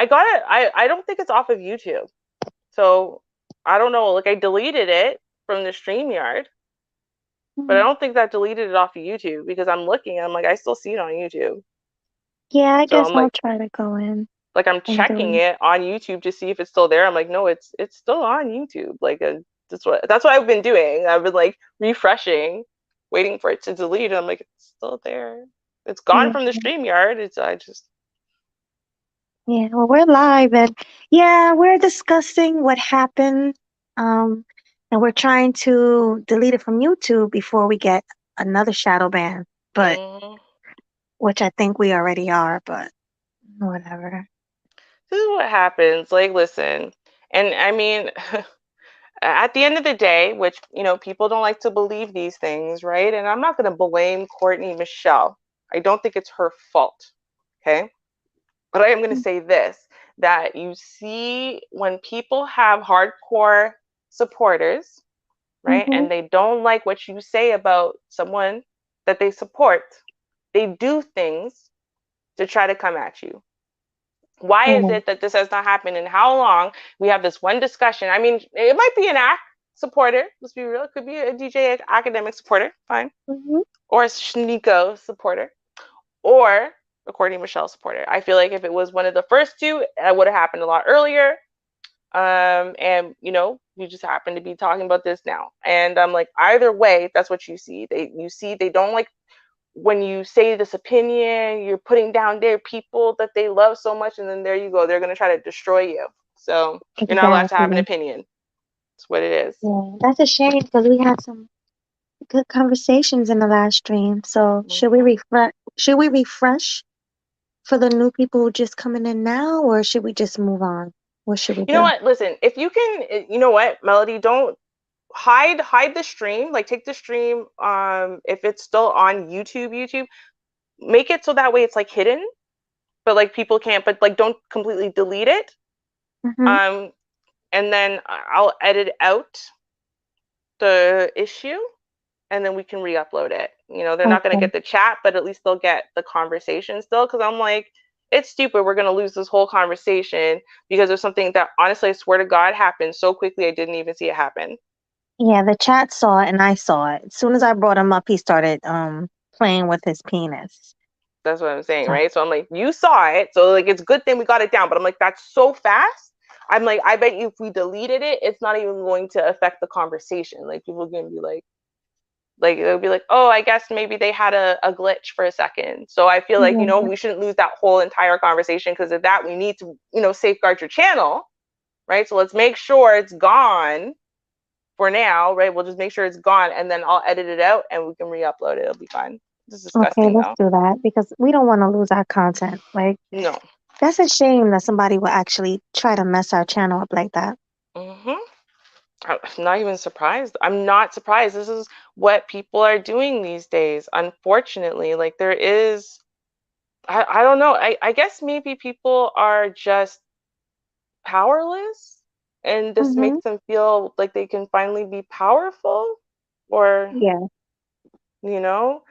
I got it. I don't think it's off of YouTube. So I don't know. Like I deleted it from the StreamYard, but I Mhm. don't think that deleted it off of YouTube because I'm looking. I'm like, I still see it on YouTube. Yeah, I So guess I'm I'll like, try to go in I'm and checking delete. it on YouTube to see if it's still there. I'm like, no, it's still on YouTube. That's what I've been doing. I've been like refreshing, waiting for it to delete. I'm like, it's still there. It's gone Yeah, from the StreamYard. It's I just yeah. Well, we're live, and yeah, we're discussing what happened. Um, and we're trying to delete it from YouTube before we get another shadow ban, but mm, which I think we already are, but whatever. this is what happens. Like, listen, and I mean, at the end of the day, which people don't like to believe these things, right? And I'm not going to blame Courtney Michelle. I don't think it's her fault. Okay. But I am going to say this that you see when people have hardcore supporters, right, Mm-hmm. and they don't like what you say about someone that they support, they do things to try to come at you. Why is Mm-hmm. it that this has not happened, and how long we have this one discussion? I mean, it might be an act supporter. Let's be real. It could be a DJ academic supporter, fine, Mm-hmm. or a Shniko supporter, or a Courtney Michelle supporter. I feel like if it was one of the first two, it would have happened a lot earlier. And you just happen to be talking about this now. And I'm like, either way, that's what you see. They don't like when you say this opinion, you're putting down their people that they love so much, and then there you go, they're gonna try to destroy you. So you're not allowed to have an Exactly. opinion. That's what it is. Yeah, that's a shame because we had some good conversations in the last stream. So Mm-hmm. Should we refresh for the new people who just coming in now, or should we just move on? What should we You know do? what? Listen, if you can, you know what, Melody, don't hide the stream. Like take the stream. If it's still on YouTube, make it so that way it's like hidden, but like people can't. But like don't completely delete it. Mm-hmm. Um, and then I'll edit out the issue, and then we can re-upload it. They're not going to Okay. get the chat, but at least they'll get the conversation still. Because I'm like, it's stupid. We're going to lose this whole conversation because of something that honestly, I swear to God, happened so quickly I didn't even see it happen. Yeah, the chat saw it and I saw it. As soon as I brought him up, he started playing with his penis. That's what I'm saying, So right? So I'm like, you saw it, so like it's a good thing we got it down. But I'm like, that's so fast. I'm like, I bet you if we deleted it, it's not even going to affect the conversation. Like people are gonna be like they'll be like, oh, I guess maybe they had a glitch for a second. So I feel like yeah. we shouldn't lose that whole entire conversation because of that. We need to safeguard your channel, right? So let's make sure it's gone for now, right? We'll just make sure it's gone, and then I'll edit it out and we can re-upload it. It'll be fine. It's Okay, disgusting let's though. do that because we don't want to lose our content. Like No. that's a shame that somebody will actually try to mess our channel up like that. Mm-hmm. I'm not even surprised. I'm not surprised. This is what people are doing these days. Unfortunately, like there is, I don't know. I guess maybe people are just powerless, and this Mm-hmm. makes them feel like they can finally be powerful, or Yeah. you know,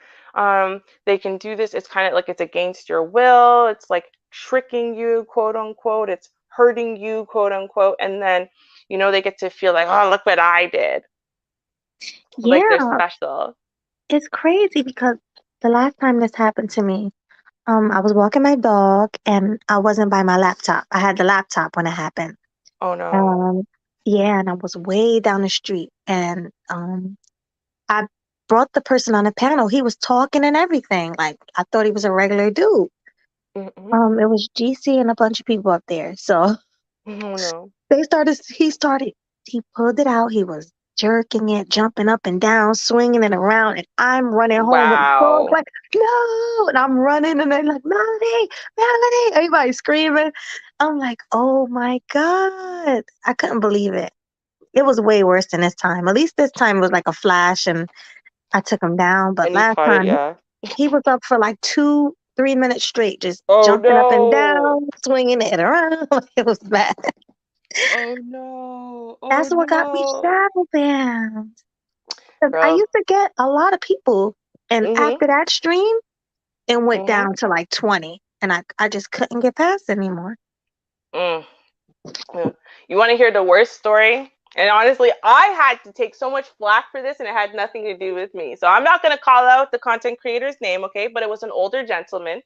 they can do this. It's kind of like it's against your will. It's like tricking you, quote unquote. It's hurting you, quote unquote, and then they get to feel like, oh, look what I did, like they're Yeah, special. it's crazy because the last time this happened to me, I was walking my dog and I wasn't by my laptop. I had the laptop when it happened. Oh no. Um, yeah, and I was way down the street and I brought the person on the panel. He was talking and everything. Like I thought he was a regular dude. Mm-mm. It was GC and a bunch of people up there. So Oh no. he pulled it out. He was jerking it, jumping up and down, swinging it around. And I'm running home with the dog, Wow. like, no. And I'm running and they're like, Melody, Melody. Everybody screaming. I'm like, oh my God. I couldn't believe it. It was way worse than this time. At least this time was like a flash and I took him down. But And you last caught it, time yeah. he was up for like 2, 3 minutes straight, just Oh jumping up and no. down, swinging it around. It was bad. Oh no. Oh That's what got me no. shadow banned. 'Cause I Girl. used to get a lot of people, and Mm-hmm. after that stream, it went Mm-hmm. down to like 20, and I just couldn't get past it anymore. Mm. Mm. You want to hear the worst story? And honestly, I had to take so much flack for this, and it had nothing to do with me. So I'm not going to call out the content creator's name, okay? But it was an older gentleman,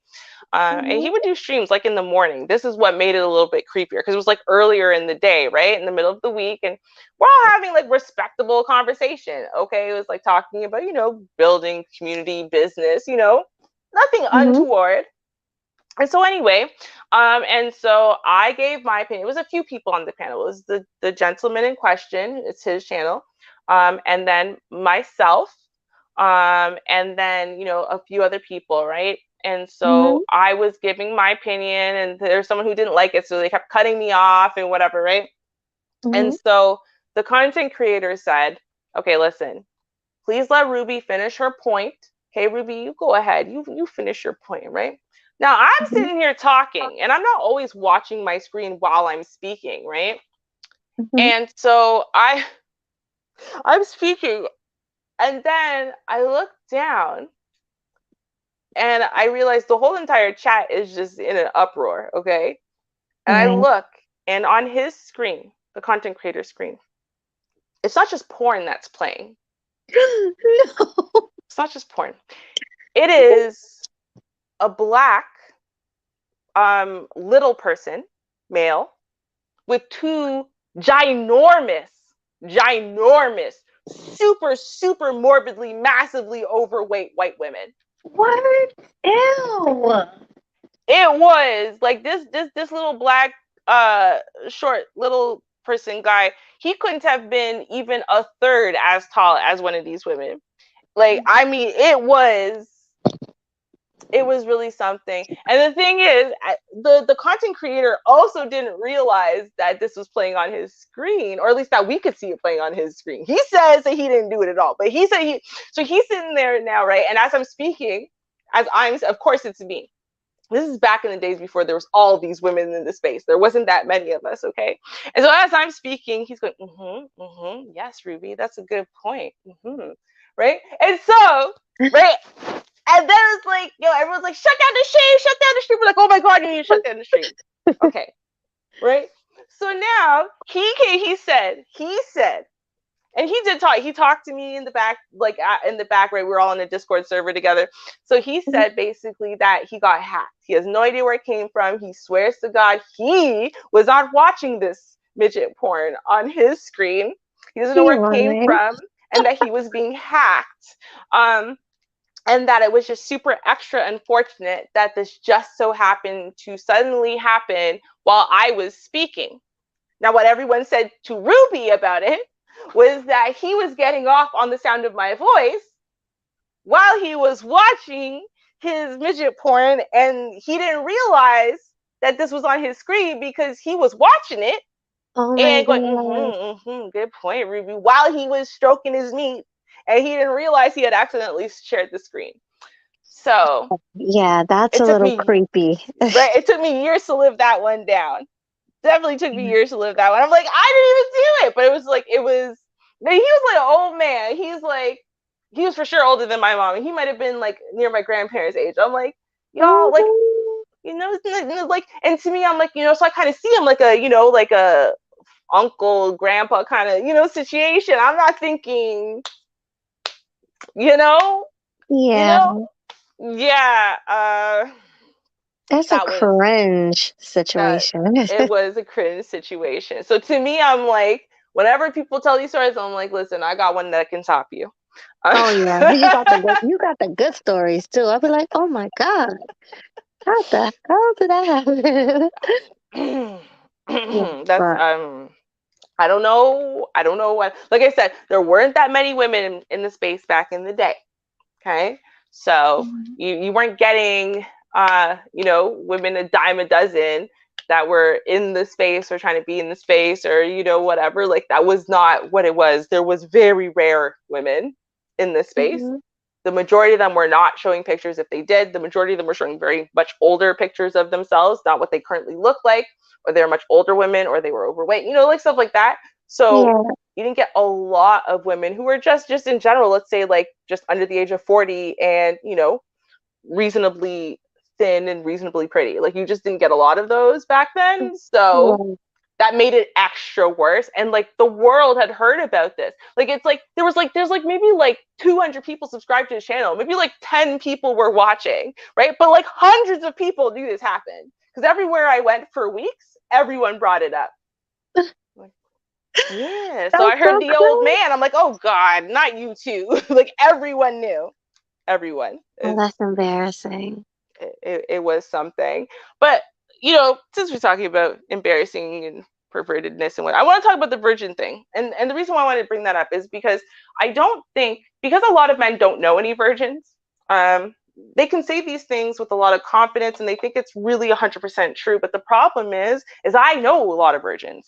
and he Mhm. would do streams like in the morning. This is what made it a little bit creepier because it was like earlier in the day, right? In the middle of the week, and we're all having like respectable conversation, okay? It was like talking about, building community business, nothing Mhm. untoward. And so anyway, and so I gave my opinion. It was a few people on the panel. It was the gentleman in question. It's his channel, and then myself, and then a few other people, right? And so Mhm. I was giving my opinion, and there's someone who didn't like it, so they kept cutting me off and whatever, right? And Mhm. so the content creator said, "Okay, listen, please let Ruby finish her point. Okay, Ruby, you go ahead. You finish your point, right?" Now I'm Mhm. sitting here talking, and I'm not always watching my screen while I'm speaking, right? Mhm. And so I'm speaking, and then I look down, and I realize the whole entire chat is just in an uproar, okay? And I Right. look, and on his screen, the content creator screen, it's not just porn that's playing. No. It's not just porn. It is a black little person, male, with two ginormous, ginormous, super, super morbidly, massively overweight white women. What? Ew. It was like this little black uh short little person guy. He couldn't have been even a third as tall as one of these women. Like, I mean, it was really something. And the thing is, the content creator also didn't realize that this was playing on his screen, or at least that we could see it playing on his screen. He says that he didn't do it at all, but he said so he's sitting there now, right? And as I'm speaking, of course it's me. This is back in the days before there was all these women in the space. There wasn't that many of us, okay? And so as I'm speaking, he's going, yes, Ruby, that's a good point, right? And so, right, and then it's like, everyone's like, shut down the stream, shut down the stream. We're like, oh my god, you need to shut down the stream. Okay, right? So now he said, and he did talk. He talked to me in the back, like in the back, right? We were all in a Discord server together. So he Mhm. said basically that he got hacked. He has no idea where it came from. He swears to God he was not watching this midget porn on his screen. He doesn't know He where it came lying. from, and that he was being hacked. Um, and that it was just super extra unfortunate that this just so happened to suddenly happen while I was speaking. Now, what everyone said to Ruby about it was that he was getting off on the sound of my voice while he was watching his midget porn, and he didn't realize that this was on his screen because he was watching it Oh my and going, god. good point, Ruby, while he was stroking his meat, and he didn't realize he had accidentally shared the screen. So Yeah, that's it a took little me, creepy. right? It took me years to live that one down. Definitely took me years to live that one. I'm like, I didn't even do it, but he was like an old man. He was for sure older than my mom, and he might have been like near my grandparents' age. I'm like, y'all, like, Mhm. like, and to me, I'm like, so I kind of see him like a uncle, grandpa kind of, situation. I'm not thinking, you know, you know, Yeah, yeah, that's a that was cringe that situation. it was a cringe situation. So to me, I'm like, whenever people tell these stories, I'm like, listen, I got one that can top you. Oh yeah, you got the good stories too. I'll be like, oh my god, how the hell did that happen? Yeah, That's but I don't know. I don't know what. Like I said, there weren't that many women in the space back in the day. Okay, so mhm. you weren't getting women a dime a dozen that were in the space or trying to be in the space or whatever. Like, that was not what it was. There was very rare women in this space. Mhm. The majority of them were not showing pictures. If they did, the majority of them were showing very much older pictures of themselves, not what they currently look like, or they were much older women, or they were overweight, like stuff like that. So Yeah, you didn't get a lot of women who were just in general, let's say, like, just under the age of 40 and reasonably thin and reasonably pretty. Like you just didn't get a lot of those back then. So Right. that made it extra worse. And like the world had heard about this. Like it's like there's like maybe like 200 people subscribed to his channel. Maybe like 10 people were watching, right? But like hundreds of people knew this happened because everywhere I went for weeks, everyone brought it up. Like, yeah. So That's I heard so the old cool. man. I'm like, oh God, not you too. Like everyone knew. Everyone Oh, is that's embarrassing. it was something. But you know, since we're talking about embarrassing and pervertedness and what I want to talk about the virgin thing. And the reason why I wanted to bring that up is because I don't think because a lot of men don't know any virgins, they can say these things with a lot of confidence and they think it's really 100% true. But the problem is I know a lot of virgins.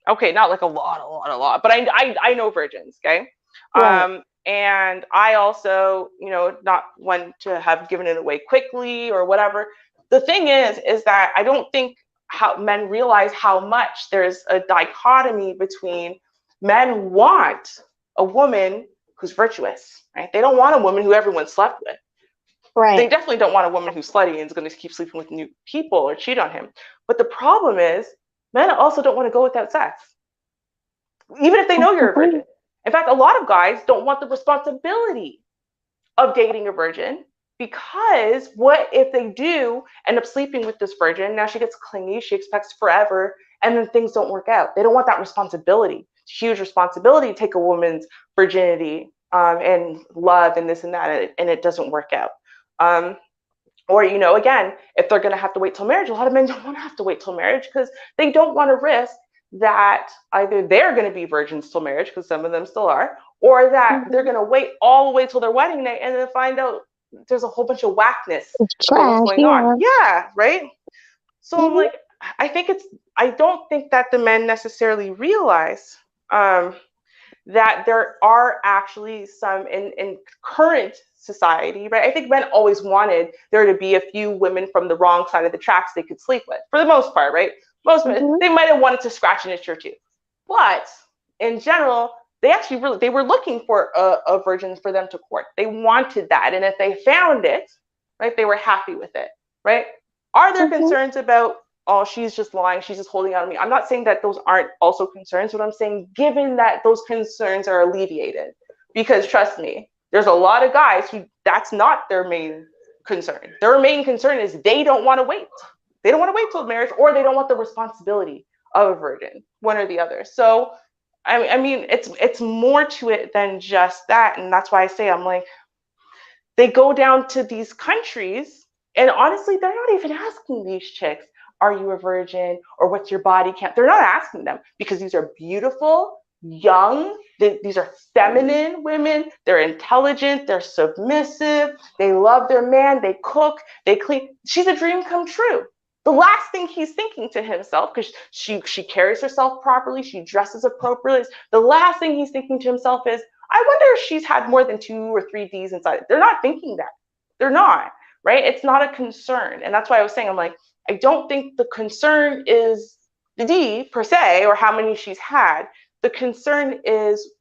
Okay, not like a lot, but I know virgins. Okay, Right. and I also, you know, not one to have given it away quickly or whatever. The thing is that I don't think how men realize how much there's a dichotomy between men want a woman who's virtuous, right? They don't want a woman who everyone slept with. They Right. definitely don't want a woman who's slutty and is going to keep sleeping with new people or cheat on him. But the problem is, men also don't want to go without sex even if they know you're a Mhm. virgin. In fact, a lot of guys don't want the responsibility of dating a virgin because what if they do end up sleeping with this virgin? Now she gets clingy, she expects forever, and then things don't work out. They don't want that responsibility. It's a huge responsibility to take a woman's virginity and love and this and that, and it doesn't work out. Um, or, you know, again, if they're going to have to wait till marriage, a lot of men don't want to have to wait till marriage because they don't want to risk that either they're going to be virgins till marriage, because some of them still are, or that they're Mhm. going to wait all the way till their wedding night and then find out there's a whole bunch of whackness It's from what's trash. going on. Yeah. Yeah, right. So I'm Mhm. like, I think it's, I don't think that the men necessarily realize um, that there are actually some in current society, right? I think men always wanted there to be a few women from the wrong side of the tracks they could sleep with, for the most part, right? Most men, Mhm. they might have wanted to scratch an itch or two, but in general, they actually really they were looking for a virgin for them to court. They wanted that, and if they found it, right, they were happy with it, right? Are there Mhm. concerns about oh, she's just lying, she's just holding on to me? I'm not saying that those aren't also concerns, but I'm saying given that those concerns are alleviated, because trust me, there's a lot of guys who that's not their main concern. Their main concern is they don't want to wait. They don't want to wait till marriage, or they don't want the responsibility of a virgin, one or the other. So I mean, it's more to it than just that, and that's why I say I'm like they go down to these countries, and honestly, they're not even asking these chicks, "Are you a virgin?" or "What's your body count?" They're not asking them because these are beautiful, young. These are feminine women. They're intelligent. They're submissive. They love their man. They cook. They clean. She's a dream come true. The last thing he's thinking to himself, because she carries herself properly, she dresses appropriately. The last thing he's thinking to himself is, I wonder if she's had more than 2 or 3 Ds inside. They're not thinking that. They're not, right? It's not a concern. And that's why I was saying, I'm like, I don't think the concern is the D per se or how many she's had. The concern is,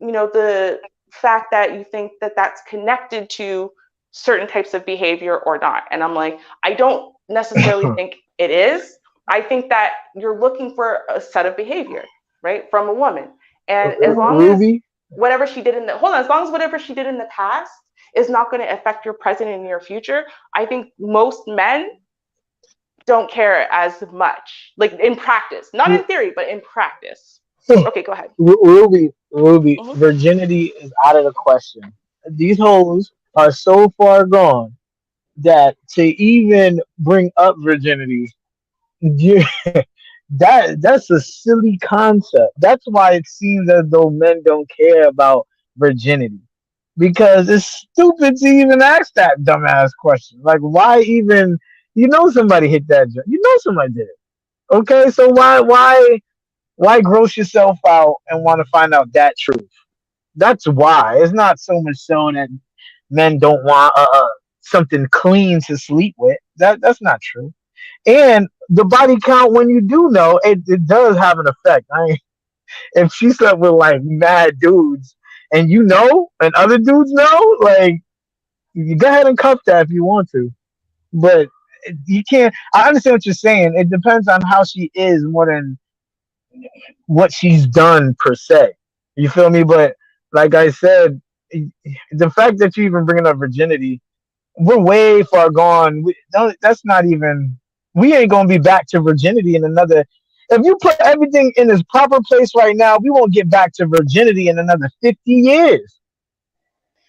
you know, the fact that you think that that's connected to certain types of behavior or not. And I'm like, I don't necessarily think it is. I think that you're looking for a set of behavior, right, from a woman. And as long as Ruby, whatever she did in the hold on, as long as whatever she did in the past is not going to affect your present and your future, I think most men don't care as much. Like in practice, not in theory, but in practice. Okay, go ahead. Ruby, Mm-hmm. virginity is out of the question. These hoes are so far gone that to even bring up virginity, you, that's a silly concept. That's why it seems as though men don't care about virginity because it's stupid to even ask that dumbass question. Like, why even? You know, somebody hit that. You know, somebody did it. Okay, so why gross yourself out and want to find out that truth? That's why. It's not so much so that men don't want something clean to sleep with. That's not true. And the body count, when you do know, it does have an effect. If she slept with like mad dudes, and you know, and other dudes know, like you go ahead and cuff that if you want to. but you can't. I understand what you're saying. It depends on how she is more than what she's done per se. You feel me? But like I said, the fact that you even bringing up virginity, we're way far gone. That's not even. We ain't gonna be back to virginity in another. If you put everything in its proper place right now, we won't get back to virginity in another 50 years.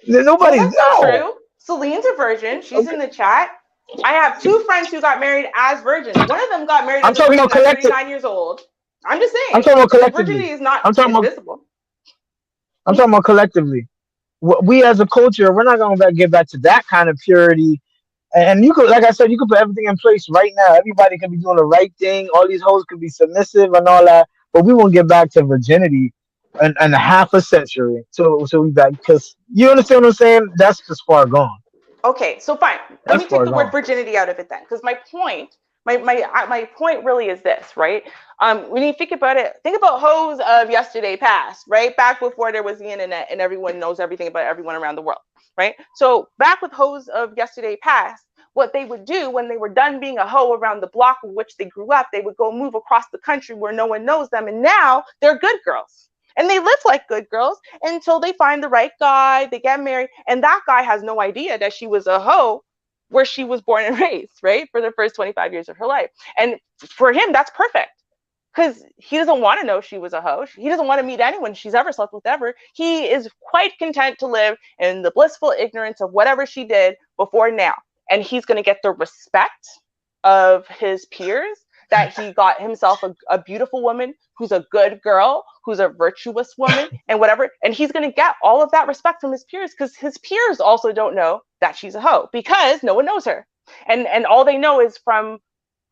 Well, Nobody's that's not no. true. Celine's a virgin. She's Okay. in the chat. I have two friends who got married as virgins. One of them got married I'm as a talking virgin about at collective. 39 years old. I'm just I'm saying, talking about his collectively. virginity is not, I'm talking it's about. visible. I'm talking about collectively. We as a culture, we're not going to get back to that kind of purity. And you could, like I said, you could put everything in place right now. Everybody can be doing the right thing. All these hoes could be submissive and all that. But we won't get back to virginity in a half a century. So we back because you understand what I'm saying. That's just far gone. Okay, so fine. Let That's me take far the word gone. virginity out of it then, because my point really is this, right? When you think about hoes of yesterday past, right? Back before there was the internet and everyone knows everything about everyone around the world, right? So back with hoes of yesterday past, what they would do when they were done being a hoe around the block in which they grew up, they would go move across the country where no one knows them, and now they're good girls. And they live like good girls until they find the right guy, they get married, and that guy has no idea that she was a hoe where she was born and raised, right? For the first 25 years of her life. And for him, that's perfect because he doesn't want to know she was a hoe. He doesn't want to meet anyone she's ever slept with ever. He is quite content to live in the blissful ignorance of whatever she did before now. And he's going to get the respect of his peers that he got himself a beautiful woman who's a good girl, who's a virtuous woman, and whatever. And he's going to get all of that respect from his peers because his peers also don't know that she's a hoe because no one knows her. And all they know is from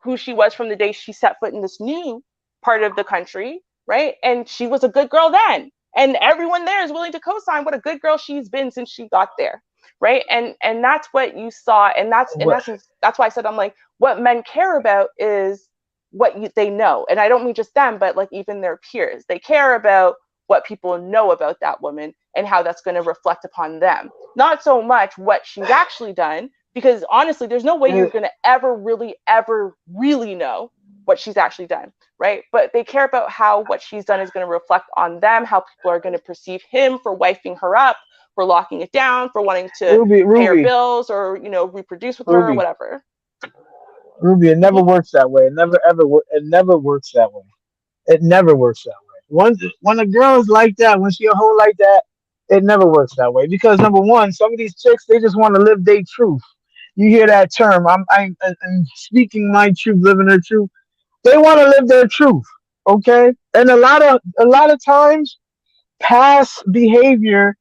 who she was from the day she set foot in this new part of the country, right? And she was a good girl then. And everyone there is willing to co-sign what a good girl she's been since she got there, right? And that's what you saw, and that's in What? essence that's why I said I'm like what men care about is they know, and I don't mean just them, but like even their peers. They care about what people know about that woman and how that's going to reflect upon them, not so much what she's actually done, because honestly there's no way you're Eh, going to ever really know what she's actually done, right? But they care about how what she's done is going to reflect on them, how people are going to perceive him for wifing her up, for locking it down, for wanting to Ruby, pay her Ruby, bills or reproduce with her or Ruby, whatever. Ruby. It never Mm-hmm. works that way. It never ever. It never works that way. It never works that way. When a girl is like that, when she a hoe like that, it never works that way. Because number one, some of these chicks they just want to live their truth. You hear that term? I'm speaking my truth, living her truth. They want to live their truth, okay? And a lot of times, past behavior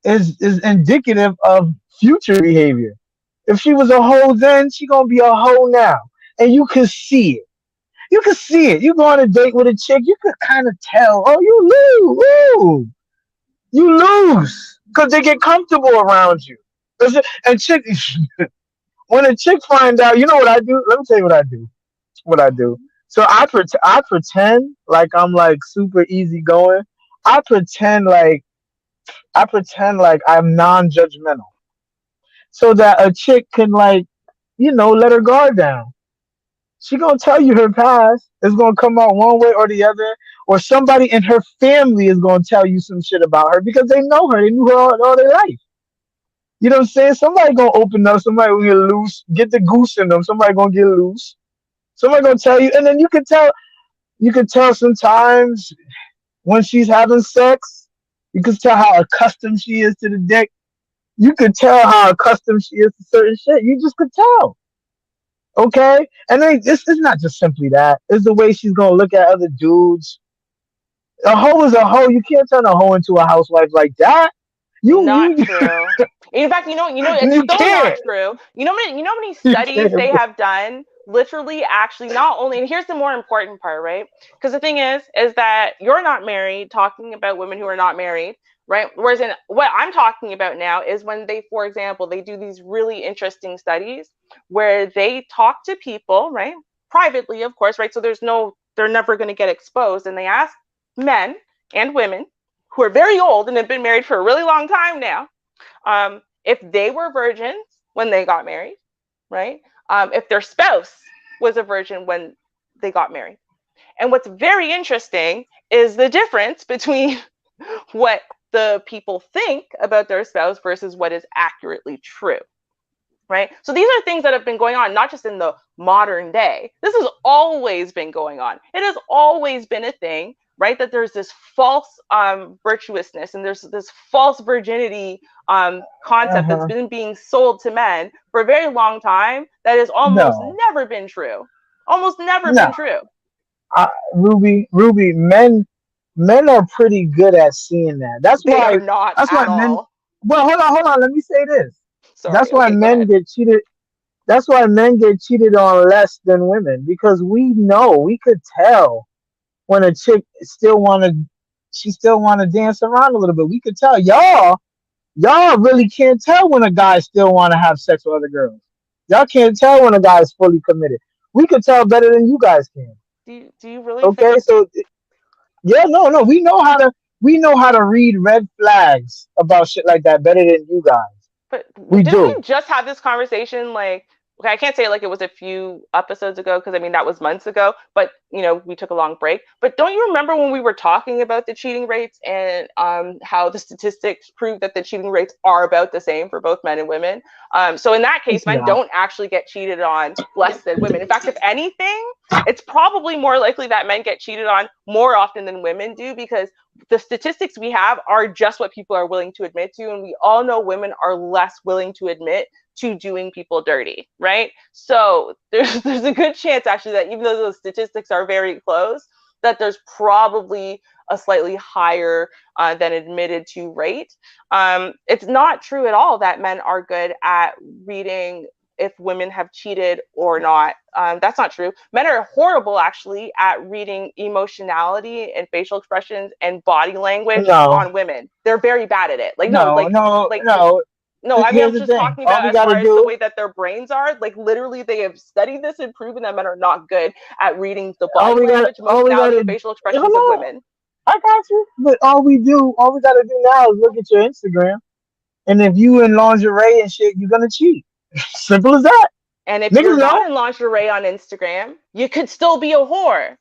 is indicative of future behavior. If she was a hoe then, she gonna be a hoe now, and you can see it. You can see it. You go on a date with a chick, you could kind of tell. Oh, you lose. Ooh, you lose because they get comfortable around you. And chick, when a chick find out, you know what I do? Let me tell you what I do. What I do. So I pretend like I'm like super easy going. I pretend like I'm non-judgmental, so that a chick can like let her guard down. She gonna tell you her past. It's gonna come out one way or the other, or somebody in her family is gonna tell you some shit about her because they know her. They knew her all their life. You know what I'm saying? Somebody gonna open up. Somebody gonna get loose. Get the goose in them. Somebody gonna get loose. Somebody gonna tell you, and then you can tell. You can tell sometimes when she's having sex. You can tell how accustomed she is to the dick. You could tell how accustomed she is to certain shit. You just could tell. Okay? And then it's not just simply that. It's the way she's gonna look at other dudes. A hoe is a hoe. You can't turn a hoe into a housewife like that. You Not you true. In fact, it's you still not can't. true. How many You studies can't. they have done literally actually not only, and here's the more important part, right? Because the thing is that you're not married, talking about women who are not married, right? Whereas in what I'm talking about now is when they, for example, they do these really interesting studies where they talk to people, right? Privately, of course, right? So they're never going to get exposed. And they ask men and women who are very old and have been married for a really long time now, if they were virgins when they got married, right? if their spouse was a virgin when they got married. And what's very interesting is the difference between what the people think about their spouse versus what is accurately true. Right? So these are things that have been going on, not just in the modern day. This has always been going on. It has always been a thing, right? That there's this false virtuousness and there's this false virginity concept that's Uh-huh. been being sold to men for a very long time that has almost No, never been true. Almost never no. been true. Ruby, men are pretty good at seeing that. That's They are why. not That's why at men. all. Well, hold on. Let me say this. That's Sorry. why Okay, go men ahead. get cheated. That's why men get cheated on less than women because we could tell when a chick still want to dance around a little bit. We could tell y'all really can't tell when a guy still want to have sex with other girls. Y'all can't tell when a guy is fully committed. We could tell better than you guys can. Do you really Okay, think? so yeah, no, we know how to read red flags about shit like that better than you guys. But We didn't do. we just have this conversation like okay, I can't say like it was a few episodes ago because I mean that was months ago, but we took a long break. But don't you remember when we were talking about the cheating rates and how the statistics prove that the cheating rates are about the same for both men and women? So in that case, It's men not. don't actually get cheated on less than women. In fact, if anything, it's probably more likely that men get cheated on more often than women do because the statistics we have are just what people are willing to admit to. And we all know women are less willing to admit to doing people dirty, right? So there's a good chance actually that even though those statistics are very close, that there's probably a slightly higher than admitted to rate. It's not true at all that men are good at reading if women have cheated or not. That's not true. Men are horrible actually at reading emotionality and facial expressions and body language No, on women. They're very bad at it. Like no, no, no, like no. no, I mean Here's I'm the just thing. talking All about we as gotta far as the do. way that their brains are. Like literally, they have studied this and proven that men are not good at reading the All body we got. language, All we emotionality, gotta. and facial Hold expressions of on. women. I got you. But all we gotta do now is look at your Instagram, and if you in lingerie and shit, you're gonna cheat. Simple as that. And if you're Niggas not know. in lingerie on Instagram, you could still be a whore.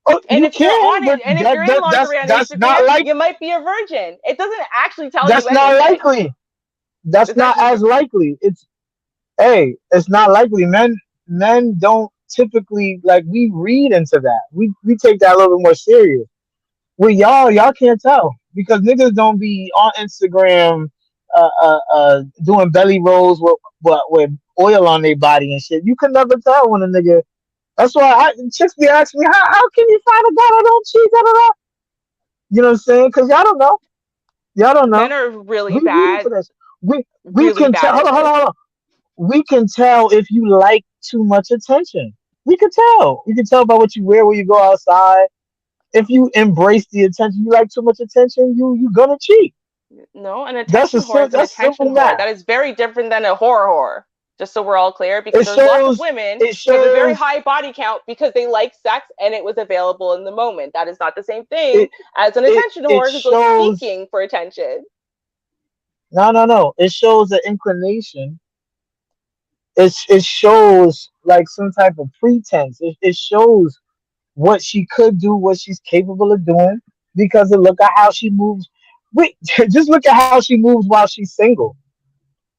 Oh, And you if you're can, on but it, and if you're in lingerie on that's not Instagram, like you might be a virgin. It doesn't actually tell you that's not anything. likely. That's It's not actually as likely. It's not likely. Men don't typically like we read into that. We take that a little bit more serious. With y'all can't tell because niggas don't be on Instagram doing belly rolls with oil on their body and shit. You can never tell when a nigga. That's why chicks be asking me how can you find a guy that don't cheat? Da, da, da. You know what I'm saying? Because y'all don't know. Y'all don't know. men are really We read into bad, this. We really can tell. bad Hold at on, hold on, this. hold on. We can tell if you like too much attention. We can tell. You can tell by what you wear when you go outside. If you embrace the attention, you like too much attention, you gonna cheat. No, an attention whore is an That's attention simple whore. math. That is very different than a horror whore. Just so we're all clear, because It there's lots of shows. women It who have a very shows. high body count because they like sex and it was available in the moment. That is not the same thing It as an it attention it whore who goes shows. seeking for attention. No, no, no. It shows an inclination. It shows like some type of pretense. It shows what she could do, what she's capable of doing, because of look at how she moves. Wait, just look at how she moves while she's single.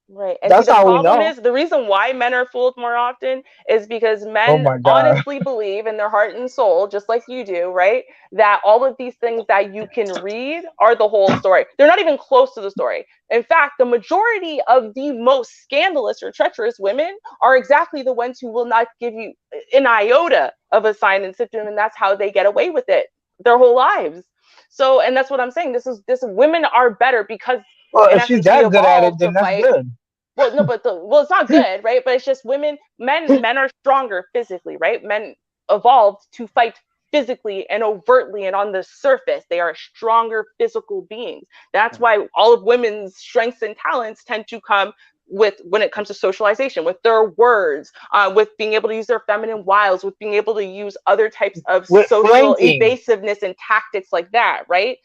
Right. And see, That's the how we problem know. is the reason why men are fooled more often is because Oh men my god. honestly believe in their heart and soul, just like you do, right? That all of these things that you can read are the whole story. They're not even close to the story. In fact, the majority of the most scandalous or treacherous women are exactly the ones who will not give you an iota of a sign and symptom, and that's how they get away with it their whole lives. So, and that's what I'm saying. This women are better because Well, in if she's essence we that good at it, evolved to then that's fight good. well no but it's not good, right? But it's just men are stronger physically, right? Men evolved to fight physically and overtly, and on the surface they are stronger physical beings. That's why all of women's strengths and talents tend to come with when it comes to socialization, with their words, with being able to use their feminine wiles, with being able to use other types of With social flanking. evasiveness and tactics like that, right?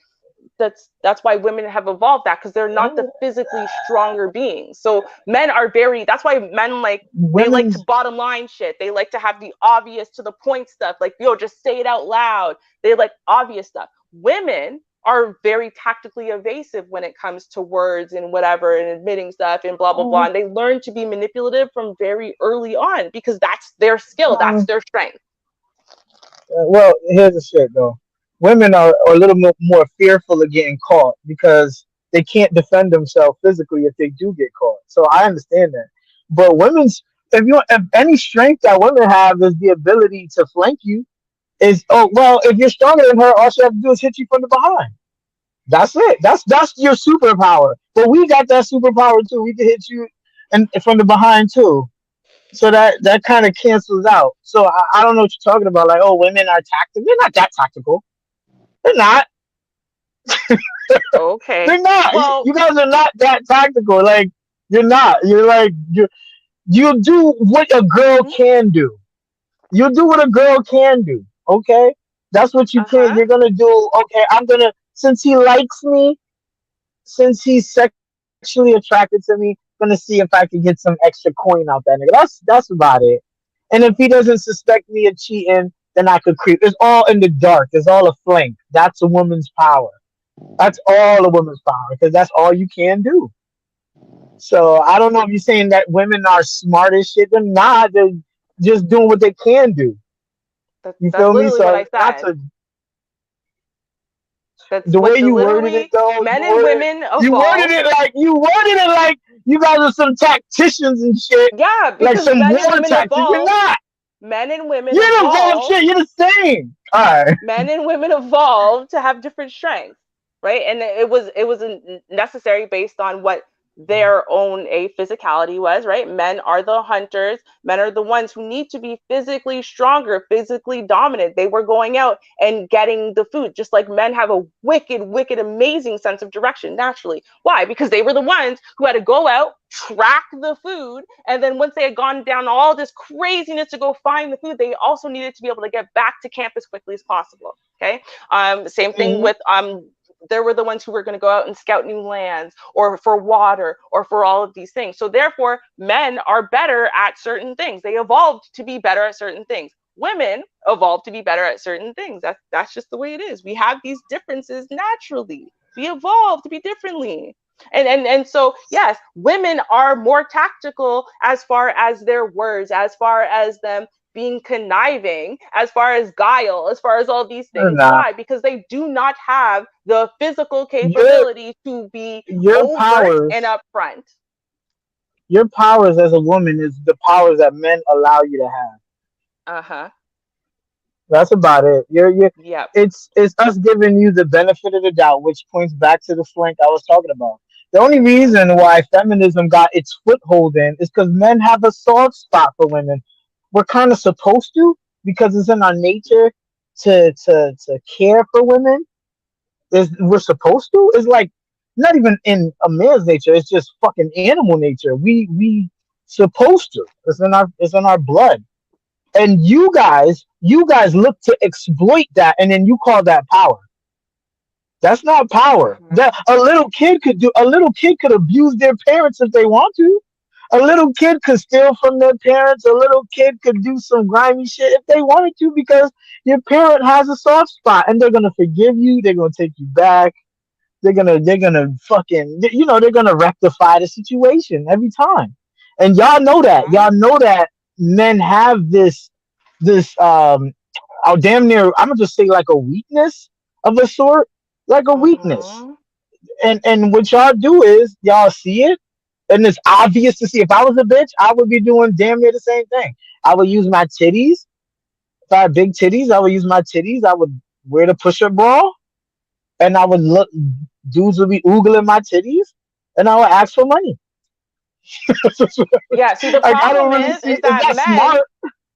that's why women have evolved that, because they're not the physically stronger beings. So men are very, that's why men, like, they like to Women's bottom line shit. They like to have the obvious to the point stuff, like, yo, just say it out loud. They like obvious stuff. Women are very tactically evasive when it comes to words and whatever and admitting stuff and blah blah blah. oh, And they learn to be manipulative from very early on because that's their skill, that's their strength. well, here's the shit though. Women are a little more fearful of getting caught because they can't defend themselves physically if they do get caught. So I understand that. But women's, if any strength that women have is the ability to flank you, is, oh well, if you're stronger than her, all she have to do is hit you from the behind. That's it. That's your superpower. But we got that superpower too. We can hit you and from the behind too. So that kind of cancels out. So I don't know what you're talking about. Like, oh, women are tactical. They're not that tactical. They're not. Okay. They're not. Well, You guys are not that tactical. Like, you're not. You're like you do what a girl mm-hmm, can do. You do what a girl can do. Okay, that's what you can. uh-huh. You're gonna do. Okay, I'm gonna, since he likes me, since he's sexually attracted to me, gonna see if I can get some extra coin out that nigga. That's about it. And if he doesn't suspect me of cheating, then I could creep. It's all in the dark. It's all a flank. That's a woman's power. That's all a woman's power because that's all you can do. So I don't know if you're saying that women are smart as shit. They're not. They're just doing what they can do. You That's feel me? literally what I So not said. to, That's the what way the you worded it literally though, men and women you worded evolved. it like you guys are some tacticians and shit, Yeah, like because some men and war women tactics. You're evolved. not. Men and women You're the involved evolved. shit. You're the same. All right. Men and women evolved to have different strengths, right? And it was necessary based on what their own a physicality was, right? Men are the hunters. Men are the ones who need to be physically stronger, physically dominant. They were going out and getting the food, just like men have a wicked amazing sense of direction naturally. Why? Because they were the ones who had to go out, track the food, and then once they had gone down all this craziness to go find the food, they also needed to be able to get back to camp as quickly as possible. Okay. Same thing Mm-hmm. with there were the ones who were going to go out and scout new lands or for water or for all of these things. So therefore, men are better at certain things. They evolved to be better at certain things. Women evolved to be better at certain things. That's just the way it is. We have these differences naturally. We evolved to be differently. And so yes, women are more tactical as far as their words, as far as them being conniving, as far as guile, as far as all these You're things. not. Why? Because they do not have the physical Your capability to be your overt and powers, upfront. your powers as a woman is the powers that men allow you to have. Uh-huh. That's about it. You're Yep. it's us giving you the benefit of the doubt, which points back to the flank I was talking about. The only Mm-hmm. reason why feminism got its foothold in is because men have a soft spot for women. We're kind of supposed to, because it's in our nature to care for women. We're supposed to. It's like not even in a man's nature. It's just fucking animal nature. We supposed to. It's in our blood. And you guys look to exploit that, and then you call that power. That's not power. Uh-huh. That a little kid could abuse their parents if they want to. A little kid could steal from their parents. A little kid could do some grimy shit if they wanted to, because your parent has a soft spot and they're gonna forgive you. They're gonna take you back. They're gonna fucking, they're gonna rectify the situation every time. And y'all know that. Uh-huh. Y'all know that men have this I'll damn near, I'm gonna just say, like a weakness of a sort, like a weakness. Uh-huh. And what y'all do is y'all see it, and it's obvious to see. If I was a bitch, I would be doing damn near the same thing. I would use my titties. If I had big titties, I would use my titties. I would wear the push-up bra, and I would look. Dudes would be oogling my titties, and I would ask for money. Yeah, see the Like, I don't problem really is see. Is that that men, smart?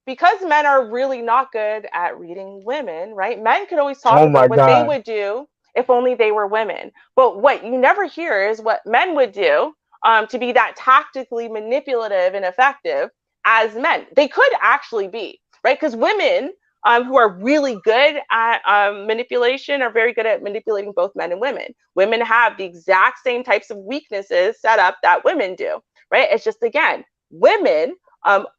because men are really not good at reading women, right? Men could always talk Oh about my what they god. would do if only they were women. But what you never hear is what men would do to be that tactically manipulative and effective as men. They could actually be, right? Because women who are really good at manipulation are very good at manipulating both men and women. Women have the exact same types of weaknesses set up that women do, right? It's just, again, women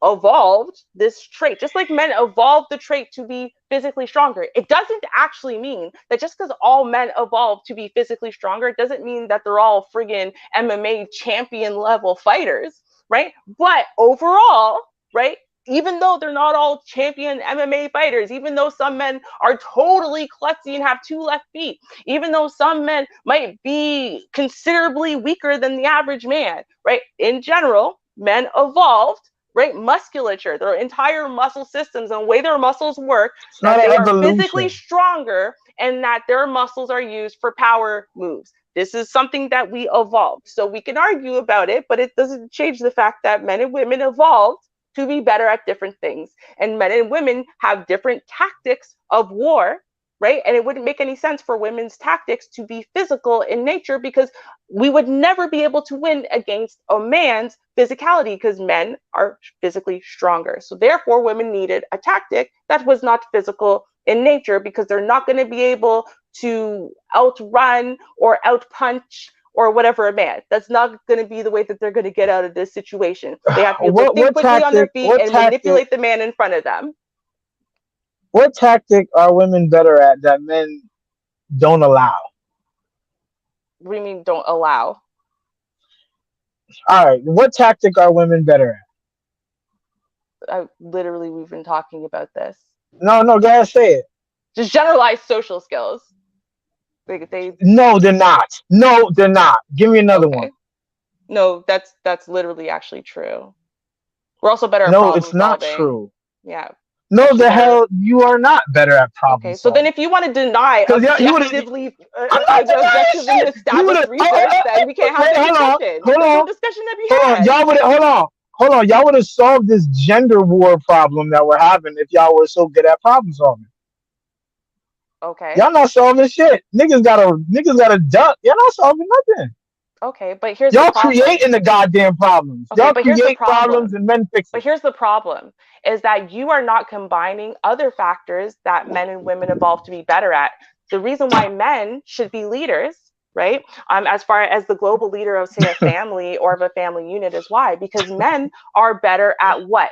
evolved this trait, just like men evolved the trait to be physically stronger. It doesn't actually mean that just because all men evolved to be physically stronger, it doesn't mean that they're all friggin' MMA champion level fighters, right? But overall, right, even though they're not all champion MMA fighters, even though some men are totally klutzy and have two left feet, even though some men might be considerably weaker than the average man, right? In general, men evolved, right, musculature, their entire muscle systems and the way their muscles work, It's that not an they are physically evolution. stronger and that their muscles are used for power moves. This is something that we evolved. So we can argue about it, but it doesn't change the fact that men and women evolved to be better at different things. And men and women have different tactics of war, right? And it wouldn't make any sense for women's tactics to be physical in nature, because we would never be able to win against a man's physicality, because men are physically stronger. So therefore, women needed a tactic that was not physical in nature, because they're not going to be able to outrun or outpunch or whatever a man. That's not going to be the way that they're going to get out of this situation. They have to be able to What think what quickly on their tactic? feet What and tactic? manipulate the man in front of them. What tactic are women better at that men don't allow? What do you mean don't allow? All right, what tactic are women better at? Literally, we've been talking about this. No, no, go ahead, say it. Just generalized social skills. They No, they're not. No, they're not. Give me another one. okay. No, that's literally actually true. We're also better at No, it's problem not solving. true. Yeah, No, actually the better. hell you are not better at problem Okay, so then solving. if you want to deny Because you would have. I'm not denying objectively shit. You would established have. research, then we can't have Wait, the hold on, discussion. hold There's no on, discussion to be hold on. had. Y'all would hold on, hold on. Y'all would have solved this gender war problem that we're having if y'all were so good at problem solving. Okay. Y'all not solving shit. Niggas got a duck. Y'all not solving nothing. Okay, but here's the Y'all problem. creating the goddamn problems. Okay, Y'all but here's the create problems problem. and men fix But it. here's the problem is that you are not combining other factors that men and women evolve to be better at. The reason why men should be leaders, right? As far as the global leader of, say, a family or of a family unit is why, because men are better at what?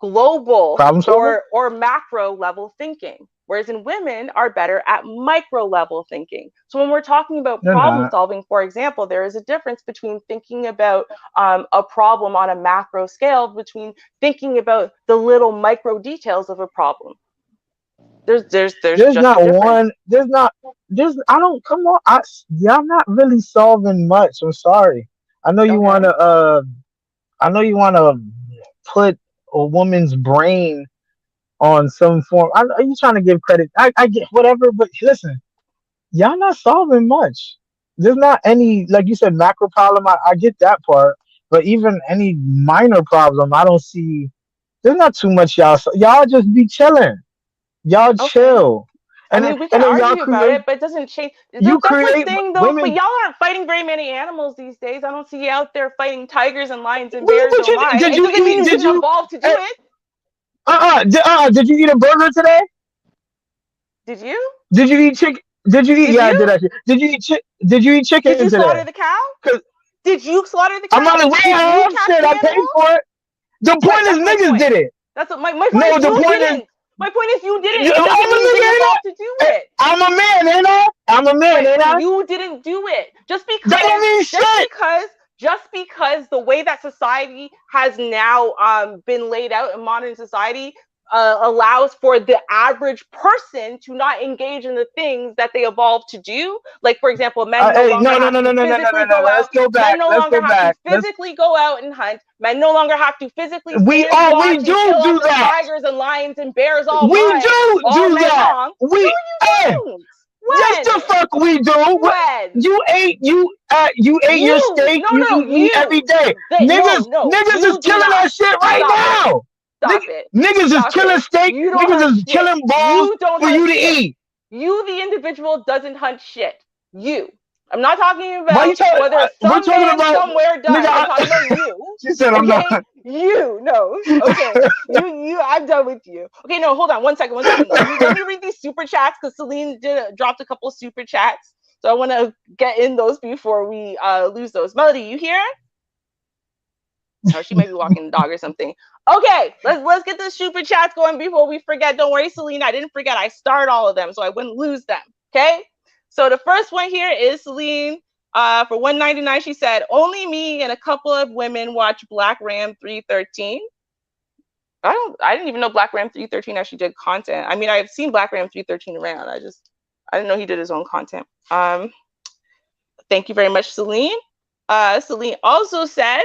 Global Problem solving? or macro level thinking. Whereas in women are better at micro level thinking. So when we're talking about They're problem not. solving, for example, there is a difference between thinking about a problem on a macro scale between thinking about the little micro details of a problem. There's There's just a not difference. one. There's not. There's. I don't. Come on. Y'all not really solving much. I'm sorry. I know you Okay. wanna. I know you wanna put a woman's brain on some form. Are you trying to give credit? I get whatever, but listen, y'all not solving much. There's not any, like you said, macro problem. I get that part, but even any minor problem, I don't see. There's not too much y'all just be chilling. Y'all Okay. chill, I and mean, we can then y'all argue about create. it, but it doesn't change. You That's the create thing, though. But women. y'all aren't fighting very many animals these days. I don't see you out there fighting tigers and lions and Well, bears. but Oh my! did It you doesn't mean eat? you Did didn't you? evolve to do Uh it. Did you eat a burger today? Did you? Did you eat chicken? Did you eat? Did Yeah, I you? did actually. Did you eat Did chicken you today? slaughter the cow? Cause Did you slaughter the I'm cow? on the way Did you home. catch Shit, the I paid animal? for it. The But point is, that's my niggas point. did it. My point No, is the you point is, didn't. My point is you didn't. It doesn't I'm a mean you nigga, didn't ain't I? evolve to do it. I'm a man, ain't I? I'm a man, But ain't I? you didn't do it. That don't mean shit. Just because the way that society has now been laid out in modern society allows for the average person to not engage in the things that they evolved to do. Like, for example, men no Hey, longer no, no, have no, to no, no, no, no, no, physically no. go out. Let's go Men back. no Let's longer go have to back. physically go out and hunt. Men no longer have to physically We stand we watch and kill do all do the that. tigers and lions and bears We do all do night that. long. No, We you hey, don't. yes the When? fuck we do. When? You ate your You steak. no You no eat meat every you day. no Niggas no niggas is you do killing not. that shit right Stop it. now. Stop it. Niggas is Stop killing it. steak. You don't Niggas hunt is shit. killing balls You don't for hunt you to shit. eat. You, the individual, doesn't hunt shit. You. I'm not talking Why you about talking? whether We're some talking man about somewhere nigga. does. I'm talking about you. She said I'm not. Okay? You. No. Okay. I'm done with you. Okay, no, hold on. 1 second. 1 second. Let me read these super chats because Celine dropped a couple super chats. So I want to get in those before we lose those. Melody, you here? Oh, she might be walking the dog or something. Okay, let's get the super chats going before we forget. Don't worry, Celine, I didn't forget. I starred all of them, so I wouldn't lose them. Okay. So the first one here is Celine. For 199, she said, "Only me and a couple of women watch Black Ram 313." I didn't even know Black Ram 313 actually did content. I mean, I've seen Black Ram 313 around. I didn't know he did his own content. Thank you very much, Celine. Celine also said,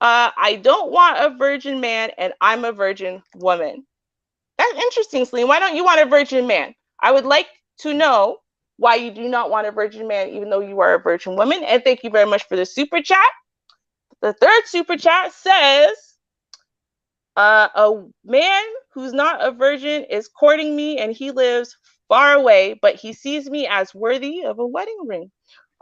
I don't want a virgin man and I'm a virgin woman. That's interesting, Celine. Why don't you want a virgin man? I would like to know why you do not want a virgin man, even though you are a virgin woman. And thank you very much for the super chat. The third super chat says, a man who's not a virgin is courting me and he lives far away, but he sees me as worthy of a wedding ring.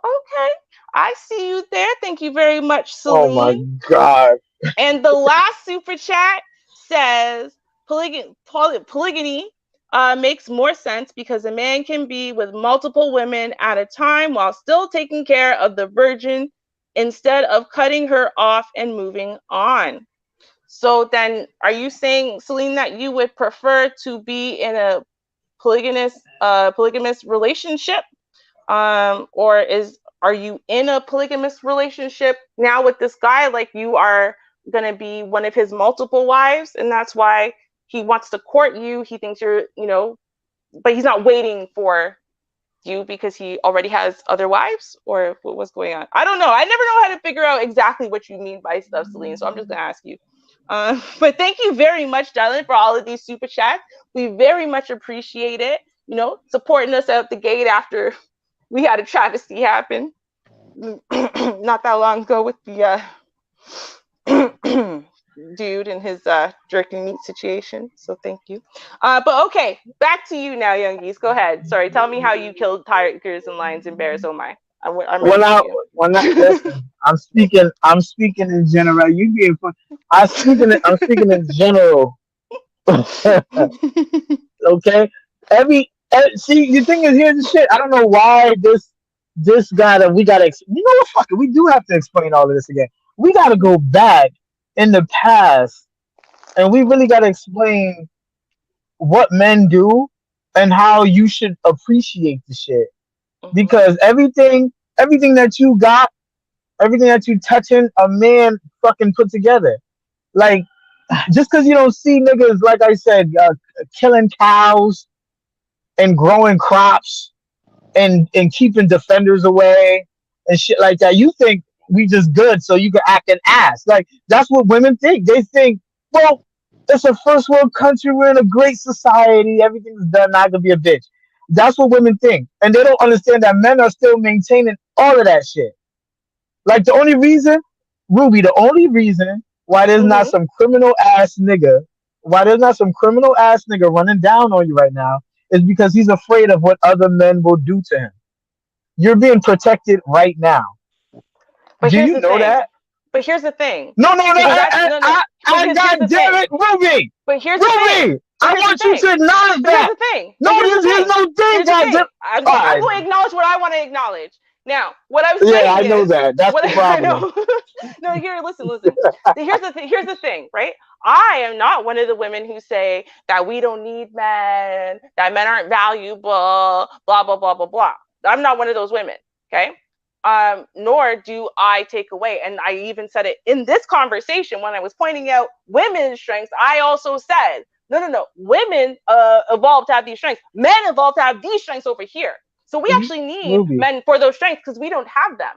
Okay, I see you there. Thank you very much, Oh my Celine. god. And the last super chat says polygamy makes more sense because a man can be with multiple women at a time while still taking care of the virgin instead of cutting her off and moving on. So then, are you saying, Celine, that you would prefer to be in a polygamous relationship, or are you in a polygamous relationship now with this guy? Like you are going to be one of his multiple wives, and that's why he wants to court you. He thinks you're, but he's not waiting for you because he already has other wives, or what's going on? I don't know. I never know how to figure out exactly what you mean by stuff, Celine. So I'm just going to ask you. But thank you very much, darling, for all of these super chats. We very much appreciate it. Supporting us out the gate after we had a travesty happen not that long ago with the dude and his jerky meat situation. So thank you. But okay, back to you now, youngies. Go ahead. Sorry, tell me how you killed tigers and lions and bears. Oh my, I'm ready When for I you. when I listen, I'm speaking in general. You being fun. I'm speaking in general. Okay. See, the thing is, here's the shit. I don't know why this we gotta. You know what? Fuck it. We do have to explain all of this again. We gotta go back in the past, and we really gotta explain what men do and how you should appreciate the shit. Mm-hmm. Because everything that you got, everything that you touching, a man fucking put together. Like, just because you don't see niggas, like I said, killing cows and growing crops and keeping defenders away and shit like that, you think we just good so you can act an ass. Like, that's what women think. They think, well, it's a first world country. We're in a great society. Everything's done. Not gonna be a bitch. That's what women think, and they don't understand that men are still maintaining all of that shit. Like the only reason, Ruby, the only reason why there's not Mm-hmm. some criminal ass nigga, why there's not some criminal ass nigga running down on you right now, is because he's afraid of what other men will do to him. You're being protected right now. But Do here's you the know thing. that? But here's the thing. No, no, no, Because that's no. I Here's God the damn thing. it, Ruby, But here's the thing. Ruby, But I here's the want you thing. to acknowledge But here's that. the thing. No, But here's the there's thing. no thing, Here's the God damn. thing. I'm All I'm right. going to acknowledge what I want to acknowledge. Now, what I'm Yeah, I saying know is, that. That's what the I problem. know. No, here, listen. Here's the thing, right? I am not one of the women who say that we don't need men, that men aren't valuable, blah blah blah blah blah. I'm not one of those women. Okay. Nor do I take away, and I even said it in this conversation when I was pointing out women's strengths. I also said, no. Women evolved to have these strengths. Men evolved to have these strengths over here. So we Mhm. actually need Ruby, men for those strengths because we don't have them,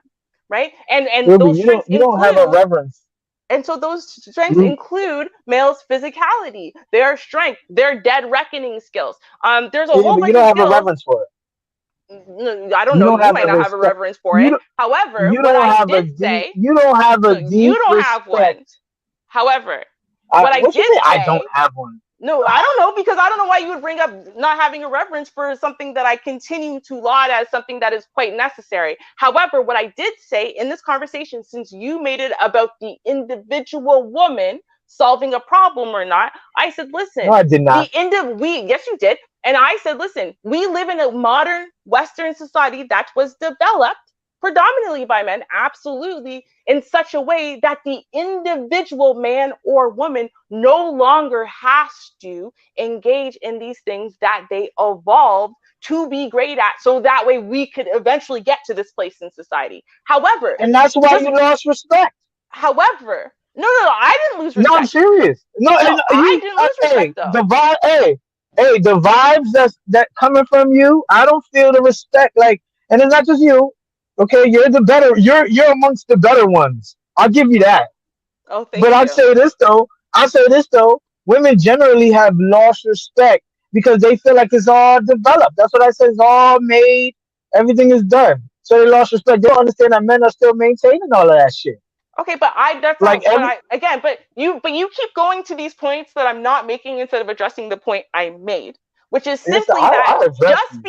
right? And Ruby, those strengths you don't have a include, reverence. and so those strengths Ru- include males' physicality, their strength, their dead reckoning skills. There's a Yeah, whole but you bunch of don't have a skills. reverence for it. I don't You know. don't You have might a not have a respect. reverence for You it. don't, However, you what don't I have a did deep. say, You don't have a no, you deep don't have one. respect. However, what I What you did mean? I don't say, have one. No, I don't know, because I don't know why you would bring up not having a reverence for something that I continue to laud as something that is quite necessary. However, what I did say in this conversation, since you made it about the individual woman solving a problem or not, I said, No, listen, I did not. yes, you did. And I said, listen, we live in a modern Western society that was developed predominantly by men, absolutely, in such a way that the individual man or woman no longer has to engage in these things that they evolved to be great at, so that way we could eventually get to this place in society. However, And that's why just you lost respect. no, I didn't lose No, I'm respect. serious. No, No, and I you, didn't lose hey, respect though. the vibe, hey, the vibes that coming from you, I don't feel the respect. Like, and it's not just you. Okay, you're the better. You're amongst the better ones. I'll give you that. Oh, But thank you. I'll say this though. Women generally have lost respect because they feel like it's all developed. That's what I said. It's all made. Everything is done. So they lost respect. They don't understand that men are still maintaining all of that shit. Okay, but that's Like not what every I again, but you keep going to these points that I'm not making instead of addressing the point I made, which is Listen, simply that I addressed you.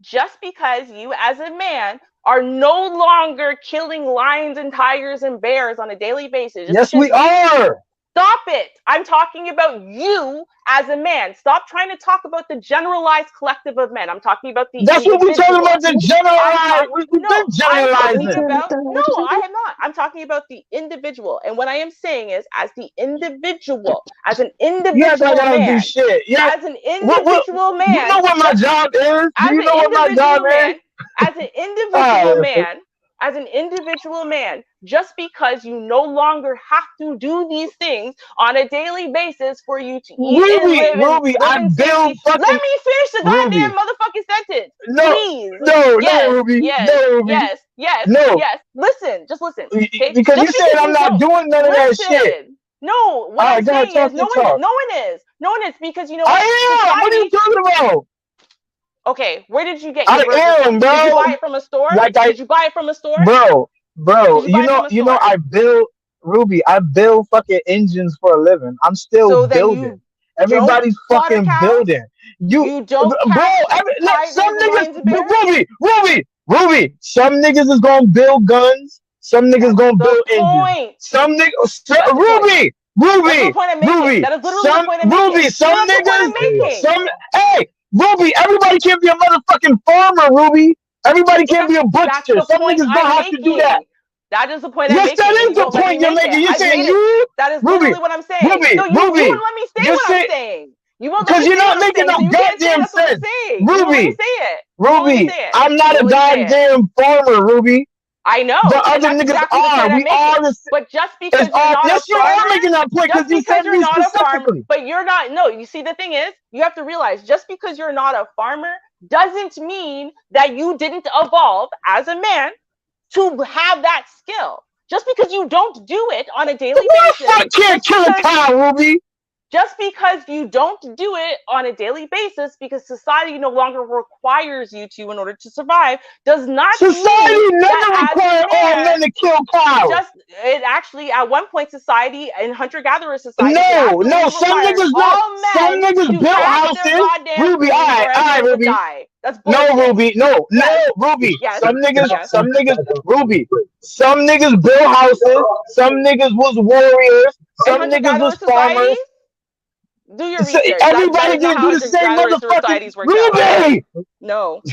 just because you as a man are no longer killing lions and tigers and bears on a daily basis, just Yes, because we you are. stop it. I'm talking about you as a man. Stop trying to talk about the generalized collective of men. I'm talking about the That's what we're talking individual. about. The generalize. We've been No, I'm talking generalizing. about no, I am not. I'm talking about the individual. And what I am saying is as the individual, as an You act like individual I don't do man, shit. Yeah. as an What? individual You know man, what my just job is? Do as you an know what my job individual is? man, as an individual Ah, man, as an individual man, just because you no longer have to do these things on a daily basis for you to eat and Ruby, Ruby, live I in build safety. Let fucking me finish the Ruby. goddamn motherfucking sentence. No, Please. no, Yes, Ruby, yes, no, Ruby, yes, yes, no. yes. Listen, just listen. Okay? Because you Just said because I'm you not don't doing none of that shit. listen. No, what All I'm right, go ahead, saying is talk your talk. no one is because you know what? I am. What are you Society. talking about? Okay, where did you get your I verbiage am, from? Did you bro. buy it from a store? Like I Did you buy it from a store? Did bro, you buy it from a store? I build Ruby, I build fucking engines for a living. I'm still So then building. you don't Everybody's slaughter fucking cows? building. You, You don't bro, catch some tigers and niggas, lions and bears? Ruby. Some niggas is gonna build guns. Some niggas That's gonna the build engines. point. Some niggas, That's the point. That's the point I'm making. Ruby. That is literally the point I'm making. Some That's the point niggas, I'm making. hey, Ruby. Everybody can't be a motherfucking farmer, Ruby. Everybody But can't be a that's butcher. the Some point niggas I'm don't have to do that. making. That is the point I'm Yes, that making, and is you the won't let me point you're make it. making. You're I've saying made it. you, That is Ruby, literally what I'm saying. No, you Ruby. won't let me say You're what I'm saying saying. You won't let because me you're say what not I'm making saying, no so you can't say goddamn that's what I'm sense, saying. You won't let me Ruby. say it. You won't let me Ruby, say it. I'm You not a won't let me say it. goddamn farmer, Ruby. I The know, and other that's niggas exactly the are. point I'm We making. are the. But just It's because you're all. not a Yes, you are farmer, making that point because just you because said you're me not a farmer, specifically. but you're not. No, you see, the thing is, you have to realize just because you're not a farmer doesn't mean that you didn't evolve as a man to have that skill. Just because you don't do it on a Who daily the basis, fuck can't just kill a because cow, Ruby? just because you don't do it on a daily basis because society no longer requires you to in order to survive does not mean Society never that as a required all man, men to kill cows. just it actually at one point society in hunter-gatherer societies it No. absolutely Some required niggas built. all Some men niggas to built catch their houses. goddamn Ruby, food or all else right, they would Ruby. die. That's No, bullshit. Ruby. No, Yes, Ruby. yes, yes. Ruby. Some niggas built houses. Some niggas was warriors. In Some niggas hunter-gatherer was societies, farmers. do your So research. That everybody is not didn't how do the same hunter-gatherer motherfucking societies worked out. Ruby. No.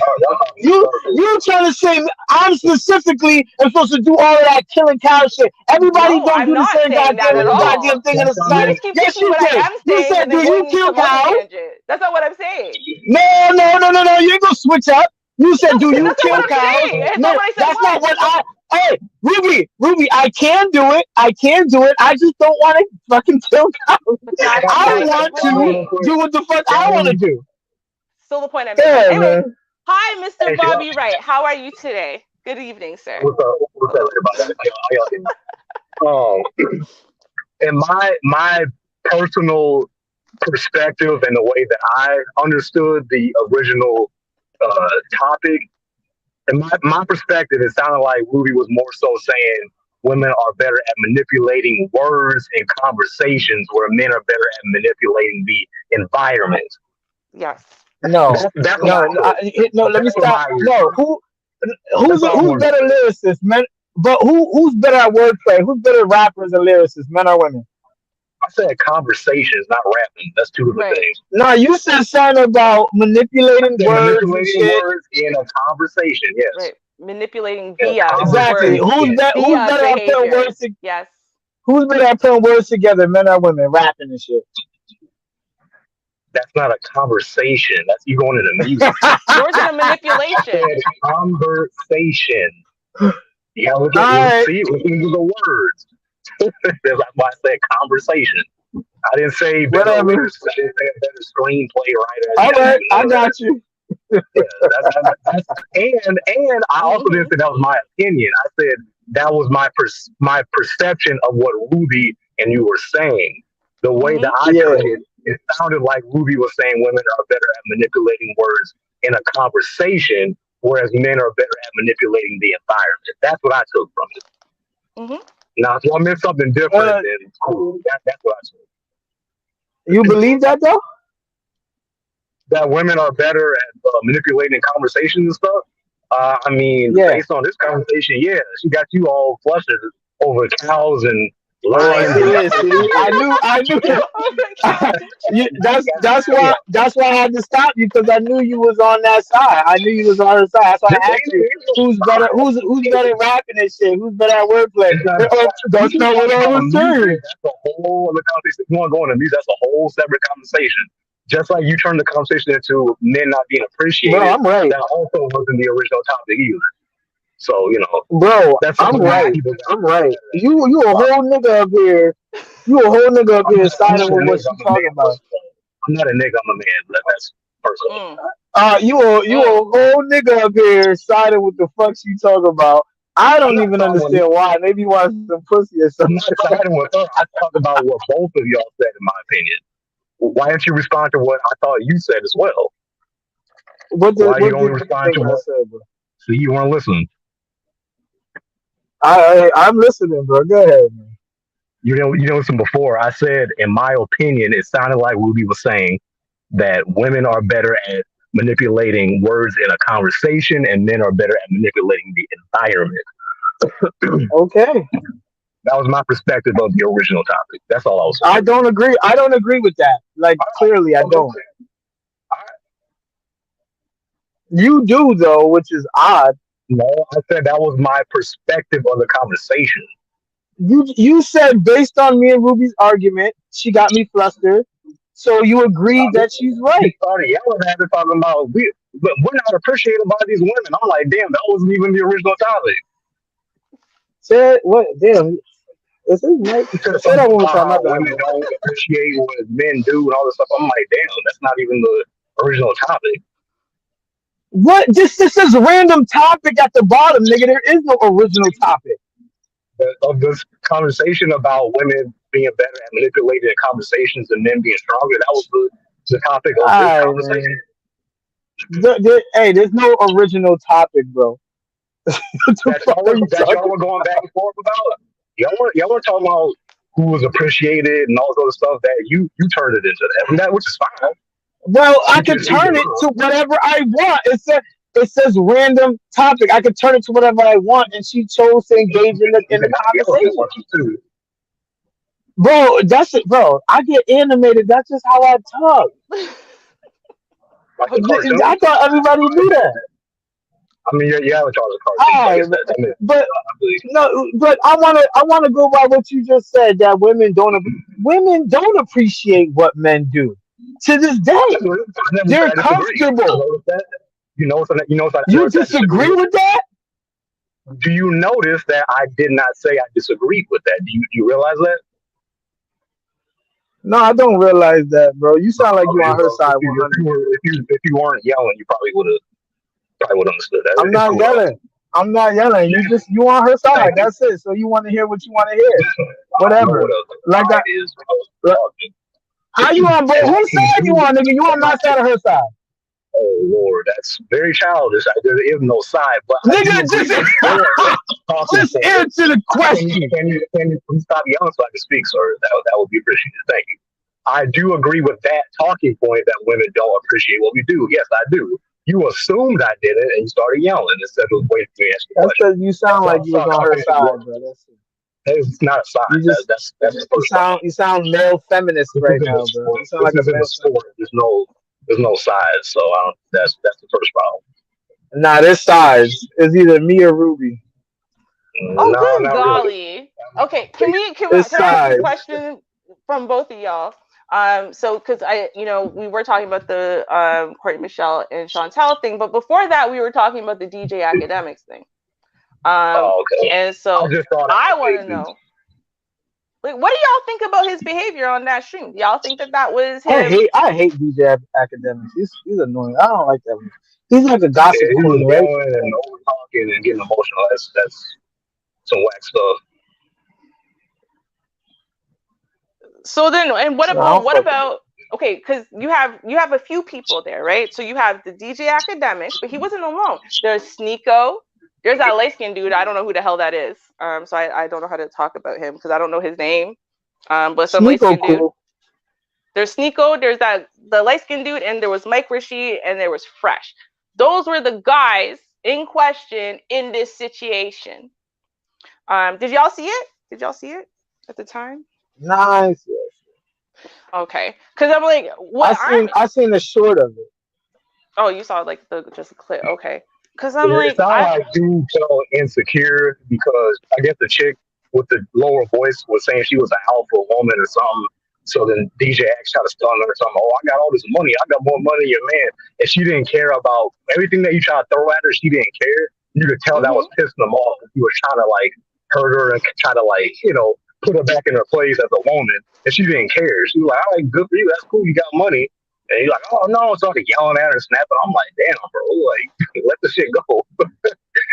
You trying to say I'm specifically am supposed to do all of that killing cow shit? Everybody No, don't I'm do the not same saying that at goddamn all. thing in the You society. just keep Yes, taking you what I did. am You saying said, and then "Do you going into kill some other cows?" tangent. That's not what I'm saying. No. You ain't gonna switch up. You No, said, "Do because you that's not what kill I'm cows?" saying. It's not No, what I said that's not was. what I. Hey, Ruby, I can do it. I can do it. I just don't want to fucking kill cows. But that's I not the want to point. do what the fuck I want to do. Still the point I'm making. Yeah, Anyways, man. hi, Mr. Bobby Wright. How are you today? Good evening, sir. What's up, everybody? In my personal perspective and the way that I understood the original topic, in my perspective, it sounded like Ruby was more so saying women are better at manipulating words and conversations, where men are better at manipulating the environment. Yes. No, That's what I no, no, took. no. Let me That's what stop. my ears No, heard. That's all I who's wanted to better say. lyricists, men? But who's better at wordplay? Who's better rappers and lyricists, men or women? I said conversations, not rapping. That's two different Right. things. No, you said something about I manipulating said words and manipulating shit. words in a conversation. Yes, Right. Manipulating in a via Exactly. words, Who's conversation. that? Who's via better at putting behaviors. words? Yes. Who's better at putting words together, men or women, rapping and shit? That's not a conversation. That's you going into music. Nor is it a I manipulation. said conversation. Yeah, look All at right, see, listen to the words. That's why I said conversation. I didn't say better whatever. lyrics. I didn't say a better screenplay writer. I All didn't right, do none I of that. got you. Yeah, and I also didn't Hmm. say that was my opinion. I said that was my perception of what Ruby and you were saying. The way that Hmm. I Yeah. took it, it sounded like Ruby was saying women are better at manipulating words in a conversation, whereas men are better at manipulating the environment. That's what I took from it. Hmm. Now, if y'all meant something different, Uh, then cool. That's what I took. you believe that though? That women are better at manipulating conversations and stuff. I mean, Yeah. based on this conversation, yeah, she got you all flustered over cows and Oh, I lions and see. ducks. See, I knew. Oh my god. Yeah, That's why I had to stop you because I knew you was on that side. I knew you was on her side. That's why this I asked you ain't no who's better, side. who's better at rapping and shit, who's better at wordplay. It's not a That's you not what talking I about was music. saying. That's a whole other conversation. If you want to go into music, that's a whole separate conversation. Just like you turned the conversation into men not being Bro, appreciated, I'm right. that also wasn't the original topic either. So Bro, that's I'm something that right. people got I'm to get right. better at. You a whole nigga up here. You a whole nigga up here I'm siding not a with what nigga. she I'm a talking man. about. I'm not a nigga. I'm a man. That's personal. Mm. You a Mm. whole nigga up here siding with the fuck she talking about. I I'm don't not even talking with. understand why. Maybe you want some pussy or I'm something. not siding with her. I talk about what both of y'all said, in my opinion. Why didn't you respond to what I thought you said as well? Why you What only did you respond think to I what? said, bro? See, you weren't listening. I'm listening, bro. Go ahead, man. You didn't listen before. I said, in my opinion, it sounded like Ruby was saying that women are better at manipulating words in a conversation, and men are better at manipulating the environment. Okay. That was my perspective of the original topic. That's all I was I saying. don't agree. I don't agree with that. Like clearly I Okay. don't. You do though, which is odd. No, I said that was my perspective of the conversation. You said based on me and Ruby's argument, she got me flustered. So you agreed that she's You right. started yelling at her talking about but we're not appreciated by these women. I'm like, damn, that wasn't even the original topic. Said what damn, is this Mike? You said Say something that one more about time, my how bad, women bro. don't appreciate what men do and all this stuff. I'm like, damn, that's not even the original topic. What this is a random topic at the bottom, nigga. There is no original topic. Of this conversation about women being better at manipulating conversations and men being stronger. That was the topic of this Alright, conversation. man. Hey, there's no original topic, bro. What the That fuck y'all are were you that y'all talking? were going back and forth about. Y'all were talking about who was appreciated and all this other stuff that you turned it into that, and that which is fine. Well, I You could can do turn your it to love. whatever I want. It says random topic. I could turn it to whatever I want, and she chose to engage You in the can not yell if you conversation. want to too. Bro, that's it, bro. I get animated. That's just how I talk. Like a cartoon. I thought everybody knew that. I mean, yeah, with y'all a cartoon, so I All guess right, that makes but I believe. no, but I wanna go by what you just said that women don't appreciate what men do to this day. I never said They're I disagree. You comfortable. notice that? I You never said I disagree disagree with with that? it. Do you notice that I did not say I disagreed with that? Do you realize that? No, I don't realize that, bro. You sound like you Okay, on her well, side 100. if you weren't yelling, you probably would have understood that. I'm It's not cool though. yelling. I'm not yelling. You on her Thank side. you. That's it. So you want to hear what you want to hear. I don't know Whatever. what a Like I, side is when I was like, talking. how you on? But And I whose can side you do on, nigga? You on and my I side or her side? Oh Lord, that's very childish. There is no side, but I do Nigga, agree just with your talking just point. answer the Can you, question. can you please stop yelling so I can speak, sir? That would be appreciated. Thank you. I do agree with that talking point that women don't appreciate what we do. Yes, I do. You assumed I did it and you started yelling instead of waiting to answer the That's question. because you sound So like I'm you was sorry. on I'll her finish the side, word. bro. That's it. It's not a You side. just That's the first problem. you sound male feminist This right isn't a now, bro. sport. You sound This like a isn't a male sport. feminist. There's no size. So that's the first problem. Nah, this size is either me or Ruby. Oh, No, good not really. golly. Okay, It's can I ask a size. question from both of y'all? So because we were talking about the Courtney Michelle and Chantel thing, but before that, we were talking about the DJ Academics thing. Um, Oh, okay. and I so just thought I I want to would know, like, what do y'all think about his behavior on that stream? Do y'all think that that was him? I hate DJ Academics. He's annoying. I don't like that one. He's like a yeah, gossip he was queen, right? yelling and over talking and getting emotional. That's some whack stuff. So then, and So I don't what fuck with about okay? Because you have a few people there, right? So you have the DJ Academics, but he wasn't alone. There's Sneeko. There's that light skinned dude. I don't know who the hell that is. So I don't know how to talk about him because I don't know his name. But some light Sneeko skinned dude. cool. There's Sneeko. There's the light skinned dude, and there was Mike Rishi, and there was Fresh. Those were the guys in question in this situation. Did y'all see it? Did y'all see it at the time? Nice. Okay, because I'm like, I seen the short of it. Oh, you saw like the just a clip. Okay, because I'm It like, sounded like dude felt insecure because I guess the chick with the lower voice was saying she was an alpha woman or something. So then DJ X tried to stun her or something. Oh, I got all this money. I got more money than your man. And she didn't care about everything that you tried to throw at her. She didn't care. You could tell that was mm-hmm. pissing them off. You were trying to like hurt her and try to like, put her back in her place as a woman. And she didn't care. She was like, all right, good for you. That's cool. You got money. And he's like, oh no, started yelling at her and snapping. I'm like, damn, bro, like let the shit go.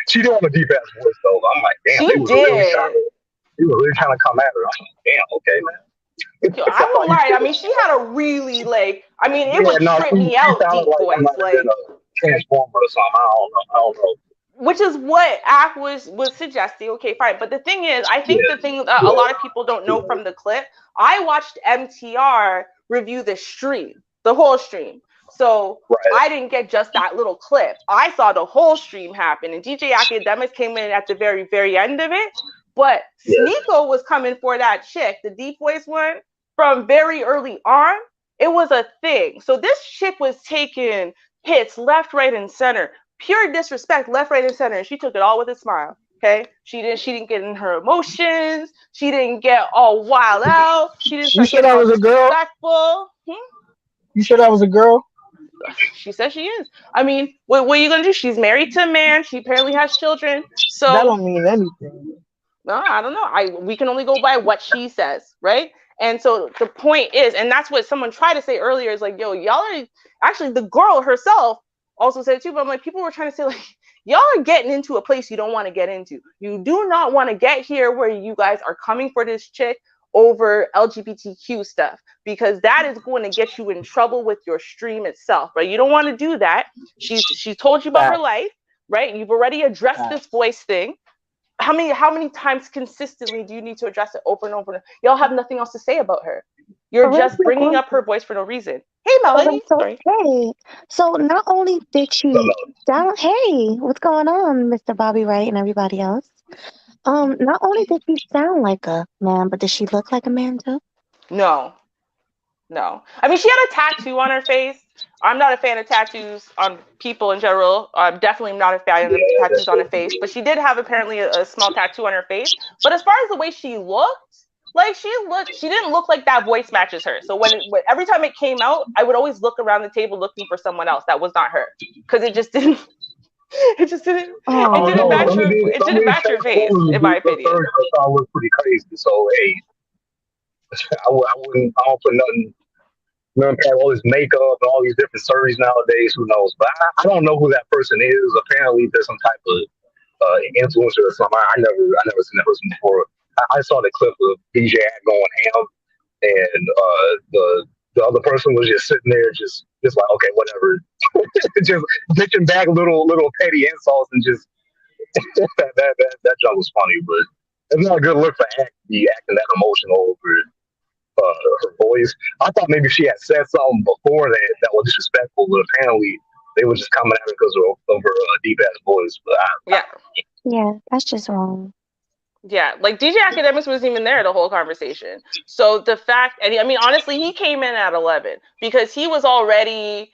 She did have a deep ass voice though. I'm like, damn, She did. they were really trying to come at her. I'm like, damn, okay, man. Yo, I won't lie. I mean, she had a really like. I mean, it Yeah, would no, trip she me out sounded deep like she voice, might have been like. a transformer or something. I don't know. Which is what Ack was suggesting. Okay, fine. But the thing is, I think the Yeah, thing that a lot of people don't know from the clip, I watched MTR review the stream, the whole stream. So right. I didn't get just that little clip. I saw the whole stream happen. And DJ Academics came in at the very, very end of it. But Yeah. Sneeko was coming for that chick, the deep voice one, from very early on. It was a thing. So this chick was taking hits left, right, and center. Pure disrespect, left, right, and center, and she took it all with a smile. Okay, she didn't get in her emotions. She didn't get all wild out. She didn't You start sure getting that all was a girl? disrespectful. You sure that was a girl? She says she is. I mean, what are you gonna do? She's married to a man. She apparently has children. That So don't mean anything. no, I don't know. We can only go by what she says, right? And so the point is, and that's what someone tried to say earlier, is like, yo, y'all are actually the girl herself also said it too, but I'm like, people were trying to say like, y'all are getting into a place you don't want to get into. You do not want to get here where you guys are coming for this chick over LGBTQ stuff, because that is going to get you in trouble with your stream itself, right? You don't want to do that. She's told you about her life, right? You've already addressed this voice thing. How many times consistently do you need to address it over and over? Y'all have nothing else to say about her. You're just bringing up her voice for no reason. Hey, Melanie. Sorry. Hey, so not only did she sound, hey, what's going on, Mr. Bobby Wright and everybody else? Not only did she sound like a man, but did she look like a man too? No. I mean, she had a tattoo on her face. I'm not a fan of tattoos on people in general. I'm definitely not a fan of tattoos on her face. But she did have apparently a small tattoo on her face. But as far as the way she looked, like she didn't look like that voice matches her. So when every time it came out, I would always look around the table looking for someone else that was not her, because it just didn't. It just didn't. Oh, It didn't match her. It Some of didn't these match her face, in my opinion. I was pretty crazy. So hey, I don't put nothing. Remember, all this makeup and all these different surgeries nowadays. Who knows? But I don't know who that person is. Apparently, there's some type of influencer or something. I never seen that person before. I saw the clip of DJ going ham, and the other person was just sitting there, just like, okay, whatever. just ditching back little petty insults and just that junk was funny, but it's not a good look for act to be acting that emotional over her voice. I thought maybe she had said something before that was disrespectful, but apparently they were just coming at her because of her deep ass voice. But Yeah. Yeah, that's just wrong. Yeah, like DJ Academics wasn't even there the whole conversation. So the fact, and I mean, honestly, he came in at 11 because he was already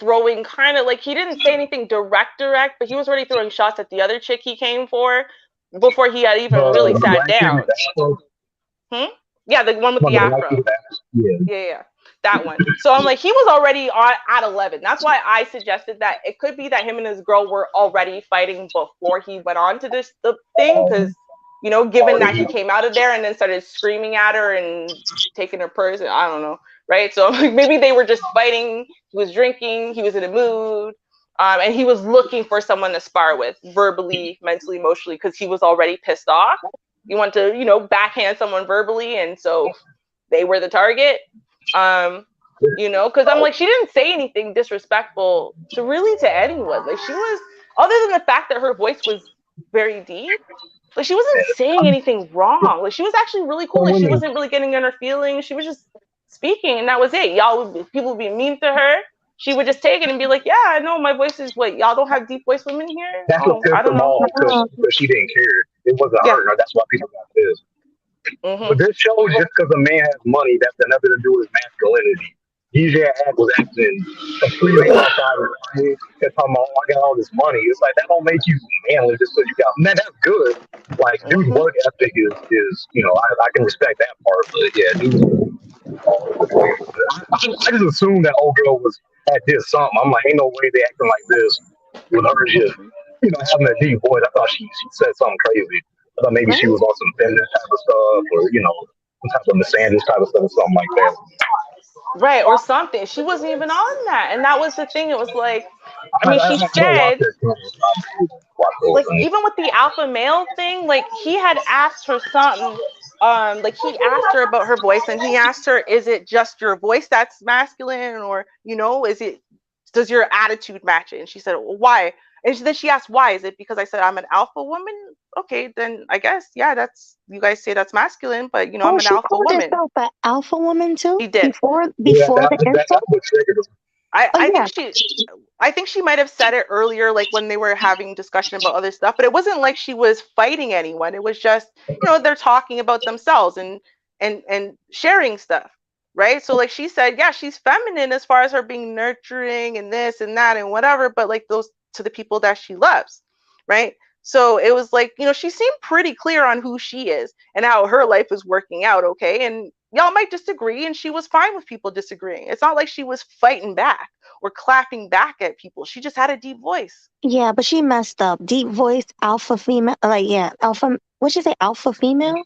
throwing kind of like, he didn't say anything direct, but he was already throwing shots at the other chick he came for before he had even really the sat black chick with down. the afro, Yeah, the one with the the black chick afro. with the afro, yeah. Yeah, that one. So I'm like, he was already at 11. That's why I suggested that it could be that him and his girl were already fighting before he went on to the thing, because given that he came out of there and then started screaming at her and taking her purse, and I don't know, right? So like, maybe they were just fighting. He was drinking. He was in a mood. And he was looking for someone to spar with, verbally, mentally, emotionally, because he was already pissed off. You want to, backhand someone verbally, and so they were the target. Because I'm like, she didn't say anything disrespectful to anyone. Like, she was, other than the fact that her voice was very deep, like, she wasn't saying anything wrong. Like, she was actually really cool. Like, she wasn't really getting in her feelings. She was just speaking, and that was it. People would be mean to her. She would just take it and be like, yeah, I know my voice is what, y'all don't have deep voice women here? That's what Oh, I pissed don't them know. off because she didn't care. It wasn't Yeah. her. That's why people got pissed. Mm-hmm. But this shows just because a man has money, that's got nothing to do with masculinity. DJ Ad was acting completely outside of his and talking about, oh, I got all this money. It's like, that don't make you manly just because you got, man, that's good. Like, dude's work ethic is I can respect that part, but yeah, dude, I just assumed that old girl had this something. I'm like, ain't no way they acting like this with her just, having a deep voice. I thought she said something crazy. I thought maybe she Right? was on some feminist type of stuff, or some type of misandrist type of stuff, or something like that. Right, or something. She wasn't even on that. And that was the thing. It was like, I I, mean, I, she I haven't watched said, it. Watch the whole like, thing. even with the alpha male thing, like, he had asked her something. Like, he asked her about her voice, and he asked her, is it just your voice that's masculine, or, does your attitude match it? And she said, well, why? And then she asked, why? Is it because I said I'm an alpha woman? Okay, then I guess, yeah, you guys say that's masculine, but I'm Oh, an she alpha called woman. herself an alpha woman too She did. Yeah, before the that insult. would trigger them. Oh yeah, I think she might have said it earlier, like when they were having discussion about other stuff, but it wasn't like she was fighting anyone. It was just, they're talking about themselves and sharing stuff, right? So like she said, yeah, she's feminine as far as her being nurturing and this and that and whatever, but like those to the people that she loves, right? So it was like, she seemed pretty clear on who she is and how her life is working out, okay? And y'all might disagree, and she was fine with people disagreeing. It's not like she was fighting back or clapping back at people. She just had a deep voice. yeah, but she messed up. Deep voice, alpha female. Like yeah, alpha. What'd you say? Alpha female?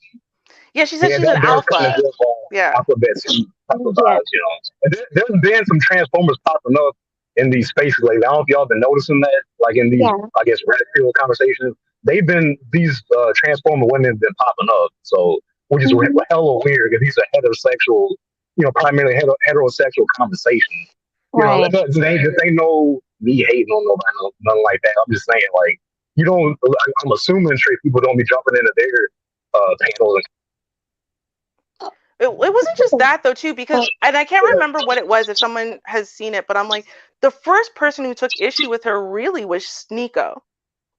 Yeah, she said Yeah, she's an that kind of alpha. give Yeah. alphabet soup type of Yeah. vibes. And there's been some Transformers popping up in these spaces lately. I don't know if y'all been noticing that, like in these, Yeah. I guess, red pill conversations. These Transformer women been popping up. So, which is Hmm. hella weird because these are heterosexual, primarily heterosexual conversations. Right. This ain't no me hating on nobody, nothing like that. I'm just saying, like, you don't, I'm assuming straight people don't be jumping into their panels and It wasn't just that though too, because and I can't remember what it was if someone has seen it, but I'm like, the first person who took issue with her really was Sneeko.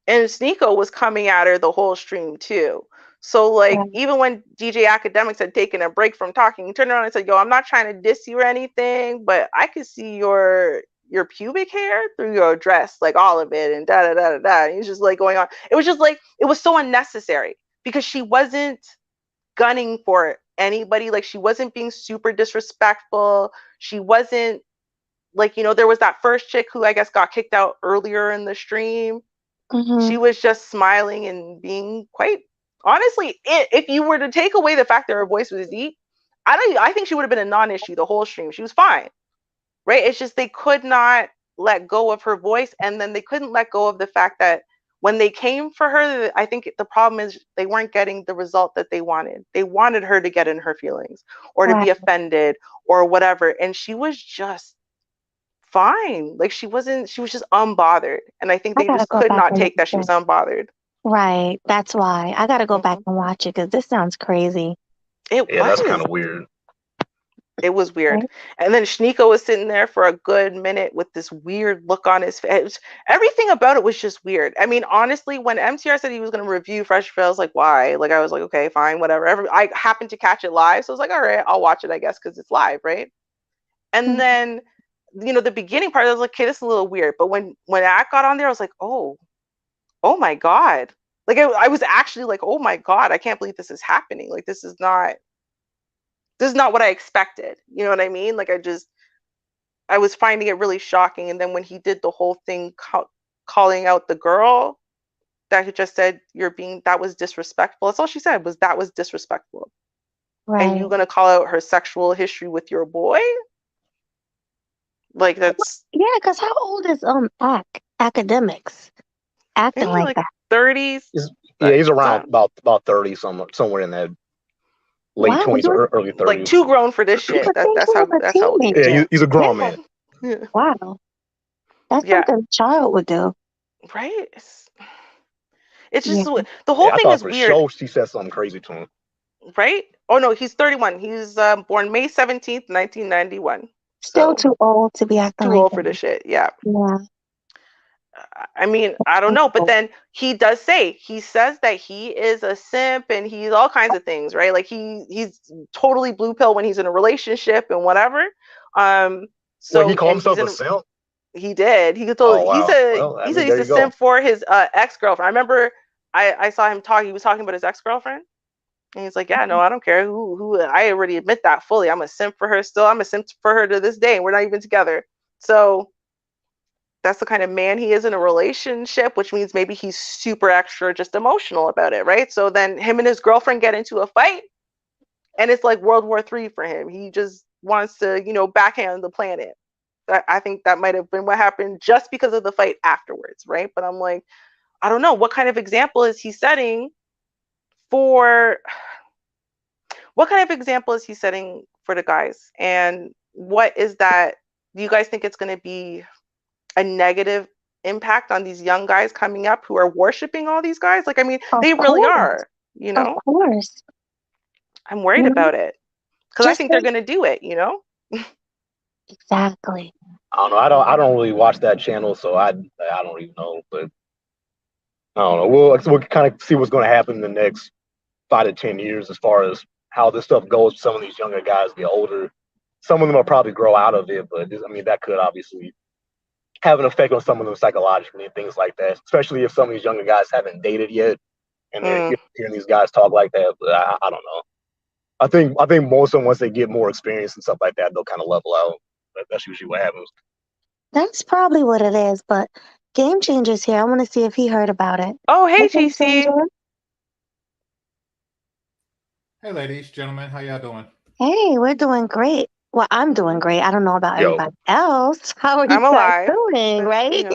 And Sneeko was coming at her the whole stream too. So like even when DJ Academics had taken a break from talking, he turned around and said, yo, I'm not trying to diss you or anything, but I could see your pubic hair through your dress, like all of it, and da da da da da. And he was just like going on. It was just like it was so unnecessary because she wasn't gunning for anybody. Like she wasn't being super disrespectful. She wasn't like, there was that first chick who I guess got kicked out earlier in the stream. She was just smiling and being quite honestly, if you were to take away the fact that her voice was deep, I think she would have been a non-issue the whole stream. She was fine, right? It's just they could not let go of her voice, and then they couldn't let go of the fact that when they came for her, I think the problem is they weren't getting the result that they wanted. They wanted her to get in her feelings or to Right. be offended or whatever, and she was just fine. Like she was just unbothered. And I think I they gotta just go could back not and take watch that she was it. unbothered. Right. That's why. I gotta go back Hmm. and watch it because this sounds crazy. It Yeah, that's kind was. of weird. It was weird. Right? And then Sneeko was sitting there for a good minute with this weird look on his face. Everything about it was just weird. I mean, honestly, when MTR said he was going to review Fresh Fit, I was like, why? Like, I was like, okay, fine, whatever. I happened to catch it live. So I was like, all right, I'll watch it, I guess, because it's live, right? And Mhm. then, the beginning part, I was like, okay, this is a little weird. But when Ack got on there, I was like, oh my God. Like, I was actually like, oh my God, I can't believe this is happening. Like, this is not what I expected. You know what I mean? Like, I was finding it really shocking. And then when he did the whole thing calling out the girl that he just said, that was disrespectful. That's all she said was that was disrespectful. And you Right. gonna call out her sexual history with your boy? Like that's Yeah, because how old is academics acting maybe like like that? 30s. Yeah, he's around So, about 30, somewhere in that late Wow, 20s or early like 30s. too grown for this you shit. would think he was a That's how old he Yeah, is. teenager. he's a grown Yeah. man. Yeah. Wow. That's Yeah. something a child would do. Right. It's Yeah. just the whole Yeah, I thing thought is for weird, sure she said something crazy to him. right? Oh no, he's 31. He's born May 17th, 1991. Still So too old to be acting too like old for that. this shit. Yeah. Yeah. I mean, I don't know, but then he says that he is a simp and he's all kinds of things, right? Like he's totally blue pill when he's in a relationship and whatever. Um, Wait, he so called and he's himself a in simp? He did. Oh wow. Well, I He mean, said there he's a you go. simp for his ex-girlfriend. I remember I saw him talk. He was talking about his ex-girlfriend. And he's like, yeah, no, I don't care who. I already admit that fully. I'm a simp for her still. I'm a simp for her to this day. And we're not even together. So that's the kind of man he is in a relationship, which means maybe he's super extra just emotional about it, right? So then him and his girlfriend get into a fight, and it's like World War III for him. He just wants to, backhand the planet. I think that might have been what happened just because of the fight afterwards, right? But I'm like, I don't know. What kind of example is he setting for what kind of example is he setting for the guys? And what is that? Do you guys think it's going to be a negative impact on these young guys coming up who are worshiping all these guys? Like, I mean, Of they really course. are, Of course. I'm worried You know, about it because I just think they're think going to do it. exactly. I don't know. I don't really watch that channel, so I don't even know. But I don't know. We'll kind of see what's going to happen in the next 5 to 10 years as far as how this stuff goes. Some of these younger guys get older. Some of them will probably grow out of it, but I mean that could obviously have an effect on some of them psychologically and things like that. Especially if some of these younger guys haven't dated yet and they're Mm. hearing these guys talk like that. But I don't know. I think most of them once they get more experience and stuff like that, they'll kind of level out. That's usually what happens. That's probably what it is. But Game Changer's here. I want to see if he heard about it. Oh, Hey, hey, Game GC. Changer. Hey, ladies, gentlemen, how y'all doing? Hey, we're doing great. Well, I'm doing great. I don't know about Yo, everybody else. How are you I'm guys alive, doing, but right?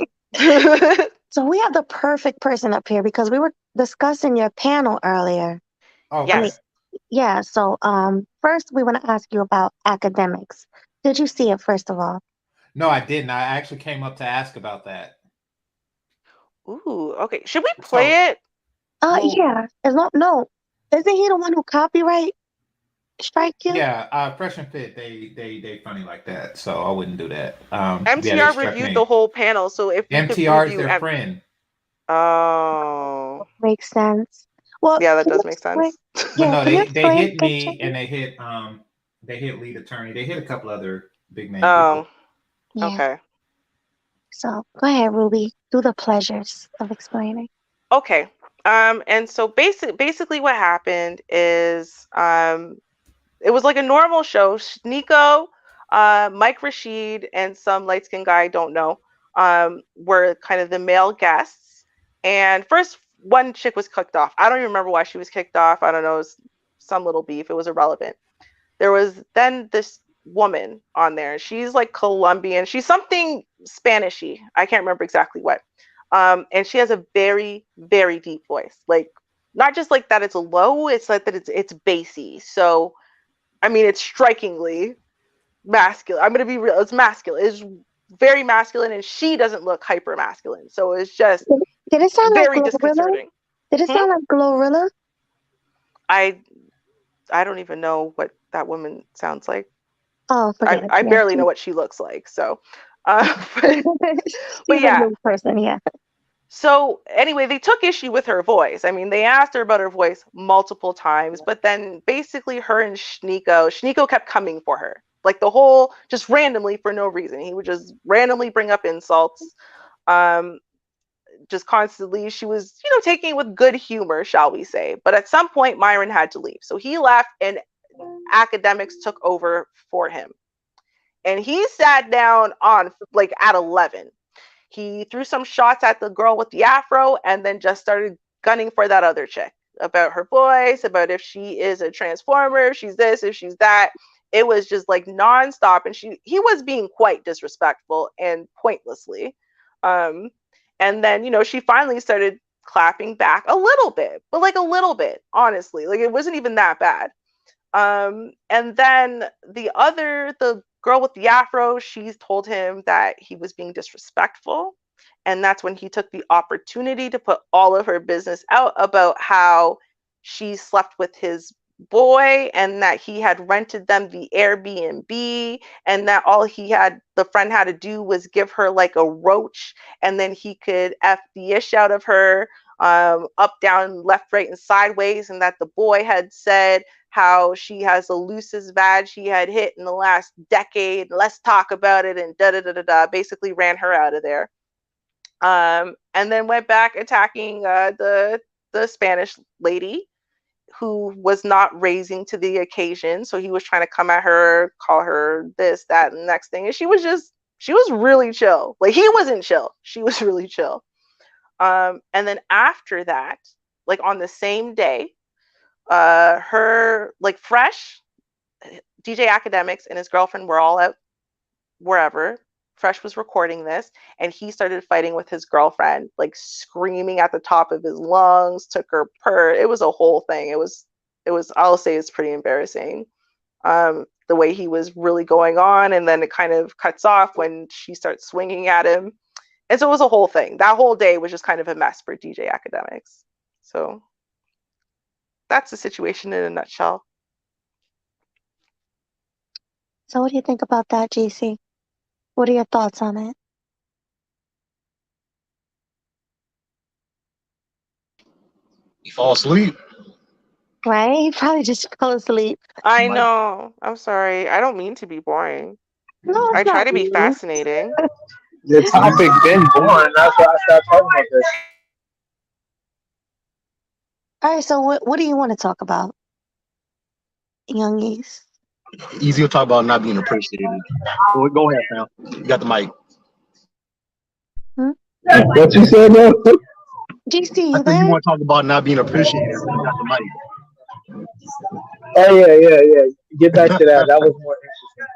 So we have the perfect person up here because we were discussing your panel earlier. I mean, Okay. yes. yeah, so first we want to ask you about academics. Did you see it first of all? No, I didn't. I actually came up to ask about that. Ooh, okay. Should we So, play it? well, Yeah. As long no, isn't he the one who copyright strike you? yeah, Fresh and Fit, they funny like that, so I wouldn't do that. Yeah, they MTR struck reviewed the me. whole panel, so if we could MTR is review their friend, oh, Makes sense. Well, yeah, that can you does make explain? sense. but Yeah, no, can you they explain hit game me changer? and they hit lead attorney. They hit a couple other big name Oh, people. Yeah. okay. So go ahead, Ruby. Do the pleasures of explaining. Okay. And so basically what happened is it was like a normal show. Nico, Mike Rashid, and some light skinned guy I don't know were kind of the male guests. And first, one chick was kicked off. I don't even remember why she was kicked off. I don't know. It was some little beef. It was irrelevant. There was then this woman on there. She's like Colombian. She's something Spanishy. I can't remember exactly what. And she has a very, very deep voice. Like not just like that it's low, it's like that it's bassy. So I mean, it's strikingly masculine. I'm gonna be real. It's masculine. It's very masculine, and she doesn't look hyper masculine. So it's just Did it sound like very Glorilla? disconcerting. Did it Hmm? sound like Glorilla? I I don't even know what that woman sounds like. Oh, forget it. I Yeah. barely know what she looks like. So, but, She's but a yeah. new person, yeah. So anyway, they took issue with her voice. I mean, they asked her about her voice multiple times, but then basically her and Shniko kept coming for her. Like the whole, just randomly for no reason. He would just randomly bring up insults. Um, just constantly. She was, taking it with good humor, shall we say. But at some point, Myron had to leave. So he left and academics took over for him. And he sat down on like at 11. He threw some shots at the girl with the afro and then just started gunning for that other chick about her voice, about if she is a transformer, if she's this, if she's that. It was just like nonstop, and he was being quite disrespectful and pointlessly. Um, and then she finally started clapping back a little bit, but like a little bit, honestly, like it wasn't even that bad. And then the girl with the afro, she told him that he was being disrespectful. And that's when he took the opportunity to put all of her business out about how she slept with his boy and that he had rented them the Airbnb and that all the friend had to do was give her like a roach and then he could F the ish out of her, up, down, left, right, and sideways. And that the boy had said how she has the loosest vag she had hit in the last decade. Let's talk about it, and da da da da da. Basically ran her out of there. And then went back attacking the Spanish lady who was not raising to the occasion. So he was trying to come at her, call her this, that, and the next thing. And she was really chill. Like he wasn't chill. She was really chill. And then after that, like on the same day, her like Fresh, DJ Academics and his girlfriend were all out wherever. Fresh was recording this, and he started fighting with his girlfriend, like screaming at the top of his lungs, took her purse. It was a whole thing. It was. I'll say it's pretty embarrassing. The way he was really going on, and then it kind of cuts off when she starts swinging at him, and so it was a whole thing. That whole day was just kind of a mess for DJ Academics. So that's the situation in a nutshell. So what do you think about that, GC? What are your thoughts on it? You fall asleep. Right? He probably just fell asleep. I know. I'm sorry. I don't mean to be boring. No, I it's try not to be you. fascinating. The topic been boring. That's why I started talking about this. All right, so what do you want to talk about, youngies? Easy to talk about not being appreciated. Go ahead, Sam. You got the mic. Hmm? What you said, though? GC, I you said you there? want to talk about not being appreciated. So you got the mic. Oh yeah. Get back to that. That was more interesting.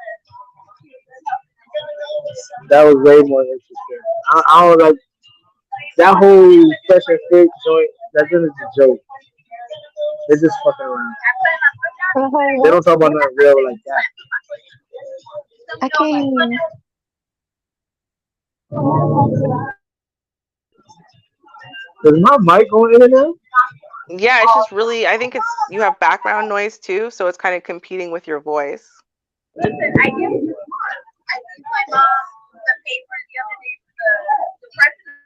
That was way more interesting. I don't like that whole fresh and fit joint. That's just a joke. They're just fucking around. The whole They what? don't talk about nothing real like that. I can't hear you. Is my mic going in and out? Yeah, it's just really, I think you have background noise too, so it's kind of competing with your voice. Listen, I give you one. I sent my mom the paper the other day for the president.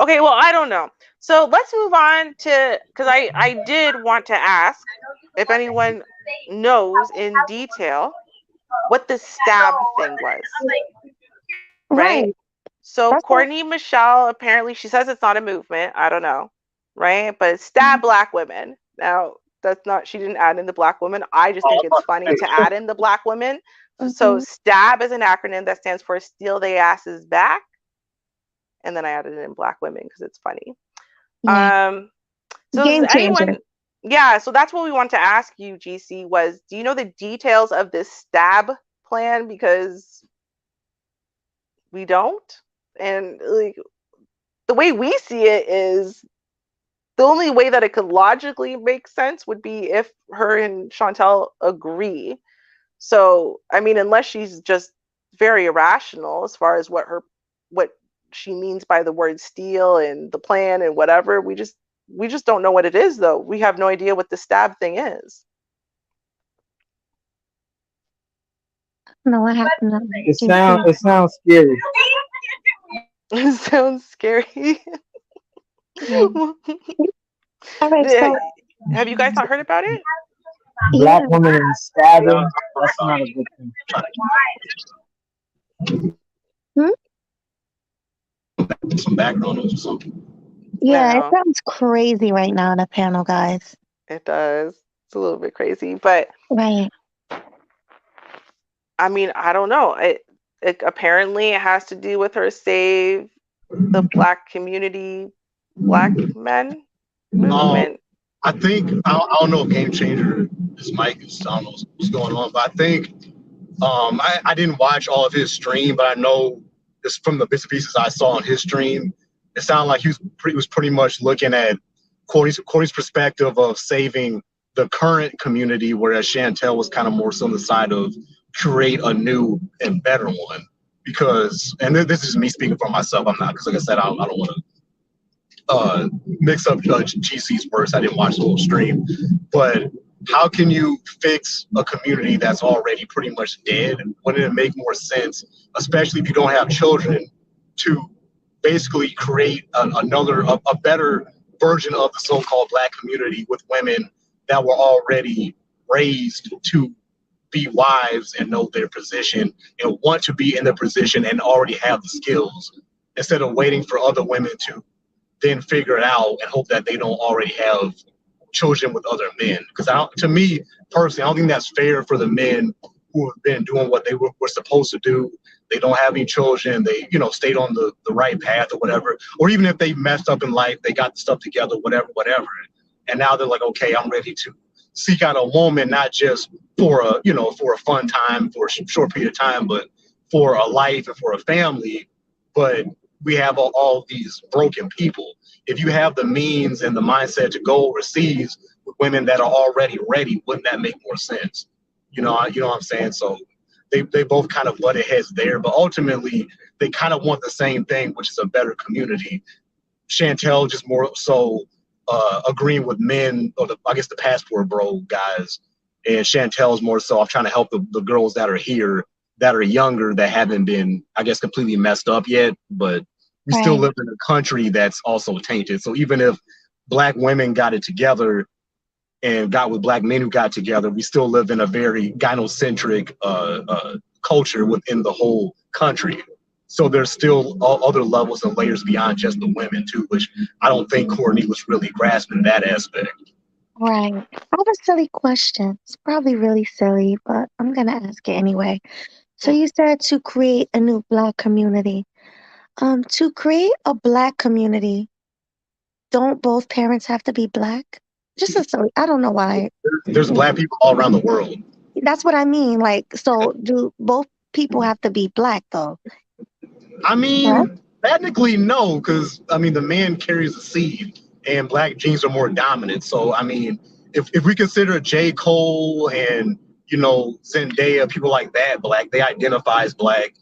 Okay, well, I don't know. So let's move on to, because I did want to ask if anyone knows in detail what the stab thing was, right? Right. So That's what. Courtney Michelle, apparently she says it's not a movement. I don't know, right? But it's stab black women. Now, that's not, she didn't add in the black women. I just think it's funny to add in the black women. So Mm-hmm. STAB is an acronym that stands for Steal They Asses Back. And then I added in black women because it's funny. Yeah. So does Game changer. anyone, yeah, so that's what we want to ask you, GC, was do you know the details of this STAB plan? Because we don't. And like the way we see it is the only way that it could logically make sense would be if her and Chantel agree. So, I mean, unless she's just very irrational as far as what she means by the word steal and the plan and whatever, we just don't know what it is though. We have no idea what the stab thing is. No, what happened to It sounds scary. It sounds scary. Yeah. All right, so Have you guys not heard about it? yeah. Black women and stabbing. That's not a good thing. Hmm? Some background noise or something. Yeah, it No, sounds crazy right now on the panel, guys. it does. It's a little bit crazy, but Right. I mean, I don't know. It apparently it has to do with her save the black community, black men movement. I think I don't know if Game Changer, his mic is, I don't know what's going on, but I think I didn't watch all of his stream, but I know just from the bits and pieces I saw on his stream, it sounded like he was pretty much looking at Courtney's perspective of saving the current community, whereas Chantel was kind of more so on the side of create a new and better one. Because, and this is me speaking for myself, I'm not, because like I said, I don't want to mix up GC's words. I didn't watch the whole stream, but how can you fix a community that's already pretty much dead? Wouldn't it make more sense, especially if you don't have children, to basically create a better version of the so-called black community with women that were already raised to be wives and know their position and want to be in the position and already have the skills, instead of waiting for other women to then figure it out and hope that they don't already have children with other men. Because to me personally, I don't think that's fair for the men who have been doing what they were supposed to do. They don't have any children. They, stayed on the right path or whatever. Or even if they messed up in life, they got the stuff together, whatever. And now they're like, okay, I'm ready to seek out a woman, not just for a fun time, for a short period of time, but for a life and for a family. But we have all these broken people. If you have the means and the mindset to go overseas with women that are already ready, wouldn't that make more sense? You know what I'm saying? So they both kind of butted heads there, but ultimately they kind of want the same thing, which is a better community. Chantel just more so agreeing with men, or the passport bro guys, and Chantel's more so I'm trying to help the girls that are here, that are younger, that haven't been, completely messed up yet, but we still live in a country that's also tainted. So even if black women got it together and got with black men who got together, we still live in a very gynocentric culture within the whole country. So there's still other levels and layers beyond just the women too, which I don't think Courtney was really grasping that aspect. Right. I have a silly question. It's probably really silly, but I'm gonna ask it anyway. So you said to create a new black community. To create a black community, don't both parents have to be black? Just a silly. I don't know why. There's black people all around the world. That's what I mean. Like, so do both people have to be black though? I mean, Right? technically no, because the man carries the seed, and black genes are more dominant. So if we consider J. Cole and Zendaya, people like that black, they identify as black.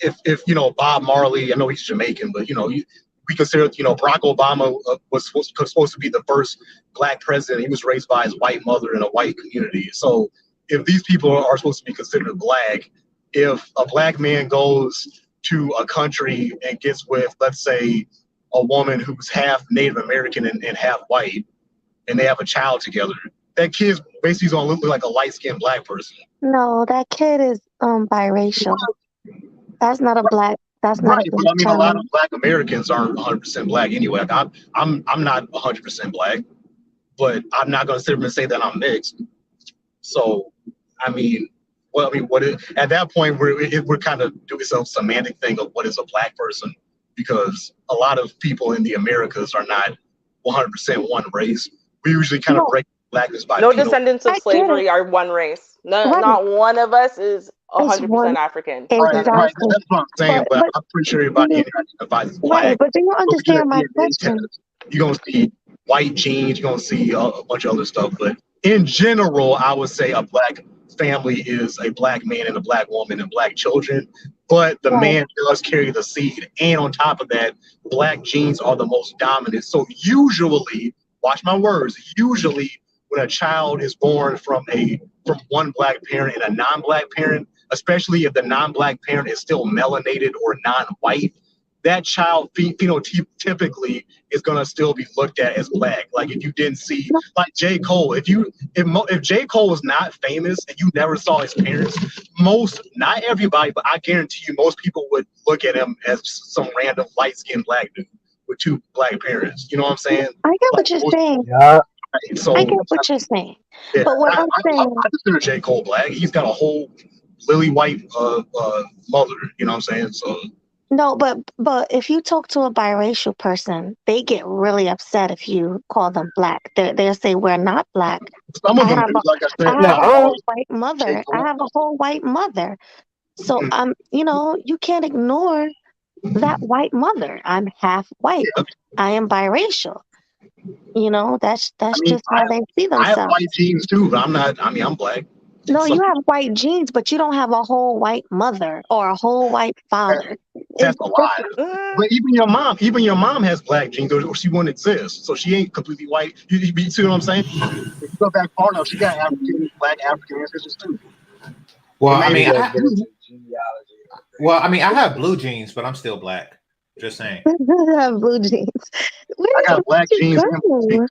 If Bob Marley, I know he's Jamaican, but we consider Barack Obama was supposed to be the first black president. He was raised by his white mother in a white community. So if these people are supposed to be considered black, if a black man goes to a country and gets with, let's say, a woman who's half Native American and half white, and they have a child together, that kid's basically gonna look like a light-skinned black person. No, that kid is biracial. That's not a black. That's not Right, a but black a lot child. of black Americans aren't 100% black anyway. Like I'm not 100% black, but I'm not gonna sit here and say that I'm mixed. So, at that point we're kind of doing some semantic thing of what is a black person, because a lot of people in the Americas are not 100% one race. We usually kind of No, break blackness by No penal. descendants of I get it. slavery are one race. No, Right. not one of us is It's 100% one African. Right, exactly. that's what I'm saying. But But I'm pretty sure everybody you- identifies as right, black. but do you Go get a understand my DNA question? test. You're gonna see white genes. You're gonna see a bunch of other stuff. But in general, I would say a black family is a black man and a black woman and black children, but the Right. man does carry the seed. And on top of that, black genes are the most dominant. So usually, watch my words, usually when a child is born from one black parent and a non-black parent, especially if the non-black parent is still melanated or non-white, that child phenotypically is going to still be looked at as black. Like if you didn't see, like J. Cole, if J. Cole was not famous and you never saw his parents, not everybody, but I guarantee you most people would look at him as some random light-skinned black dude with two black parents. You know what I'm saying? I get Like what you're most, saying. Yeah. so I get what you're saying. yeah, But what I'm I saying, consider J. Cole black. He's got a whole lily white mother. You know what I'm saying? So no, but if you talk to a biracial person, they get really upset if you call them black. They'll say we're not black. some I of them have do, a like I I said, have a No, whole white J. mother. I Cole. have a whole white mother. So you can't ignore that white mother. I'm half white. Yeah, I am biracial. I That's mean, just how they see I have white themselves. genes too, but I'm not. I mean, I'm black. No, Some you have white genes, but you don't have a whole white mother or a whole white that, father. that's It's a lie. different. Uh, But even your mom has black genes, or she wouldn't exist. So she ain't completely white. You see what I'm saying? If you go back far enough, she got black African ancestors too. Well, It I may we mean, be. gonna get into genealogy. I have blue jeans, but I'm still black. Just saying. Have blue jeans. I Where got black did you genes and blue go? genes.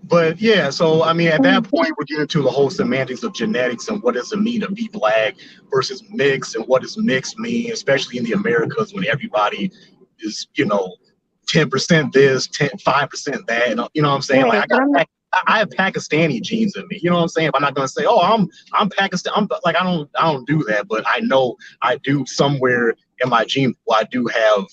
But yeah, so I mean, at that Mm. point, we're getting into the whole semantics of genetics and what does it mean to be black versus mixed, and what does mixed mean, especially in the Americas when everybody is, 10% this, 5% that, and you know what I'm saying? Like Right, but I'm not. I have Pakistani genes in me. You know what I'm saying? But I'm not gonna say, oh, I'm Pakistan. I'm like I don't do that, but I know I do somewhere in my gene. Well, I do have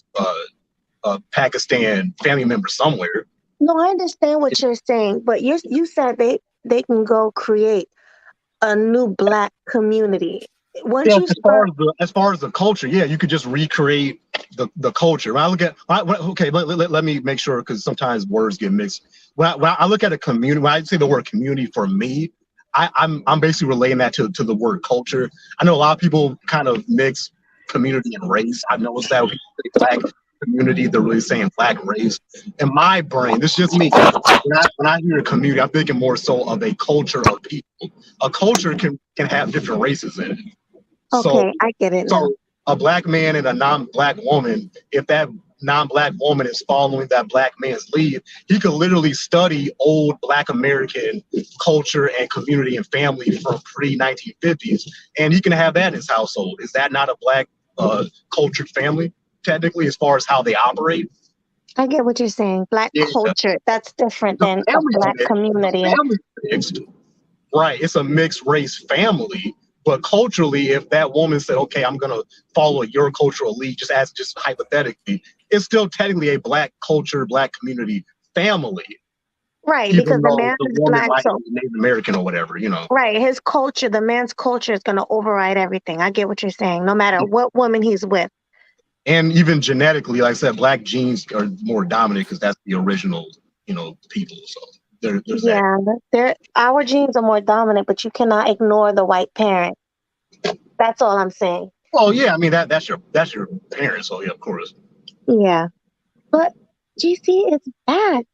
a Pakistan family member somewhere. No, I understand what you're saying, but you said they can go create a new black community. Once Yeah, you start, as far as the culture, yeah, you could just recreate the culture. When I look at okay, let me make sure because sometimes words get mixed. When I look at a community, when I say the word community for me, I'm basically relating that to the word culture. I know a lot of people kind of mix community and race. I've noticed that when people say black community, they're really saying black race. In my brain, this is just me. When I hear a community, I'm thinking more so of a culture of people. A culture can have different races in it. So, okay, I get it now. so a black man and a non-black woman, if that non-black woman is following that black man's lead, he could literally study old black American culture and community and family from pre-1950s, and he can have that in his household. Is that not a black cultured family, technically, as far as how they operate? I get what you're saying. Black Yeah, culture, that's different the than a family's black mixed. The community. family's mixed. Right, it's a mixed race family, but culturally, if that woman said, "Okay, I'm gonna follow your cultural lead," just hypothetically, it's still technically a black culture, black community family, Right, even because the though man the is woman black, might so be Native American or whatever. right, his culture, the man's culture is going to override everything. I get what you're saying, no matter what woman he's with. And even genetically, like I said, black genes are more dominant because that's the original, people. So there's that. Yeah, our genes are more dominant, but you cannot ignore the white parent. That's all I'm saying. Well, yeah, I mean that's your parents, so yeah, of course. Yeah. But GC, it's back.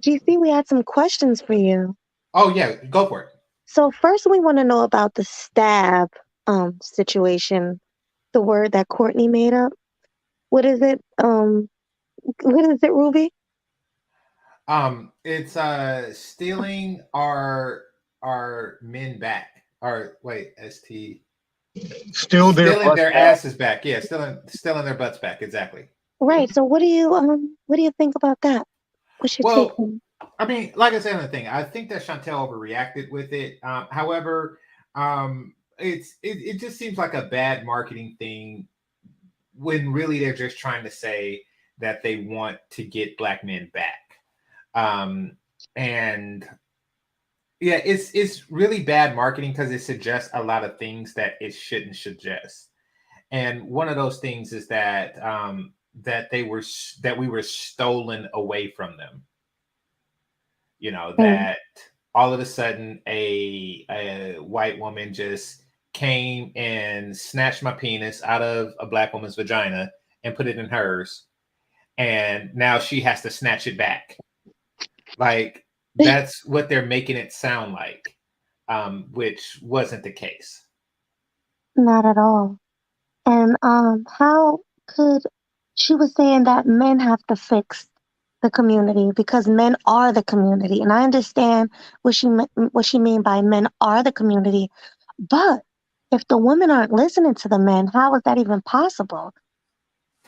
GC, we had some questions for you. Oh yeah, go for it. So first we want to know about the stab situation, the word that Courtney made up. What is it? What is it, Ruby? It's stealing our men back. Or wait, ST Still their stealing butt their back. asses back. Yeah, stealing their butts back. Exactly. Right. So what do you think about that? What's your take Well, on I mean, like I said on the thing, I think that Chantel overreacted with it. However, it just seems like a bad marketing thing when really they're just trying to say that they want to get black men back. And yeah, it's really bad marketing because it suggests a lot of things that it shouldn't suggest. And one of those things is that that we were stolen away from them. it? That all of a sudden a white woman just came and snatched my penis out of a black woman's vagina and put it in hers, and now she has to snatch it back. Like, that's what they're making it sound like, which wasn't the case. Not at all. And how could she was saying that men have to fix the community because men are the community, and I understand what she mean by men are the community, but if the women aren't listening to the men, how is that even possible?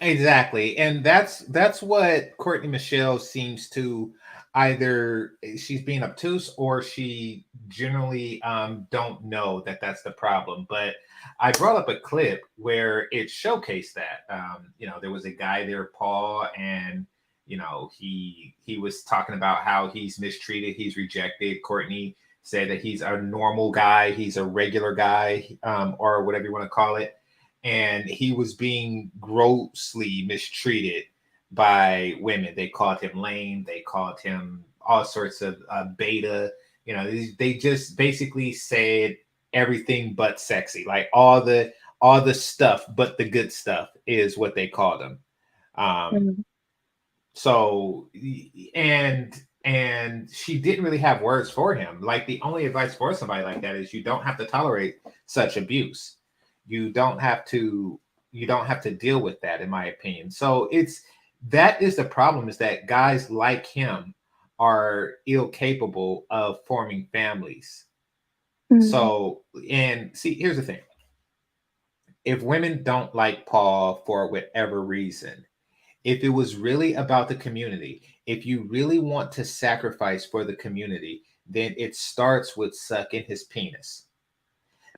Exactly. And that's what Courtney Michelle seems to, either she's being obtuse or she generally don't know that that's the problem. But I brought up a clip where it showcased that, there was a guy there, Paul, and he was talking about how he's mistreated, he's rejected. Courtney said that he's a normal guy, he's a regular guy, or whatever you want to call it, and he was being grossly mistreated by women. They called him lame. They called him all sorts of beta. They just basically said everything but sexy, like all the stuff but the good stuff is what they called him. Mm. So, and she didn't really have words for him. Like, the only advice for somebody like that is you don't have to tolerate such abuse. You don't have to deal with that, in my opinion. So that is the problem, is that guys like him are ill capable of forming families. Mm. So, and see, here's the thing. If women don't like Paul for whatever reason, if it was really about the community, if you really want to sacrifice for the community, then it starts with sucking his penis.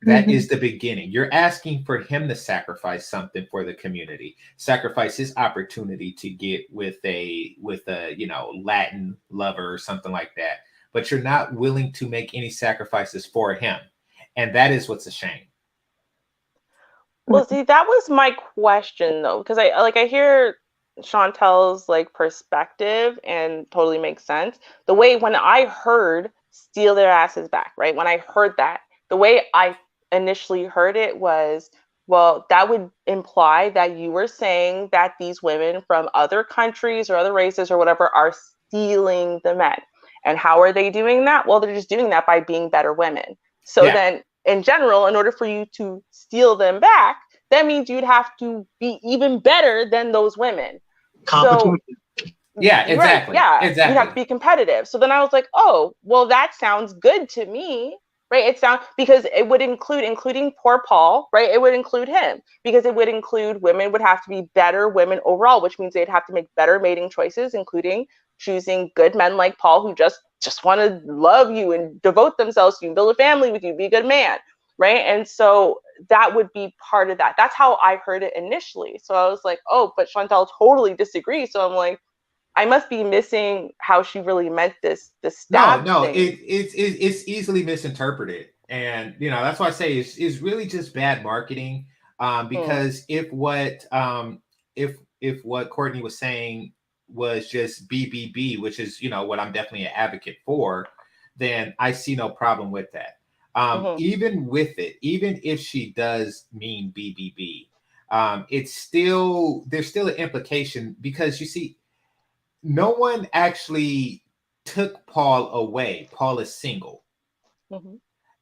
That is the beginning. You're asking for him to sacrifice something for the community, sacrifice his opportunity to get with a Latin lover or something like that. But you're not willing to make any sacrifices for him, and that is what's a shame. Well, see, that was my question though, because I hear Chantel's like perspective and totally makes sense. The way when I heard steal their asses back, right? When I heard that, the way I initially heard it was, well, that would imply that you were saying that these women from other countries or other races or whatever are stealing the men. And how are they doing that? Well, they're just doing that by being better women. So Yeah. then, in general, in order for you to steal them back, that means you'd have to be even better than those women. So, yeah, exactly. Right, yeah, exactly. you'd have to be competitive. So then I was like, oh, well, that sounds good to me, right? It sounds, because it would including poor Paul, right? It would include him, because it would include women would have to be better women overall, which means they'd have to make better mating choices, including choosing good men like Paul who just want to love you and devote themselves to you, build a family with you, be a good man, right? And so that would be part of that. That's how I heard it initially. So I was like, oh, but Chantel totally disagrees. So I'm like, I must be missing how she really meant this stab No, thing. it's easily misinterpreted, and that's why I say it's really just bad marketing. Because if what Courtney was saying was just BBB, which is what I'm definitely an advocate for, then I see no problem with that. Even with it, even if she does mean BBB, there's still an implication, because you see, no one actually took Paul away. Paul is single.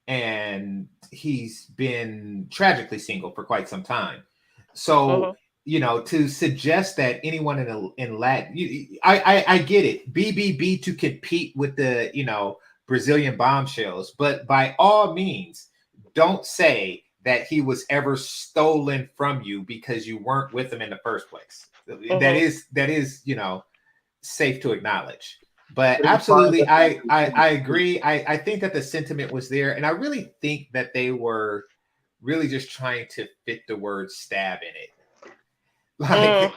And he's been tragically single for quite some time. So, to suggest that anyone in Latin, I get it. BBB to compete with the, Brazilian bombshells. But by all means, don't say that he was ever stolen from you because you weren't with him in the first place. That is, safe to acknowledge. But absolutely, I agree. I think that the sentiment was there, and I really think that they were really just trying to fit the word stab in it. Like,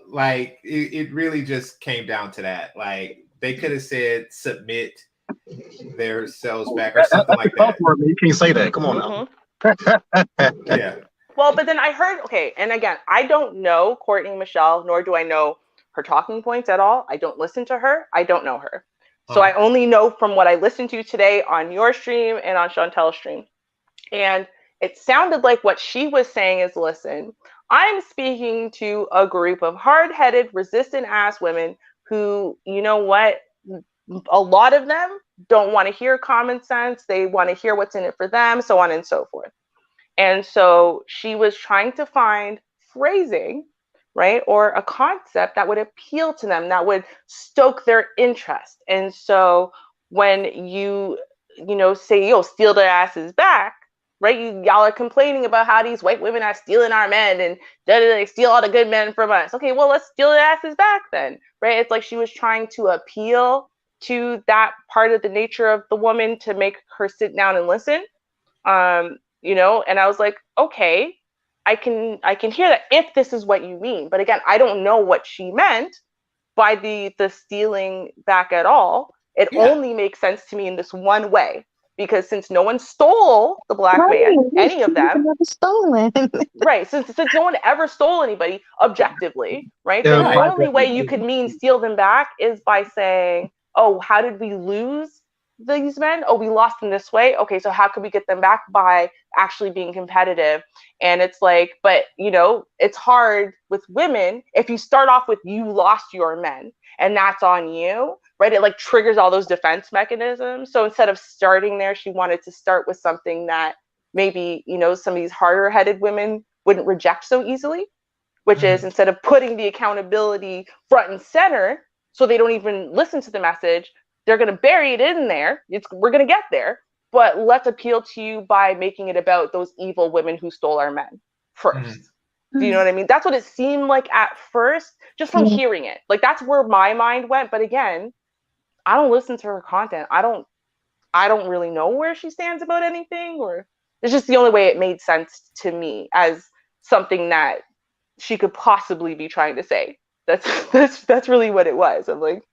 like it really just came down to that. Like, they could have said submit their cells back or something like that. You can't say that. Come on now. Yeah. Well, but then I heard, okay, and again, I don't know Courtney Michelle, nor do I know her talking points at all. I don't listen to her. I don't know her. So I only know from what I listened to today on your stream and on Chantel's stream. And it sounded like what she was saying is, listen, I'm speaking to a group of hard-headed, resistant-ass women who, you know what, a lot of them don't want to hear common sense. They want to hear what's in it for them, so on and so forth. And so she was trying to find phrasing, right, or a concept that would appeal to them, that would stoke their interest. And so when say, yo, steal their asses back, right? Y'all are complaining about how these white women are stealing our men and they steal all the good men from us. Okay, well, let's steal their asses back then, right? It's like she was trying to appeal to that part of the nature of the woman to make her sit down and listen. And I was like, okay, I can hear that if this is what you mean. But again, I don't know what she meant by the stealing back at all. It only makes sense to me in this one way, because since no one stole the black man, any of them, never stolen. right? Since no one ever stole anybody objectively, right? Yeah, Then the only way you could mean steal them back is by saying, oh, how did we lose these men? Oh, we lost them this way. Okay, so how could we get them back? By actually being competitive. And it's like, but it's hard with women if you start off with you lost your men and that's on you, right? It like triggers all those defense mechanisms. So instead of starting there, she wanted to start with something that maybe some of these harder headed women wouldn't reject so easily, which is, instead of putting the accountability front and center so they don't even listen to the message, they're going to bury it in there. We're going to get there, but let's appeal to you by making it about those evil women who stole our men first. Do you know what I mean? That's what it seemed like at first, just from hearing it. Like, that's where my mind went. But again, I don't listen to her content. I don't really know where she stands about anything, or it's just the only way it made sense to me as something that she could possibly be trying to say. That's really what it was. I'm like,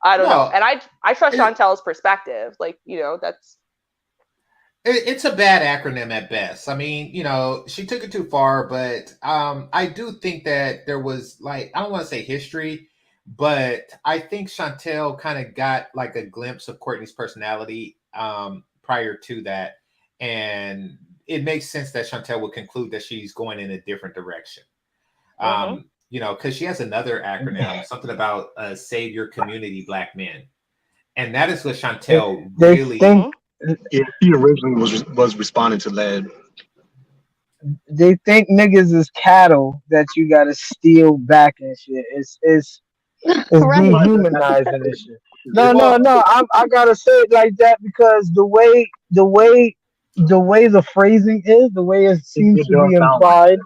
I don't know. And I trust Chantel's perspective. Like, that's... It's a bad acronym at best. I mean, she took it too far, but I do think that there was, like, I don't want to say history, but I think Chantel kind of got like a glimpse of Courtney's personality prior to that. And it makes sense that Chantel would conclude that she's going in a different direction. Because she has another acronym, something about save your community, black men. And that is what Chantel really... Yeah, he originally was responding to that. They think niggas is cattle that you gotta steal back and shit. It's dehumanizing this shit. No. I gotta say it like that because the way the phrasing is, the way it seems to be implied.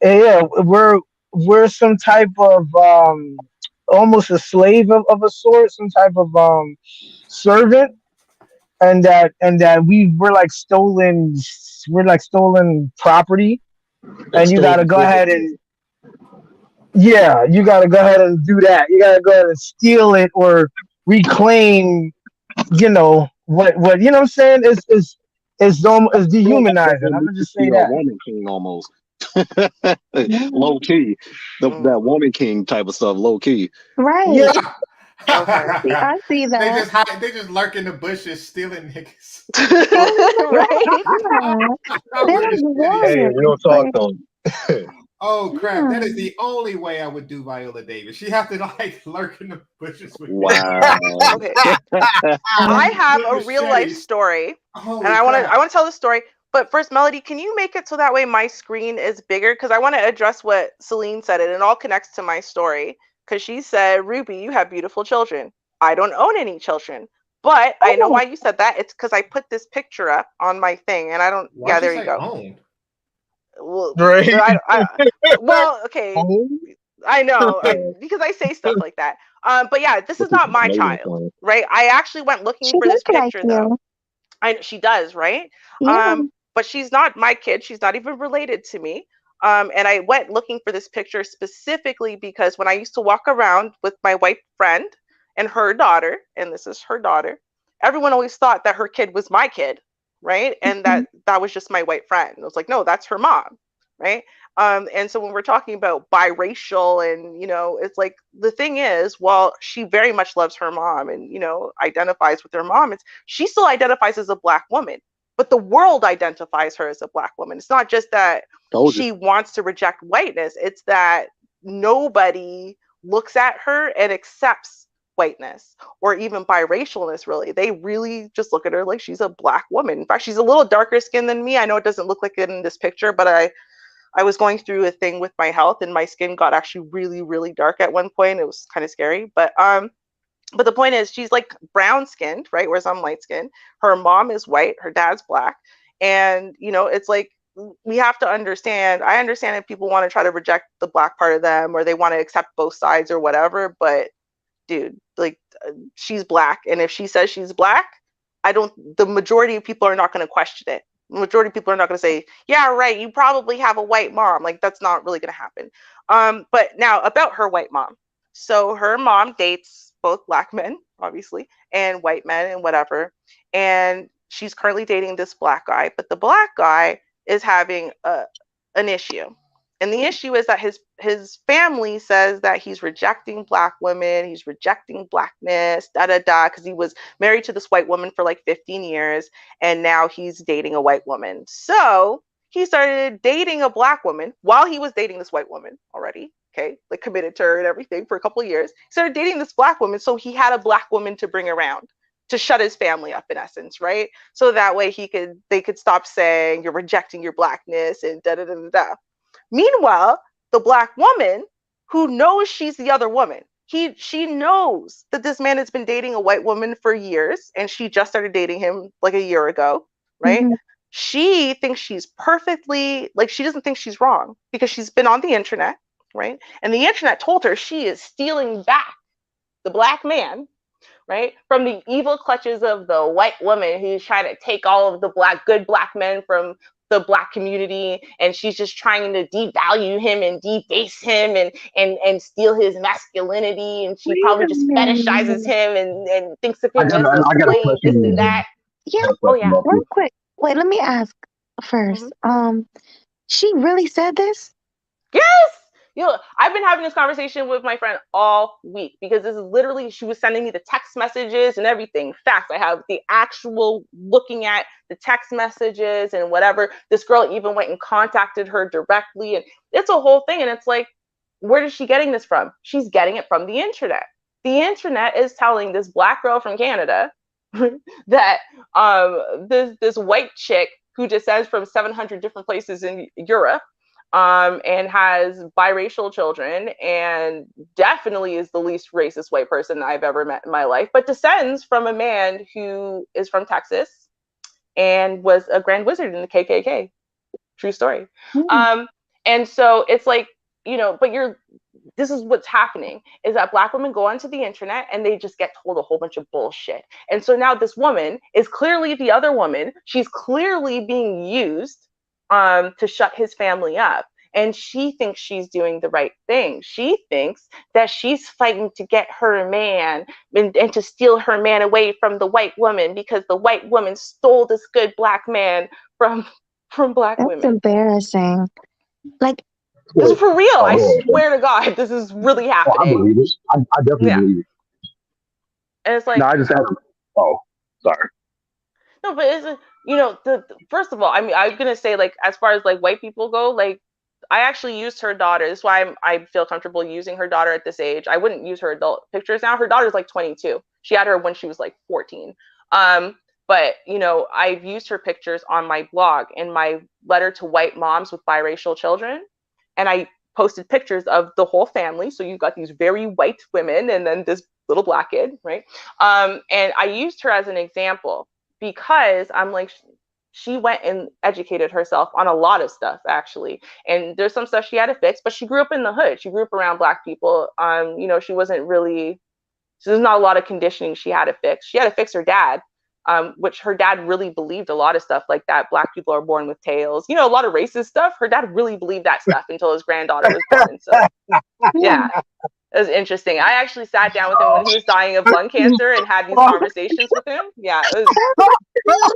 Yeah, we're some type of almost a slave of a sort, some type of servant. And that we're like stolen property, and you gotta go ahead and you gotta go ahead and do that. You gotta go ahead and steal it or reclaim. What you know what I'm saying? It's dehumanizing. I'm gonna just say that. Woman king almost. Low key, that woman king type of stuff. Low key, right? Yeah. I see that. They just lurk in the bushes stealing niggas. Hey, real talk though. Oh crap! That is the only way I would do Viola Davis. She have to like lurk in the bushes with me. Okay. I have a real life story, and I want to tell the story. But first, Melody, can you make it so that way my screen is bigger? Because I want to address what Celine said, and it all connects to my story. Because she said, Ruby, you have beautiful children. I don't own any children. But I know why you said that. It's because I put this picture up on my thing, and I don't... Why'd yeah, there you go. Own? Well, right. Well, okay. I know, because I say stuff like that. But yeah, this is not my child, right? I actually went looking for this picture, though. She does, right? Yeah. But she's not my kid. She's not even related to me. And I went looking for this picture specifically because when I used to walk around with my white friend and her daughter, and this is her daughter, everyone always thought that her kid was my kid, right? And that was just my white friend. I was like, no, that's her mom, right? And so when we're talking about biracial, and it's like, the thing is, while she very much loves her mom and identifies with her mom, she still identifies as a Black woman, but the world identifies her as a Black woman. It's not just that Told you. she wants to reject whiteness, it's that nobody looks at her and accepts whiteness or even biracialness. Really, they really just look at her like she's a Black woman. In fact, she's a little darker skinned than me. I know it doesn't look like it in this picture, but I was going through a thing with my health, and my skin got actually really, really dark at one point. It was kind of scary, but the point is, she's like brown skinned, right? Whereas I'm light skinned. Her mom is white, her dad's Black, and it's like, we have to understand. I understand if people want to try to reject the Black part of them, or they want to accept both sides or whatever, but dude, like, she's Black, and if she says she's Black, the majority of people are not going to question it. The majority of people are not going to say, yeah, right, you probably have a white mom. Like, that's not really going to happen. But now about her white mom. So her mom dates both Black men, obviously, and white men and whatever. And she's currently dating this Black guy, but the Black guy is having an issue. And the issue is that his family says that he's rejecting Black women, he's rejecting Blackness, because he was married to this white woman for like 15 years, and now he's dating a white woman. So he started dating a Black woman while he was dating this white woman already, okay, like committed to her and everything for a couple of years. He started dating this Black woman, so he had a Black woman to bring around to shut his family up, in essence, right? So that way they could stop saying you're rejecting your Blackness and da da da da da. Meanwhile, the Black woman, who knows she's the other woman, she knows that this man has been dating a white woman for years, and she just started dating him like a year ago, right? Mm-hmm. She thinks she's perfectly, like, she doesn't think she's wrong because she's been on the internet, right? And the internet told her she is stealing back the Black man, right, from the evil clutches of the white woman who's trying to take all of the good Black men from the Black community, and she's just trying to devalue him and debase him and steal his masculinity, and she probably just fetishizes him and thinks of him as a slave, this and that. Yeah. Oh yeah. Real quick. Wait, let me ask first. Mm-hmm. She really said this? Yes. I've been having this conversation with my friend all week, because this is literally, she was sending me the text messages and everything. Facts. I have the actual looking at the text messages and whatever. This girl even went and contacted her directly, and it's a whole thing. And it's like, where is she getting this from? She's getting it from the internet. The internet is telling this Black girl from Canada that this white chick who descends from 700 different places in Europe, and has biracial children, and definitely is the least racist white person I've ever met in my life, but descends from a man who is from Texas and was a Grand Wizard in the KKK. True story. Mm-hmm. And so it's like, but this is what's happening, is that Black women go onto the internet and they just get told a whole bunch of bullshit. And so now this woman is clearly the other woman. She's clearly being used to shut his family up. And she thinks she's doing the right thing. She thinks that she's fighting to get her man and to steal her man away from the white woman, because the white woman stole this good Black man from Black women. That's embarrassing. Like, this is for real. I swear to God, this is really happening. I believe it. I definitely believe it. And it's like, no, I just have. Oh, sorry. No, but it's first of all, I mean, I'm gonna say, like, as far as like white people go, like, I actually used her daughter. That's why I feel comfortable using her daughter at this age. I wouldn't use her adult pictures now. Her daughter's like 22. She had her when she was like 14. But I've used her pictures on my blog in my letter to white moms with biracial children, and I posted pictures of the whole family. So you've got these very white women and then this little Black kid, right? And I used her as an example, because I'm like, she went and educated herself on a lot of stuff, actually. And there's some stuff she had to fix, but she grew up in the hood. She grew up around Black people. She wasn't really, so there's not a lot of conditioning she had to fix. She had to fix her dad, which her dad really believed a lot of stuff like that. Black people are born with tails, a lot of racist stuff. Her dad really believed that stuff until his granddaughter was born. So yeah. It was interesting. I actually sat down with him when he was dying of lung cancer and had these conversations with him. Yeah, it was.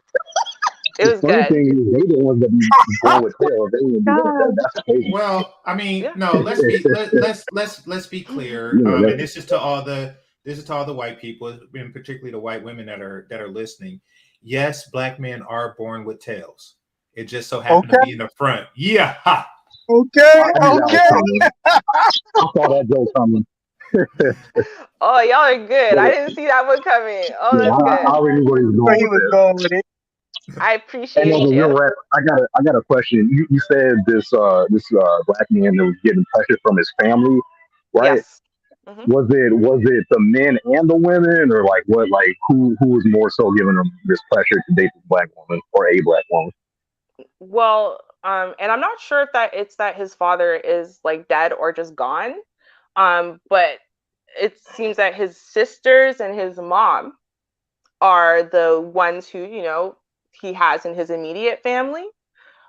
It was funny good. thing is, they the ones that be born with tails. They wouldn't do that. God. That's crazy. Well, I mean, Yeah. no. Let's be clear. You know, And that's, this is to all the white people, and particularly the white women that are listening. Yes, black men are born with tails. It just so happened to Okay, be in the front. Yeah. Ha. okay, I knew that was okay. coming. I saw that joke coming. Oh, y'all are good. I But, didn't see that one coming. Oh, yeah, that's I good. already knew where he was Where going he with was this. going with it. I And as appreciate a real you. rap, I got a question. You said this black man that was getting pressure from his family, right? Yes. Hmm. Was it the men and the women, or like what, like who was more so giving him this pressure to date this black woman or a black woman? Well, and I'm not sure if that it's that his father is like dead or just gone. But it seems that his sisters and his mom are the ones who, he has in his immediate family.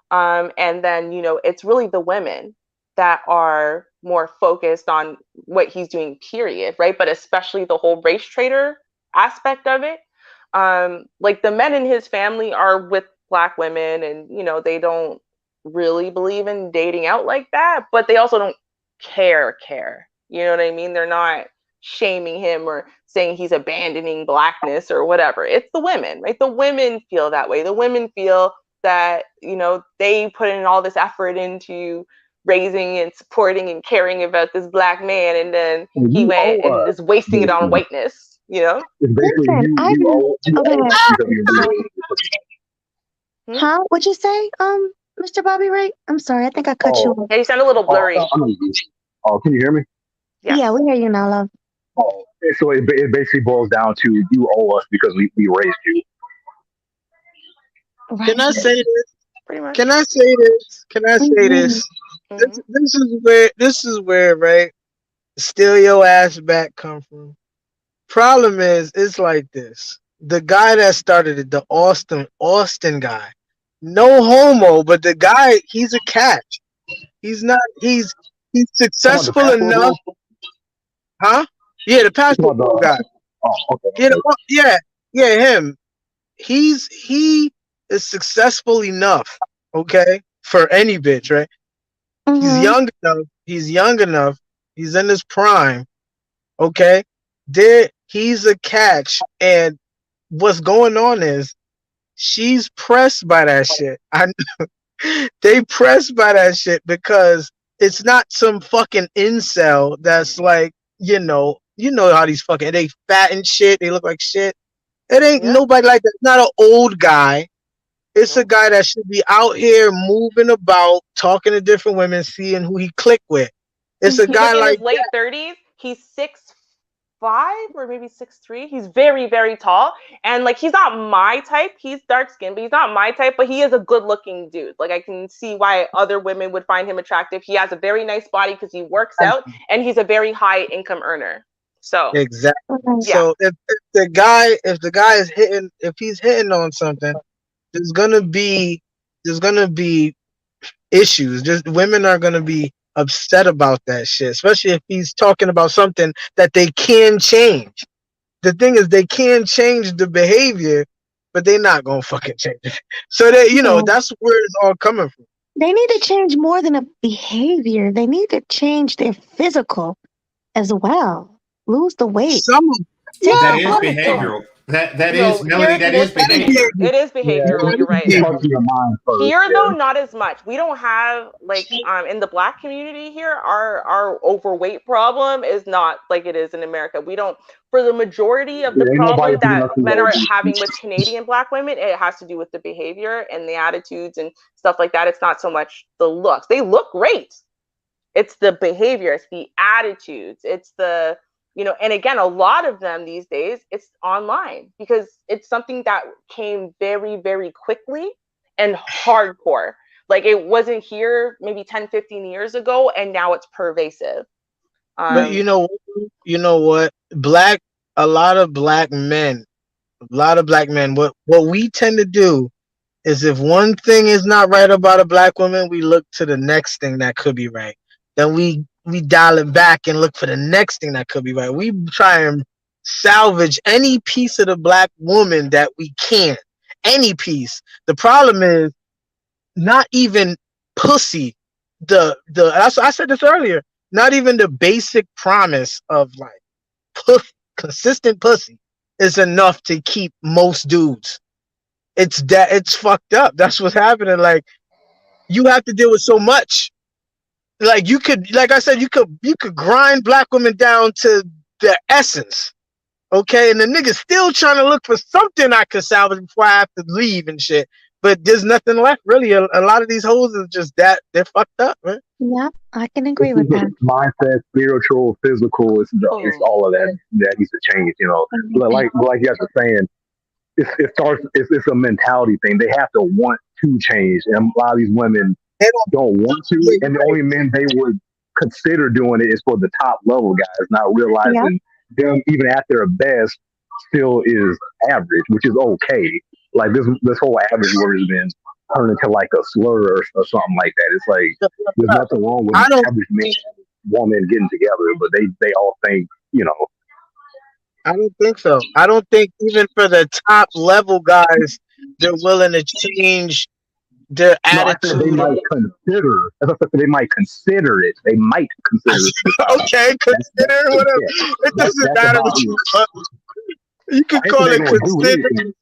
And then, it's really the women that are more focused on what he's doing, period, right? But especially the whole race trader aspect of it. Like the men in his family are with black women and, they don't really believe in dating out like that, but they also don't care. You know what I mean? They're not shaming him or saying he's abandoning blackness or whatever. It's the women, right? The women feel that way. The women feel that they put in all this effort into raising and supporting and caring about this black man, and then And he you went owe and us, is wasting it on basically. whiteness. It's basically Listen, I didn't. you Oh, go owe ahead. us because you knew. Hmm? Huh? What'd you say, Mr. Bobby Ray? I'm sorry. I think I cut you Oh, off. Yeah, you sound a little blurry. I mean, oh, can you hear me? Yeah, Yes. we hear you now, love. Oh, so it basically boils down to you owe us because we raised you. Can I Right. say this? Pretty Can much. I say this? Can I say Hmm. this? Hmm. This is where right. Steal your ass back come from. Problem is, it's like this. The guy that started it, the Austin guy, no homo, but the guy, he's a catch. He's not. He's Come on, the successful enough, passport. huh? Yeah, the Come on, basketball guy. oh, okay, Yeah, okay. yeah, yeah, him. He is successful enough, okay, for any bitch, right? He's Hmm. young enough. He's young enough. He's in his prime, okay. There, he's a catch, and what's going on is she's pressed by that shit. They pressed by that shit because it's not some fucking incel that's like, you know how these fucking they fat and shit, they look like shit. It ain't Yeah. nobody like that. It's not an old guy. It's a No. guy that should be out here moving about, talking to different women, seeing who he click with. It's a He's guy like in like his late 30s. He's 6'5" or maybe 6'3". He's very, very tall. And like he's not my type. He's dark skinned, but he's not my type, but he is a good looking dude. Like I can see why other women would find him attractive. He has a very nice body because he works that. out and he's a very high income earner. So Exactly. Right. yeah. So if the guy is hitting, if he's hitting on something, there's gonna be there's gonna be issues. Just women are gonna be upset about that shit, especially if he's talking about something that they can change. The thing is, they can change the behavior, but they're not gonna fucking change it. So Yeah. that's where it's all coming from. They need to change more than a behavior. They need to change their physical as well. Lose the weight. Some of Take That the is well, clothes off. behavioral. That is No, Melody. here, That is well, that is behavior. it is Yeah, behavioral. You're right. it starts in your mind first. Here though, Yeah. not as much. We don't have like in the black community here, our overweight problem is not like it is in America. We don't for the majority of the Yeah, ain't nobody problem picking that up the men are baby. having with Canadian black women, it has to do with the behavior and the attitudes and stuff like that. It's not so much the looks. They look great. It's the behavior, it's the attitudes, it's the and again, a lot of them these days, it's online because it's something that came very, very quickly and hardcore. Like it wasn't here maybe 10, 15 years ago, and now it's pervasive. but Um, you know what? A lot of black men, what we tend to do is if one thing is not right about a black woman, we look to the next thing that could be right. Then we dial it back and look for the next thing that could be right. We try and salvage any piece of the black woman that we can. any piece. The problem is not even pussy. I said this earlier. Not even the basic promise of like consistent pussy is enough to keep most dudes. It's fucked up. That's what's happening. Like you have to deal with so much. Like you could, like I said, you could grind black women down to their essence. Okay, and the nigga's still trying to look for something I could salvage before I have to leave and shit. But there's nothing left really. A lot of these hoes is just that they're fucked up, man. Yeah, I can agree It's with that. mindset, spiritual, physical. It's all of that that needs to change. You know, Everything. like you guys were saying, it starts. It's a mentality thing. They have to want to change, and a lot of these women They don't want to, and the only men they would consider doing it is for the top level guys, not Yeah, realizing them even at their best still is average, which is okay. Like this whole average word has been turned into like a slur or something like that. It's like there's don't. nothing wrong with I an don't. average man woman getting together, but they all think, you know. I don't think so. I don't think even for the top level guys, they're willing to change their No, I said they attitude. might consider. As I said, they might consider it. They might consider it. Okay, consider whatever. Yeah, It doesn't that's matter about what you it. call it. You could I ain't saying call they're it gonna do consider. anything.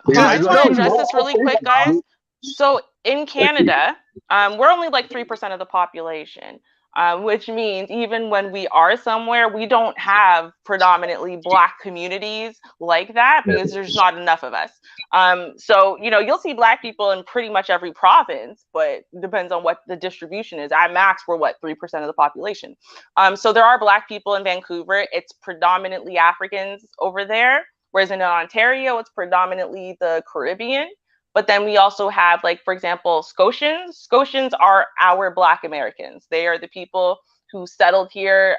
Hold on, I just want to No, address this really quick, guys. So in Let's see. Canada, we're only like 3% of the population, which means even when we are somewhere, we don't have predominantly Black communities like that Yeah. because there's not enough of us. So, you'll see Black people in pretty much every province, but it depends on what the distribution is. At max, we're what, 3% of the population. So there are Black people in Vancouver. It's predominantly Africans over there. Whereas in Ontario, it's predominantly the Caribbean. But then we also have, like, for example, Scotians. Scotians are our Black Americans. They are the people who settled here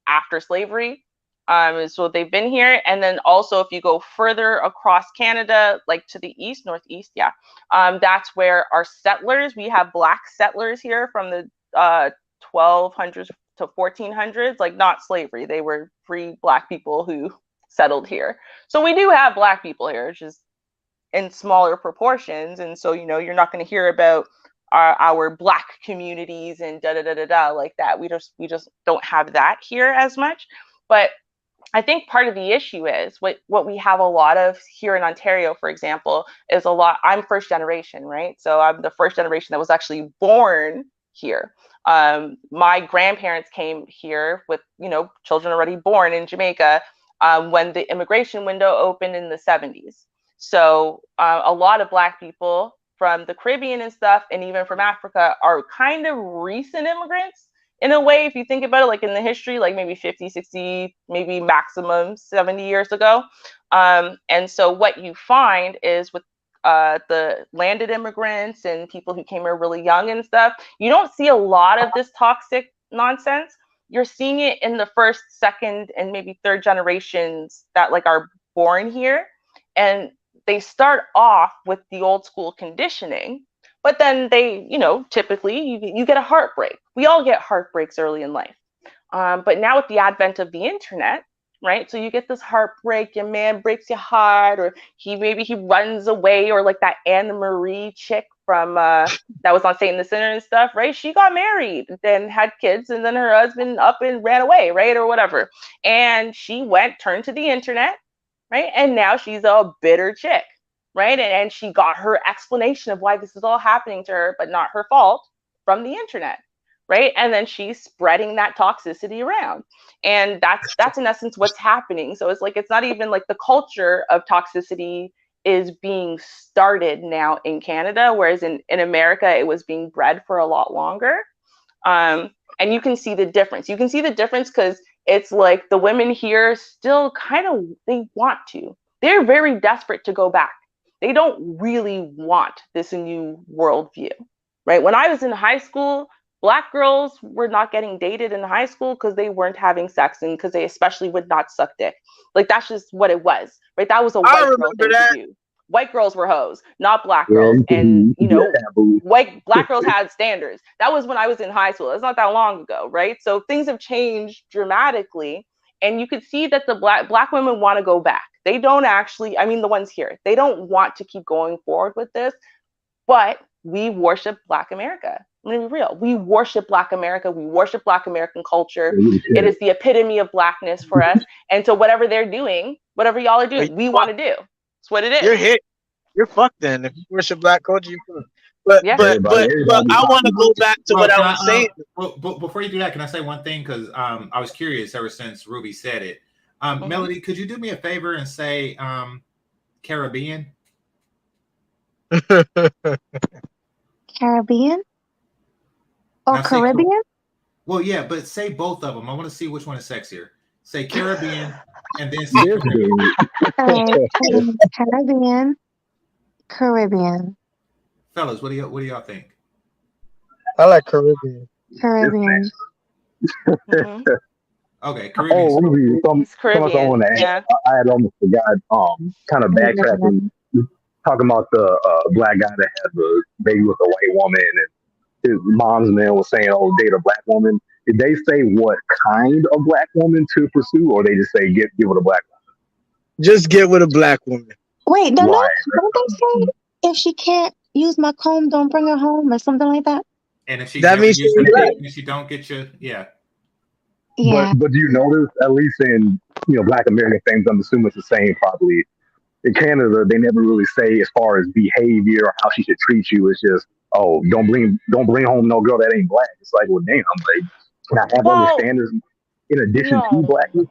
after slavery. So they've been here. And then also, if you go further across Canada, like to the east, northeast, yeah, that's where our settlers, we have Black settlers here from the 1200s to 1400s, like not slavery. They were free Black people who settled here. So we do have Black people here, just in smaller proportions. And so, you're not going to hear about our Black communities and da da da da da like that. We just don't have that here as much. But I think part of the issue is what we have a lot of here in Ontario, for example, is a lot. I'm first generation, right? So I'm the first generation that was actually born here. My grandparents came here with, children already born in Jamaica when the immigration window opened in the 70s. So a lot of Black people from the Caribbean and stuff, and even from Africa, are kind of recent immigrants in a way, if you think about it, like in the history, like maybe 50, 60, maybe maximum 70 years ago. And so what you find is with the landed immigrants and people who came here really young and stuff, you don't see a lot of this toxic nonsense. You're seeing it in the first, second, and maybe third generations that like are born here. And they start off with the old school conditioning, but then they, typically you get a heartbreak. We all get heartbreaks early in life. But now with the advent of the internet, right? So you get this heartbreak, your man breaks your heart, or he runs away, or like that Anne Marie chick from that was on Saint the Sinner and stuff, right? She got married, then had kids, and then her husband up and ran away, right? Or whatever. And she turned to the internet, right? And now she's a bitter chick, right? And she got her explanation of why this is all happening to her, but not her fault, from the internet, right? And then she's spreading that toxicity around. And that's in essence what's happening. So it's like, it's not even like the culture of toxicity is being started now in Canada, whereas in America, it was being bred for a lot longer. And you can see the difference. You can see the difference because it's like the women here still kind of, they want to. They're very desperate to go back. They don't really want this new worldview, right? When I was in high school, Black girls were not getting dated in high school because they weren't having sex and because they especially would not suck dick. Like that's just what it was, right? That was a white girl thing to do. White girls were hoes, not Black girls. And Black girls had standards. That was when I was in high school. It's not that long ago, right? So things have changed dramatically, and you could see that the black women want to go back. They don't actually, I mean, the ones here, they don't want to keep going forward with this, but we worship Black America. I'm gonna be real. We worship Black America. We worship Black American culture. It is the epitome of Blackness for us. And so whatever they're doing, whatever y'all are doing, we want to do. That's what it is. You're hit. You're fucked then. If you worship Black culture, you're fucked. But Yeah. but I want to go back to what I was saying. But before you do that, can I say one thing? Because I was curious ever since Ruby said it. Melody, could you do me a favor and say Caribbean? Caribbean? Or Now say Caribbean? Well, yeah, but say both of them. I want to see which one is sexier. Say Caribbean and then say Caribbean. Caribbean. Fellas, what do y'all think? I like Caribbean. Caribbean. Okay, Caribbean. Oh, Ruby, Caribbean. I want to add. I had almost forgot. Kind of backtracking, talking about the black guy that had the baby with a white woman, and his mom's man was saying, "Oh, date a black woman." Did they say what kind of black woman to pursue, or they just say get with a black woman? Just get with a black woman. Wait, don't they say if she can't use my comb, don't bring her home, or something like that? And if she that means if she don't get you, Yeah. But do you notice, at least in Black American things, I'm assuming it's the same probably. In Canada, they never really say as far as behavior or how she should treat you. It's just, oh, don't bring home no girl that ain't black. It's like, well, damn, like, can I have other standards in addition to blackness?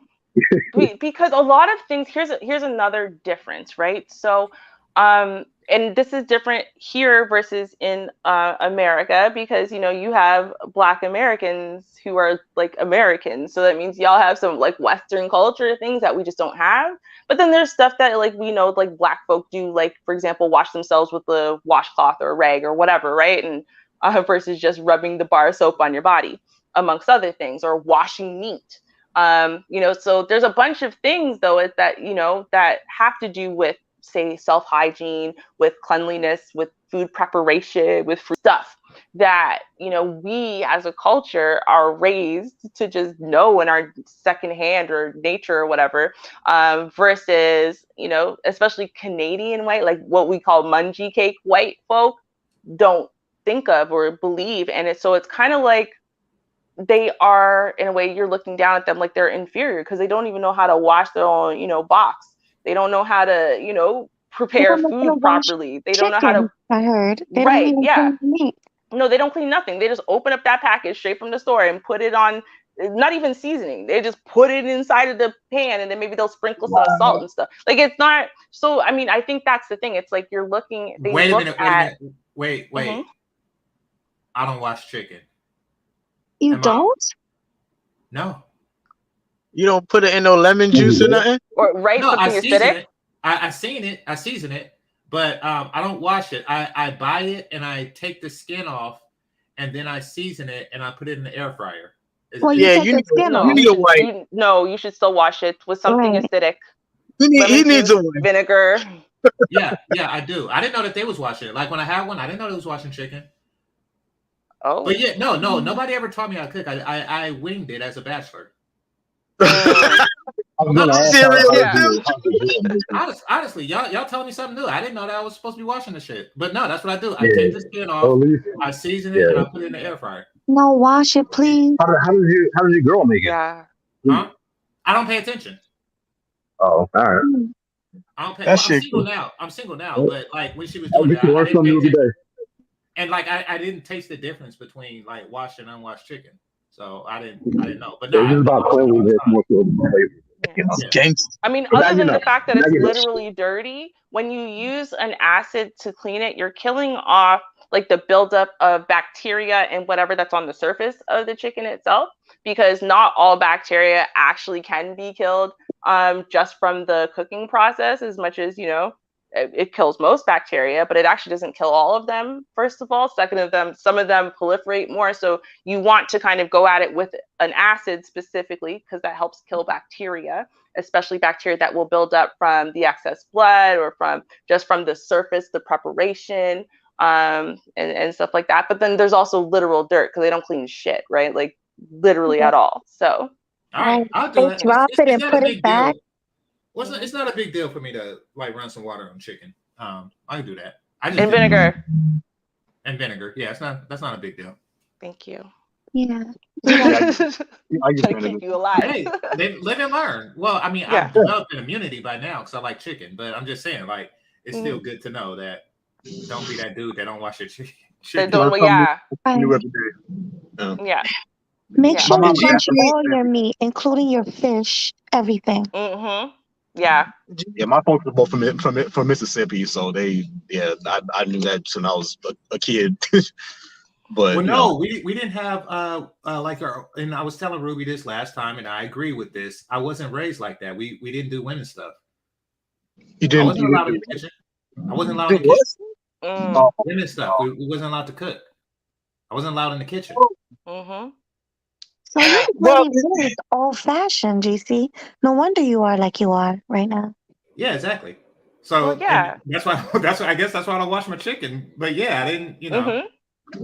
Because a lot of things, here's another difference, right? So, and this is different here versus in America, because you have Black Americans who are like Americans, so that means y'all have some like Western culture things that we just don't have. But then there's stuff that like we know like Black folk do, like for example, wash themselves with a washcloth or a rag or whatever, right? And versus just rubbing the bar of soap on your body, amongst other things, or washing meat. So there's a bunch of things though that that have to do with, say, self-hygiene, with cleanliness, with food preparation, with food stuff that we as a culture are raised to just know in our secondhand or nature or whatever, versus especially Canadian white, like what we call mungie cake white folk, don't think of or believe. And it's kind of like they are, in a way, you're looking down at them like they're inferior because they don't even know how to wash their own box. They don't know how to prepare food properly. They don't know how to. I heard. They right? Don't Yeah. clean meat. No, they don't clean nothing. They just open up that package straight from the store and put it on. Not even seasoning. They just put it inside of the pan, and then maybe they'll sprinkle some salt and stuff. Like, it's not. So I mean, I think that's the thing. It's like you're looking. Wait a minute. Wait. I don't wash chicken. You don't? No. You don't put it in no lemon juice or nothing? Or something acidic? I season it, but I don't wash it. I buy it and I take the skin off, and then I season it and I put it in the air fryer. Well, you need the skin off. No, you should still wash it with something acidic. He needs a white. Vinegar. Yeah, I do. I didn't know that they was washing it. Like when I had one, I didn't know they was washing chicken. Oh. But yeah, no, nobody ever taught me how to cook. I winged it as a bachelor. Honestly, y'all telling me something new. I didn't know that I was supposed to be washing the shit. But no, that's what I do. I take the skin off, I season it, and I put it in the air fryer. No, wash it, please. How does your girl make it? Yeah. Huh? I don't pay attention. Oh, all right. I don't pay. I'm single now, but like when she was doing it, I didn't pay attention. And like I didn't taste the difference between like washed and unwashed chicken, so I didn't know. But no, it's about cleanliness more so than flavor. I mean, other than the fact that it's literally dirty, when you use an acid to clean it, you're killing off like the buildup of bacteria and whatever that's on the surface of the chicken itself, because not all bacteria actually can be killed just from the cooking process, as much as it kills most bacteria, but it actually doesn't kill all of them, first of all. Second of them, some of them proliferate more. So you want to kind of go at it with an acid specifically, because that helps kill bacteria, especially bacteria that will build up from the excess blood or from the surface, the preparation, and stuff like that. But then there's also literal dirt, because they don't clean shit, right? Like literally at all. So all right, I'll do it. Drop it and put it back. Well, it's not a big deal for me to like run some water on chicken. I can do that. I just And didn't. vinegar. And vinegar. Yeah, that's not a big deal. Thank you. Yeah. Yeah, I use Trying to vinegar. keep you alive. Hey, live and learn. Well, I mean, Yeah. I've developed an immunity by now because I like chicken, but I'm just saying, like, it's still Mhm. good to know that don't be that dude that don't wash your They chicken. don't. Learn something Yeah. new Right. every day. Yeah. Make Yeah. My sure to mama got wash some. GC, all your meat, including your fish, everything. Mhm. Yeah. Yeah, my folks were both from Mississippi, so I knew that since I was a kid. But Well, no, we didn't have like our, and I was telling Ruby this last time, and I agree with this. I wasn't raised like that. We didn't do women stuff. you I didn't wasn't you allowed didn't in do the kitchen. I wasn't allowed in do the kitchen. what? Mm. Women stuff. We wasn't allowed to cook. I wasn't allowed in the kitchen. Mhm. So Yeah. you're Well, really raised old fashioned, GC. No wonder you are like you are right now. Yeah, exactly. Well, So, and yeah. that's why I guess that's why I don't wash my chicken. But yeah, I didn't. Mhm.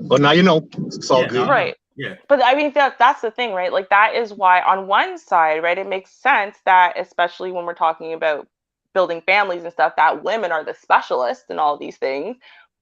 Well, now you know. It's all Yeah, now I good. know. Right. Yeah. But I mean that's the thing, right? Like that is why on one side, right, it makes sense that especially when we're talking about building families and stuff, that women are the specialists in all these things.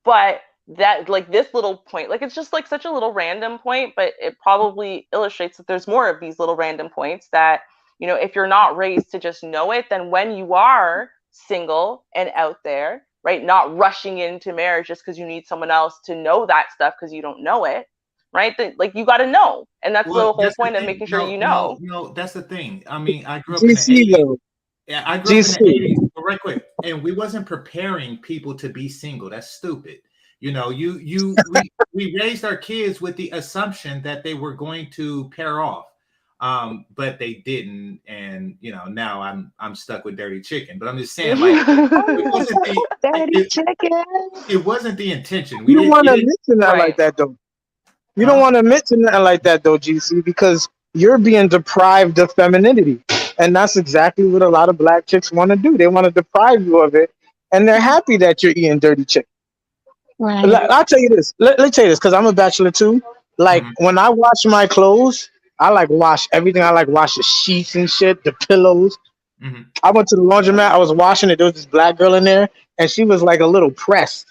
But that like this little point, like it's just like such a little random point, but it probably illustrates that there's more of these little random points that, if you're not raised to just know it, then when you are single and out there, right, not rushing into marriage just because you need someone else to know that stuff because you don't know it, right? Like you got to know, and that's Well, the whole that's the point of thing. making sure No, you no, know. no. That's the thing. I mean, I grew up in the GC '80s. though. Yeah, I grew up in the GC. '80s. But right quick, and we wasn't preparing people to be single. That's stupid. We raised our kids with the assumption that they were going to pair off, but they didn't, and now I'm stuck with dirty chicken. But I'm just saying, like, it wasn't the Dirty it, chicken. it wasn't the intention. We You don't didn't. want It to didn't. mention that like Right. that though. You don't Huh? want to mention that like that though, GC, because you're being deprived of femininity, and that's exactly what a lot of black chicks want to do. They want to deprive you of it, and they're happy that you're eating dirty chicken. Right. I'll tell you this. Let me tell you this, because I'm a bachelor too. Like Mhm, when I wash my clothes, I like wash everything. I like wash the sheets and shit, the pillows. mhm. I went to the laundromat. I was washing it. There was this black girl in there, and she was like a little pressed.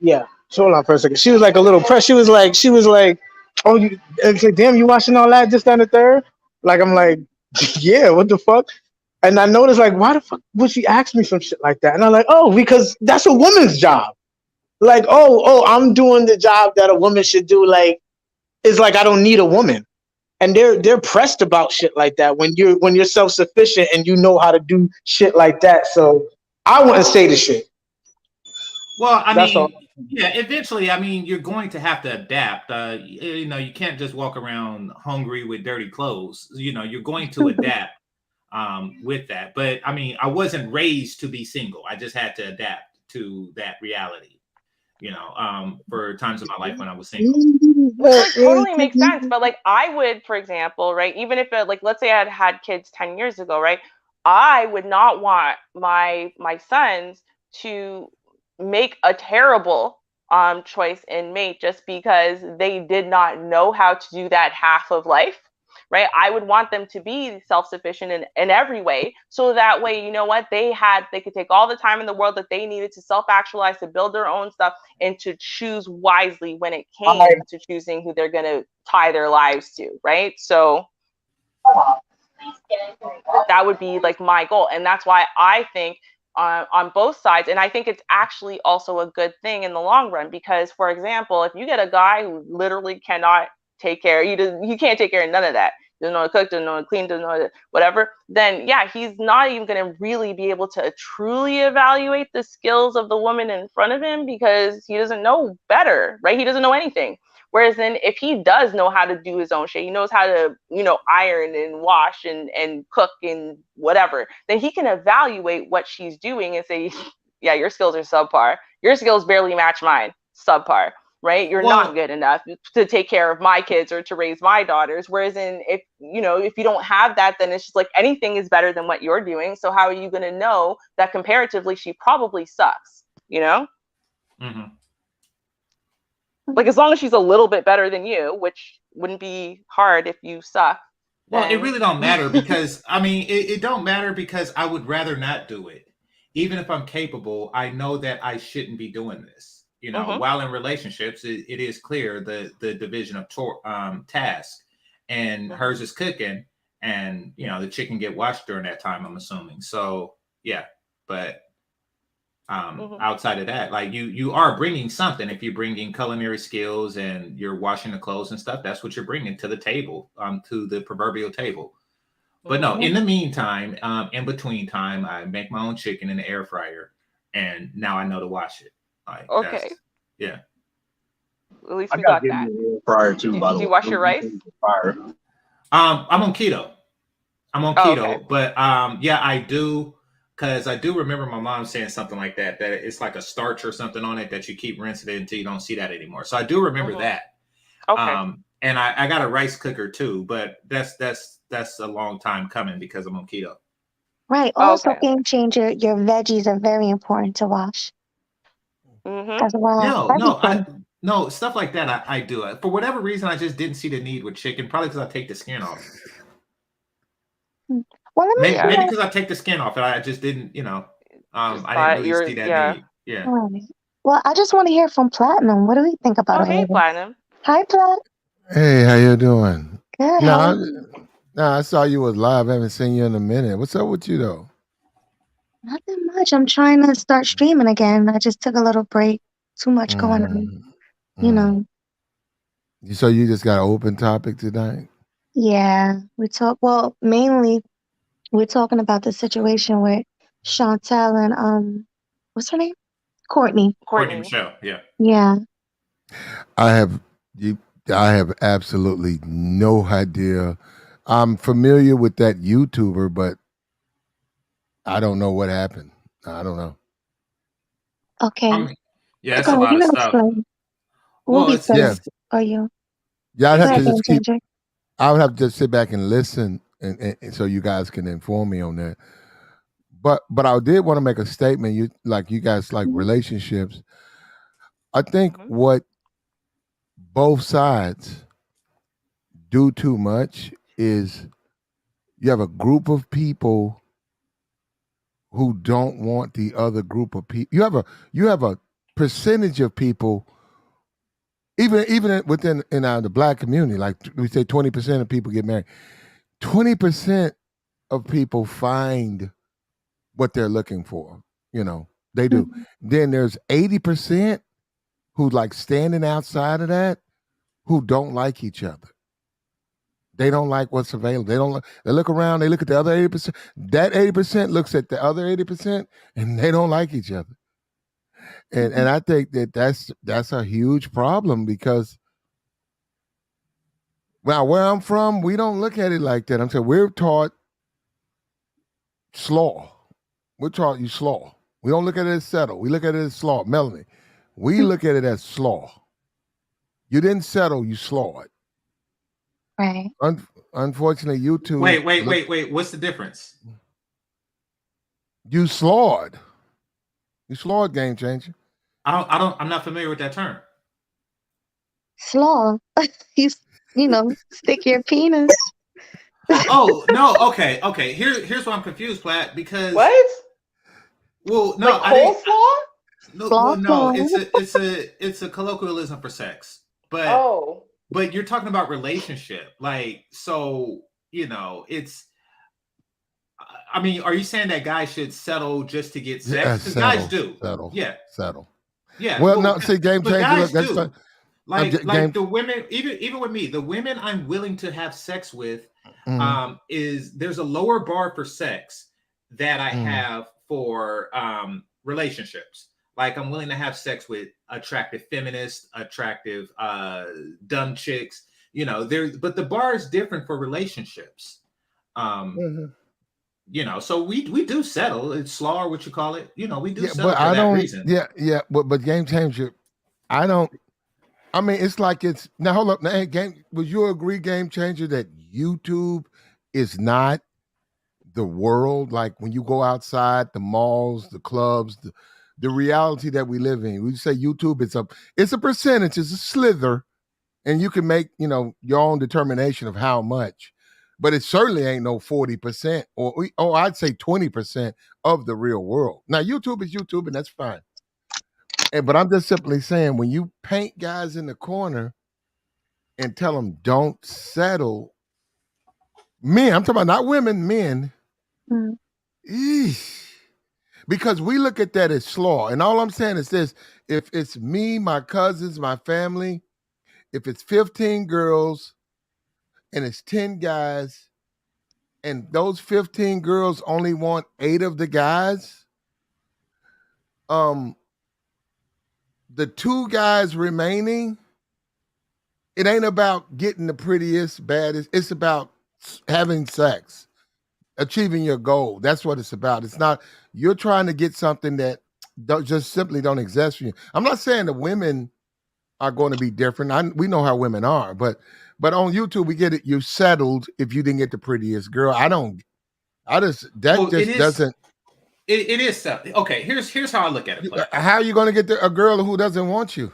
Yeah. So hold on for a second. She was like a little pressed. She was like, oh, you okay, damn, you washing all that just on the third? Like I'm like, yeah, what the fuck? And I noticed like, why the fuck would she ask me some shit like that? And I'm like, oh, because that's a woman's job. Like, oh, I'm doing the job that a woman should do. Like, it's like I don't need a woman. And they're pressed about shit like that when you're self sufficient and you know how to do shit like that. So I wouldn't say the shit. Well, I That's all. mean, yeah, eventually, I mean, you're going to have to adapt. You can't just walk around hungry with dirty clothes. You're going to adapt with that. But I mean, I wasn't raised to be single. I just had to adapt to that reality. For times of my life when I was single. Which like totally makes sense. But like I would, for example, right, even if like let's say I had kids 10 years ago, right, I would not want my sons to make a terrible choice in mate just because they did not know how to do that half of life, right? I would want them to be self-sufficient in every way, so that way, you know what, they could take all the time in the world that they needed to self-actualize, to build their own stuff, and to choose wisely when it I came to choosing who they're going to tie their lives to, right? So that would be like my goal. And that's why I think on both sides, and I think it's actually also a good thing in the long run, because for example, if you get a guy who literally cannot take care, he can't take care of none of that, doesn't know how to cook, doesn't know how to clean, doesn't know how to whatever, then yeah, he's not even going to really be able to truly evaluate the skills of the woman in front of him, because he doesn't know better, right? He doesn't know anything. Whereas then if he does know how to do his own shit, he knows how to, iron and wash and cook and whatever, then he can evaluate what she's doing and say, yeah, your skills are subpar. Your skills barely match mine. Subpar, right? You're not Well, good enough to take care of my kids or to raise my daughters. Whereas if you don't have that, then it's just like anything is better than what you're doing. So how are you going to know that comparatively she probably sucks, mhm. Like as long as she's a little bit better than you, which wouldn't be hard if you suck, Well, it then really don't matter because I mean, it don't matter because I would rather not do it. Even if I'm capable, I know that I shouldn't be doing this. You know, mhm, while in relationships, it is clear the division of task, and mhm, hers is cooking, and the chicken get washed during that time. I'm assuming. So yeah, but mhm. outside of that, like you are bringing something. If you're bringing culinary skills and you're washing the clothes and stuff, that's what you're bringing to the table, to the proverbial table. But no, Mhm. in the meantime, in between time, I make my own chicken in the air fryer, and now I know to wash it. Like Okay. that's yeah. At least I we gotta got get me that. a air fryer too, by Do the you way. wash your Those rice? things are fire. I'm on keto. I'm on Oh, okay. keto, but yeah, I do because I do remember my mom saying something like that. That it's like a starch or something on it that you keep rinsing it until you don't see that anymore. So I do remember Mhm. that. Okay. And I got a rice cooker too, but that's a long time coming because I'm on keto. Right. Also, Okay. game changer, your veggies are very important to wash Mhm. as well. No, no, I Everything. no stuff like that. I do it for whatever reason. I just didn't see the need with chicken. Probably because I take the skin off. Mm. Well, let me, Maybe Yeah. because I take the skin off, and I just didn't. Just I didn't thought really you're see that yeah. need. Yeah. all right. Well, I just want to hear from Platinum. What do we think about Oh, all hey, of this? Platinum. Hi, Plat. Hey, how you doing? Good. No, How are I, you? no, I saw you was live. I haven't seen you in a minute. What's up with you though? Nothing much. I'm trying to start streaming again. I just took a little break. Too much going on. Mm, You mm. know. So you just got an open topic tonight? Yeah. Well, mainly we're talking about the situation with Chantel and what's her name? Courtney. Courtney Courtney. Michelle. Yeah. Yeah. I have you. I have absolutely no idea. I'm familiar with that YouTuber, but I don't know what happened. I don't know. Okay. I mean, yeah, it's a Go. lot You of know, stuff. explain. We'll Well, be Yeah, finished. Are you? yeah. I'd it's have Go to ahead, easy. game just keep. changer. I would have to just sit back and listen, and so you guys can inform me on that. But I did want to make a statement. You guys like Mhm. relationships. I think Mhm. what both sides do too much is you have a group of people who don't want the other group of people. You have a percentage of people, even within the black community, like we say 20% of people get married. 20% of people find what they're looking for. You know, they do. Mhm. Then there's 80% who like standing outside of that who don't like each other. They don't like what's available. They don't. They look around. They look at the other 80%. That 80% looks at the other 80%, and they don't like each other. And Mhm. I think that's a huge problem because well, where I'm from, we don't look at it like that. I'm saying we're taught slaw. We're taught you slaw. We don't look at it as settle. We look at it as slaw. Melanie, we look at it as slaw. You didn't settle. You slawed. Right. Un- Unfortunately, YouTube Wait. What's the difference? you slawed. You slawed, game changer. I'm not familiar with that term. Slaw. you, stick your penis. Oh no. Okay. Here's why I'm confused, Platt. Because What? well, no, Like I didn't. coleslaw? No, Slaw, well, no. slaw. It's a colloquialism for sex, but Oh. you're talking about relationship, like so. It's. I mean, are you saying that guys should settle just to get sex? Yeah, Because guys settle, do. settle, Yeah, settle. yeah. Well, Well, no, see, game but changer. Look, guys that's do. Like game. the women, even with me, the women I'm willing to have sex with, Mm, is there's a lower bar for sex that I mm, have for relationships. Like I'm willing to have sex with attractive feminists, attractive dumb chicks. But the bar is different for relationships. Um, mhm. so we do settle. It's slaw, what you call it. We do Yeah, settle but for I that don't. reason. Yeah, but game changer. I don't. I mean, it's like it's now. Hold up, now, hey, game. Would you agree, game changer, that YouTube is not the world? Like when you go outside, the malls, the clubs, the reality that we live in. We say YouTube. It's a percentage. It's a slither, and you can make your own determination of how much. but it certainly ain't no 40% or I'd say 20% of the real world. Now YouTube is YouTube, and that's fine. But I'm just simply saying, when you paint guys in the corner and tell them don't settle, men, I'm talking about not women, men. Mm. Eesh. Because we look at that as slaw. And all I'm saying is this: if it's me, my cousins, my family, if it's 15 girls and it's 10 guys, and those 15 girls only want 8 of the guys, the 2 guys remaining, it ain't about getting the prettiest, baddest. It's about having sex, achieving your goal. That's what it's about. It's not you're trying to get something that just simply don't exist for you. I'm not saying the women are going to be different. We know how women are, but on YouTube we get it. You settled if you didn't get the prettiest girl. That doesn't. It is something. Okay, here's how I look at it. How are you going to get a girl who doesn't want you?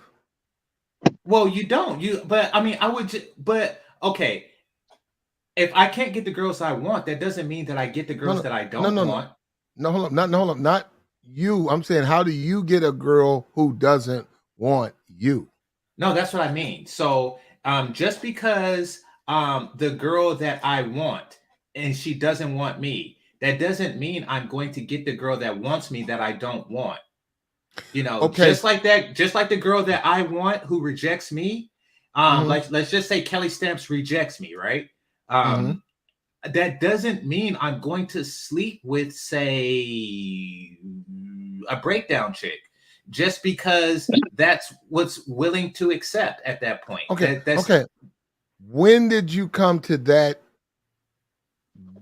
Well, you don't. But I mean, I would. But okay, if I can't get the girls I want, that doesn't mean that I get the girls that I don't want. No, hold up. Not you. I'm saying, how do you get a girl who doesn't want you? No, that's what I mean. So, just because the girl that I want and she doesn't want me, that doesn't mean I'm going to get the girl that wants me that I don't want. You know, okay. Just like the girl that I want who rejects me. Like let's just say Kelly Stamps rejects me, right? That doesn't mean I'm going to sleep with, say, a breakdown chick, just because that's what's willing to accept at that point. Okay. Okay. When did you come to that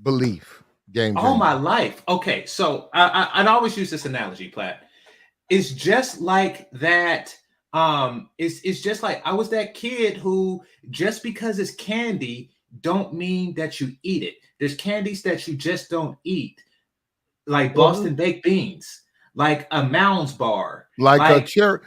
belief, Game Changer? All my life. Okay, so I'd always use this analogy, Platt. It's just like that. It's just like I was that kid who, just because it's candy don't mean that you eat it. There's candies that you just don't eat, like Boston baked beans, like a Mounds bar, like a cherries.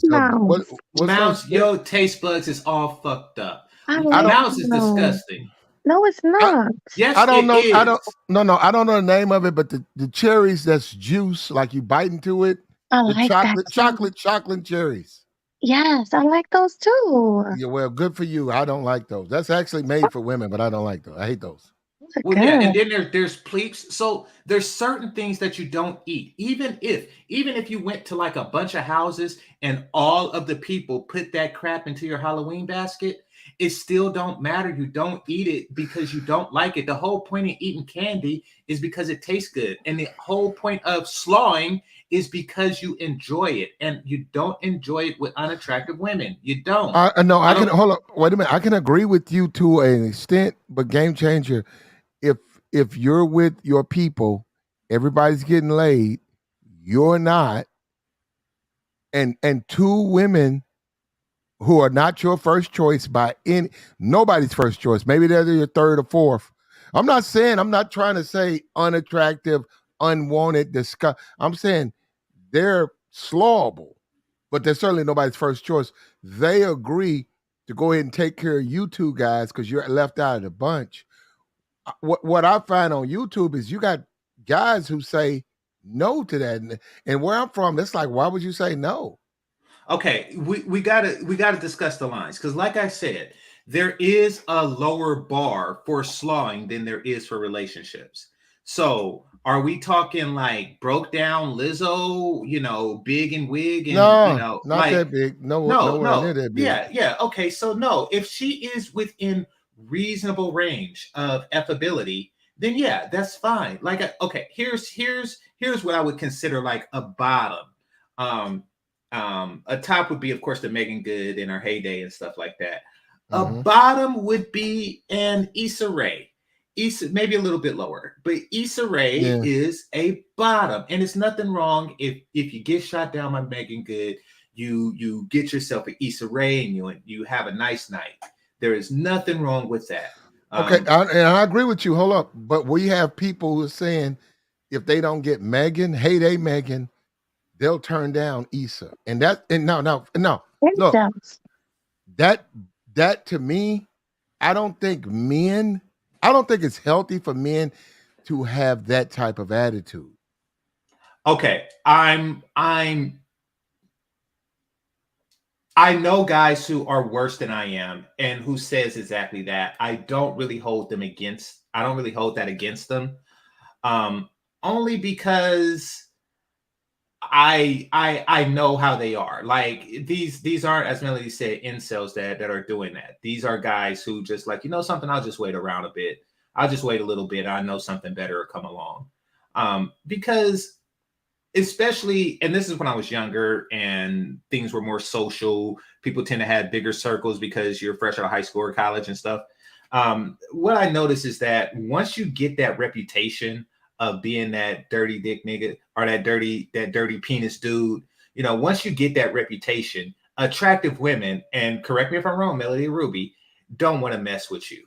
Mounds. Mounds, your taste buds is all fucked up. I Mounds is disgusting. No, it's not. Yes, I don't know. Is. I don't know the name of it, but the cherries that's juice, like you bite into it. I like chocolate cherries. Yes, I like those too. Yeah, well, good for you. I don't like those. That's actually made for women, but I don't like those. I hate those. Well, yeah, and then there's pleeps. So there's certain things that you don't eat. Even if you went to like a bunch of houses and all of the people put that crap into your Halloween basket, it still don't matter. You don't eat it because you don't like it. The whole point of eating candy is because it tastes good. And the whole point of slawing is because you enjoy it. And you don't enjoy it with unattractive women. You don't. No, I can hold up. Wait a minute. I can agree with you to an extent, but Game Changer, if you're with your people, everybody's getting laid, you're not, and 2 women who are not your first choice by nobody's first choice. Maybe they're your third or fourth. I'm not trying to say unattractive, unwanted, disgust. I'm saying they're slawable, but they're certainly nobody's first choice. They agree to go ahead and take care of you 2 guys because you're left out of the bunch. What I find on YouTube is you got guys who say no to that, and where I'm from, it's like, why would you say no? Okay, we gotta discuss the lines, because like I said, there is a lower bar for slawing than there is for relationships. So are we talking like broke down Lizzo, big and wig, and not like, that big, no, near that big. Yeah. Okay, so no, if she is within reasonable range of affability, then yeah, that's fine. Like, okay, here's what I would consider like a bottom. A top would be, of course, the Megan Good in her heyday and stuff like that. A bottom would be an Issa Rae. Maybe a little bit lower, but Issa Rae is a bottom, and it's nothing wrong if you get shot down by Megan Good, you get yourself an Issa Rae and you have a nice night. There is nothing wrong with that. Okay, and I agree with you. Hold up, but we have people who are saying if they don't get Megan, heyday Megan, they'll turn down Issa, and no. Look, that to me, I don't think men I don't think it's healthy for men to have that type of attitude. Okay, I know guys who are worse than I am and who says exactly that. I don't really hold that against them. Um, Only because I know how they are. Like these aren't, as Melody said, incels that are doing that. These are guys who just like, you know something, I'll just wait around a bit. I'll just wait a little bit. I know something better will come along. Because especially, and this is when I was younger and things were more social. People tend to have bigger circles because you're fresh out of high school or college and stuff. What I noticed is that once you get that reputation of being that dirty dick nigga or that dirty penis dude, once you get that reputation, attractive women, and correct me if I'm wrong, Melody Ruby, don't want to mess with you.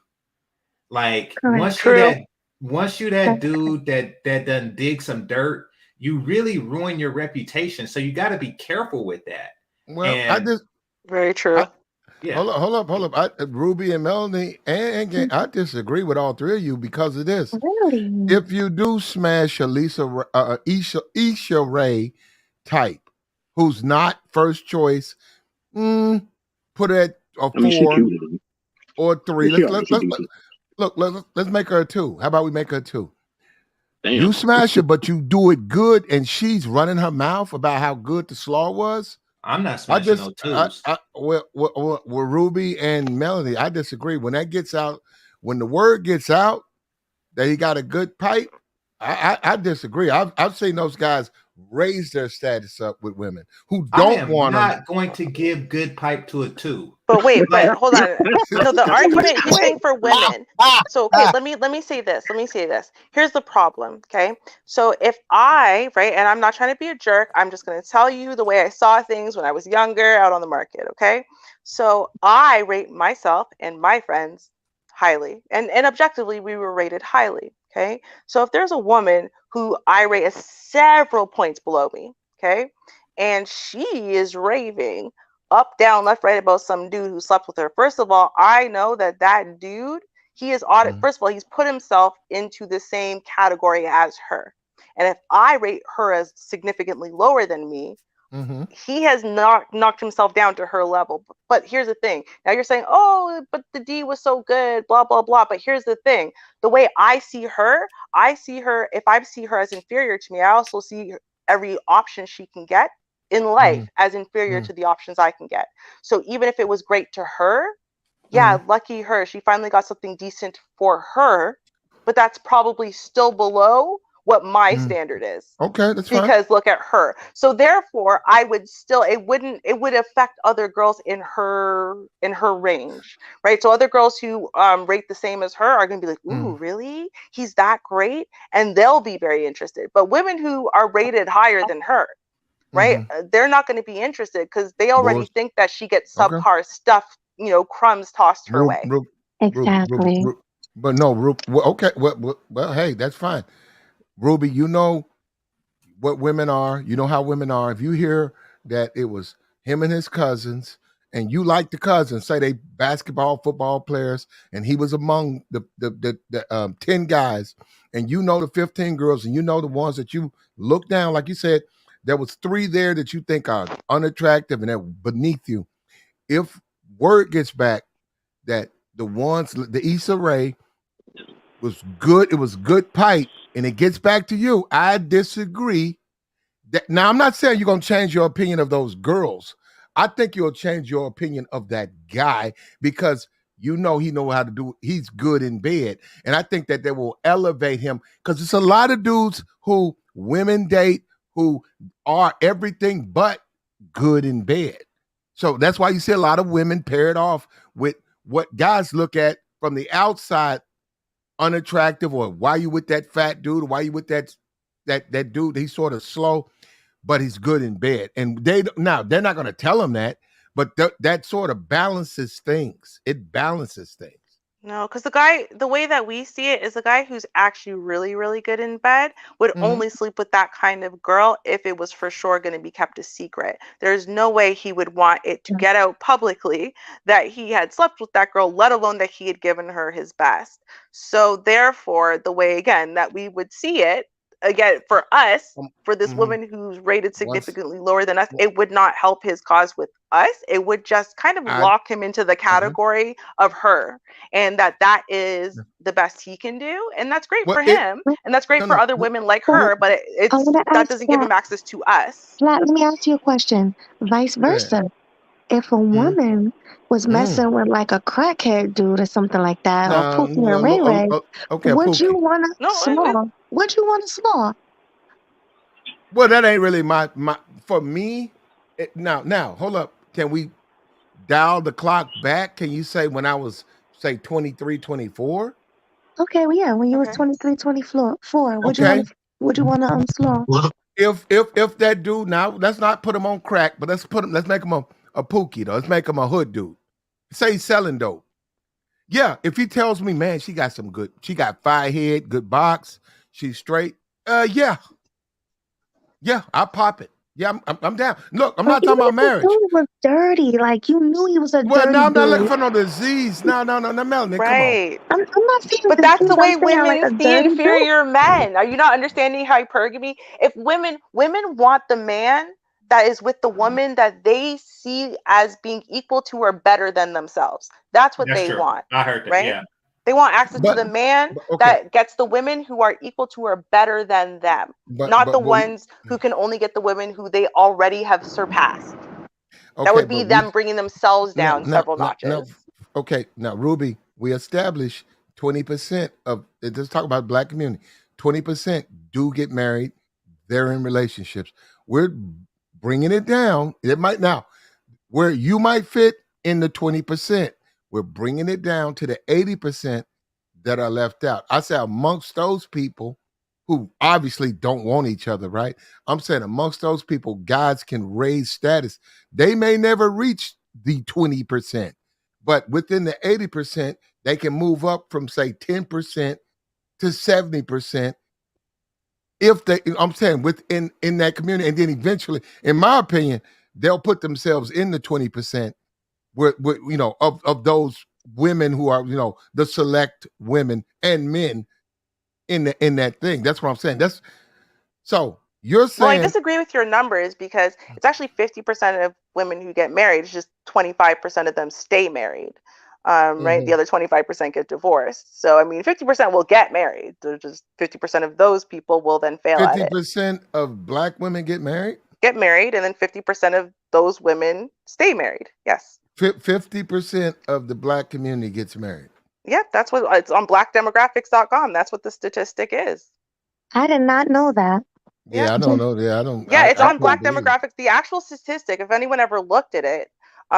Like Correct. True. once you that dude that done dig some dirt, you really ruin your reputation. So you got to be careful with that. Well, And Very true. I yeah, hold up. Ruby and Melanie I disagree with all three of you because of this. Really? If you do smash a Isha Ray type, who's not first choice, put it at a I mean, she 4 cute. or 3. She alright. She decent. Let's make her a 2. How about we make her a 2? You Damn. smash her, but you do it good, and she's running her mouth about how good the slaw was. I'm not I smashing just, no twos. with Ruby and Melanie, I disagree. When that gets out, when the word gets out that he got a good pipe, I disagree. I've seen those guys raise their status up with women who I don't am want them. not going to give good pipe to a two. But wait, but Like, hold on. No, the argument he's saying for women. So okay, let me say this. Let me say this. Here's the problem. Okay. So if I, right, and I'm not trying to be a jerk, I'm just gonna tell you the way I saw things when I was younger out on the market. Okay. So I rate myself and my friends highly. And objectively we were rated highly. Okay. So if there's a woman who I rate as several points below me, okay, and she is raving up, down, left, right about some dude who slept with her. First of all, I know that dude, he is audit. Mhm. First of all, he's put himself into the same category as her. And if I rate her as significantly lower than me, Mhm. he has knocked himself down to her level. But here's the thing. Now you're saying, oh, but the D was so good, blah, blah, blah. But here's the thing. The way I see her, if I see her as inferior to me, I also see every option she can get in life Mhm. as inferior Mhm. to the options I can get. So even if it was great to her, yeah, Mhm. lucky her. She finally got something decent for her, but that's probably still below what my Mhm. standard is, Okay, that's fine. because look at her. So therefore I would still, it would affect other girls in her range, right? So other girls who rate the same as her are going to be like, ooh, Mm. really, he's that great, and they'll be very interested. But women who are rated higher than her, right, Mhm. they're not going to be interested because they already Boys. think that she gets Okay. subpar stuff, crumbs tossed her Rub, way. rub, Exactly. but no, okay. Well, hey, that's fine. Ruby, you know what women are. You know how women are. If you hear that it was him and his cousins, and you like the cousins, say they basketball, football players, and he was among the 10 guys, and you know the 15 girls, and you know the ones that you look down, like you said, there was 3 there that you think are unattractive and they're beneath you. If word gets back that the Issa Rae was good, it was good pipe, and it gets back to you, I disagree. Now, I'm not saying you're going to change your opinion of those girls. I think you'll change your opinion of that guy because he know how to do. He's good in bed, and I think that will elevate him because it's a lot of dudes who women date who are everything but good in bed. So that's why you see a lot of women paired off with what guys look at from the outside unattractive, or why you with that fat dude, or why you with that dude, he's sort of slow but he's good in bed. And they're not going to tell him that, but that sort of balances things. It balances things. No, because the way that we see it is the guy who's actually really, really good in bed would Mhm. only sleep with that kind of girl if it was for sure going to be kept a secret. There's no way he would want it to get out publicly that he had slept with that girl, let alone that he had given her his best. So therefore, the way again that we would see it, again for us, for this Mhm. woman who's rated Once significantly lower than us, w- it would not help his cause with us. It would just kind of I lock him into the uh-huh. category of her, and that is the best he can do, and that's great Well, for it him, and that's great no for no. other women like So her, but I it's want to that ask doesn't give Flat. him access to us. Flat, let me ask you a question. Vice Go ahead. versa. If a Mhm. woman was Mm. messing with like a crackhead dude or something like that, or No, Pookie or no, Ray Ray, okay, would you Pookie. want to No, slaw? Would you want to slaw? Well, that ain't really my for me. Now, hold up. Can we dial the clock back? Can you say when I was say 23, 24? Okay, well, yeah, when you was okay. 23, 24, Okay. would you want to slaw? If that dude, now let's not put him on crack, but let's make him a Pookie though. Let's make him a hood dude. Say he's selling dope. Yeah, if he tells me, man, she got fire head, good box, she's straight. Yeah, yeah, I'll pop it. Yeah, I'm down. Look, I'm But not even talking about if the marriage. dude was dirty, like you knew he was a Well, dirty now I'm not looking dude. for no disease. No, Melanin, come on. Right. I'm not saying But that's disease. the I'm way saying like women a see dirty dude. inferior men. Are you not understanding hypergamy? If women want the man that is with the woman that they see as being equal to or better than themselves. That's what That's they true. want, I heard that. right? Yeah. They want access to But, the man okay, that gets the women who are equal to or better than them, not the but we ones who can only get the women who they already have surpassed. That okay, would but be we them bringing themselves now down several now notches. okay, now Ruby, we established 20% of let's talk about black community. 20% do get married, they're in relationships. We're bringing it down. It might now where you might fit in the 20%. We're bringing it down to the 80% that are left out. I say amongst those people who obviously don't want each other, right? I'm saying amongst those people, guys can raise status. They may never reach the 20%, but within the 80%, they can move up from say 10% to 70% if they I'm saying within in that community. And then eventually, in my opinion, they'll put themselves in the 20% with of those women who are the select women and men in that thing. That's what I'm saying. That's so you're Well, I saying disagree with your numbers because it's actually 50% of women who get married. It's just 25% of them stay married, right? The mhm, other 25% get divorced. So, I mean, 50% will get married. There's just 50% of those people will then fail at it. 50% of black women get married. Get married, and then 50% of those women stay married. Yes. 50% of the black community gets married. Yep. That's what it's on blackdemographics.com. That's what the statistic is. I did not know that. Yep. Yeah, I don't know. Yeah, I don't. Yeah, it's I on couldn't Black believe it. Demographics. The actual statistic, if anyone ever looked at it,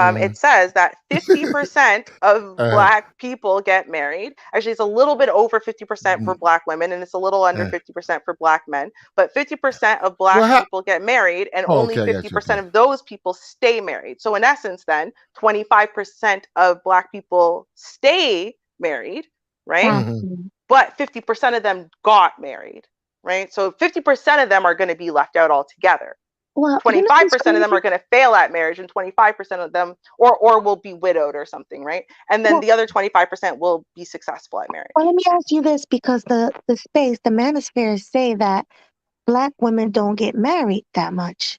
Mhm. it says that 50% of uh, Black people get married. Actually, it's a little bit over 50% for mm, Black women, and it's a little under uh, 50% for Black men. But 50% of well, Black how? people get married, and Oh, only okay, I got you. 50% Okay. of those people stay married. So, in essence, then 25% of Black people stay married, right? Got Hmm. you. But 50% of them got married, right? So 50% of them are going to be left out altogether. Well, you know what's 25% of them crazy? are going to fail at marriage, and 25% of them or will be widowed or something, right? And then Well, the other 25% will be successful at well, marriage. let me ask you this because the manospheres say that black women don't get married that much,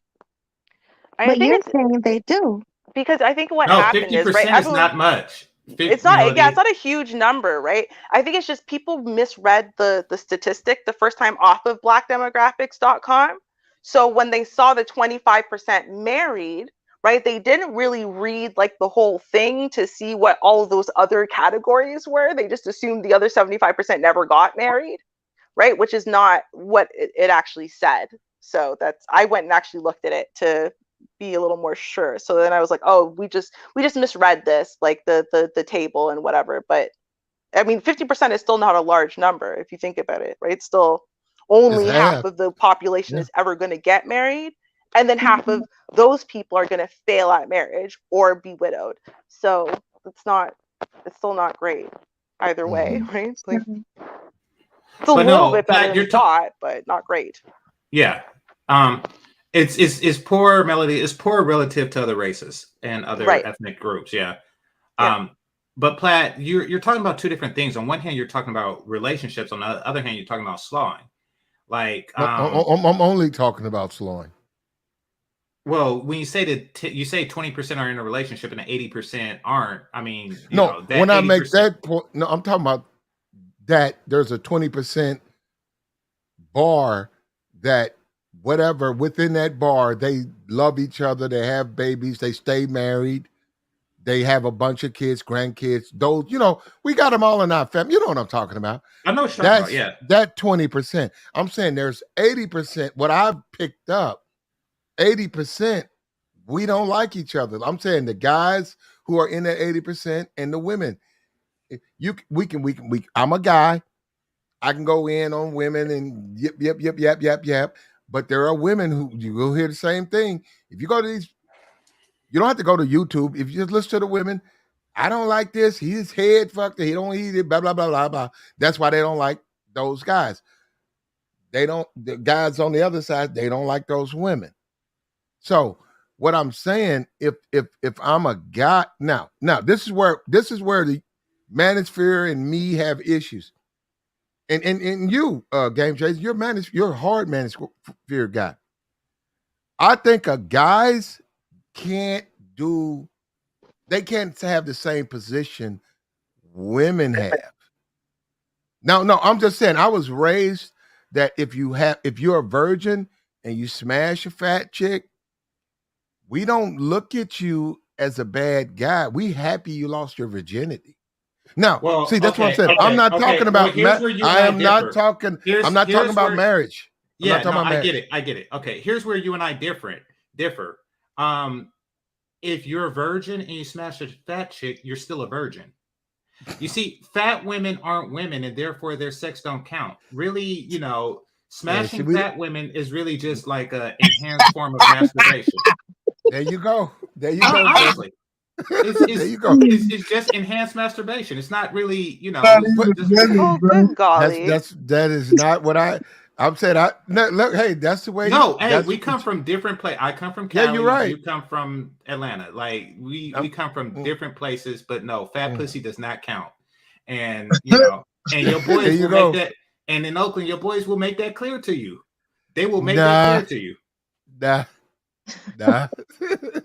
I but think you're it's saying they do. because I think what No, happened is, right, 50% is everyone, not much. it's You not, know, yeah, it's not a huge number, right? I think it's just people misread the statistic the first time off of blackdemographics.com. So when they saw the 25% married, right, they didn't really read like the whole thing to see what all those other categories were. They just assumed the other 75% never got married, right? Which is not what it actually said. So that's I went and actually looked at it to be a little more sure. So then I was like, oh, we just misread this, like the table and whatever. But I mean, 50% is still not a large number if you think about it, right? It's still It's only half half. of the population Yeah. is ever going to get married, and then half Mhm. of those people are going to fail at marriage or be widowed. So it's not, it's still not great. either way, Mhm. right? Like Mhm. it's a But little no, bit better Pat, than we thought, but not great. yeah. It's poor, Melody. It's poor relative to other races and other Right. ethnic groups. Yeah. Yeah. Um, but Platt, you're talking about two different things. On one hand, you're talking about relationships. On the other hand, you're talking about slawing. Like, No, I'm only talking about slowing. well, when you say that you say 20% are in a relationship and 80% aren't. I mean, No, that when I make 80%. that point, no, I'm talking about that there's a 20% bar that whatever within that bar, they love each other, they have babies, they stay married, they have a bunch of kids, grandkids. Those, we got them all in our family. You know what I'm talking about. I know what you're talking about. That's Yeah. that 20%. I'm saying there's 80%. What I've picked up, 80%, we don't like each other. I'm saying the guys who are in that 80% and the women. I'm a guy. I can go in on women and yep. But there are women who you will hear the same thing. If you go to these, you don't have to go to YouTube. If you just listen to the women, I don't like this. His head fucked. He don't eat it. Blah blah blah blah blah. That's why they don't like those guys. They don't. The guys on the other side, they don't like those women. So what I'm saying, if I'm a guy now, this is where the manosphere and me have issues. And you, Game Chaser, you're a hard manosphere guy. I think guys can't do they can't have the same position women have. No, I'm just saying I was raised that if you're a virgin and you smash a fat chick, we don't look at you as a bad guy. We happy you lost your virginity. Now, Well, see, that's what I'm saying. I'm not talking Well, about here's where you and I I am not differ. talking I'm not talking Here's about where. marriage. I'm not Yeah, talking no, about I marriage. get it. I get it. Okay, here's where you and I differ. If you're a virgin and you smash a fat chick, you're still a virgin. You see, fat women aren't women, and therefore their sex don't count. Really, smashing fat women is really just like an enhanced form of masturbation. There you go. There you go, brother. Honestly, There you go. it's just enhanced masturbation. It's not really, Oh, good golly. That is not what I'm saying. Look, hey, that's the way. No, hey, we come from different places. I come from Cali. Yeah, you're right. You come from Atlanta. Like we come from different places, but no, fat pussy does not count. And and your boys will make that. And in Oakland, your boys will make that clear to you. They will make that clear to you. Nah,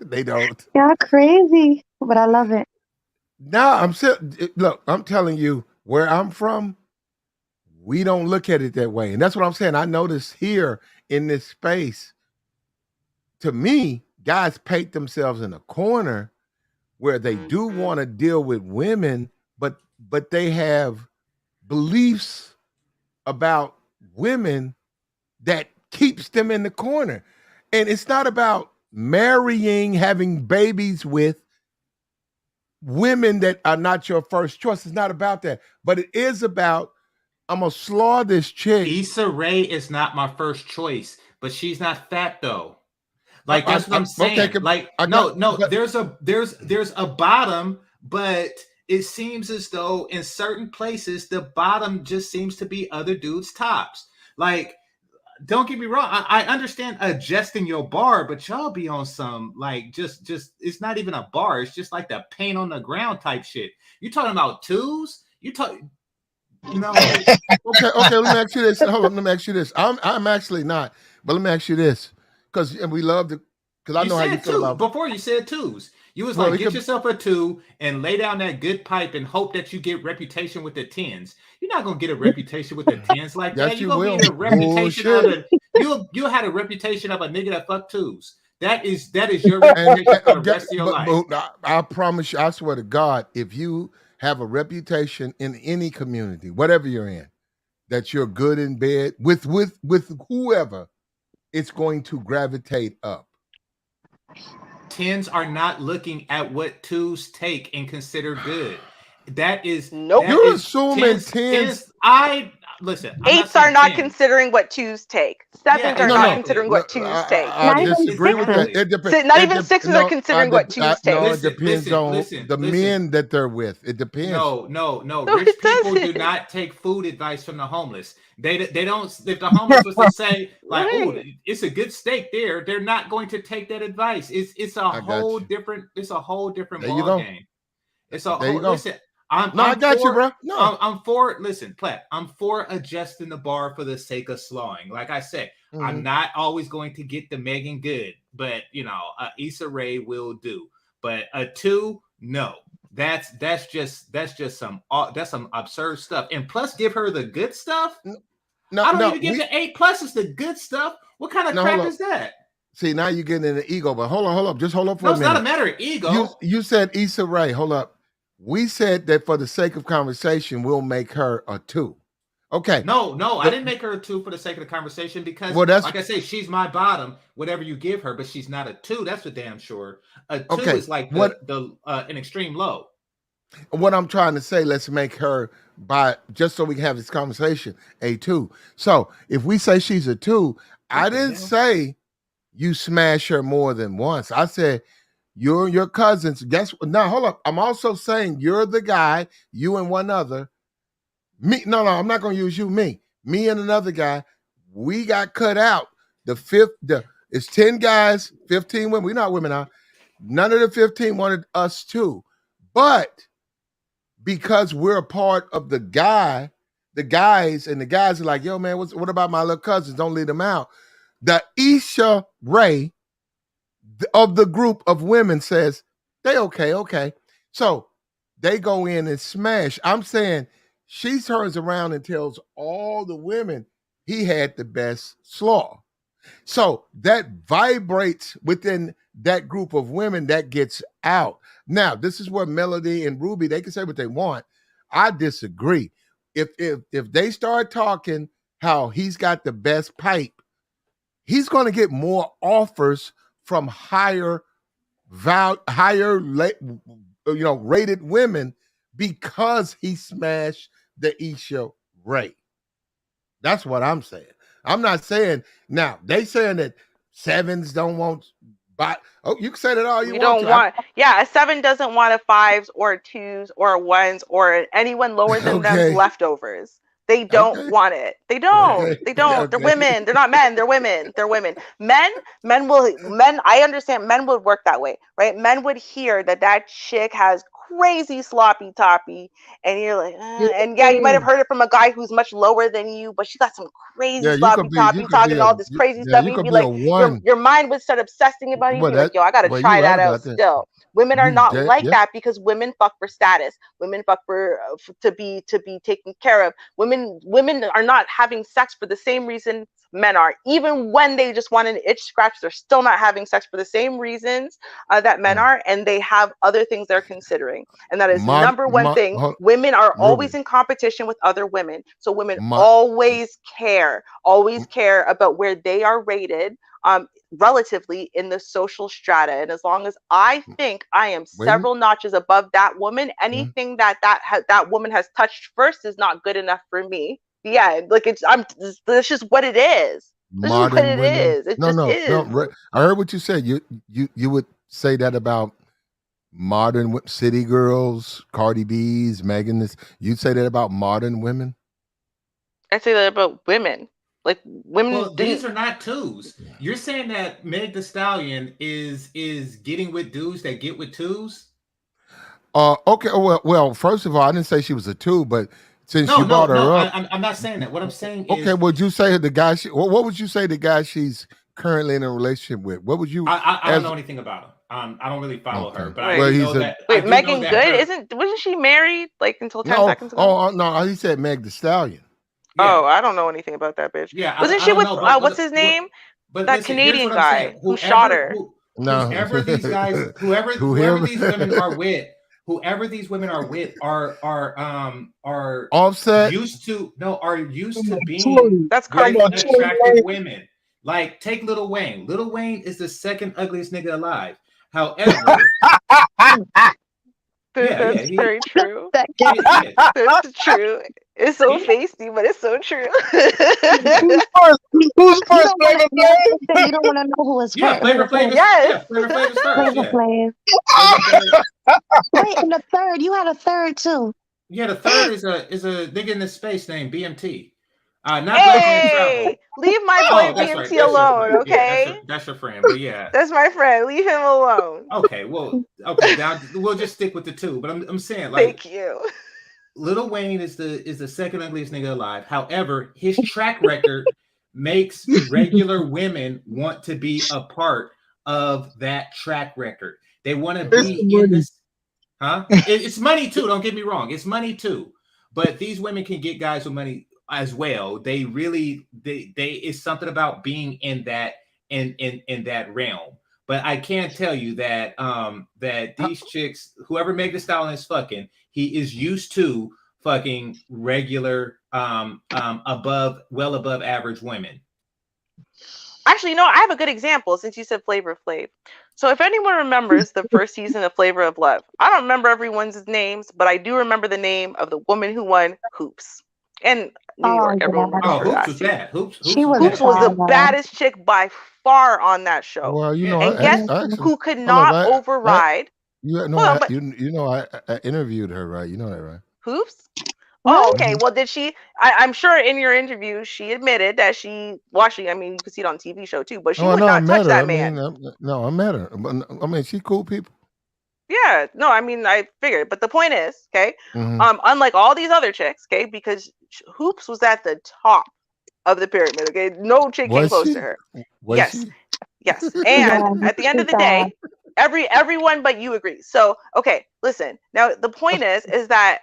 they don't. Y'all crazy, but I love it. Look, I'm telling you, where I'm from, we don't look at it that way. And that's what I'm saying. I notice here in this space, to me, guys paint themselves in a corner where they do want to deal with women, but they have beliefs about women that keeps them in the corner. And it's not about marrying, having babies with women that are not your first choice. It's not about that. But it is about, I'm going to slaw this chick. Issa Rae is not my first choice, but she's not fat though. Like that's what I'm saying. Okay, like there's a bottom, but it seems as though in certain places the bottom just seems to be other dudes' tops. Like, don't get me wrong, I understand adjusting your bar, but y'all be on some like just it's not even a bar, it's just like the paint on the ground type shit. You talking about twos? Okay, let me ask you this. Hold on, let me ask you this. I'm actually not, but let me ask you this. Because we love to, because I know how you feel about. Before you said twos. You was like, get yourself a 2 and lay down that good pipe and hope that you get reputation with the 10s. You're not gonna get a reputation with the 10s like that. You're gonna get a reputation of you'll have a reputation of a nigga that fuck 2s. That is your reputation for the rest of your life. I promise you, I swear to God, if you have a reputation in any community, whatever you're in, that you're good in bed with whoever, it's going to gravitate up. 10s are not looking at what 2s take and consider good. That is nope. You're assuming 10s. listen, I'm not Eights are saying not tens. considering what twos take. Yeah, Sevens are No, not no, exactly. considering no. what twos take. I Not even disagree with that. sixes. Exactly. It depends. Not even sixes are No, considering what twos take. no. It Listen, depends on the listen. men that they're with. It depends. No. No, Rich it people do doesn't. not take food advice from the homeless. They don't. If the homeless was to say like, "Oh, Right. it's a good steak," they're not going to take that advice. It's a I got whole you. different. It's a whole different There you ball go. game. It's a There you whole. go. Listen, I'm No, I I'm got you, for bro. No. I'm for. Listen, Platt. I'm for adjusting the bar for the sake of slowing. Like I said, I'm Mhm. not always going to get the Megan Good, but Issa Rae will do. But a 2, no. That's just some absurd stuff. And plus, give her the good stuff. No, I don't no. even give the 8 plus. It's the good stuff. What kind of No, crap hold on. is that? See, now you're getting in the ego, but hold on. Just hold up for No, a it's minute. not a matter of ego. You said Issa Rae. Hold up. We said that for the sake of conversation, we'll make her a 2. Okay. No, I didn't make her a 2 for the sake of the conversation because, Well, that's like I say, she's my bottom. Whatever you give her, but she's not a 2. That's for damn sure. A 2 okay. is like What an extreme low. what I'm trying to say, let's make her just so we can have this conversation, a 2. So if we say she's a 2, I didn't say you smash her more than once. I said you and your cousins. Guess what? Now hold up. I'm also saying you're the guy, you and one other. Me, no, I'm not gonna use you, me. Me and another guy, we got cut out. It's 10 guys, 15 women. We're not women now. None of the 15 wanted us to. But because we're a part of the guys, and the guys are like, yo, man, what about my little cousins? Don't leave them out. The Issa Rae of the group of women says, they okay. So they go in and smash. I'm saying she turns around and tells all the women he had the best slaw. So that vibrates within that group of women that gets out. Now, this is where Melody and Ruby, they can say what they want. I disagree. If they start talking how he's got the best pipe, he's going to get more offers from higher rated women because he smashed the Issa Rae. That's what I'm saying. I'm not saying now they saying that sevens don't want, but you can say that all you We want don't to. want, yeah, a 7 doesn't want a 5s or 2s or 1s or anyone lower than them's Okay. leftovers. They don't Okay. want it. They don't. Okay. They don't. Okay. They're women. They're not men. They're women. They're women. Men. I understand. Men would work that way, right? Men would hear that chick has crazy sloppy toppy, and you're like, and yeah, you might have heard it from a guy who's much lower than you, but she got some crazy Yeah, you sloppy could be. You toppy, could be talking a. all this crazy Yeah, stuff, you and you'd could be be a like, one. your mind would start obsessing about it. You'd Well, be like, yo, I gotta well, you try right that out about that. still. Women are You not dead. like Yeah. that because women fuck for status. Women fuck for to be taken care of. Women are not having sex for the same reason men are. Even when they just want an itch scratch, they're still not having sex for the same reasons that men are, and they have other things they're considering. And that is number one thing. Women are always in competition with other women. So women always care about where they are rated relatively in the social strata. And as long as I think I am several notches above that woman, anything that woman has touched first is not good enough for me. Yeah, like that's just what it is. This is what Modern it women. is. It No, just no, is. no. I heard what you said. You would say that about modern city girls, Cardi B's, Megan. You'd say that about modern women. I say that about women. Like women. Well, these are not 2s. You're saying that Meg Thee Stallion is getting with dudes that get with 2s? Okay. Well, first of all, I didn't say she was a 2, but since you brought her up, I'm not saying that. What I'm saying is, okay. Would you say the guy? What would you say the guy she's currently in a relationship with? What would you? I don't know anything about him. I don't really follow her, but Wait, I know that. Wait, Megan Good wasn't she married like until 10 seconds ago? Oh no, he said Meg Thee Stallion. Yeah. Oh, I don't know anything about that bitch. Yeah, wasn't she with what's his name? But that listen, Canadian guy who shot her. Whoever these guys, whoever these women are with, whoever these women are with are Offset used to being that's Cardi attractive women. Like take Lil Wayne. Lil Wayne is the second ugliest nigga alive. However, that's very true. That's true. It's so feisty, but it's so true. Who's first? Who's You first? don't want Flavor to. Flav? You don't want to know who is Yeah, first. Who was first. Yes. Flavor Flav is first. Flavor Yeah, Flav. Flavor Flav. Wait, and the third. You had a third too. Yeah, the third is a nigga in the space named BMT. Not Black Man Travel. Hey, leave my Oh, boy that's right. BMT That's your alone, friend. Yeah, okay? that's your friend. But yeah. That's my friend. Leave him alone. Okay, well, okay. Now we'll just stick with the two. But I'm saying, like, Thank you. Lil Wayne is the second ugliest nigga alive. However, his track record makes regular women want to be a part of that track record. They want to be in this. Huh? It's money too. Don't get me wrong. It's money too. But these women can get guys with money as well. They really they it's something about being in that in that realm. But I can tell you that that these chicks, whoever Meg Thee Stallion is fucking, he is used to fucking regular well above average women. Actually, I have a good example since you said Flavor Flav. So if anyone remembers the first season of Flavor of Love, I don't remember everyone's names, but I do remember the name of the woman who won Hoops. In New York, everyone remembers Hoops that. was bad. Hoops Hoops was the baddest chick by far on that show. Well, and guess who could not override? I interviewed her, right? You know that, right? Hoops? Oh, okay. Well, did she? I'm sure in your interview she admitted that she. Well, actually, I mean, you can see it on TV show too, but she would not touch that man. I met her. I mean, she's cool people. Yeah, no, I mean, I figured, but the point is, okay, unlike all these other chicks, okay, because Hoops was at the top of the pyramid, okay, no chick came close to her. Yes, and at the end of the day, everyone but you agrees. So, okay, listen. Now the point is that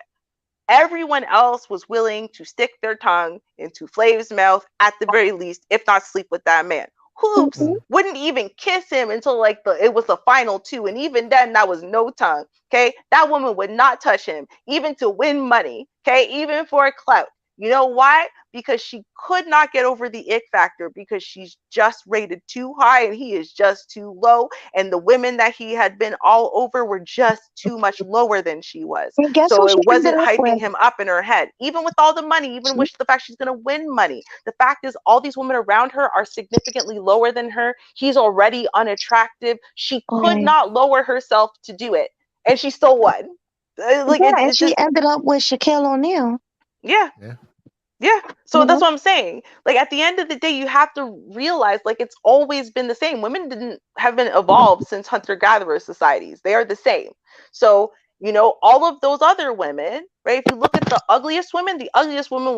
everyone else was willing to stick their tongue into Flav's mouth at the very least, if not sleep with that man. Hoops wouldn't even kiss him until like it was the final two, and even then that was no tongue. Okay, that woman would not touch him even to win money. Okay, even for a clout. You know why? Because she could not get over the ick factor because she's just rated too high and he is just too low. And the women that he had been all over were just too much lower than she was. So it wasn't hyping him up in her head. Even with all the money, even with the fact she's going to win money. The fact is all these women around her are significantly lower than her. He's already unattractive. She could not lower herself to do it. And she still won. And she ended up with Shaquille O'Neal. Yeah. So that's what I'm saying. Like at the end of the day, you have to realize like it's always been the same. Women haven't evolved since hunter-gatherer societies. They are the same. So, all of those other women, right? If you look at the ugliest women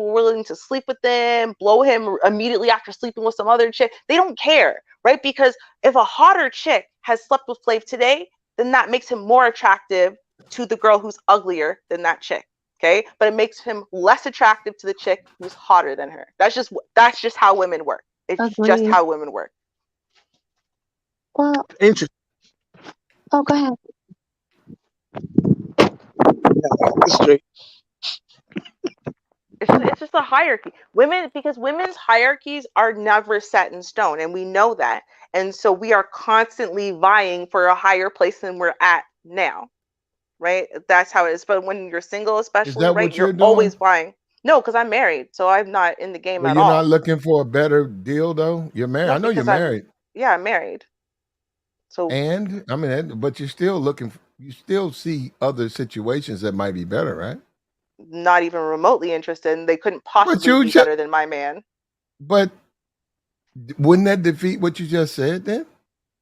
were willing to sleep with them, blow him immediately after sleeping with some other chick. They don't care, right? Because if a hotter chick has slept with Flav today, then that makes him more attractive to the girl who's uglier than that chick. Okay, but it makes him less attractive to the chick who's hotter than her. That's just how women work. It's just how women work. Well, interesting. Oh, go ahead. It's just a hierarchy. Because women's hierarchies are never set in stone, and we know that. And so we are constantly vying for a higher place than we're at now. Right? That's how it is. But when you're single, especially, right, you're always buying. No, because I'm married, so I'm not in the game at all. You're not looking for a better deal, though? You're married. I know you're married. I'm married. So and I mean, but you're still looking. You still see other situations that might be better, right? Not even remotely interested, and they couldn't possibly be better than my man. But wouldn't that defeat what you just said then?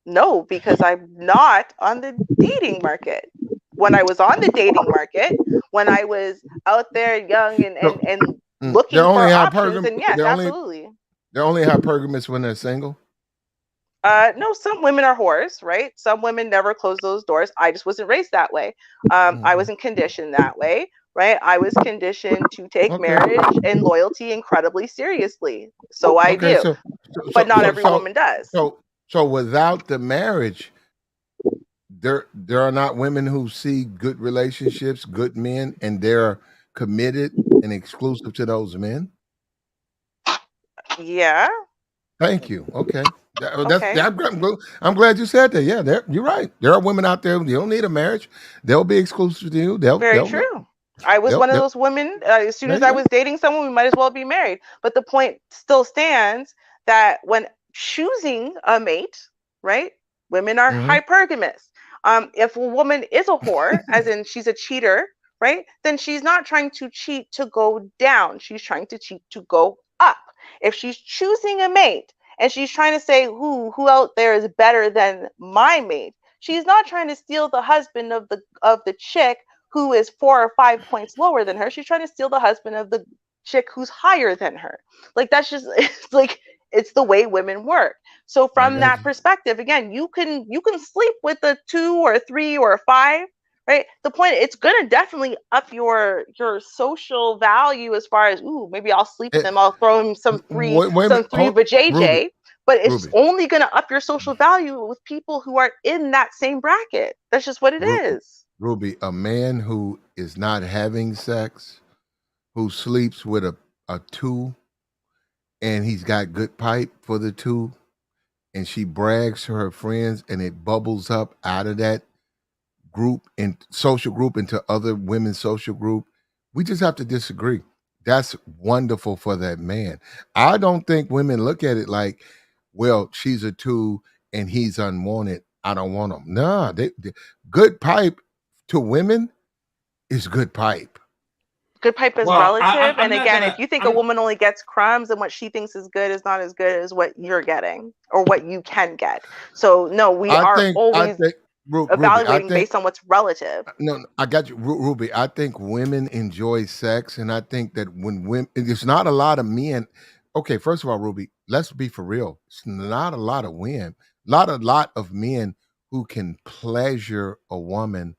No, because I'm not on the dating market. When I was on the dating market, when I was out there young and looking for options, and yes, absolutely. They're only hypergamous when they're single? No, some women are whores, right? Some women never close those doors. I just wasn't raised that way. I wasn't conditioned that way, right? I was conditioned to take marriage and loyalty incredibly seriously. So I do. But not every woman does. So without the marriage, there are not women who see good relationships, good men, and they're committed and exclusive to those men? Yeah. Thank you. Okay. I'm glad you said that. Yeah, you're right. There are women out there, you don't need a marriage. They'll be exclusive to you. Very true. I was Yep, one of yep. those women. As soon There as you I go. was dating someone, we might as well be married. But the point still stands that when choosing a mate, right? Women are Hmm. hypergamous. If a woman is a whore, as in she's a cheater, right? Then she's not trying to cheat to go down. She's trying to cheat to go up. If she's choosing a mate and she's trying to say who out there is better than my mate, she's not trying to steal the husband of the chick who is 4 or 5 points lower than her. She's trying to steal the husband of the chick who's higher than her. Like that's just it's like it's the way women work. So I from got that you. perspective, again, you can sleep with a 2 or 3 or 5, right? The point it's gonna definitely up your social value as far as ooh maybe I'll sleep with Eh, him, I'll throw him wait, wait a some minute. three for Ruby, JJ, but it's Ruby, only gonna up your social value with people who are in that same bracket. That's just what it Ru- is. Ruby, a man who is not having sex, who sleeps with a two, and he's got good pipe for the two, and she brags to her friends, and it bubbles up out of that group and social group into other women's social group. We just have to disagree. That's wonderful for that man. I don't think women look at it like, well, she's a two and he's unwanted. I don't want him. Nah, good pipe to women is good pipe. Good pipe is Well, relative, and I'm not again, if gonna. you think a I'm woman only gets crumbs and what she thinks is good is not as good as what you're getting or what you can get. So no, we are I always think Ruby, evaluating based on what's relative. no, I got you, Ruby. I think women enjoy sex, and I think that when women, there's not a lot of men. Okay, first of all, Ruby, let's be for real. It's not a lot of women, lot of men who can pleasure a woman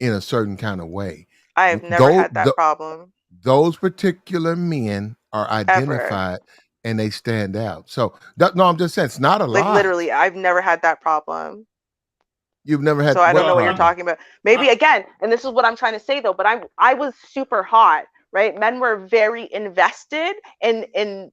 in a certain kind of way. I have never Though had that problem those particular men are ever. identified and they stand out. So no, I'm just saying it's not a Like lot. literally, I've never had that problem. You've never So had I don't what know well. what you're problem? talking about. Maybe again, and this is what I'm trying to say though, but I was super hot, right? Men were very invested in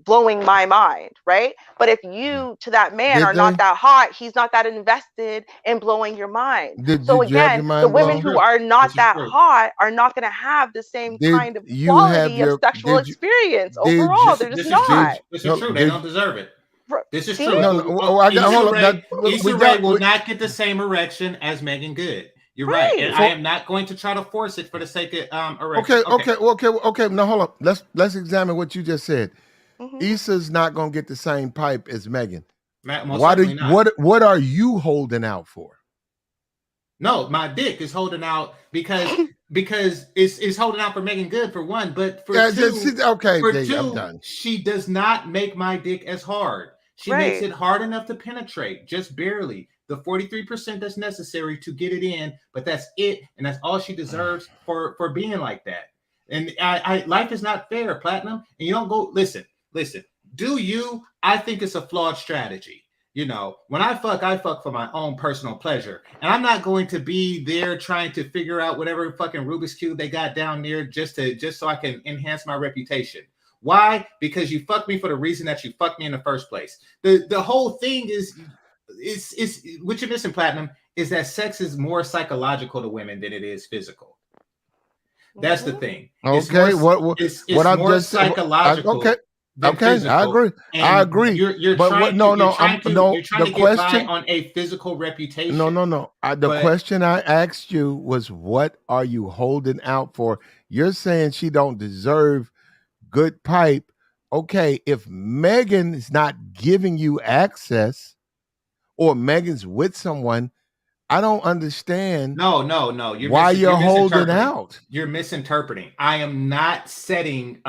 blowing my mind, right? But if you to that man Did are not they? that hot, he's not that invested in blowing your mind. So Did you have again, your the mind This is women blown? who true. are not This is that true. hot are not going to have the same Did kind of you have quality of your sexual did you experience did overall. you This They're just this is did true. not. you, This is no true. They did don't deserve it. This is See? true. no no oh, I got hold Issa up that Rae, Issa we Rae got will we, not get the same erection as Megan Good. You're right, and Right. I for am not going to try to force it for the sake of erection. okay Okay, okay now hold up let's examine what you just said. Hmm. Issa's not gonna get the same pipe as Megan. most certainly not. What are you holding out for? No, my dick is holding out because it's holding out for Megan Good for one, but Yeah, okay, for Jay, I'm two, done. she does not make my dick as hard. She makes Right. it hard enough to penetrate, just barely. The 43% that's necessary to get it in, but that's it, and that's all she deserves for being like that. And I life is not fair, Platinum. And you don't go listen. Do you? I think it's a flawed strategy. When I fuck for my own personal pleasure. And I'm not going to be there trying to figure out whatever fucking Rubik's Cube they got down there just so I can enhance my reputation. Why? Because you fucked me for the reason that you fucked me in the first place. The whole thing is what you're missing, Platinum, is that sex is more psychological to women than it is physical. That's the Hmm. thing. It's more Okay, what it's I've more just said. Okay, psychological than okay, I physical. agree. I And agree. you're But what? trying to No, you're no, trying to no. you're trying The to get by question. on a physical No, reputation. no, no. The But question I asked you was, what are you holding out for? You're saying she don't deserve good pipe. Okay, if Megan is not giving you access, or Megan's with someone, I don't understand no. why you're You're holding misinterpreting. out. You're misinterpreting. I am not setting.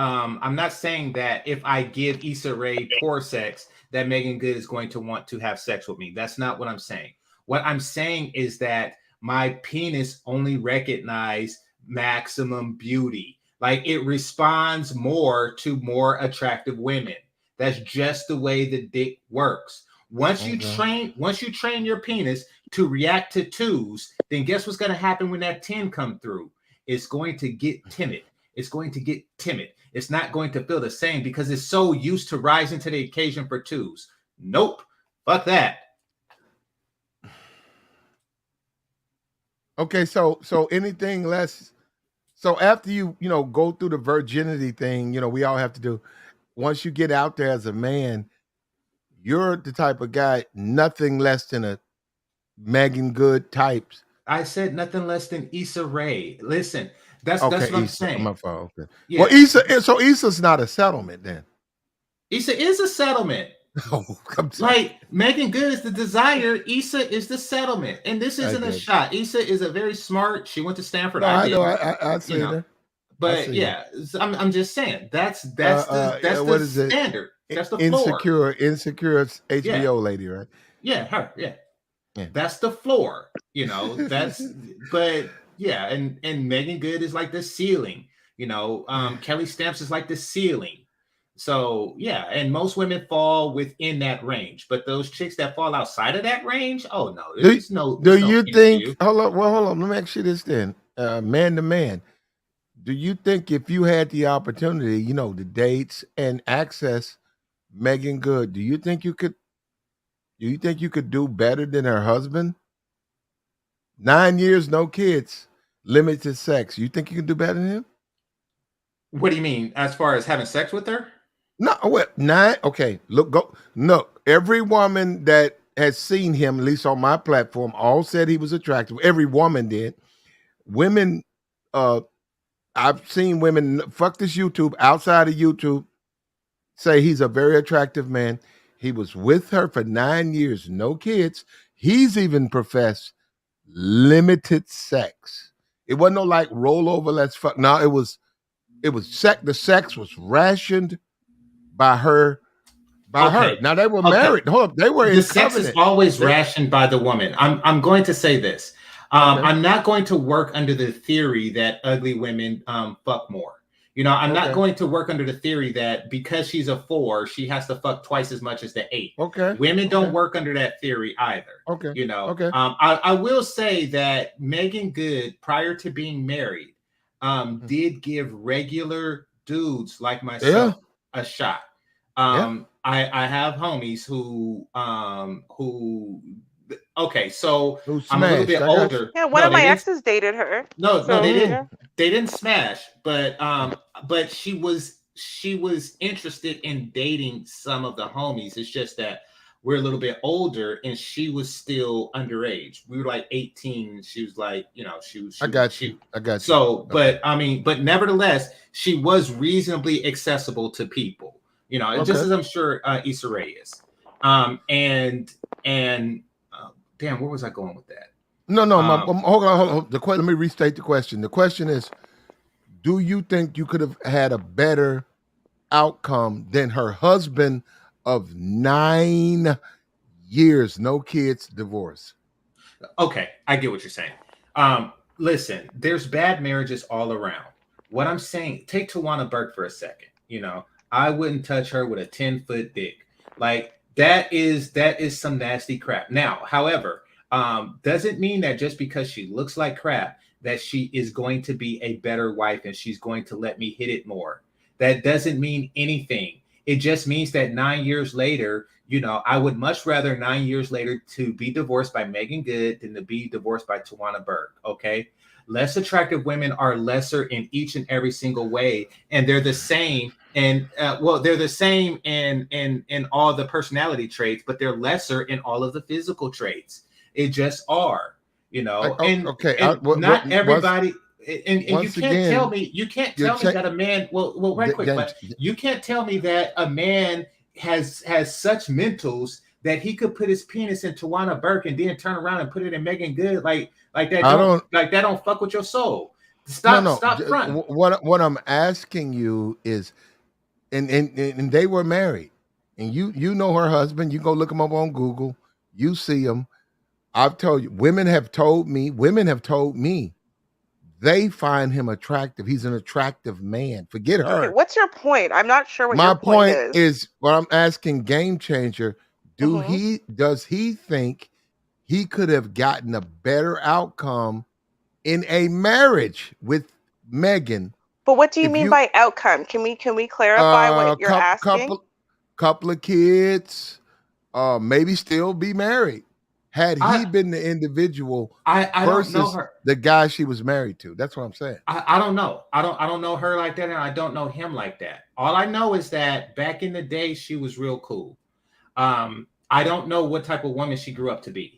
I'm not saying that if I give Issa Rae poor sex, that Megan Good is going to want to have sex with me. That's not what I'm saying. What I'm saying is that my penis only recognizes maximum beauty. Like it responds more to more attractive women. That's just the way the dick works. Okay. Once you train your penis to react to twos, then guess what's going to happen when that 10 come through? It's going to get timid. It's going to get timid. It's not going to feel the same because it's so used to rising to the occasion for twos. Nope. Fuck that. Okay, so anything less So after go through the virginity thing, we all have to do. Once you get out there as a man, you're the type of guy, nothing less than a Megan Good types. I said nothing less than Issa Rae. Listen, that's Okay, what I'm Issa, saying. my fault. Okay. Well, Yeah, So Issa's not a settlement then. Issa is a settlement. Oh, I'm sorry. Like Megan Good is the desire, Issa is the settlement, and this I isn't a get you. shot. Issa is a very smart. She went to Stanford. No, I I know. didn't, I you see know. that. I But see that. yeah, I'm just saying that's Yeah, that's what the is it? standard. That's the floor. Insecure Yeah, HBO lady, right? yeah, her. Yeah, Yeah. that's the floor. That's but yeah, and Megan Good is like the ceiling. Kelly Stamps is like the ceiling. So yeah, and most women fall within that range, but those chicks that fall outside of that range, oh no, do, do it's no you issue. think? Hold on. Well, hold on. Let me ask you this then, man to man. Do you think if you had the opportunity, the dates and access Megan Good, do you think you could? Do you think you could do better than her husband? 9 years, no kids, limited sex. You think you can do better than him? What do you mean, as far as having sex with her? No, what nine? Okay, look, go. No, every woman that has seen him, at least on my platform, all said he was attractive. Every woman did. Women, uh, I've seen women. Fuck this YouTube. Outside of YouTube, say he's a very attractive man. He was with her for 9 years, no kids. He's even professed limited sex. It wasn't no like rollover. Let's fuck. No, it was sex. The sex was rationed by her. By her. Okay, Now they were okay. married. Hold up, they were The in sex is covenant. always rationed by the woman. I'm going to say this. Okay. I'm not going to work under the theory that ugly women fuck more. I'm not Okay. going to work under the theory that because she's a 4, she has to fuck twice as much as the 8. Okay. Women Okay. don't work under that theory either. Okay. Okay. I will say that Megan Good, prior to being married, did give regular dudes like Yeah. myself a shot. Yeah. I have homies who okay, so Who I'm a little smashed? bit I got you. older. Yeah, one No, of they my didn't. exes dated her. No, So they Mhm. yeah. didn't. They didn't smash, but she was interested in dating some of the homies. It's just that we're a little bit older, and she was still underage. We were like 18, and she was like, I got you. I got you. So, Okay. but nevertheless, she was reasonably accessible to people. Just Okay. as I'm sure Issa Rae is. And damn, where was I going with that? No, Um, hold on. Let me restate the question. The question is, do you think you could have had a better outcome than her husband of 9 years, no kids, divorce? Okay, I get what you're saying. Listen, there's bad marriages all around. What I'm saying, take Tawana Burke for a second. I wouldn't touch her with a 10-foot dick. Like that is some nasty crap. Now, however, doesn't mean that just because she looks like crap that she is going to be a better wife and she's going to let me hit it more. That doesn't mean anything. It just means that 9 years later, I would much rather 9 years later to be divorced by Megan Good than to be divorced by Tawana Burke. Okay. Less attractive women are lesser in each and every single way, and they're the same. And they're the same in all the personality traits, but they're lesser in all of the physical traits. It just are, and Okay. not everybody. And Once again, you can't you're tell me that a man. Well, right quick, but you can't tell me that a man has such mentals that he could put his penis in Tawana Burke and then turn around and put it in Megan Good like that. I don't. Like that don't fuck with your soul. No. Stop fronting. What I'm asking you is, and they were married, and you know her husband. You go look him up on Google. You see him. I've told you. Women have told me. They find him attractive. He's an attractive man. Forget Okay, her. what's your point? I'm not sure what your My point point is. is what I'm asking Game Changer. Hmm. Does he think he could have gotten a better outcome in a marriage with Megan But what do you if mean you by outcome? Can we clarify what you're asking? couple of kids, maybe still be married? had he I been the individual I don't know versus her. the guy she was married to. That's what I'm saying. I don't know. I don't know her like that, and I don't know him like that. All I know is that back in the day, she was real cool. I don't know what type of woman she grew up to be.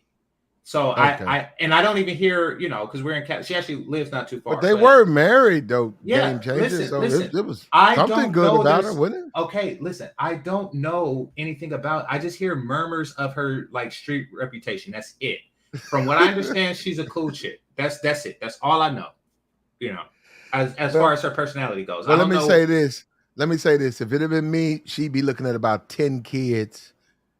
So Okay. I don't even hear, because we're in she actually lives not too But far. they were married though, Yeah, game changer. So listen. it was I something don't good know about her, this. wasn't it? Okay, listen. I don't know anything about. I just hear murmurs of her like street reputation. That's it. From what I understand, she's a cool chick. That's it. That's all I know. As far Well, as her personality goes, I well, let don't me know. say this. Let me say this. If it had been me, she'd be looking at about 10 kids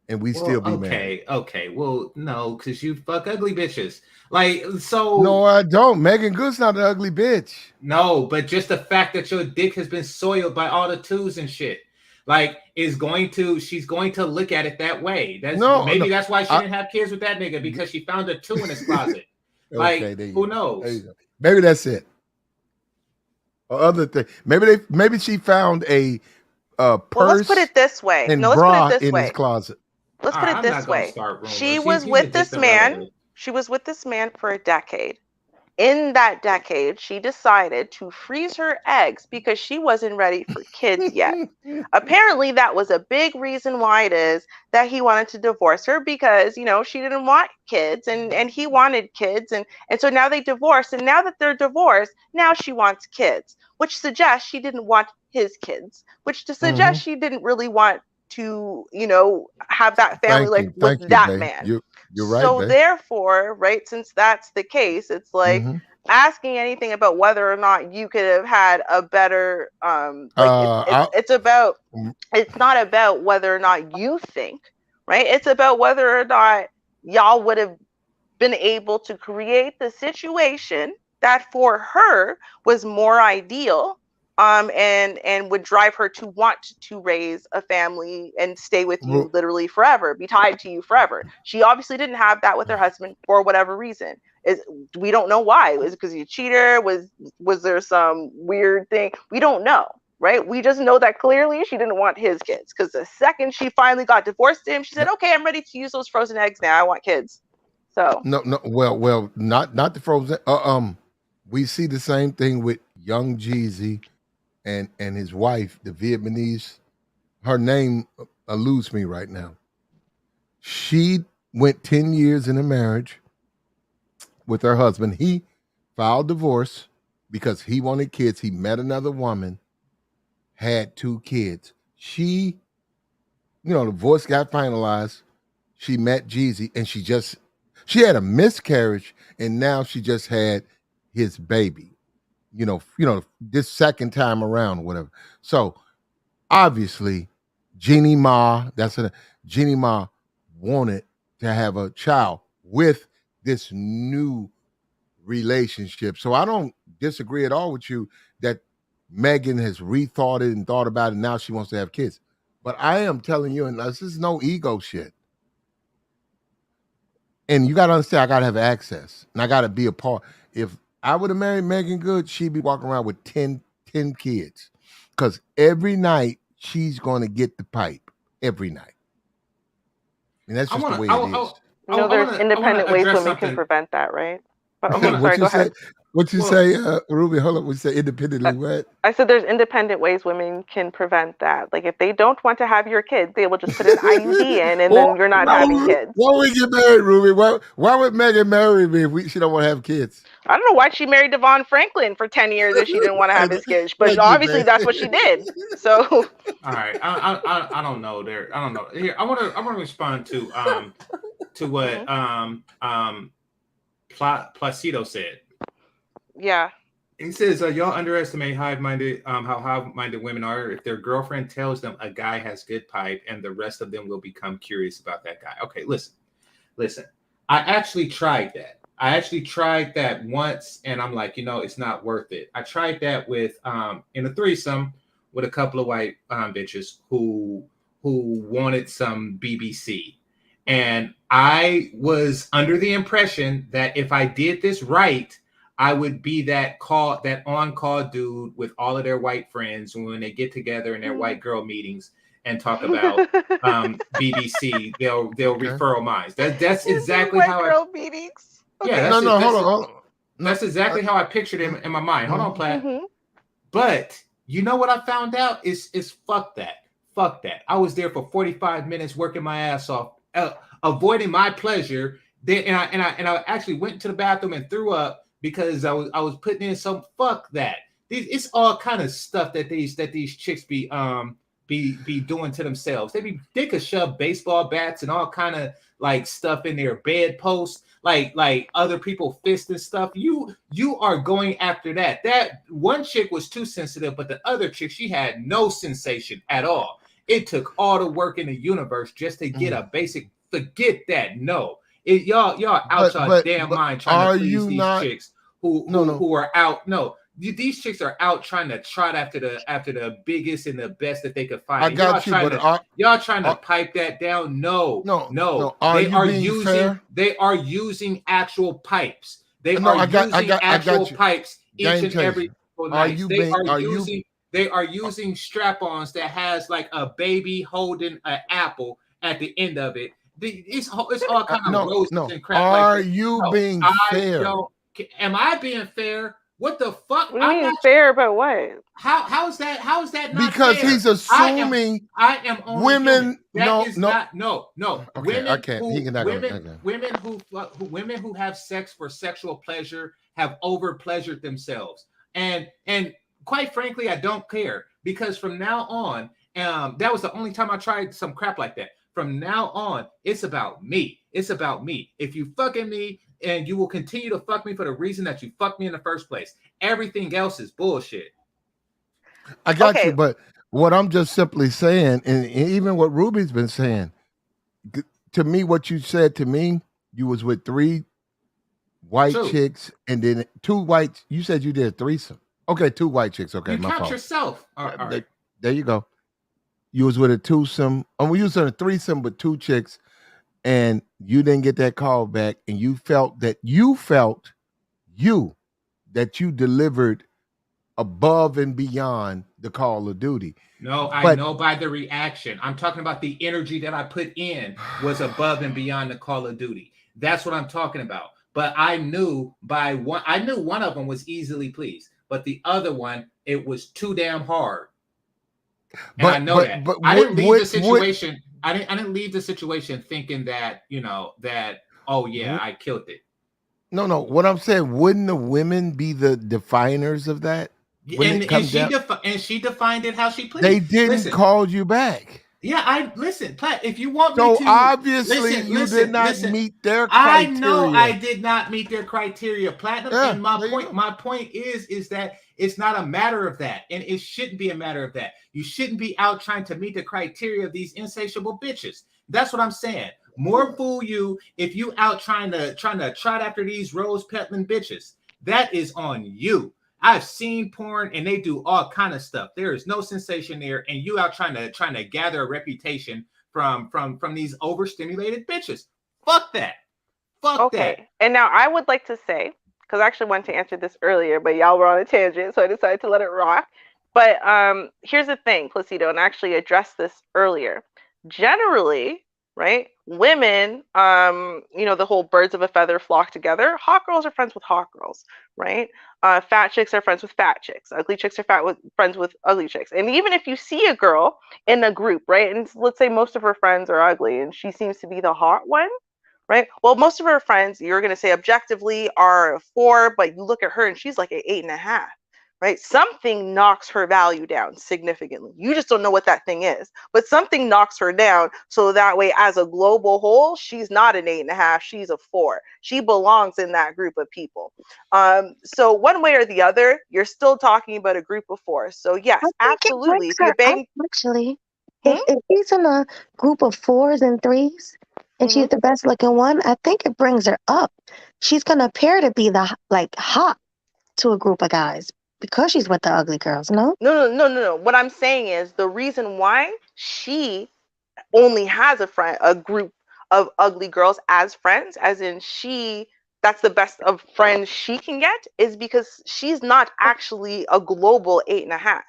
and we'd still Well, be married. okay. Well, no, because you fuck ugly bitches. Like, so No, I don't. Megan Good's not an ugly bitch. no, but just the fact that your dick has been soiled by all the twos and shit, like, she's going to look at it that way. No, no. That's why she I, didn't have kids with that nigga, because she found a two in his closet. okay, Like, there you who go. There you knows? go. Maybe that's it. Or other thing. Maybe she found a Well, let's put purse it this way. No, and let's put it bra this in his way. closet. Let's All put right, it I'm not this gonna way. start She rumors. was These are with just this man. irrelevant. She was with this man for a decade. In that decade, she decided to freeze her eggs because she wasn't ready for kids yet. Apparently, that was a big reason why it is that he wanted to divorce her, because she didn't want kids, and he wanted kids, and so now they divorced, and now that they're divorced, now she wants kids, which suggests she didn't want his kids, which to Hmm. suggest she didn't really want to have that family like with Thank you, that babe. man. You're right, So babe. therefore, right, since that's the case, it's like Hmm. asking anything about whether or not you could have had a better like I, it's not about whether or not you think, right? It's about whether or not y'all would have been able to create the situation that for her was more ideal, and would drive her to want to raise a family and stay with you literally forever, be tied to you forever. She obviously didn't have that with her husband for whatever reason. Is We don't know why. Was it because he's a cheater? Was there some weird thing? We don't know, right? We just know that clearly she didn't want his kids, because the second she finally got divorced to him, she said, okay, I'm ready to use those frozen eggs now, I want kids. So no. Well, not the frozen. We see the same thing with Young Jeezy and his wife, the Vietnamese. Her name eludes me right now. She went 10 years in a marriage with her husband. He filed divorce because he wanted kids. He met another woman, had 2 kids. She, the divorce got finalized. She met Jeezy and she had a miscarriage, and now she just had his baby. This second time around or whatever. So obviously, Jeannie Ma wanted to have a child with this new relationship. So I don't disagree at all with you that Megan has rethought it and thought about it. Now she wants to have kids. But I am telling you, and this is no ego shit. And you got to understand, I got to have access and I got to be a part. If I would have married Megan Good, she'd be walking around with 10 kids. Because every night she's going to get the pipe. Every night. And that's I just the want way to. it is. there's I want independent to ways address women can something. prevent that, right? But I want to. What sorry, you go say? ahead. What you Well, say, Ruby? Hold up. We say independently what? I said there's independent ways women can prevent that. Like if they don't want to have your kids, they will just put an IUD in, and Why then you're not having kids. would we get married, Ruby? Why would Megan marry me if she don't want to have kids? I don't know why she married Devon Franklin for 10 years if she didn't want to have his kids, but Thank you, obviously man. that's what she did. So all right. I don't know there. I don't know. Here, I want to respond to what Placido said. yeah. He says, y'all underestimate how high-minded women are. If their girlfriend tells them a guy has good pipe, and the rest of them will become curious about that guy. Okay, listen. I actually tried that. I actually tried that once, and I'm like, it's not worth it. I tried that with in a threesome with a couple of white bitches who wanted some BBC. And I was under the impression that if I did this right, I would be that on-call dude with all of their white friends when they get together in their white girl meetings. and talk about BBC, they'll Okay. referral minds. That's You do exactly white how girl meetings. yeah, Okay. No, no, hold on, hold on. No, that's exactly how I pictured it in my mind. Hold on, Platt. Mm-hmm. But you know what I found out is fuck that. Fuck that. I was there for 45 minutes working my ass off, avoiding my pleasure. Then and I actually went to the bathroom and threw up because I was putting in some fuck that. It's all kind of stuff that these chicks be doing to themselves. They could shove baseball bats and all kind of like stuff in their bedposts, like other people fist and stuff. You are going after that. That one chick was too sensitive, but the other chick, she had no sensation at all. It took all the work in the universe just to get a basic. Forget that. No, y'all out your damn but mind trying are to please you these not? chicks who No, no. who are out. No, these chicks are out trying to trot after the biggest and the best that they could find. I And y'all got you, trying but to y'all trying to are pipe that down. No, no, no, no. Are they you are being using fair? they are using actual pipes. They No, are using I actual got you. pipes each Game and every changer. single Are night. you being? Are you? They are using strap-ons that has like a baby holding an apple at the end of it. It's all kind of No, roses no. and crap like Are that. you No, being I fair? don't. Am I being fair? What the fuck? What do you I'm mean not. fair about what? How is that? How is that not Because fair? he's assuming I am only human. women. That No, is no. not no. Okay, I can't. He can not gonna. Okay. Women who have sex for sexual pleasure have over pleasured themselves. And quite frankly, I don't care because from now on, that was the only time I tried some crap like that. From now on, it's about me. It's about me. If you fucking me, and you will continue to fuck me for the reason that you fucked me in the first place. Everything else is bullshit. I got you, Okay. but what I'm just simply saying, and even what Ruby's been saying, to me, what you said to me, you was with three white True. chicks, and then two white. You said you did a threesome. Okay, two white chicks. Okay, You my count fault. yourself. All right. There you go. You was with a twosome. We used a threesome with two chicks, and you didn't get that call back, and you felt that you delivered above and beyond the call of duty. No, I But know by the reaction. I'm talking about the energy that I put in was above and beyond the Call of Duty. That's what I'm talking about. But I knew one of them was easily pleased, but the other one, it was too damn hard. And I know that. but I didn't leave the would situation. I didn't leave the situation thinking that, oh yeah, I killed it. no. What I'm saying, wouldn't the women be the definers of that when it And comes down? she defined it how she They pleased. didn't Listen, call you back. yeah, I listen, Platt. If you want me So to obviously you did not listen. meet their I know I criteria. did not meet their criteria, Platinum. Yeah, And there you go. my point is that it's not a matter of that, and it shouldn't be a matter of that. You shouldn't be out trying to meet the criteria of these insatiable bitches. That's what I'm saying. More fool you if you out trying to trot after these rose peddling bitches. That is on you. I've seen porn and they do all kind of stuff. There is no sensation there, and you out trying to gather a reputation from these overstimulated bitches. Fuck that. Fuck that. Okay. And now I would like to say, because I actually wanted to answer this earlier, but y'all were on a tangent, so I decided to let it rock. But here's the thing, Placido, and I actually addressed this earlier. Generally, right, women, the whole birds of a feather flock together. Hot girls are friends with hot girls, right? Fat chicks are friends with fat chicks. Ugly chicks are friends with ugly chicks. And even if you see a girl in a group, right, and let's say most of her friends are ugly, and she seems to be the hot one, right? Well, most of her friends, you're going to say objectively, are a 4, but you look at her and she's like an 8.5, right? Something knocks her value down significantly. You just don't know what that thing is, but something knocks her down. So that way, as a global whole, she's not an 8.5, she's a 4. She belongs in that group of people. So one way or the other, you're still talking about a group of 4. So yes, I think it absolutely. breaks If you're her up banging, actually. hmm? If she's in a group of 4s and 3s and Hmm. she's the best looking one, I think it brings her up. She's gonna appear to be the hot to a group of guys because she's with the ugly girls, no? No. What I'm saying is the reason why she only has a group of ugly girls as friends, as in that's the best of friends she can get, is because she's not actually a global 8.5.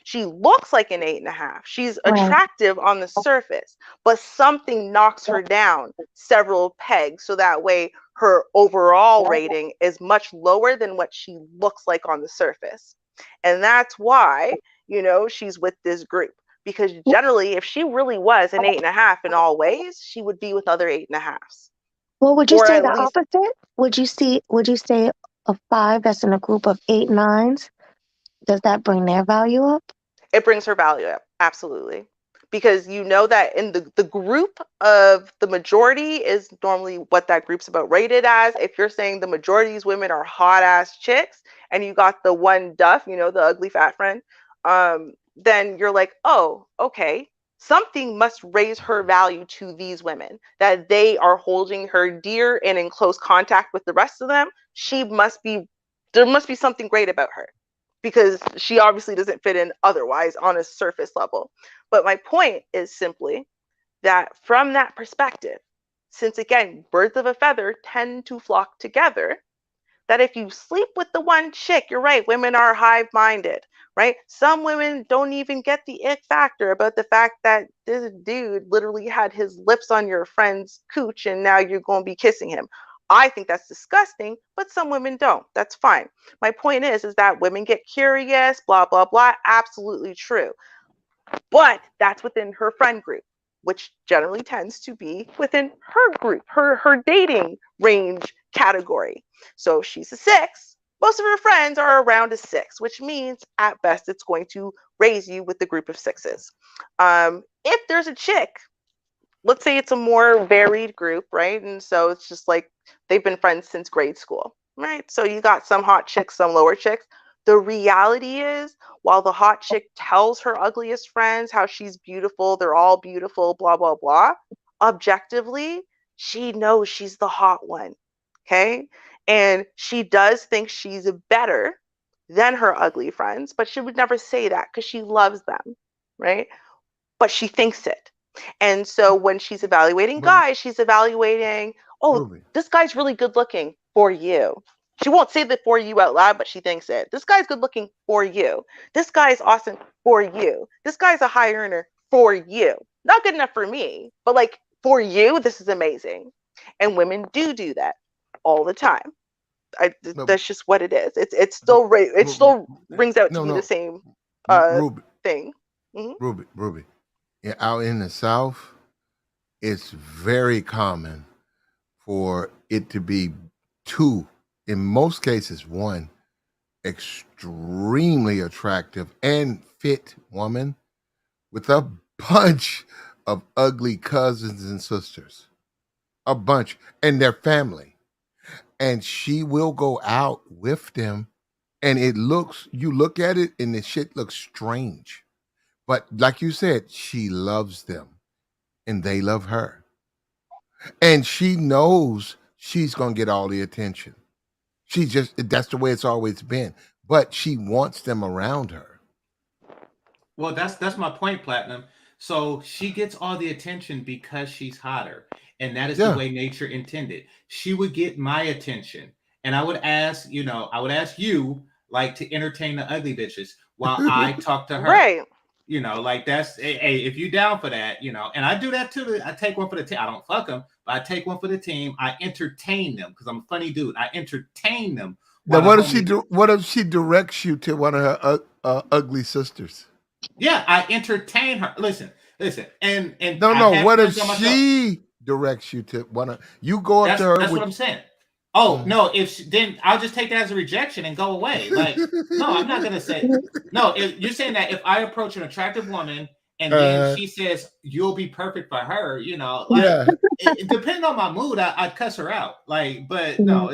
She looks like an 8.5. She's Right. attractive on the surface, but something knocks her down several pegs. So that way her overall rating is much lower than what she looks like on the surface. And that's why, she's with this group. Because generally, if she really was an 8.5 in all ways, she would be with other 8.5s. Well, would you Or say at the least opposite? Would you say a 5 that's in a group of 8 9s, does that bring their value up? it brings her value up. Absolutely. Because you know that in the group of the majority is normally what that group's about rated as. If you're saying the majority of these women are hot ass chicks and you got the one duff, the ugly fat friend, then you're like, oh, okay. Something must raise her value to these women, that they are holding her dear and in close contact with the rest of them. There must be something great about her, because she obviously doesn't fit in otherwise on a surface level. But my point is simply that from that perspective, since again, birds of a feather tend to flock together, that if you sleep with the one chick, you're right, women are hive-minded, right? Some women don't even get the ick factor about the fact that this dude literally had his lips on your friend's cooch and now you're going to be kissing him. I think that's disgusting, but some women don't. That's fine. My point is that women get curious, blah, blah, blah. Absolutely true. But that's within her friend group, which generally tends to be within her group, her dating range category. So she's a 6. Most of her friends are around a 6, which means at best it's going to raise you with the group of 6s. If there's a chick, let's say it's a more varied group, right? And so it's just like they've been friends since grade school, right? So you got some hot chicks, some lower chicks. The reality is, while the hot chick tells her ugliest friends how she's beautiful, they're all beautiful, blah, blah, blah, objectively, she knows she's the hot one. Okay. And she does think she's better than her ugly friends, but she would never say that because she loves them. Right. But she thinks it. And so when she's evaluating guys, she's evaluating, oh, Ruby. this guy's really good looking for you. She won't say the for you out loud, but she thinks it. This guy's good looking for you. This guy's awesome for you. This guy's a high earner for you. Not good enough for me, but like for you, this is amazing. And women do that all the time. No, That's just what it is. It still rings out to no, be the no, same Ruby, thing. Mhm. Ruby. Yeah, out in the South, it's very common for it to be two, in most cases, one extremely attractive and fit woman with a bunch of ugly cousins and sisters, a bunch, and their family. And she will go out with them, and you look at it, and the shit looks strange. But like you said, she loves them, and they love her. And she knows she's going to get all the attention. That's the way it's always been. But she wants them around her. Well, that's my point, Platinum. So she gets all the attention because she's hotter, and that is the Yeah. way nature intended. She would get my attention, and I would ask you like to entertain the ugly bitches while I talk to her. Right. Like that's hey, if you down for that, and I do that too. I take one for the team. I don't fuck them, but I take one for the team. I entertain them because I'm a funny dude. I entertain them. Now, While what the if she homie, do? What if she directs you to one of her ugly sisters? yeah, I entertain her. Listen, and No, I've no. had What if friends on myself. she directs you to one of? You go up to her That's with. what I'm saying. Oh Mm. no, then I'll just take that as a rejection and go away. Like, no, I'm not gonna say no. You're saying that if I approach an attractive woman and then Uh, she says you'll be perfect for her, like yeah. depending on my mood, I'd cuss her out. Like, but no,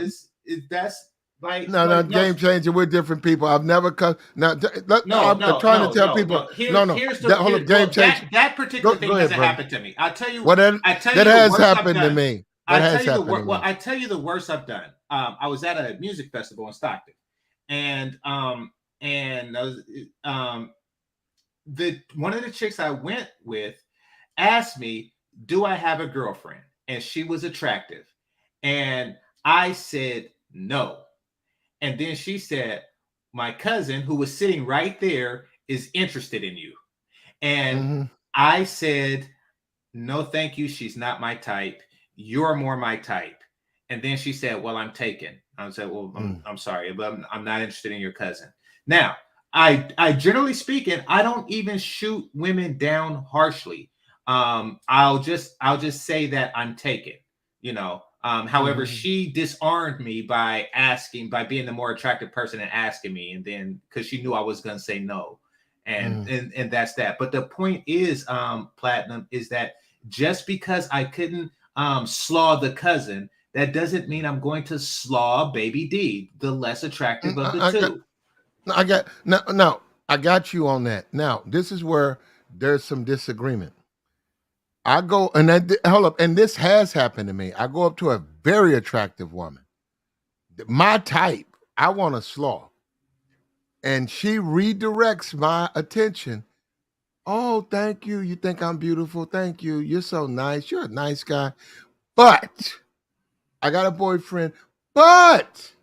that's No, no, game changer. We're different people. I've never come. Now, no, I'm no, trying to no, tell no, people. no. No. Hold up, game Well, changer. that particular thing Go ahead, hasn't brother. happened to me. Well, I tell that you the has worst I've happened to done. me. That has happened to me. I tell you the worst I've done. I was at a music festival in Stockton, and I was, the one of the chicks I went with asked me, "Do I have a girlfriend?" And she was attractive, and I said no. And then she said, "My cousin, who was sitting right there, is interested in you. And Mm-hmm. I said, no, thank you. She's not my type. You're more my type. And then she said, well, I'm taken. I said, well, I'm sorry, but I'm not interested in your cousin. Now, I generally speaking, I don't even shoot women down harshly. I'll just say that I'm taken, you know. However, she disarmed me by being the more attractive person and asking me, and then because she knew I was gonna say no. And that's that. But the point is, Platinum, is that just because I couldn't slaw the cousin, that doesn't mean I'm going to slaw baby D, the less attractive of the two. I got you on that. Now, this is where there's some disagreement. I go and hold up, and this has happened to me. I go up to a very attractive woman, my type. I want to slaw, and she redirects my attention. Oh, thank you. You think I'm beautiful? Thank you. You're so nice. You're a nice guy. But I got a boyfriend. But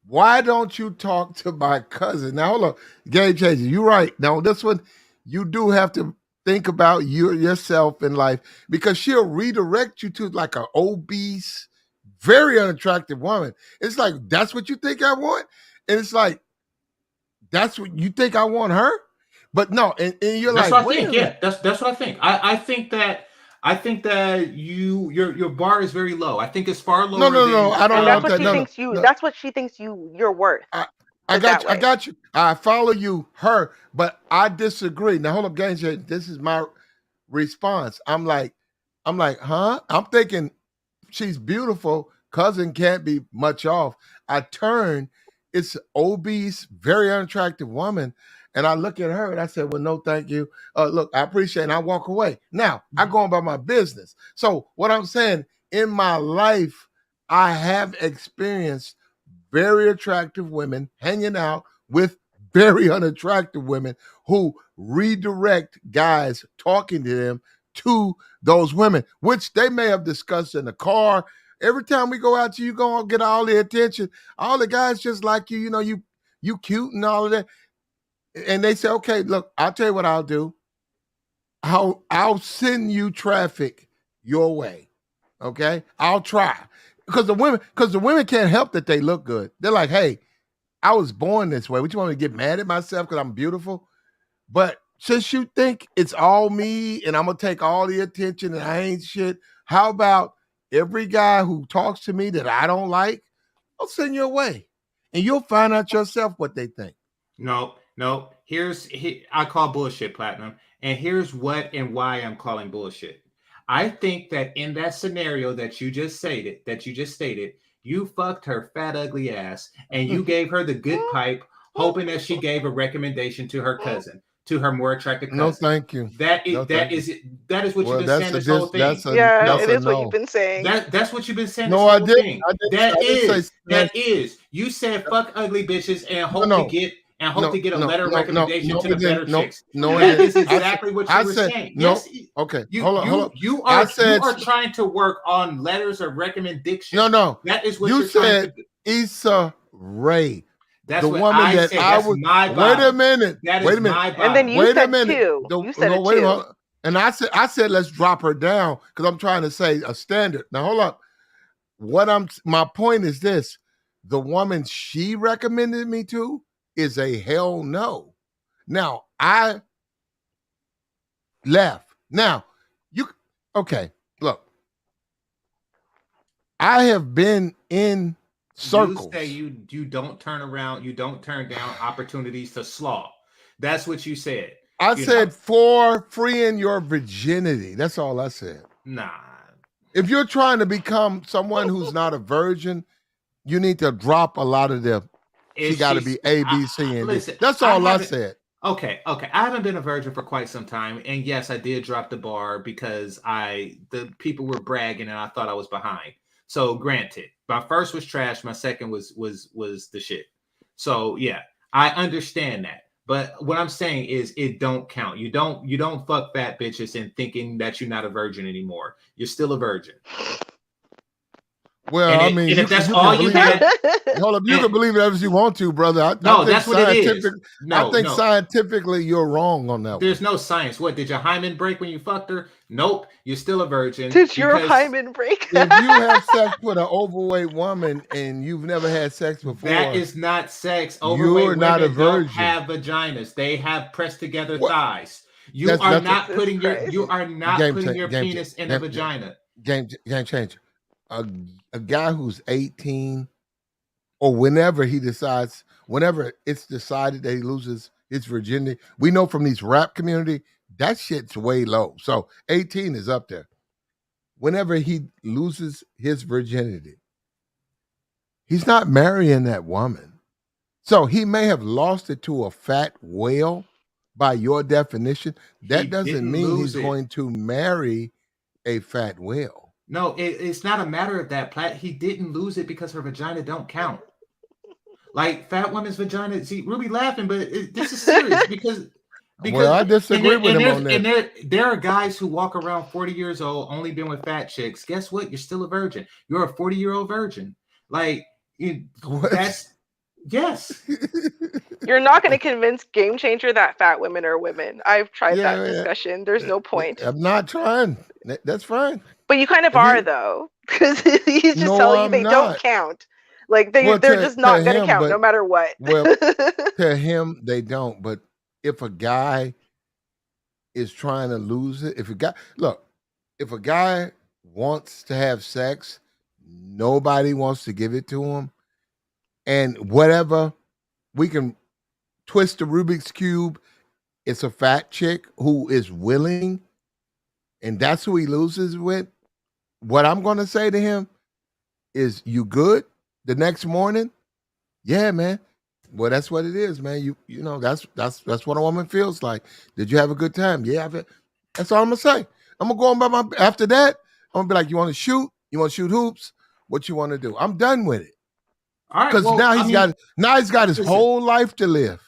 why don't you talk to my cousin? Now, hold on. Game changer. You're right. Now, this one, you do have to think about yourself in life, because she'll redirect you to like an obese, very unattractive woman. It's like, that's what you think I want? And it's like, that's what you think I want her? But no, and you're that's like, what I think. Yeah, that's what I think. I think that your bar is very low. I think it's far lower. No. I don't and know that's what she thinks you. That's what she thinks you're worth. I got you. I follow you, her, but I disagree. Now hold up, Gaines. This is my response. I'm like, huh? I'm thinking she's beautiful. Cousin can't be much off. I turn, it's obese, very unattractive woman. And I look at her and I said, well, no, thank you. Look, I appreciate it. And I walk away. Now, I go on about my business. So what I'm saying, in my life, I have experienced very attractive women hanging out with very unattractive women who redirect guys talking to them to those women, which they may have discussed in the car. Every time we go out, you go get all the attention. All the guys just like you, you cute and all of that. And they say, okay, look, I'll tell you what I'll do. I'll send you traffic your way. Okay? I'll try. Because the women can't help that they look good. They're like, hey, I was born this way. Would you want me to get mad at myself because I'm beautiful? But since you think it's all me and I'm gonna take all the attention and I ain't shit, how about every guy who talks to me that I don't like, I'll send you away. And you'll find out yourself what they think. No. I call bullshit, Platinum. And here's what and why I'm calling bullshit. I think that in that scenario that you just stated, you fucked her fat ugly ass and you gave her the good pipe, hoping that she gave a recommendation to her cousin, to her more attractive cousin. No, thank you. That is what you've been saying this whole thing. It is what you've been saying. That's what you've been saying. No, I didn't. That is. You said fuck ugly bitches and hope to get a letter of recommendation to the better chicks. That is exactly what you were saying. Yes. Okay. Hold on. You are trying to work on letters of recommendation. No. That is what you said. Issa Rae. That's the what woman I that said. I That's was. my Wait body. a minute. That wait is a minute. my body. And then you wait said a minute. two. You said it too. And I said, let's drop her down because I'm trying to say a standard. Now hold up. My point is this: the woman she recommended me to is a hell no. Now I left. Now look, I have been in circles. You say you don't turn around, you don't turn down opportunities to slaw. That's what you said. I said for freeing your virginity. That's all I said. Nah. If you're trying to become someone who's not a virgin, you need to drop a lot of them. She got to be A, B, C, and D. That's all I said. Okay. I haven't been a virgin for quite some time, and yes, I did drop the bar because the people were bragging, and I thought I was behind. So, granted, my first was trash. My second was the shit. So, yeah, I understand that. But what I'm saying is, it don't count. You don't fuck fat bitches and thinking that you're not a virgin anymore. You're still a virgin. Well, I mean, And if that's you all can you believe it. had, Hold up, you and, can believe it as you want to, brother. I no, think that's what it is. No, scientifically you're wrong on that there's one. no science. What, did your hymen break when you fucked her? Nope, you're still a virgin. Did your hymen break? If you have sex with an overweight woman and you've never had sex before, that is not sex. You're Overweight not a women don't virgin. have vaginas. They have pressed together What? thighs. You That's- are that's not a- putting your Jesus you are not Game putting cha- your game cha- penis in a game- vagina. game changer. A guy who's 18 or whenever it's decided that he loses his virginity, we know from these rap community, that shit's way low. So 18 is up there. Whenever he loses his virginity, he's not marrying that woman. So he may have lost it to a fat whale by your definition. That He doesn't didn't mean lose he's it. going to marry a fat whale. No, it's not a matter of that, Platt. He didn't lose it because her vagina don't count. Like, fat women's vagina. See, Ruby laughing, but this is serious because Well, I disagree with him on that. And there are guys who walk around 40 years old, only been with fat chicks. Guess what? You're still a virgin. You're a 40-year-old virgin. Like, that's yes. You're not going to convince Game Changer that fat women are women. I've tried that discussion. There's no point. I'm not trying. That's fine. But you kind of are, though, because he's just telling you they don't count. Like, they're just not going to count no matter what. Well, to him, they don't. But if a guy is trying to lose it, if a guy wants to have sex, nobody wants to give it to him. And whatever, we can twist the Rubik's Cube. It's a fat chick who is willing, and that's who he loses with. What I'm going to say to him is, you good? The next morning, yeah, man. Well, that's what it is, man. You know, that's what a woman feels like. Did you have a good time? Yeah, that's all I'm gonna say. I'm gonna go on by my. After that, I'm gonna be like, you want to shoot? You want to shoot hoops? What you want to do? I'm done with it. All right, because now he's got his whole life to live.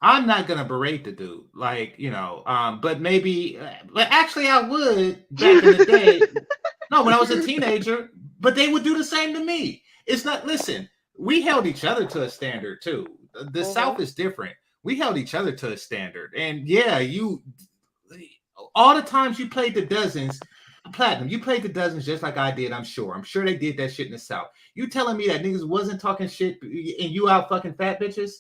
I'm not gonna berate the dude, like, but maybe, but actually I would back in the day. No, when I was a teenager, but they would do the same to me. It's not. Listen, we held each other to a standard too. The South is different. We held each other to a standard, and yeah, all the times you played the dozens. Platinum, you played the dozens just like I did. I'm sure they did that shit in the South. You telling me that niggas wasn't talking shit and you out fucking fat bitches?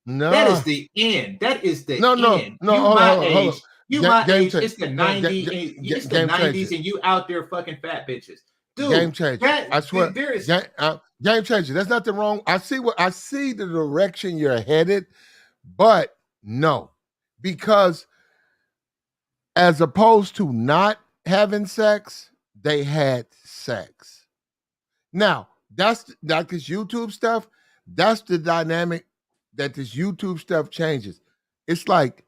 No, that is the end. That is the end. No, hold on. You my age. Change. It's the 90s. It's the 90s, and you out there fucking fat bitches. Dude, game changer. I swear, there is game changer. There's nothing wrong. I see the direction you're headed, but no, because as opposed to not having sex, they had sex. Now, that's like this YouTube stuff. That's the dynamic that this YouTube stuff changes. It's like,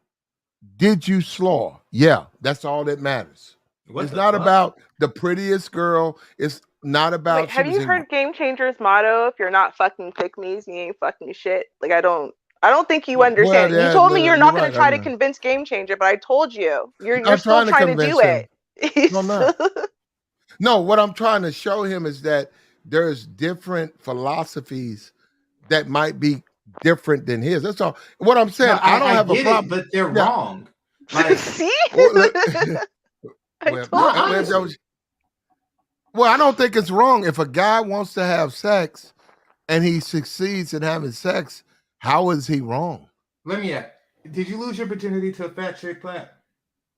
did you slaw? Yeah, that's all that matters. It's not about the prettiest girl. It's not about. Wait, have you heard Game Changer's motto? If you're not fucking pick-me's, you ain't fucking shit. Like, I don't think you understand. You told me you're not going to try to convince Game Changer, but I told you you're still trying to do it. No, what I'm trying to show him is that there's different philosophies that might be different than his. That's all. What I'm saying, I don't have a problem, but they're wrong. Like, see? Well, I don't think it's wrong. If a guy wants to have sex and he succeeds in having sex, how is he wrong? Let me ask. Did you lose your virginity to a fat chick, Platt?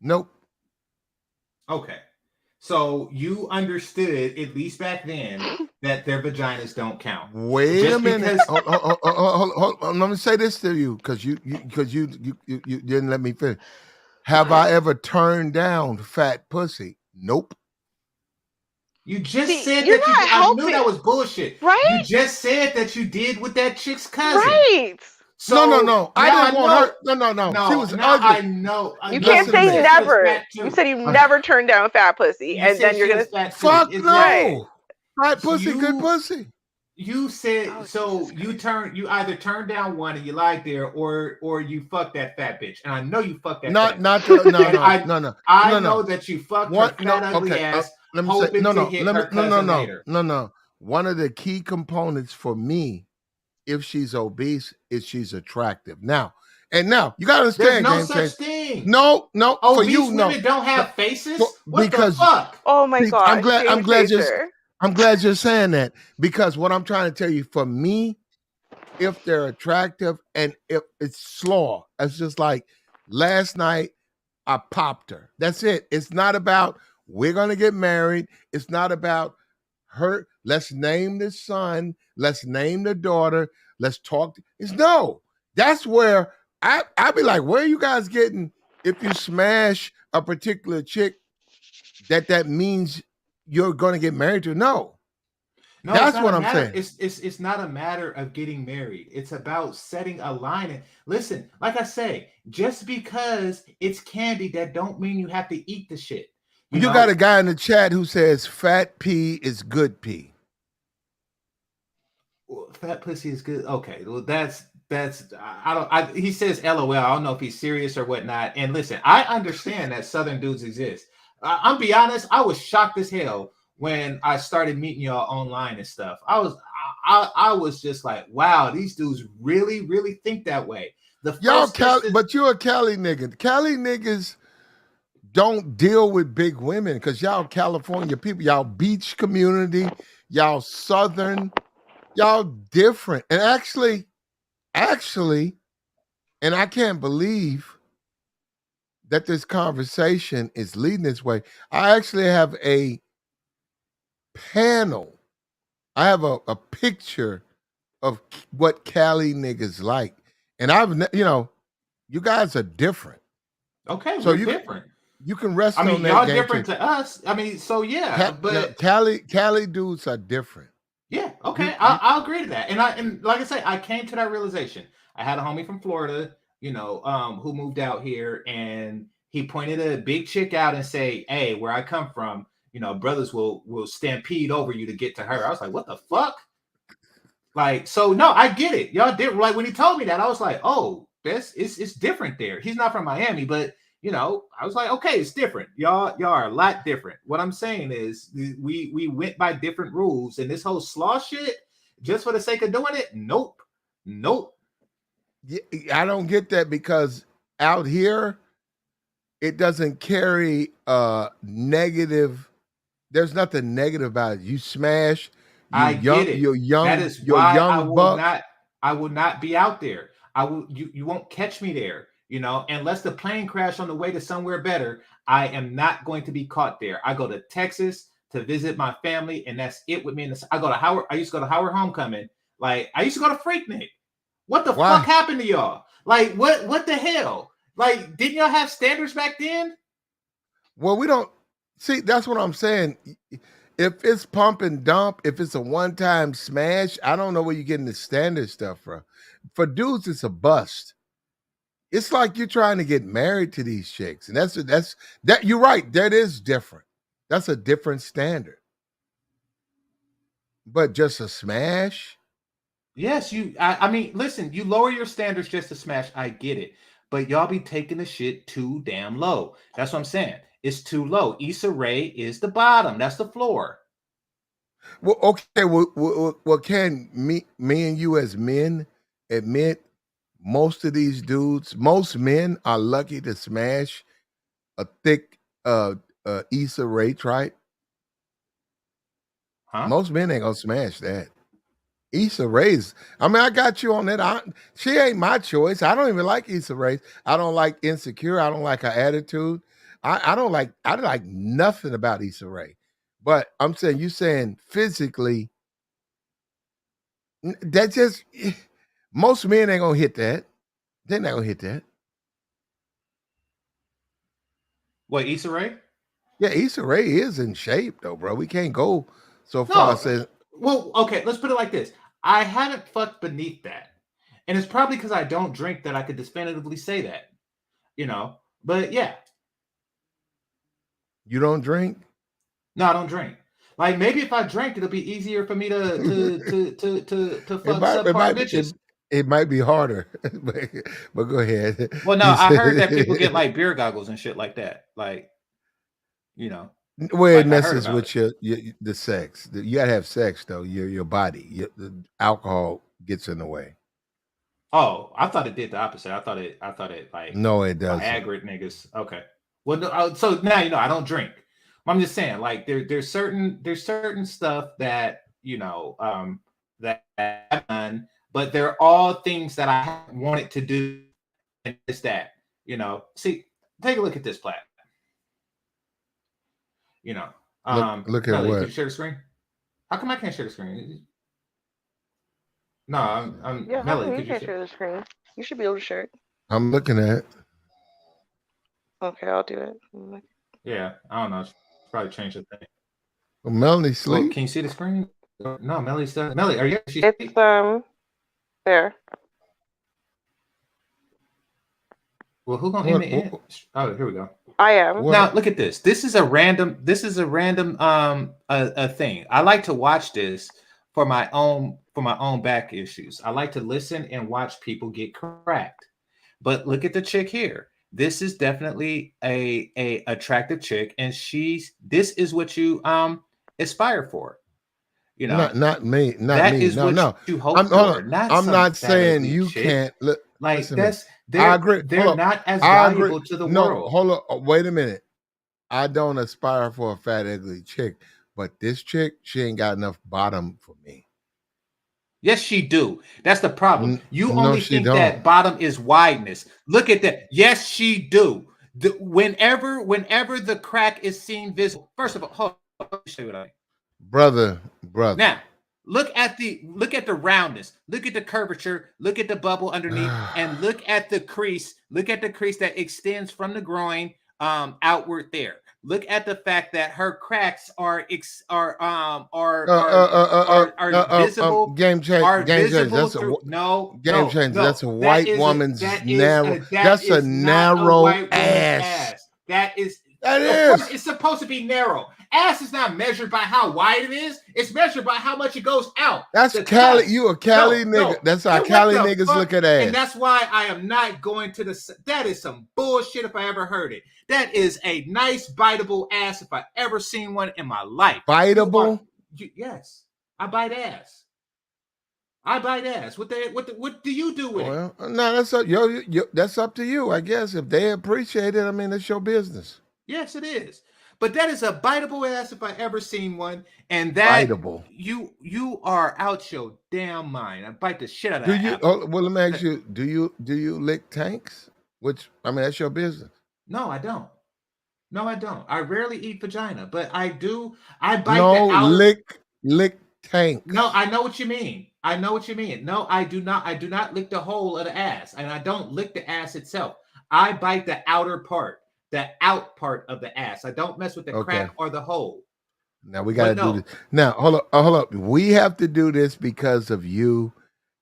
Nope. Okay. So you understood, at least back then, that their vaginas don't count. Wait a minute. Hold on. Let me say this to you, because you didn't let me finish. Have I ever turned down fat pussy? Nope. You just said that I knew that was bullshit. Right? You just said that you did with that chick's cousin. Right. So, no. I didn't want her. No. She was ugly. I know. You can't say never. You said you've never turned down fat pussy, and then you're gonna fuck no. Right. Fat pussy, good pussy. You said you either turned down one and you lied there, or you fucked that fat bitch, and I know you fucked that. No. I know that you fucked her fat ugly ass. Let me say no. one of the key components for me, if she's obese, is she's attractive. Now, you gotta There's understand, no game such change. thing. No, for Obese you, women don't no, have faces. What the because fuck? Oh my see, I'm gosh, glad, game changer. I'm glad you're saying that, because what I'm trying to tell you, for me, if they're attractive and if it's slaw, it's just like last night I popped her. That's it. It's not about we're gonna get married. It's not about her. Let's name the son. Let's name the daughter. Let's talk. It's no. That's where I be like, where are you guys getting? If you smash a particular chick, that means you're gonna get married to? No. No, it's That's not a what I'm matter. saying. It's not a matter of getting married. It's about setting a line. And listen, like I say, just because it's candy, that don't mean you have to eat the shit. You You got a know, guy in the chat who says fat pee is good pee. fat pussy is good. Okay, well that's I don't. He says LOL. I don't know if he's serious or whatnot. And listen, I understand that Southern dudes exist. I'm be honest. I was shocked as hell when I started meeting y'all online and stuff. I was just like, wow, these dudes really think that way. The Y'all first instance, but you're a Cali nigga. Cali niggas don't deal with big women because y'all California people, y'all beach community, y'all Southern, y'all different. And actually, and I can't believe that this conversation is leading this way. I actually have a panel. I have a picture of what Cali niggas like. And you guys are different. okay, So we're different. you can rest I mean, on that y'all game different changer. to us. I mean, so yeah, but Cali dudes are different. yeah, okay, You I'll agree to that. And like I say, I came to that realization. I had a homie from Florida, who moved out here, and he pointed a big chick out and say, "Hey, where I come from, brothers will stampede over you to get to her." I was like, "What the fuck?" Like, so no, I get it. Y'all did like when he told me that, I was like, "Oh, this it's different there." He's not from Miami, but I was like, okay, it's different. Y'all are a lot different. What I'm saying is we went by different rules, and this whole slaw shit, just for the sake of doing it, nope. Nope. I don't get that because out here it doesn't carry negative. There's nothing negative about it. You smash, I get it. That is you're why young buck. I will not be out there. I will you won't catch me there, unless the plane crash on the way to somewhere better. I am not going to be caught there. I go to Texas to visit my family, and that's it with me. I go to Howard. I used to go to Howard Homecoming. Like, I used to go to Freaknik. What the fuck Why? happened to y'all? Like, what the hell? Like, didn't y'all have standards back then? Well, we don't see. That's what I'm saying. If it's pump and dump, if it's a one-time smash, I don't know where you're getting the standard stuff from. For dudes, it's a bust. It's like you're trying to get married to these chicks, and that's that. You're right. That is different. That's a different standard. But just a smash. Yes, I mean, listen, you lower your standards just to smash. I get it. But y'all be taking the shit too damn low. That's what I'm saying. It's too low. Issa Rae is the bottom. That's the floor. Well, okay. Well, can me and you as men admit most of these dudes, most men are lucky to smash a thick Issa Rae tripe? Huh? Most men ain't gonna smash that. Issa Rae's. I mean, I got you on that. She ain't my choice. I don't even like Issa Rae. I don't like Insecure. I don't like her attitude. I don't like. I don't like nothing about Issa Rae. But I'm saying, you saying physically, that just most men ain't gonna hit that. They're not gonna hit that. What, Issa Rae? Yeah, Issa Rae is in shape though, bro. We can't go so far No. saying. Well, okay, let's put it like this. I haven't fucked beneath that. And it's probably because I don't drink that I could definitively say that. But yeah. You don't drink? No, I don't drink. Like, maybe if I drank, it'll be easier for me to fuck subpar bitches. It might be harder, but go ahead. Well, no, I heard that people get like beer goggles and shit like that. Like, Where it Like I heard messes about it. with the sex. You gotta have sex though. Your body. The alcohol gets in the way. Oh, I thought it did the opposite. I thought it like No, it doesn't. Viagra niggas. Okay. Well, no, so now I don't drink. I'm just saying, like there's certain stuff that that I've done, but they're all things that I haven't wanted to do, and it's that See, take a look at this plat. You know, Look at Melly, could what? you share the screen? How come I can't share the screen? No, I'm Yeah, how Melly. come you Could you can't share? share the screen? You should be able to share it. I'm looking at. Okay, I'll do it. Yeah, I don't know. It's probably changed the thing. Well, Melanie Well, sleep. can you see the screen? No, Melly's still. Melly, are you? It's there. Well, who gonna end the end? Oh, here we go. I am. Now look at this. This is a random a thing. I like to watch this for my own back issues. I like to listen and watch people get cracked. But look at the chick here. This is definitely a attractive chick, and this is what you aspire for. Not me. Not that me. is No, what no. you hope for. Not I'm some not fat saying ugly you chick. can't. Look, Like listen to me. they're I agree. they're not as I agree. valuable to the No, world. hold on. Wait a minute. I don't aspire for a fat ugly chick, but this chick, she ain't got enough bottom for me. Yes, she do. That's the problem. You No, only she think that don't. bottom is wideness. Look at that. Yes, she do. Whenever the crack is seen visible. First of all, hold on, let me show you what I mean. Brother. Now, look at the roundness. Look at the curvature. Look at the bubble underneath, and look at the crease. Look at the crease that extends from the groin outward there. Look at the fact that her cracks are visible. Game change. Are Game change. visible That's through. game change. No. That's a white woman's narrow. That That's is a not narrow a white woman's ass. That is. That Of is. course, it's supposed to be narrow. Ass is not measured by how wide it is. It's measured by how much it goes out. That's Cali. You a Cali nigga. That's how And Cali what the niggas fuck? look at ass. And that's why I am not going to the. That is some bullshit if I ever heard it. That is a nice biteable ass if I ever seen one in my life. Biteable? Yes, I bite ass. I bite ass. What do you do with it? Well, no, that's up. That's up to you, I guess. If they appreciate it, I mean, it's your business. Yes, it is. But that is a biteable ass if I ever seen one. And that biteable. You are out your damn mind. I bite the shit out of Do that you? apple. Well, let me ask you. Do you lick tanks? Which I mean, that's your business. No, I don't. No, I don't. I rarely eat vagina, but I do. I bite no, the outer. lick tanks. No, I know what you mean. I know what you mean. No, I do not. I do not lick the whole of the ass, and I don't lick the ass itself. I bite the outer part. The out part of the ass. I don't mess with the crack or the hole. Now we got to do this. Now hold up. We have to do this because of you,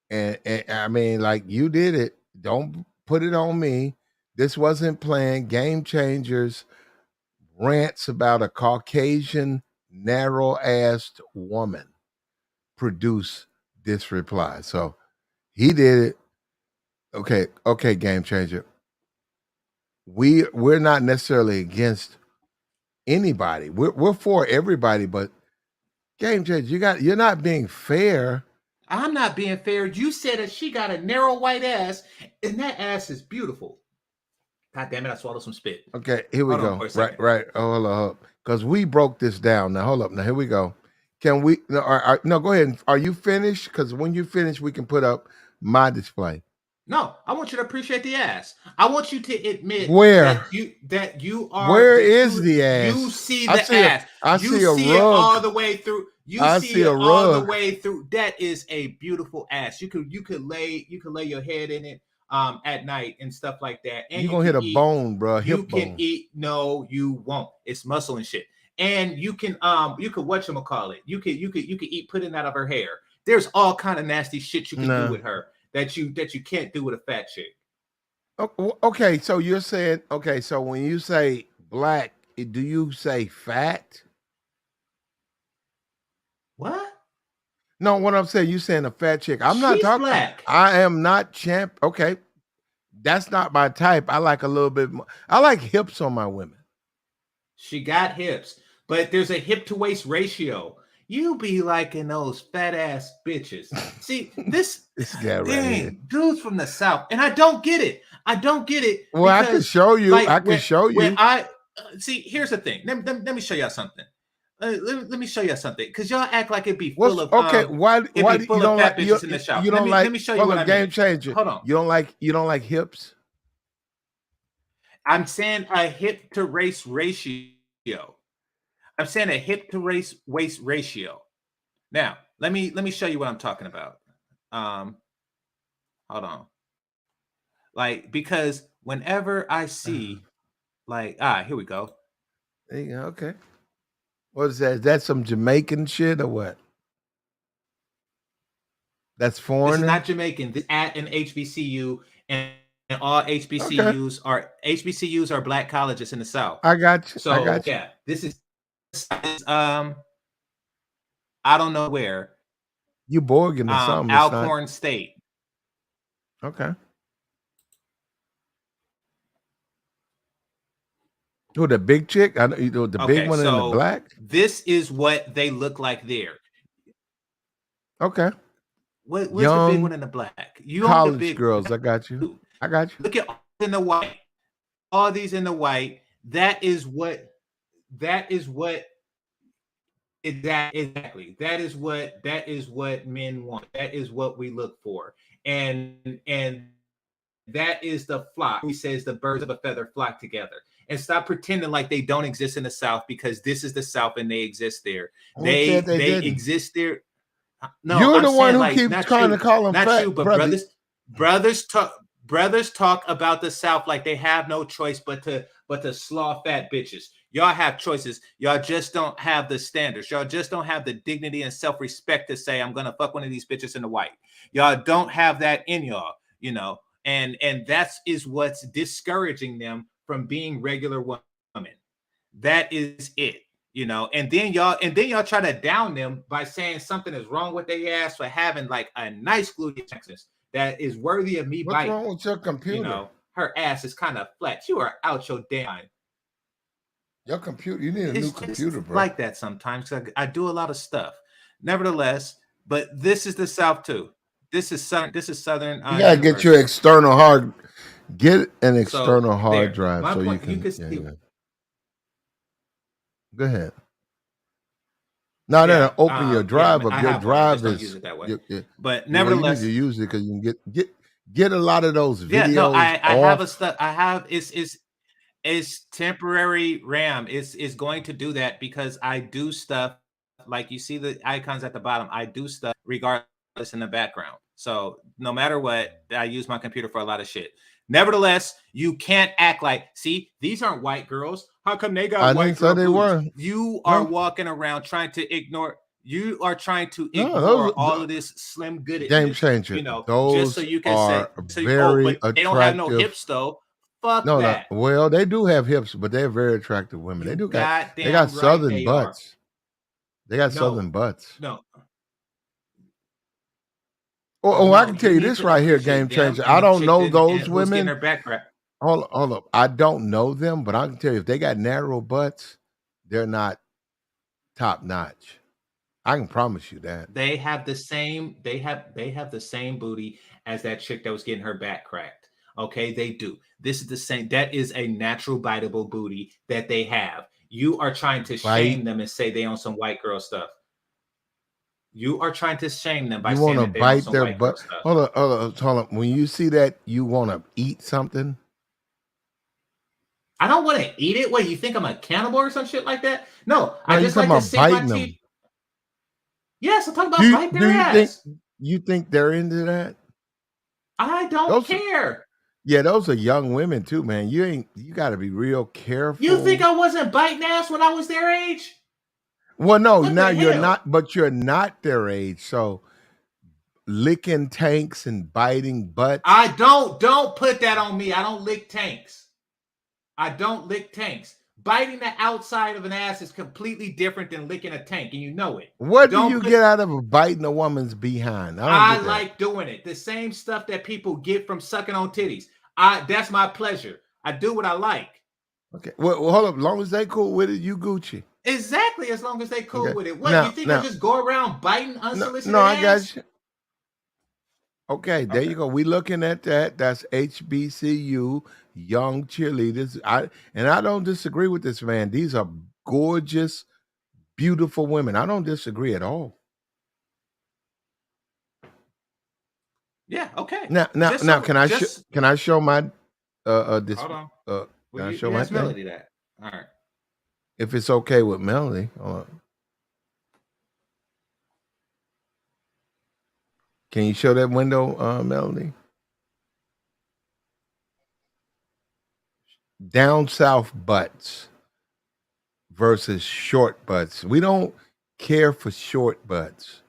and I mean, like you did it. Don't put it on me. This wasn't planned. Game Changers rants about a Caucasian narrow-assed woman produce this reply. So he did it. Okay, Game Changer. We're not necessarily against anybody. We're for everybody, but Game Changer, you're not being fair. I'm not being fair. You said that she got a narrow white ass, and that ass is beautiful. God damn it! I swallowed some spit. Okay, here we go. Right. Oh, hold up, because we broke this down. Now hold up. Now here we go. Can we? No, go ahead. Are you finished? Because when you finish, we can put up my display. No, I want you to appreciate the ass. I want you to admit that you are. Where is the ass? You see the ass. I see a rug. It all the way through. I see it a all the rug. way through. That is a beautiful ass. You could lay your head in it at night and stuff like that. And you gonna hit a bone, bro. You can eat. No, you won't. It's muscle and shit. And you can whatchamacallit. You could eat pudding out of her hair. There's all kind of nasty shit you can do with her. That you can't do with a fat chick. Okay, so you're saying so when you say black, do you say fat? What? No, what I'm saying, you saying a fat chick. I'm not talking black. I am not champ. Okay. That's not my type. I like a little bit more. I like hips on my women. She got hips. but there's a hip to waist ratio. You be liking those fat ass bitches. See, this guy right here. dudes from the South, and I don't get it. I don't get it Well, I can because, show you. like, I can show when you. I see, here's the thing. Let me show y'all something. Let me show y'all something, because y'all act like it'd be full of okay? Why it'd why be you full of don't fat like bitches in the South. you don't like? Let me show you what I game mean. changer. Hold on. You don't like hips. I'm saying a hip to waist ratio. I'm saying a hip to waist ratio. Now, let me show you what I'm talking about. Hold on. Like, because whenever I see, like, here we go. There you go. Okay. What is that? Is that some Jamaican shit or what? That's foreign. This is not Jamaican. This is at an HBCU, and all HBCUs are black colleges in the South. I got you. So I got you. yeah, this is I don't know where. You Borgin or something. Alcorn State. Okay. Who, the big chick? I know the big one in the black. This is what they look like there. Okay. Where's the big one in the black? You college the big girls. I got you. I got you. Look at all in the white. All these in the white. That is what. Exactly. That is what men want. That is what we look for. And that is the flock. He says the birds of a feather flock together. And stop pretending like they don't exist in the South, because this is the South and they exist there. They exist there. No, you're the one who like, keeps trying to call them not fat, you, but brother. brothers talk about the South like they have no choice but to slaw fat bitches. Y'all have choices. Y'all just don't have the standards. Y'all just don't have the dignity and self-respect to say, I'm gonna fuck one of these bitches in the white. Y'all don't have that in y'all, you know. And that's what's discouraging them from being regular women. That is it, you know. And then y'all try to down them by saying something is wrong with their ass for having like a nice gluteus that is worthy of me biting. What's wrong with your computer? You know, her ass is kind of flat. You are out your damn mind. Your computer, you need a new computer, bro. Like that sometimes. I do a lot of stuff. Nevertheless, but this is the South too. This is Southern. You gotta get your external hard. Get an external hard drive so you can. Yeah. Go ahead. No, open your drive up. Your drive is. Use it that way. But nevertheless, you need to use it because you can get a lot of those videos. Yeah, no, I have a stuff. I have it's temporary RAM. It's going to do that because I do stuff like you see the icons at the bottom. I do stuff regardless in the background. So no matter what, I use my computer for a lot of shit. Nevertheless, you can't act like, see, these aren't white girls. How come they got white girls? They were. You are walking around trying to ignore. You are trying to ignore all of this slim goodness. Game changer. You know, those just so you can say, very but they don't have no hips though. Fuck that. No. Well, they do have hips, but they're very attractive women. They got southern butts. They got southern butts. No. Oh, I can tell you this right here, game changer. I don't know those women. Hold up. I don't know them, but I can tell you if they got narrow butts, they're not top notch. I can promise you that. They have the same. They have the same booty as that chick that was getting her back cracked. Okay, they do. This is the same. That is a natural biteable booty that they have. You are trying to shame them and say they on some white girl stuff. You are trying to shame them by saying that they on some white girl stuff. Hold on. When you see that, you want to eat something? I don't want to eat it. What, you think I'm a cannibal or some shit like that? No, I just like to sink my teeth. Yes, I'm talking about biting their ass. You think they're into that? I don't care. Yeah, those are young women too, man. You got to be real careful. You think I wasn't biting ass when I was their age? Well, no, now you're not, but you're not their age. So licking tanks and biting butts. I don't put that on me. I don't lick tanks. Biting the outside of an ass is completely different than licking a tank, and you know it. What do you get out of biting a woman's behind? I like doing it. The same stuff that people get from sucking on titties. That's my pleasure. I do what I like. Okay. Well, hold up. As long as they cool with it, you Gucci. Exactly, as long as they cool Okay. with it. What, you think I Now, just go around biting no, unsolicited I ass? got you. Okay, there Okay. you go. We looking at that. That's HBCU young cheerleaders. I don't disagree with this man. These are gorgeous, beautiful women. I don't disagree at all. Yeah, okay. Now, can I show my this Hold on. can Well, I show you my asked thing? Melody that. All right. If it's okay with Melanie. Hold on. Can you show that window, Melanie? Down south butts versus short butts. We don't care for short butts.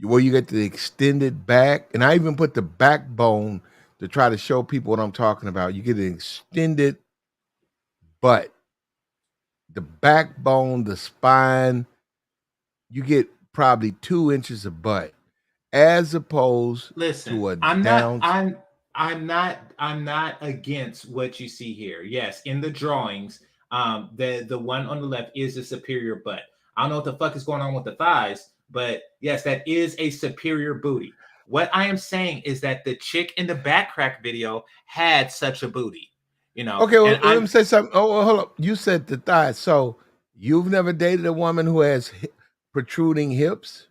Where you get the extended back, and I even put the backbone to try to show people what I'm talking about. You get an extended butt, the backbone, the spine. You get probably 2 inches of butt, as opposed Listen, to a I'm not down. I'm not against what you see here. Yes, in the drawings, the one on the left is a superior butt. I don't know what the fuck is going on with the thighs, but yes, that is a superior booty. What I am saying is that the chick in the back crack video had such a booty, Okay, well, and let me I'm say something. Oh, well, hold up. You said the thighs. So you've never dated a woman who has protruding hips?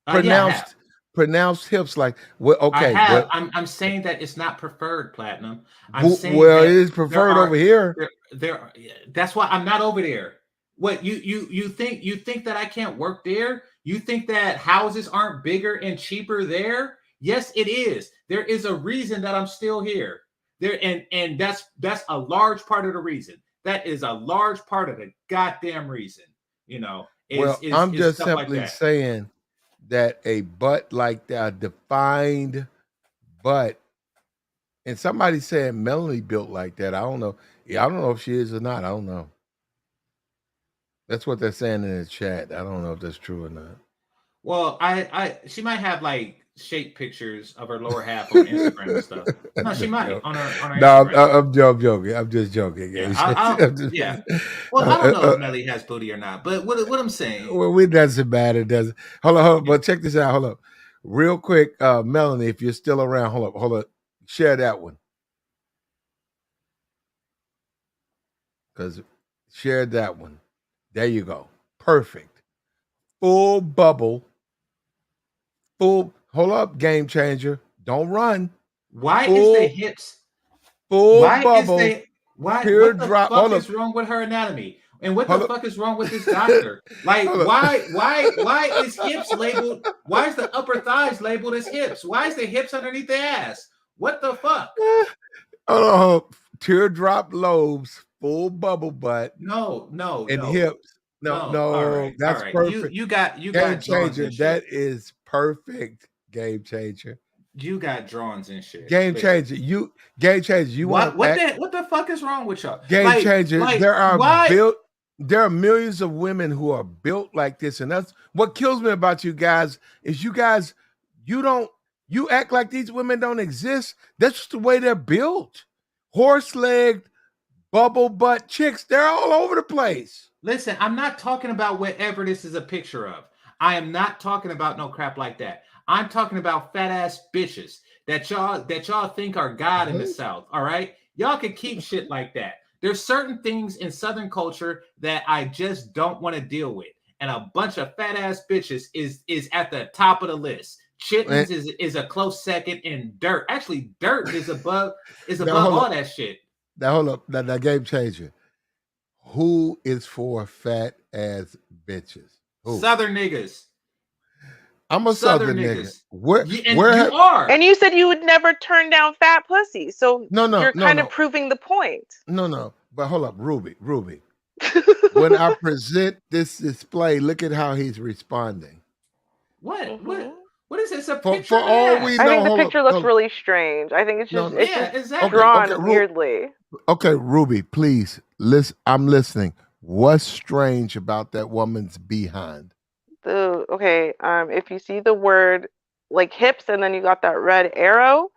yeah, I have. Pronounced hips like well, I okay, have. well, I'm saying that it's not preferred platinum. I'm saying well, it that is there preferred over are here. there. That's why I'm not over there. What you think that I can't work there? You think that houses aren't bigger and cheaper there? Yes, it is. There is a reason that I'm still here. There and that's a large part of the reason. That is a large part of the goddamn reason. Is Well, I'm just stuff like simply that. saying that a butt like that, a defined butt, and somebody said Melanie built like that. I don't know. Yeah, I don't know if she is or not. I don't know. That's what they're saying in the chat. I don't know if that's true or not. Well, she might have like shape pictures of her lower half on Instagram and stuff. I'm No, she just might joking. on her No, Instagram. I'm joking. I'm just joking. Yeah, I'm just- yeah. Well, I don't know if Melly has booty or not, but what I'm saying, well, it doesn't matter, does it? Hold on. yeah. But check this out. Hold up. Real quick, Melanie, if you're still around, hold up. Share that one. Because share that one. There you go. Perfect. Full bubble. Hold up, game changer. Don't run. Why is the Full hips? full Why is bubble. the why? What the Teardrop. fuck Hold up. is wrong with her anatomy? And what the Hold up. fuck is wrong with this doctor? Like, Hold up. why is hips labeled? Why is the upper thighs labeled as hips? Why is the hips underneath the ass? What the fuck? Oh, teardrop lobes, full bubble butt, No, no, and no, hips. No, no. no, All that's right. perfect. You got Game drawings changer. and shit. That is perfect. Game changer. You got drawings and shit. Game Listen. changer. Game changer. You want to act What the fuck is wrong with y'all? game changer. Like why? There are millions of women who are built like this, and that's what kills me about you guys. Is you guys, you act like these women don't exist. That's just the way they're built. Horse-legged, bubble butt chicks. They're all over the place. Listen, I'm not talking about whatever this is a picture of. I am not talking about no crap like that. I'm talking about fat ass bitches that y'all think are God in the South. All right, y'all can keep shit like that. There's certain things in Southern culture that I just don't want to deal with, and a bunch of fat ass bitches is at the top of the list. Chitlins is a close second, and dirt. Actually, dirt is above all that shit. Now hold up. Now game changer. Who is for fat ass bitches? Who? Southern niggas. I'm a Southern nigga. Niggas. You are. And you said you would never turn down fat pussy, so No. you're kind of proving the point. No. But hold up, Ruby. When I present this display, look at how he's responding. What? Mm-hmm. What is this? A For picture? all we know, I think the picture looks really strange. I think it's just exactly. drawn weirdly. Okay, Ruby, please listen. I'm listening. What's strange about that woman's behind? If you see the word like hips and then you got that red arrow,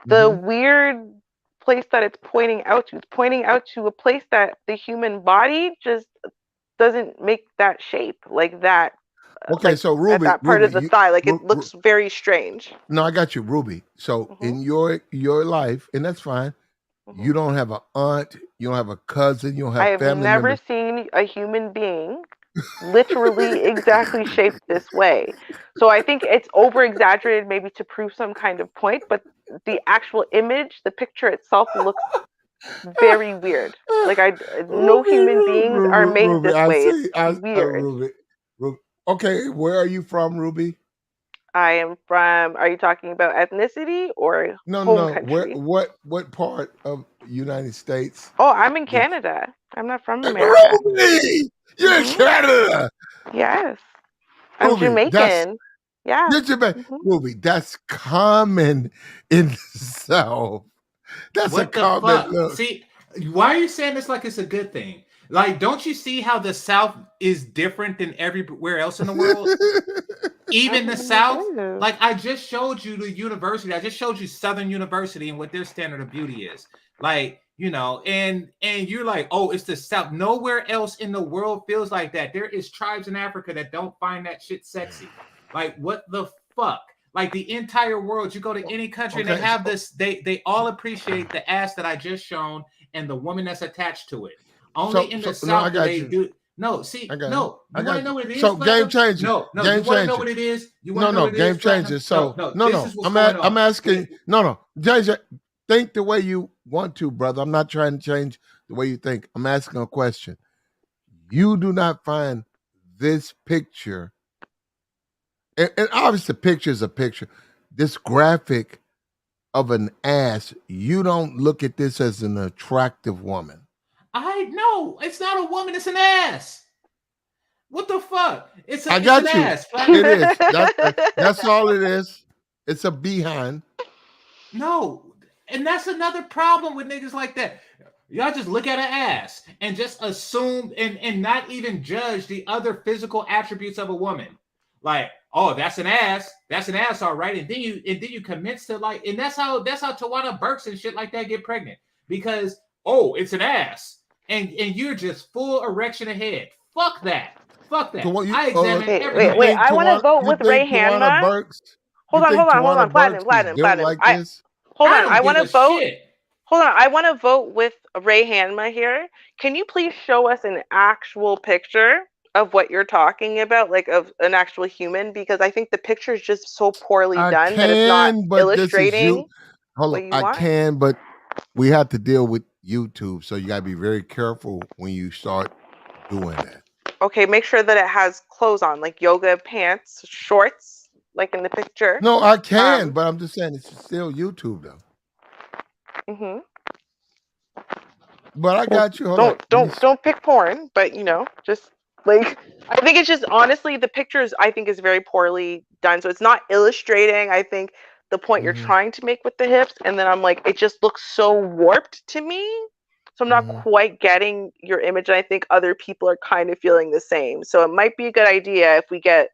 the weird place that it's pointing out to. It's pointing out to a place that the human body just doesn't make that shape like that. Okay, Like so at Ruby, that part of the thigh, like it Ru- Ru- looks very strange. no, I got you, Ruby. So Hmm. in your life, and that's fine. Hmm. You don't have an aunt, you don't have a cousin, you don't I have have family never members. seen a human being literally exactly shaped this way. So I think it's over exaggerated maybe to prove some kind of point, but the actual image, the picture itself looks very weird. Like no human beings are made Ruby. this I way. It's see. weird. Ruby. Okay, where are you from, Ruby? I am from, are you talking about ethnicity or No, home no. Where? country? What part of United States? Oh, I'm in Did Canada. I'm not from America. Ruby? You're in Hmm. Canada. Yes. I'm Ruby, Jamaican. Yeah. you're Jamaican. Hmm. Ruby, that's common in the South. That's a What the common fuck? look. See, why are you saying this like it's a good thing? Like, don't you see how the South is different than everywhere else in the world? Even the South, like I just showed you the university. I just showed you Southern University and what their standard of beauty is. Like, and you're like, oh, it's the South. Nowhere else in the world feels like that. There is tribes in Africa that don't find that shit sexy. Like, what the fuck? Like the entire world, you go to any country and they Okay, have this, they all appreciate the ass that I just shown and the woman that's attached to it. Only in the no, I South do got they you. do. No, see, I got you. no. I You want got to know you. what it is? So game Platinum? changer. No. Game You want to know changer. what it is? You want to know No, what it game is? Platinum? changer. So No. no, This is what's I'm going on. I'm asking. No, Jason, think the way you want to, brother. I'm not trying to change the way you think. I'm asking a question. You do not find this picture, and obviously, the picture is a picture. This graphic of an ass, you don't look at this as an attractive woman. I know it's not a woman. It's an ass. What the fuck? It's I an got you. ass. Platinum. It is. That's all it is. It's a behind. No, and that's another problem with niggas like that. Y'all just look at an ass and just assume and not even judge the other physical attributes of a woman. Like, oh, that's an ass. That's an ass, all right. And then you commence to like, and that's how Tawana Burks and shit like that get pregnant. Because it's an ass. And you're just full erection ahead. Fuck that. Fuck that. So what I examine everything. Wait. I want to vote You with Ray think Tawana Hanma. Burks? Hold You on, think hold on. Tawana Burks is built Platinum. like this? Hold I on. don't I give want to a vote. shit. Hold on. I want to vote with Ray Hanma here. Can you please show us an actual picture of what you're talking about, like of an actual human? Because I think the picture is just so poorly I done that it's not can, but this is you. illustrating Hold on. what you I want. can, but we have to deal with YouTube, so you gotta be very careful when you start doing that. Okay, make sure that it has clothes on, like yoga pants, shorts, like in the picture. No, I can, but I'm just saying it's still YouTube though. Mhm. But I got you. Hold on. Don't pick porn, but just like I think it's just honestly the pictures I think is very poorly done. So it's not illustrating, I think, the point you're trying to make with the hips, and then I'm like, it just looks so warped to me. So I'm not quite getting your image, and I think other people are kind of feeling the same. So it might be a good idea if we get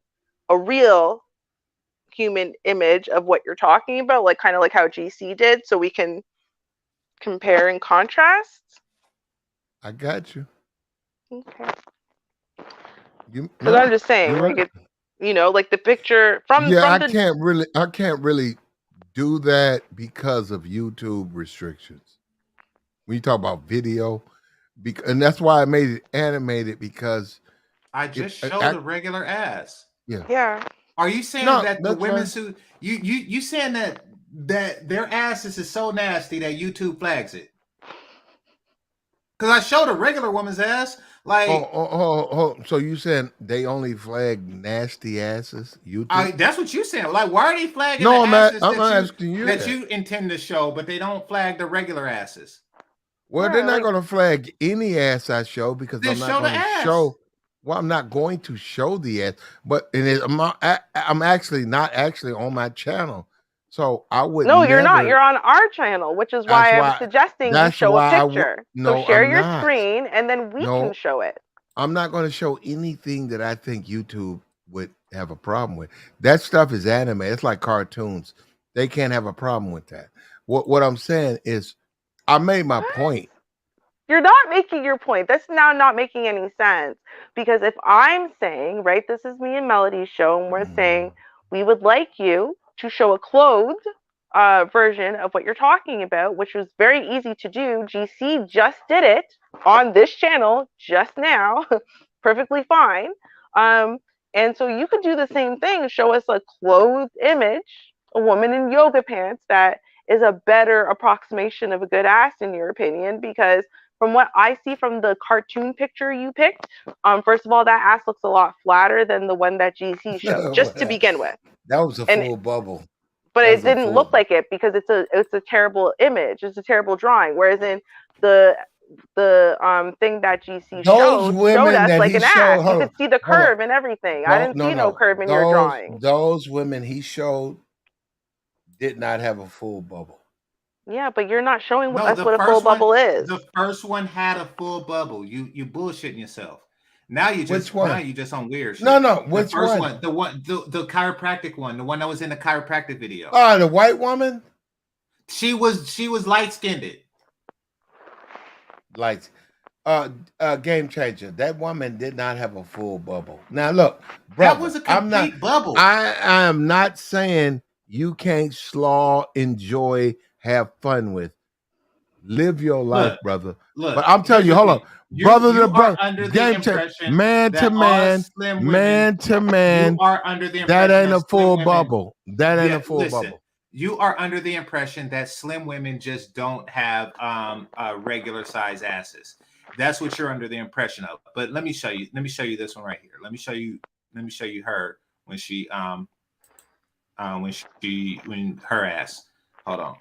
a real human image of what you're talking about, like kind of like how GC did, so we can compare and contrast. I got you. Okay. Because I'm just saying, like right. like the picture from I the can't really do that because of YouTube restrictions. When you talk about video, and that's why I made it animated because I just showed a regular ass. Yeah. Are you saying that the women's who you saying that their asses is so nasty that YouTube flags it? Because I showed a regular woman's ass. Like, so you saying they only flag nasty asses? YouTube? That's what you saying. Like, why are they flagging No, the asses I'm asking you that you intend to show, but they don't flag the regular asses? Well, they're not going to flag any ass I show because I'm not going to show. Well, I'm not going to show the ass, but I'm actually not actually on my channel, so I would. No, you're not. You're on our channel, which is why I'm suggesting you show a picture. So share your screen, and then we can show it. I'm not going to show anything that I think YouTube would have a problem with. That stuff is anime. It's like cartoons. They can't have a problem with that. What I'm saying is, I made my What? point. You're not making your point. That's now not making any sense. Because if I'm saying, right, this is me and Melody's show, and we're saying we would like you to show a clothed version of what you're talking about, which was very easy to do. GC just did it on this channel just now, perfectly fine. Um, and so you could do the same thing, show us a clothed image, a woman in yoga pants that is a better approximation of a good ass in your opinion, because from what I see from the cartoon picture you picked, first of all, that ass looks a lot flatter than the one that GC showed, just to begin with. That was a And full bubble. but That it was a didn't full. look like it because it's a terrible image. It's a terrible drawing. Whereas in the thing that GC Those showed women us that like he an ass. showed. You Hold on. could see the Hold on. curve and everything. I didn't see no curve in your drawing. Those women he showed did not have a full bubble. Yeah, but you're not showing No, us the what a full first one, bubble is. the first one had a full bubble. You bullshitting yourself. Now you Which just one? on weird shit. No. The Which first one? the chiropractic one, the one that was in the chiropractic video. Oh, the white woman. She was light skinned. Like, game changer. That woman did not have a full bubble. Now look, brother, That was a complete bubble. I am not saying you can't slaw, enjoy, have fun with. Live your life, brother. Look, but I'm telling you, hold on. Brother to brother, under the game changer, impression man to that all man, slim women, man to man. You are under the That impression ain't a slim full women- bubble. That ain't Yeah, a full listen, bubble. You are under the impression that slim women just don't have regular size asses. That's what you're under the impression of. But let me show you. Let me show you this one right here. Let me show you her when she when her ass. Hold on.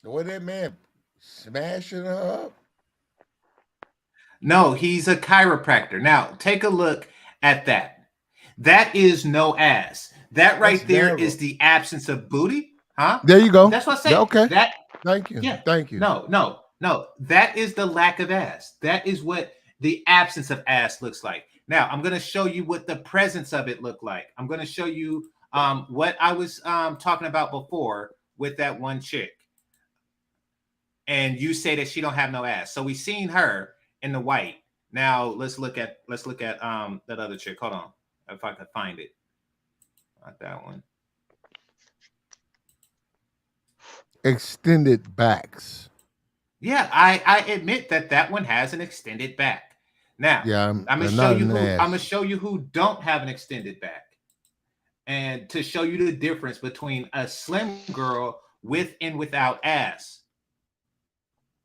What that man smashing her up? No, he's a chiropractor. Now take a look at that. That is no ass. That right That's there narrow. is the absence of booty. Huh? There you go. That's what I said. Okay. That Thank you. Yeah. Thank you. No. That is the lack of ass. That is what the absence of ass looks like. Now, I'm going to show you what the presence of it looked like. I'm going to show you what I was talking about before with that one chick. And you say that she don't have no ass. So we seen her in the white. Now let's look at that other chick. Hold on. If I could find it. Not that one. Extended backs. Yeah, I admit that one has an extended back. Now, Yeah, I'm gonna show you who don't have an extended back, and to show you the difference between a slim girl with and without ass.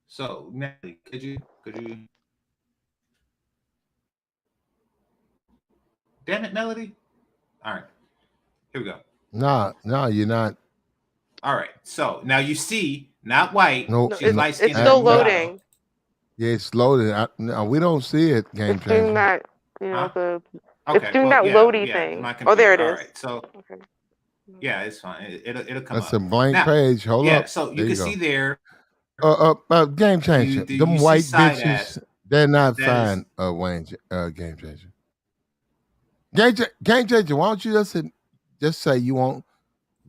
So, Nelly, could you? Damn it, Melody. All right, here we go. No, you're not. All right, so now you see, not white. Nope. She's light skinned. It's still loading. Yeah, it's loaded. No, we don't see it. Game it's doing changer. that, it's doing well, that loady thing. Oh, there it is. All right, so yeah, it's fine. It'll come That's up. a blank Now, page. Hold up. So you can see there. Game changer. Them you white see side bitches, ass. they're not That fine. Game changer. Game changer. Why don't you just say you want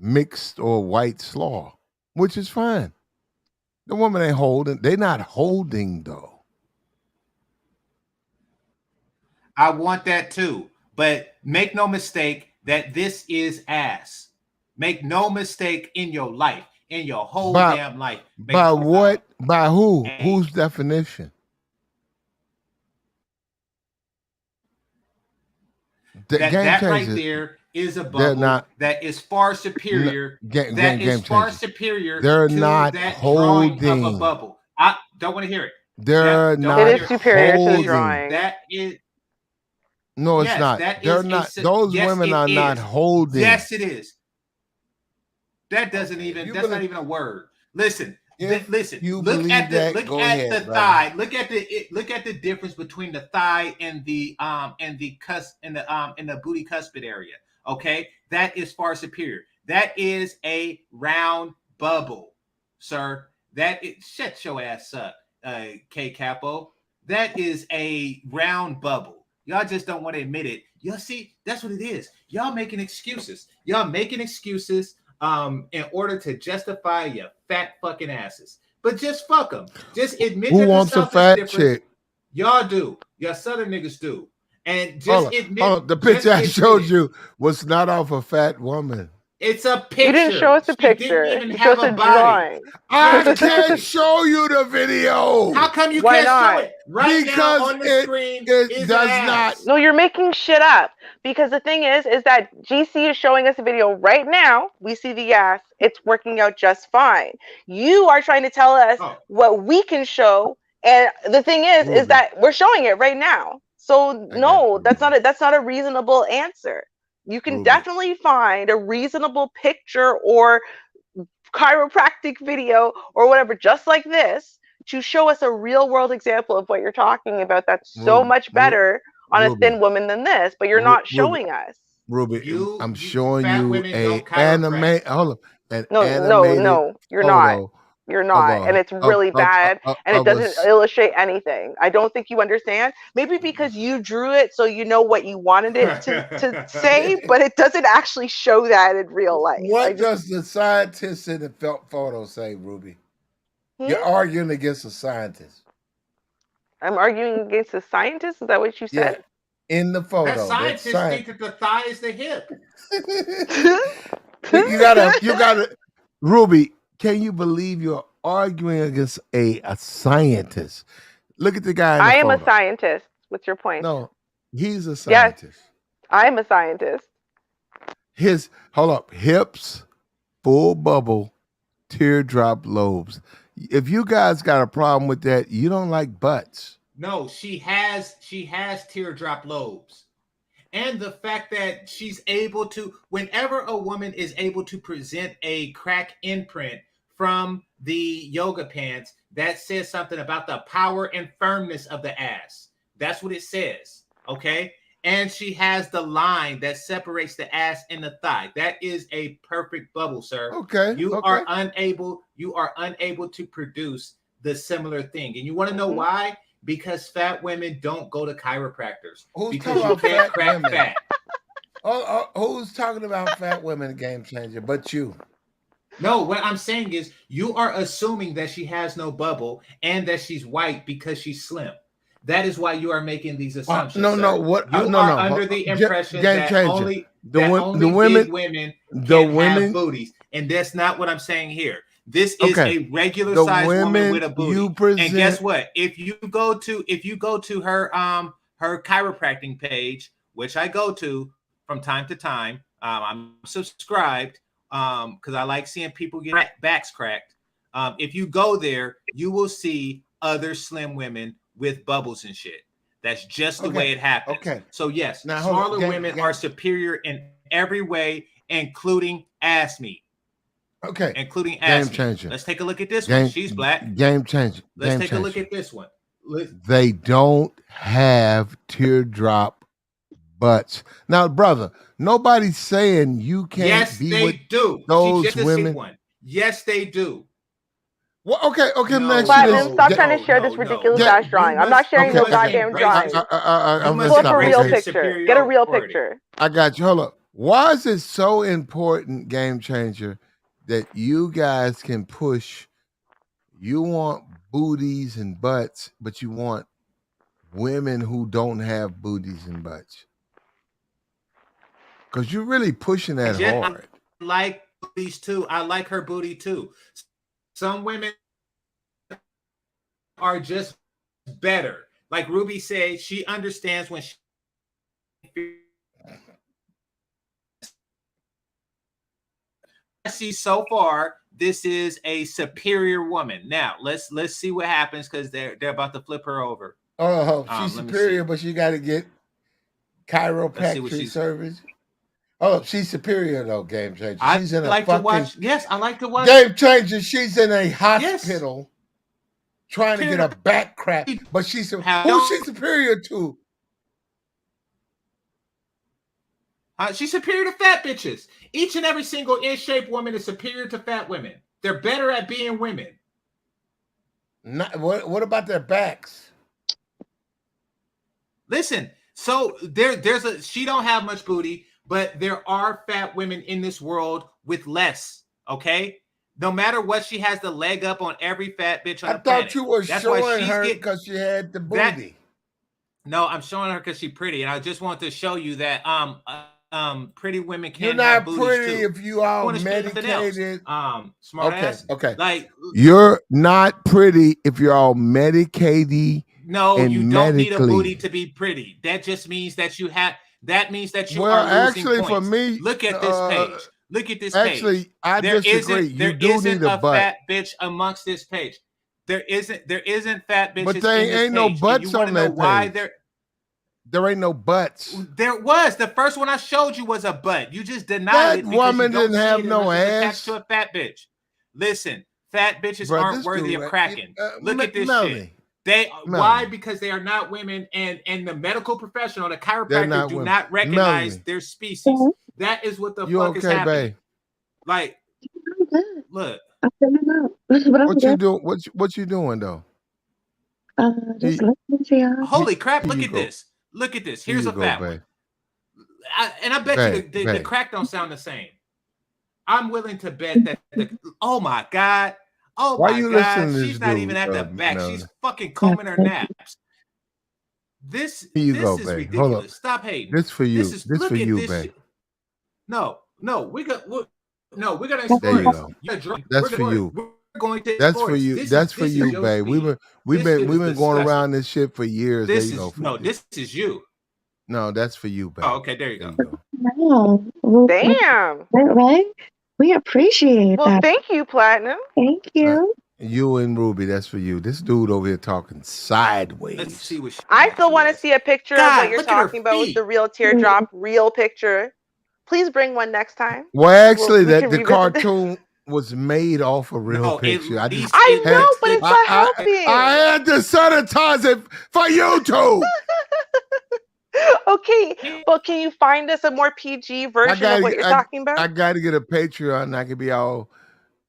mixed or white slaw, which is fine. The woman ain't holding. They're not holding though. I want that too, but make no mistake that this is ass. Make no mistake in your life, in your whole damn life. By what? By who? Whose definition? That right there is a bubble that is far superior. Superior. They're to not that holding drawing of a bubble. I don't want to hear it. They're not. It is superior holding. to the drawing. That is. No, it's not. They're not. Those women are not holding. Yes, it is. That doesn't even. That's not even a word. Listen. Listen. Look at the thigh. Look at the difference between the thigh and the booty cuspid area. Okay, that is far superior. That is a round bubble, sir. Shut your ass up, K Capo. That is a round bubble. Y'all just don't want to admit it. Y'all see, that's what it is. Y'all making excuses. in order to justify your fat fucking asses. But just fuck them. Just admit Who that the wants a stuff is fat different. chick? Y'all do. Y'all Southern niggas do. And Hold just on, hold on. The just picture I admit showed it. you was not off a fat woman. It's a You didn't show picture. us a She didn't picture. even You showed have us a a body. drawing. I Here's the can't thing. show you the video. How come you Why can't show not? it? Right Because now on the screen it is does an not. ass. No, you're making shit up. Because the thing is that GC is showing us a video right now. We see the ass. It's working out just fine. You are trying to tell us Oh. what we can show, and the thing is Ruby. that we're showing it right now. So I got no, you, that's not a reasonable answer. You can Ruby. definitely find a reasonable picture or chiropractic video or whatever, just like this, to show us a real world example of what you're talking about that's so Ruby, much better on a Ruby, thin woman than this, but you're not Ruby, showing us. Ruby. You I'm showing fat you women a don't chiropract. hold on, an No, animated you're not. photo You're of not. And a it's really bad and it of a doesn't illustrate anything. I don't think you understand. Maybe because you drew it so you know what you wanted it to say, but it doesn't actually show that in real life. What does the scientist in the photo say, Ruby? You're arguing against a scientist. I'm arguing against a scientist? Is that what you said? Yeah. In the photo. That scientists think that the thigh is the hip. you gotta Ruby, can you believe you're arguing against a scientist? Look at the guy in the I am photo. a scientist. What's your point? No, he's a scientist. Yes, I'm a scientist. Hold up, hips, full bubble, teardrop lobes. If you guys got a problem with that, you don't like butts. No, she has teardrop lobes. And the fact that she's able to, whenever a woman is able to present a crack imprint from the yoga pants, that says something about the power and firmness of the ass. That's what it says. Okay. And she has the line that separates the ass and the thigh. That is a perfect bubble, sir. Okay. You are unable to produce the similar thing. And you want to know why? Because fat women don't go to chiropractors. Because you can't crack fat. Who's talking about fat women, Game Changer? But you. No, what I'm saying is you are assuming that she has no bubble and that she's white because she's slim. That is why you are making these assumptions. You are under the impression that only big women can have booties, and that's not what I'm saying here. This is a regular sized woman with a booty. And guess what? If you go to her her chiropractic page, which I go to from time to time, I'm subscribed because I like seeing people get backs cracked. If you go there, you will see other slim women with bubbles and shit. That's just the way it happens. Okay. So yes, smaller women are superior in every way, including ass meat. Okay. Including ass meat. Let's take a look at this one. She's black. Game changer. Let's take a look at this one. They don't have teardrop butts. Now, brother, nobody's saying you can't be with those women. Yes, they do. Well, okay. Platinum, stop trying to share this ridiculous ass drawing. I'm not sharing no goddamn drawing. Pull up a real picture. Get a real picture. I got you. Hold up. Why is it so important, Game Changer, that you guys can push? You want booties and butts, but you want women who don't have booties and butts. Because you're really pushing that hard. I like booties too. I like her booty too. Some women are just better. Like Ruby said, she understands when she I see so far, this is a superior woman. Now let's see what happens because they're about to flip her over. Oh, she's superior, but she got to get chiropractic service. Oh, she's superior though, Game Changer. She's in a to watch. Yes, I like to watch. Game Changer. She's in a hospital trying to get a back crack, but who's she superior to? She's superior to fat bitches. Each and every single in-shape woman is superior to fat women. They're better at being women. What about their backs? Listen, so she don't have much booty, but there are fat women in this world with less. Okay, no matter what, she has the leg up on every fat bitch on the planet. I thought you were That's why showing she's her getting because she had the that. booty. No, I'm showing her because she's pretty, and I just want to show you that pretty women You're can have not booties pretty too. if you all Want to show you nothing else. medicated. Smart Okay, ass. okay. Like, you're not pretty if you're all medicated. no, and you don't need a booty medically. to be pretty. That just means that you have. That means that you Well, are losing actually, points. for me, Look at this page. Look at this actually, page. I There disagree. isn't. You There do isn't need a butt. fat bitch amongst this page. There isn't. There isn't fat bitches But there in this ain't no page. And butts you want on to know that why page. there? There ain't no butts. There was. The first one I showed you was a butt. You just denied That it because woman you don't didn't see have it no unless it's ass. attached to a fat bitch. Listen, fat bitches Bruh, aren't this worthy dude, of cracking. Look at this Melanie, shit. They Melanie. why? Because they are not women, and the medical professional, the They're chiropractor, not do women. not recognize Melanie, their species. That is what the you fuck is okay, happening. babe? Like, I'm good. look, I'm feeling out. But I'm What you good. do? What you doing though? Just Here, listening to y'all. holy crap! here Look you at go. this. Look at this. Here Here's you a go, fat one. babe. And I bet you the Babe. crack don't sound the same. I'm willing to bet that oh my God. Oh Why my you God. listening to She's this not dude, even at the back. Melanie? She's fucking combing her naps. This Here you this go, is babe. Hold ridiculous. up. Stop hating. This for you. This is This for look at you, this babe. shit. No, we're gonna There explore you this. go. We're That's for you. going to That's explore for this. you. This That's for is you, your babe. speed. We've This been is going disgusting. around this shit for years. There you go. This is you. No, that's for you, babe. Oh, okay, there you go. Wow. Damn. Right? We appreciate Well, that. thank you, Platinum. Thank you. You and Ruby, that's for you. This dude over here talking sideways. Let's see what she I still want to has. see a picture of God, what you're look at her talking about with the feet. real teardrop, real picture. Please bring one next time. Well, actually, We can the revisit this. cartoon was made off a real No, picture. at least I it know, looks but it's legit. not helping. I had to sanitize it for YouTube. Okay, but can you find us a more PG version of what you're talking about? I got to get a Patreon. And I can be all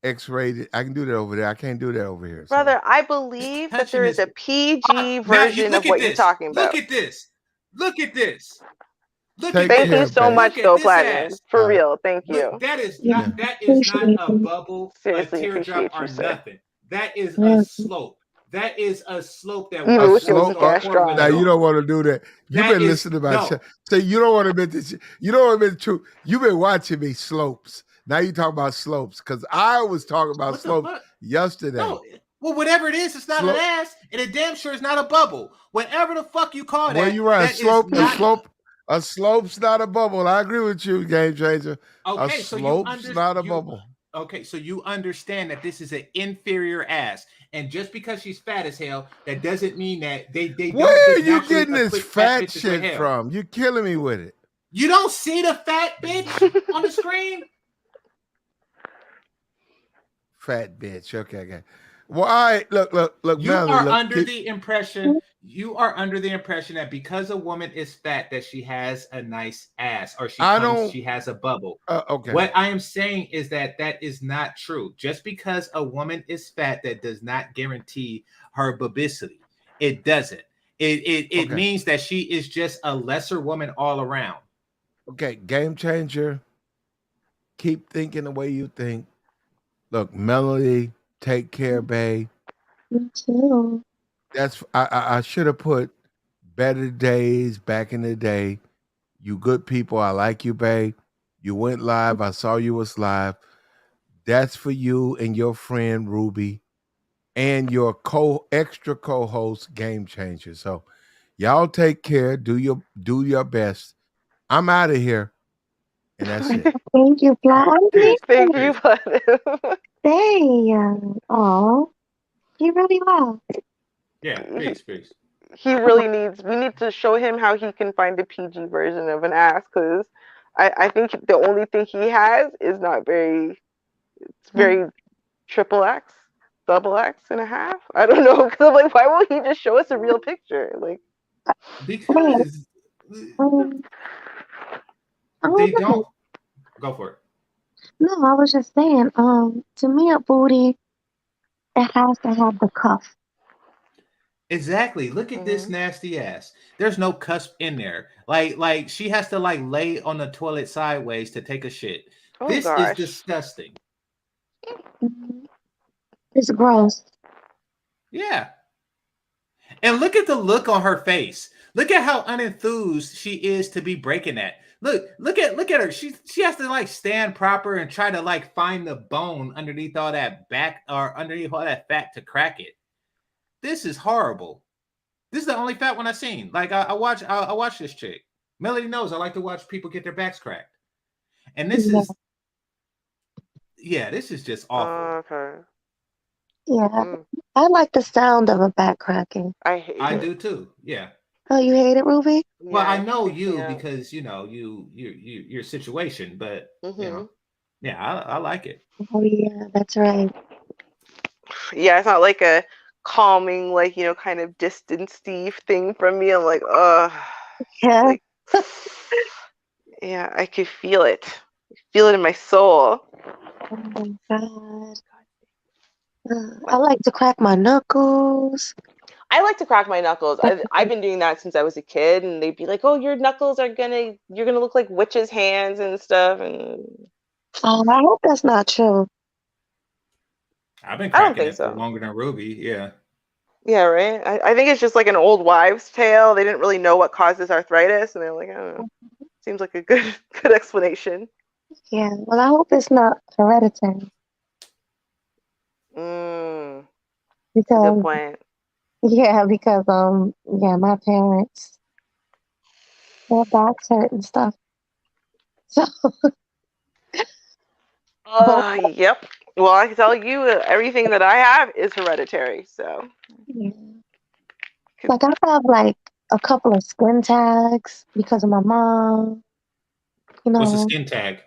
X-rated. I can do that over there. I can't do that over here. So. Brother, I believe that there is a PG Now version of what you're talking about. Look at this. Look at this. Look Take at Thank care, you so babe. much, Look though, at this Platinum. ass. For real, thank you. Look, that is Yeah. not a bubble, Seriously, a teardrop, appreciate or you, sir. nothing. That is Yeah. a slope. That is a slope that Even A wish it was a slope. cash draw. Now you don't want to do that. You've That been is- listening to my no. show. Say you don't want to admit this. You don't want to admit the truth. You've been watching me slopes. Now you talk about slopes because I was talking about What the slopes fuck? yesterday. No, well, whatever it is, it's not Slope. an ass, and it damn sure is not a bubble. Whatever the fuck you call that, Well, you're right. that is A slope's not a bubble. I agree with you, Game Changer. Okay, A so slope's not a bubble. Okay, so you understand that this is an inferior ass, and just because she's fat as hell, that doesn't mean that they Where don't are just you naturally getting this equip fat bitches with shit hell. from? You're killing me with it. You don't see the fat bitch on the screen? Fat bitch. Okay. Well, all right. Look. You are under the impression that because a woman is fat, that she has a nice ass, or she has a bubble. Okay. What I am saying is that is not true. Just because a woman is fat, that does not guarantee her bubicity. It doesn't. It means that she is just a lesser woman all around. Okay, Game Changer. Keep thinking the way you think. Look, Melody, take care, babe. Me too. That's I should have put better days back in the day. You good people, I like you, babe. You went live. I saw you was live. That's for you and your friend Ruby and your extra co-host Game Changer. So y'all take care. Do your best. I'm out of here. And that's it. Thank you, Platinum. Thank you, Platinum. Damn. Oh, you really well. Yeah, peace. We need to show him how he can find a PG version of an ass, because I think the only thing he has is not very, it's very triple X, double X and a half. I don't know, because I'm like, why won't he just show us a real picture? Like, because they don't go for it. No, I was just saying, to me a booty, it has to have the cuff. Exactly. Look at this nasty ass. There's no cusp in there. Like she has to like lay on the toilet sideways to take a shit. Oh This is gosh. disgusting. Mhm. It's gross. Yeah. And look at the look on her face. Look at how unenthused she is to be breaking that. Look at her. She has to like stand proper and try to like find the bone underneath all that back or underneath all that fat to crack it. This is horrible. This is the only fat one I've seen. Like I watch this chick. Melody knows I like to watch people get their backs cracked. And this Yeah. is this is just awful. Okay. Yeah. I like the sound of a back cracking. I hate I it. do too. Yeah. Oh, you hate it, Ruby? Well, I Yeah, know I you can't. because you know your situation, but you Hmm. know, yeah, I like it. Oh, yeah, that's right. Yeah, it's not like a calming, like, kind of distant Steve thing from me. I'm like, Yeah. like, yeah, I could feel it. I feel it in my soul. Oh my God. I like to crack my knuckles. I like to crack my knuckles. I've been doing that since I was a kid, and they'd be like, "Oh, your knuckles you're gonna look like witches' hands and stuff." And I hope that's not true. I've been I don't cracking think it for so. longer than Ruby. Yeah. Yeah, right. I think it's just like an old wives' tale. They didn't really know what causes arthritis, and they're like, "I don't know." Seems like a good good explanation. Yeah. Well, I hope it's not hereditary Mm, that's a good because point. yeah, my parents their backs hurt and stuff. So both. Yep. Well, I can tell you everything that I have is hereditary. So, Yeah. Like I have like a couple of skin tags because of my mom. You What's a know, skin tag?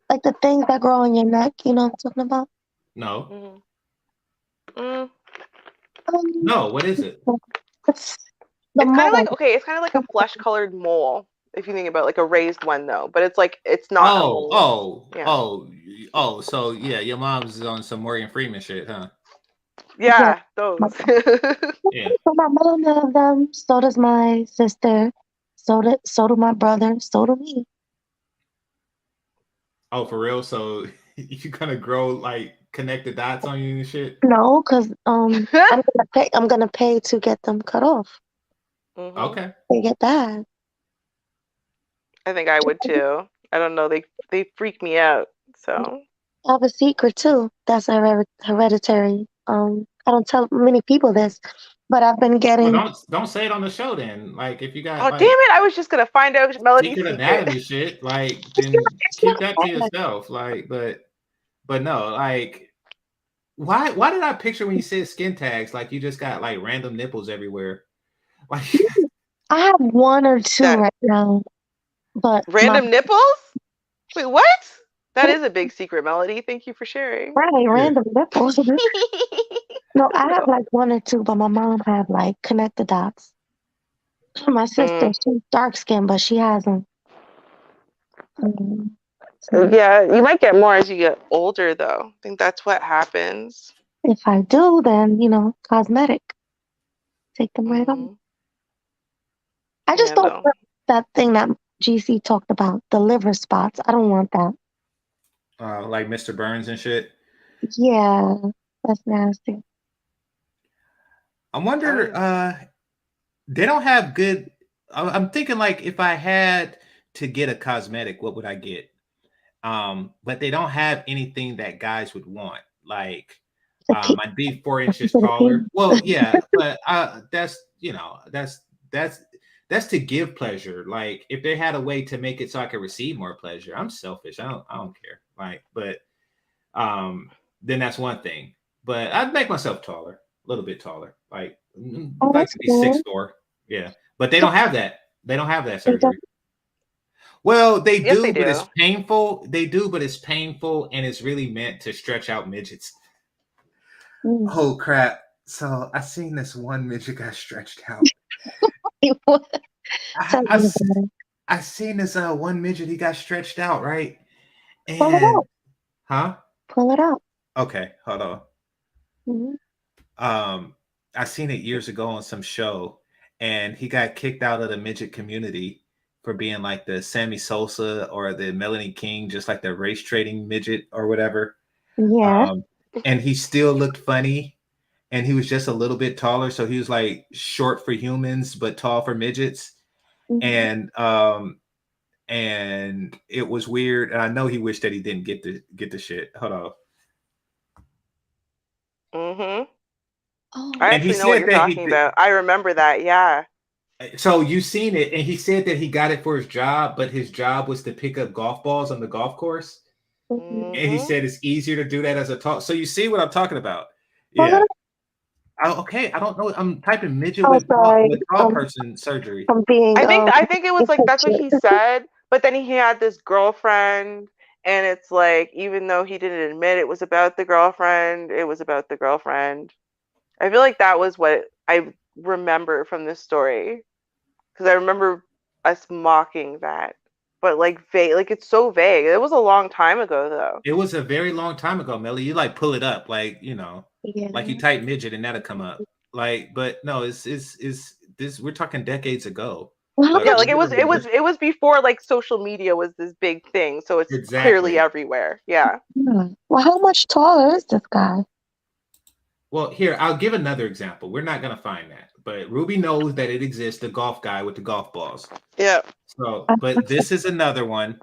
like the things that grow on your neck. You know what I'm talking about? No. mhm. Mm, Um, No, what is it? it's the it's kind of like mold. okay, it's kind of like a flesh-colored mole if you think about like a raised one though, but it's like it's not a Oh, mole. oh, Yeah. oh, oh, so yeah, your mom's on some Morgan Freeman shit, huh? Yeah. Yeah, My, those. Yeah. so my mom have them. So does my sister. So do my brother. So do me. Oh, for real? So you gonna grow like connect the dots on you and shit? No, because I'm gonna pay to get them cut off. Hmm. Okay. They get that. I think I would too. I don't know. They freak me out. So. I have a secret too. That's hereditary. I don't tell many people this, but I've been Well, getting. don't say it on the show then. Like if you got Oh damn like it! I was just gonna find out Melody's secret secret. anatomy shit, like It's not. then It's keep not that to bad. yourself. Like, but no, like why did I picture when you said skin tags like you just got like random nipples everywhere? Like I have one or two That right now, but my random nipples? Wait, what? That is a big secret, Melody. Thank you for sharing. right yeah. random nipples. No, I have No. like one or two, but my mom have like connect the dots. My sister, Mm. she's dark skinned, but she hasn't. So Yeah, you might get more as you get older, though. I think that's what happens. if I do, then cosmetic, take them right off. Hmm. I just Yeah, don't though. want that thing that GC talked about, the liver spots. I don't want that. Like Mr. Burns and shit. Yeah, that's nasty. I I wonder don't. they don't have good I'm thinking like if I had to get a cosmetic, what would I get? But they don't have anything that guys would want. Like The pe- I'd be 4 inches the taller. pe- Well, yeah, but that's that's that's to give pleasure. Like if they had a way to make it so I could receive more pleasure, I'm selfish. I don't care. Like, but then that's one thing. But I'd make myself taller, a little bit taller. Like oh, like that's to be cool. 6'4". Yeah, but they don't have that. They don't have that They don't- surgery. Well, they Yes, they do, but it's do. painful. They do, but it's painful, and it's really meant to stretch out midgets. Mm. Oh crap! So I seen this one midget got stretched out. I, Tell I, me s- about it. I seen this one midget. He got stretched out, right? Pull it And out. huh? Pull it out. Okay, hold on. Mhm. Um, I seen it years ago on some show, and he got kicked out of the midget community for being like the Sammy Sosa or the Melanie King, just like the race trading midget or whatever. Yeah. Um, and he still looked funny, and he was just a little bit taller, so he was like short for humans but tall for midgets. Mhm. And it was weird, and I know he wished that he didn't get the shit. Hold on. Mm-hmm. I Oh, And he actually know what said you're that he talking about. I remember that. Yeah. so you seen it, and he said that he got it for his job, but his job was to pick up golf balls on the golf course. mhm. And he Mm-hmm. said it's easier to do that as a tall. So you see what I'm talking about? What? Yeah. Okay. I don't know. I'm typing midget Oh, sorry. with tall person surgery. I'm being I think it was like that's what he impatient. said, but then he had this girlfriend, and it's like even though he didn't admit it was about the girlfriend, it was about the girlfriend. I feel like that was what I remember from this story, because I remember us mocking that, but like vague, like it's so vague. It was a long time ago though. It was a very long time ago, Melly. You like pull it up, like like you Yeah. type midget and that'll come up. Like, but no, it's this. We're talking decades ago. Well, how But Yeah, much? like literally, it was before like social media was this big thing, so it's clearly exactly. everywhere. Yeah. Well, how much taller is this guy? Well, here, I'll give another example. We're not going to find that, but Ruby knows that it exists, the golf guy with the golf balls. Yeah. So, but this is another one,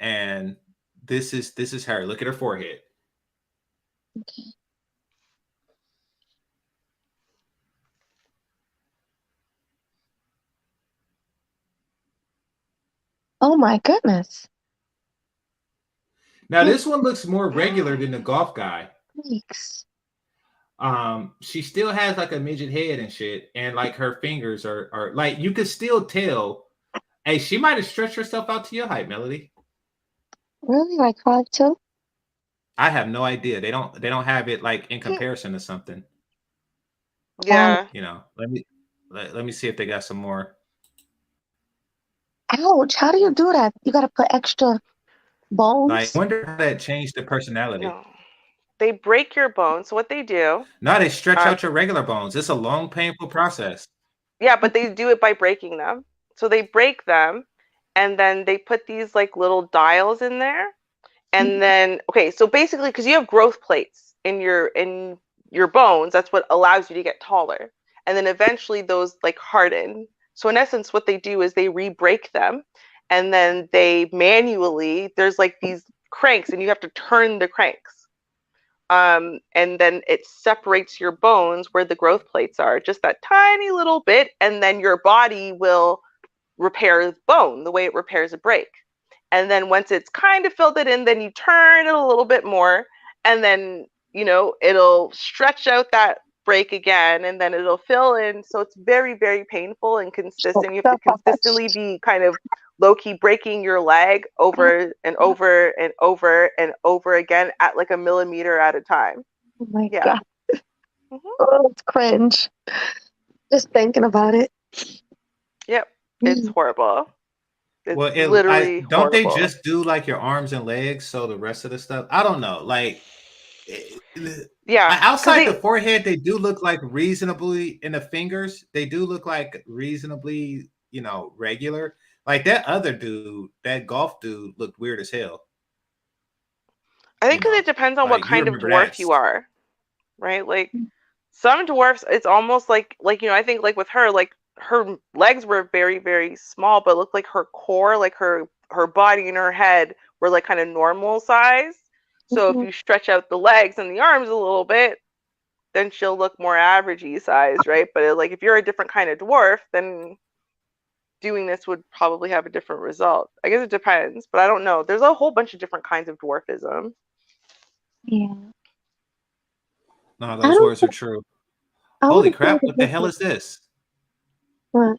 and this is her. Look at her forehead. Oh my goodness. Now, this one looks more regular than the golf guy. Yikes. She still has like a midget head and shit, and like her fingers are like you could still tell. Hey, she might have stretched herself out to your height, Melody. Really? Like 5'2"? I have no idea. They don't have it like in comparison to something. Wow. Yeah. Let me see if they got some more. Ouch. How do you do that? You got to put extra Like, I bones? wonder how that changed the personality. No. They break your bones. So what they do, No, they stretch um, out your regular bones. It's a long, painful process. yeah, but they do it by breaking them. So they break them, and then they put these like little dials in there, and then okay, so basically, because you have growth plates in your bones, that's what allows you to get taller, and then eventually those like harden. So in essence, what they do is they re-break them, and then they manually there's like these cranks, and you have to turn the cranks. And then it separates your bones where the growth plates are, just that tiny little bit, and then your body will repair the bone the way it repairs a break. And then once it's kind of filled it in, then you turn it a little bit more, and then it'll stretch out that break again, and then it'll fill in. So it's very, very painful and consistent. You have to consistently be kind of low-key breaking your leg over and over and over and over again at like a millimeter at a time. Oh my Yeah. God. Mm-hmm. Oh, it's cringe. Just thinking about it. Yep. It's horrible. It's Well, literally don't they horrible. just do like your arms and legs? So the rest of the stuff, I don't know. Like, Yeah, because outside the forehead, they do look like reasonably, in the fingers, they do look like reasonably, regular. Like that other dude, that golf dude, looked weird as hell. I think because it depends on what Like you kind of remember dwarf that? you are, right? Like some dwarfs, it's almost like I think like with her, like her legs were very, very small, but looked like her core, like her body and her head were like kind of normal size. So if you stretch out the legs and the arms a little bit, then she'll look more averagey size, right? But like if you're a different kind of dwarf, then doing this would probably have a different result. I guess it depends, but I don't know. There's a whole bunch of different kinds of dwarfism. Yeah. No, I those don't. words are true. I would Holy have crap! thought What the it hell was is this? what?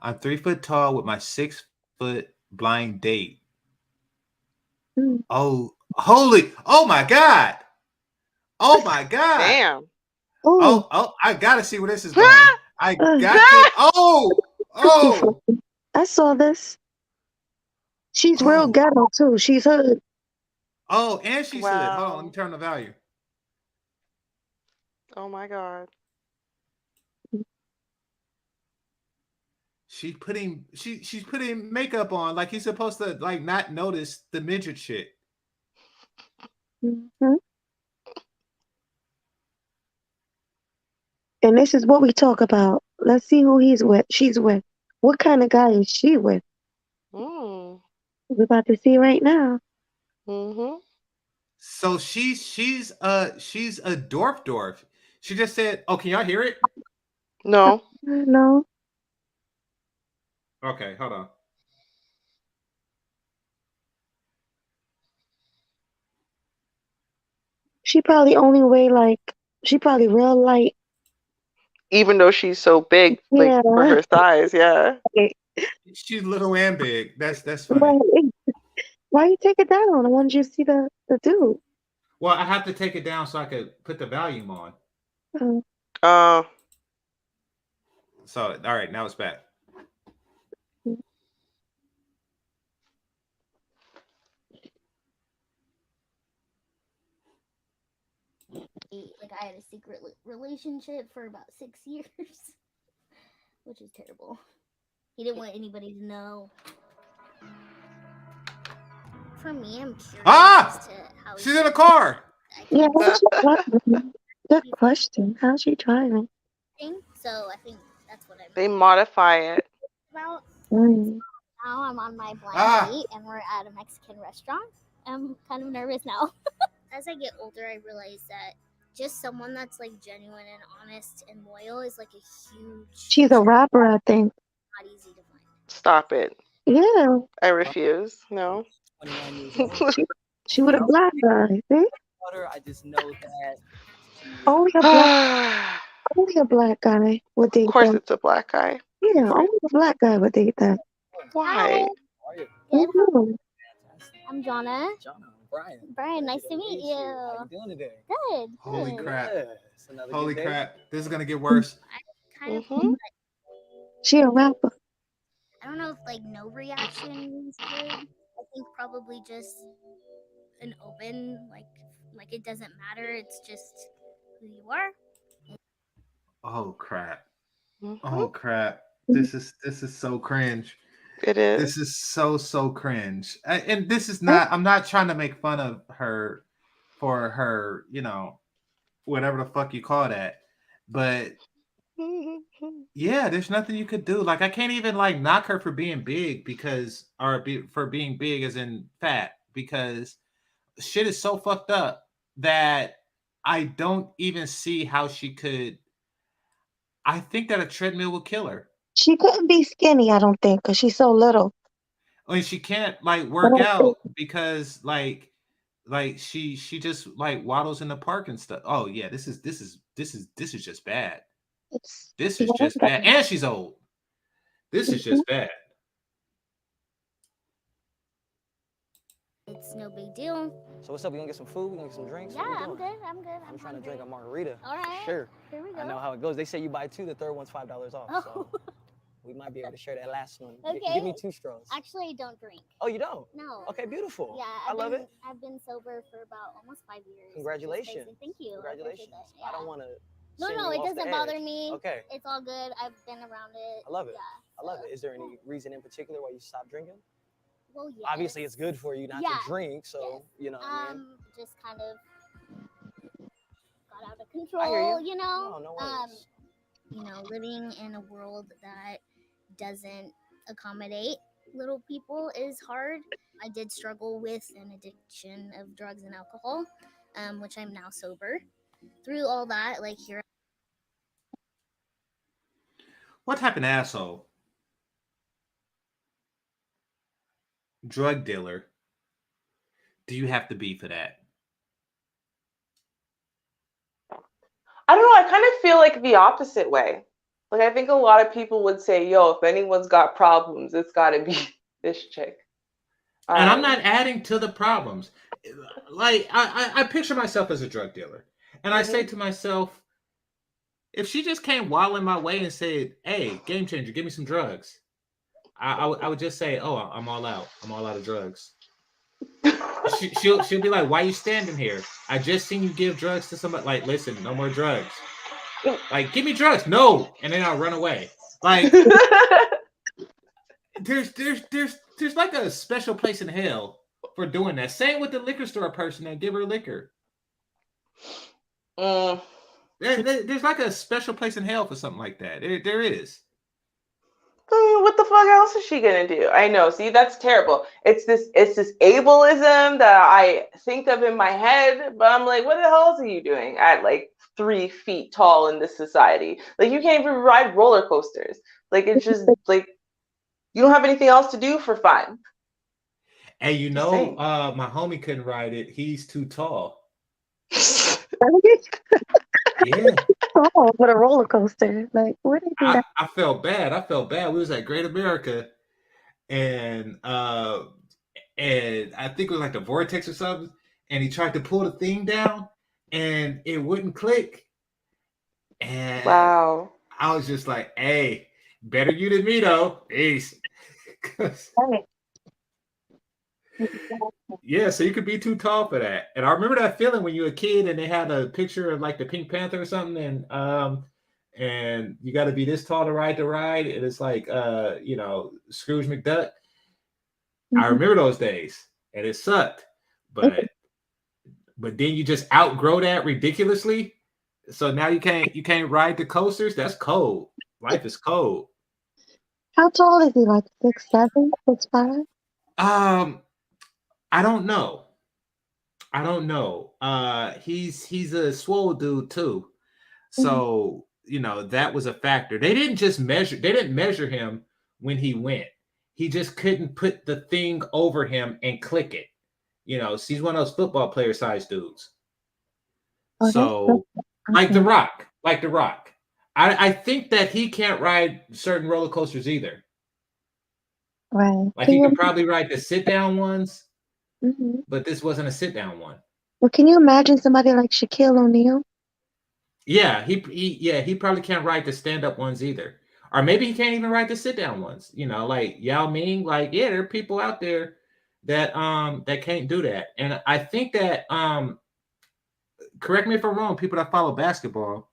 I'm 3 foot tall with my 6 foot blind date. Mm. Oh, holy! Oh my god! Oh my god! Damn. Oh, I gotta see where this is going. I uh, got to. Oh, cookie oh, fluffy. I saw this. She's real oh, ghetto too. She's hood. oh, and she said, hold on, let me Wow. turn the value. Oh my God. She's putting makeup on like he's supposed to like not notice the midget shit. Mhm. And this is what we talk about. Let's see who he's with. She's with. What kind of guy is she with? Mm. We're about to see right now. Mm-hmm. So she's a dwarf. She just said, "Oh, can y'all hear it?" No. No, Okay, hold on. she probably only weigh like she probably real light. Even though she's so big, like Yeah. for her size, yeah. She's little and big. That's funny. Right. Why you take it down? I wanted you to see the dude. Well, I have to take it down so I could put the volume on. Uh, Uh, So, all right, now it's back. Like I had a secret relationship for about 6 years, which is terrible. He didn't want anybody to know. For me, I'm curious as to how She's in a car. yeah, how's she driving? Good question. How's she driving? So I think that's what I'm they modify it. about. Mm. Now I'm on my blind date and we're at a Mexican restaurant. I'm kind of nervous now. As I get older, I realize that just someone that's like genuine and honest and loyal is like a huge. She's a rapper, I think. Not easy to find. Stop it. Yeah. I refuse. No. 29 years old. She with a black guy. See? I just know that Only a black guy would Of date course, that. it's a black guy. Yeah, only a black guy would date that. Why? Good. Mhm. I'm Jonna. Brian. Brian, nice to meet you. How you doing today? Good. Holy crap. Yes, another Holy good day. crap. This is going to get worse. I kind of Mhm. She a rapper. I don't know if like no reaction is good. I think probably just an open like it doesn't matter. It's just who you are. Oh crap. Mhm. Oh crap. This is so cringe. It is. This is so cringe. And this is not I'm not trying to make fun of her for her, whatever the fuck you call that. But yeah, there's nothing you could do. Like I can't even like knock her for being big for being big as in fat because shit is so fucked up that I don't even see how she could. I think that a treadmill will kill her. She couldn't be skinny, I don't think, because she's so little. I mean, she can't like I work don't think. out because she just like waddles in the park and stuff. Oh yeah, this is just bad. It's This is just bad, and she's old. This is just bad. It's no big deal. So what's up? We gonna get some food? We gonna get some drinks? Yeah, What we I'm doing? good. I'm good. I'm trying to drink a margarita. All right. Sure. Here we go. I know how it goes. They say you buy two, the third one's $5 off. Oh. So we might be able to share that last one. Okay. Give me 2 straws. Actually, I don't drink. Oh, you don't? No. Okay, beautiful. Yeah, I love it. I've been sober for about almost 5 years. Congratulations. Thank you. Congratulations. Yeah. I don't want to. No, it doesn't bother me. Okay. It's all good. I've been around it. I love it. Yeah. I love it. Is there any reason in particular why you stopped drinking? Well, yes. Obviously, it's good for you not to drink, so you know. What I mean? Just kind of got out of control. I hear you. You know. No worries. Living in a world that doesn't accommodate little people is hard. I did struggle with an addiction of drugs and alcohol, which I'm now sober. Through all that, like here. What type of asshole? Drug dealer. Do you have to be for that? I don't know. I kind of feel like the opposite way. Like I think a lot of people would say, "Yo, if anyone's got problems, it's got to be this chick." And I'm not adding to the problems. Like I picture myself as a drug dealer, and I say to myself, if she just came wilding my way and said, "Hey, game changer, give me some drugs," I would just say, "Oh, I'm all out. I'm all out of drugs." She'll be like, "Why you standing here? I just seen you give drugs to somebody. Like, listen, no more drugs. Like, give me drugs. No." And then I'll run away. Like, there's like a special place in hell for doing that. Same with the liquor store person that give her liquor. There's like a special place in hell for something like that. There is. What the fuck else is she gonna do? I know. See, that's terrible. It's this ableism that I think of in my head, but I'm like, what the hell are you doing at like 3 feet tall in this society? Like, you can't even ride roller coasters. Like, it's just like you don't have anything else to do for fun. And my homie couldn't ride it. He's too tall. Yeah. Oh, what a roller coaster! Like, where did you do that? I felt bad. We was at Great America, and I think it was like the vortex or something. And he tried to pull the thing down, and it wouldn't click. And wow, I was just like, "Hey, better you than me, though." Peace. Yeah, so you could be too tall for that. And I remember that feeling when you were a kid and they had a picture of like the Pink Panther or something, and you got to be this tall to ride the ride, and it's like Scrooge McDuck. I remember those days, and it sucked, but then you just outgrow that ridiculously. So now you can't ride the coasters. That's cold. Life is cold. How tall is he? Like 6'7", 6'5"? I don't know. He's a swole dude too. So, that was a factor. They didn't measure him when he went. He just couldn't put the thing over him and click it. He's one of those football player size dudes. So, like The Rock. I think that he can't ride certain roller coasters either. Right. Like, he could probably ride the sit down ones. But this wasn't a sit-down one. Well, can you imagine somebody like Shaquille O'Neal? Yeah, he probably can't ride the stand-up ones either. Or maybe he can't even ride the sit-down ones. Like Yao Ming. Like, yeah, there are people out there that can't do that. And I think that correct me if I'm wrong, people that follow basketball,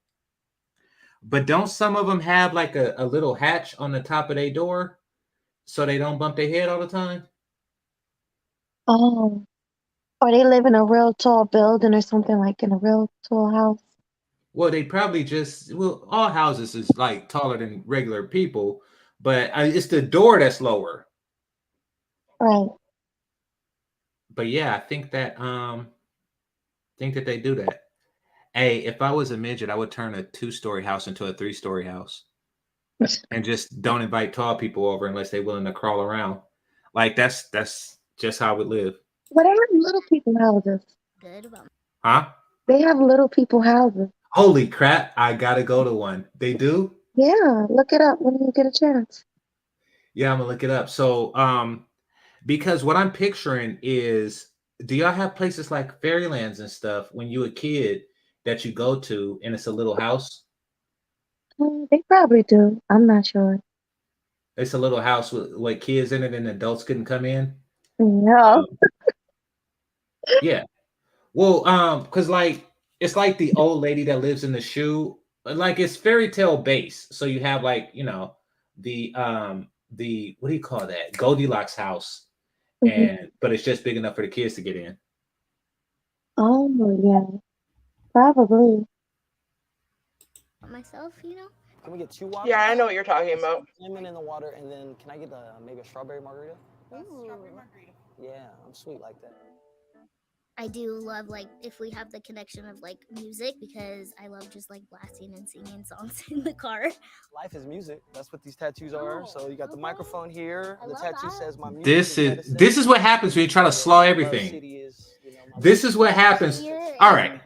but don't some of them have like a little hatch on the top of their door so they don't bump their head all the time? Oh. Or they live in a real tall building or something, like in a real tall house. Well, they probably all houses is like taller than regular people, but it's the door that's lower. Right. But yeah, I think that they do that. Hey, if I was a midget, I would turn a 2-story house into a 3-story house. And just don't invite tall people over unless they're willing to crawl around. Like, that's just how we live. But they have little people houses. Huh? They have little people houses. Holy crap, I gotta go to one. They do? Yeah, look it up when you get a chance. Yeah, I'm gonna look it up. So, because what I'm picturing is, do y'all have places like Fairylands and stuff when you a kid that you go to and it's a little house? They probably do. I'm not sure. It's a little house with kids in it and adults couldn't come in? No. Yeah. Well, because like it's like the old lady that lives in the shoe, like it's fairy tale based. So you have like, the what do you call that? Goldilocks house. But it's just big enough for the kids to get in. Oh yeah. Probably. Myself, Can we get 2 waters? Yeah, I know what you're talking about. Lemon in the water, and then can I get maybe a strawberry margarita? Strawberry margarita. Yeah, I'm sweet like that. I do love like if we have the connection of like music, because I love just like blasting and singing songs in the car. Life is music. That's what these tattoos are. So you got the microphone here. The tattoo says my music. This is what happens when you try to slaw everything. This is what happens. All right.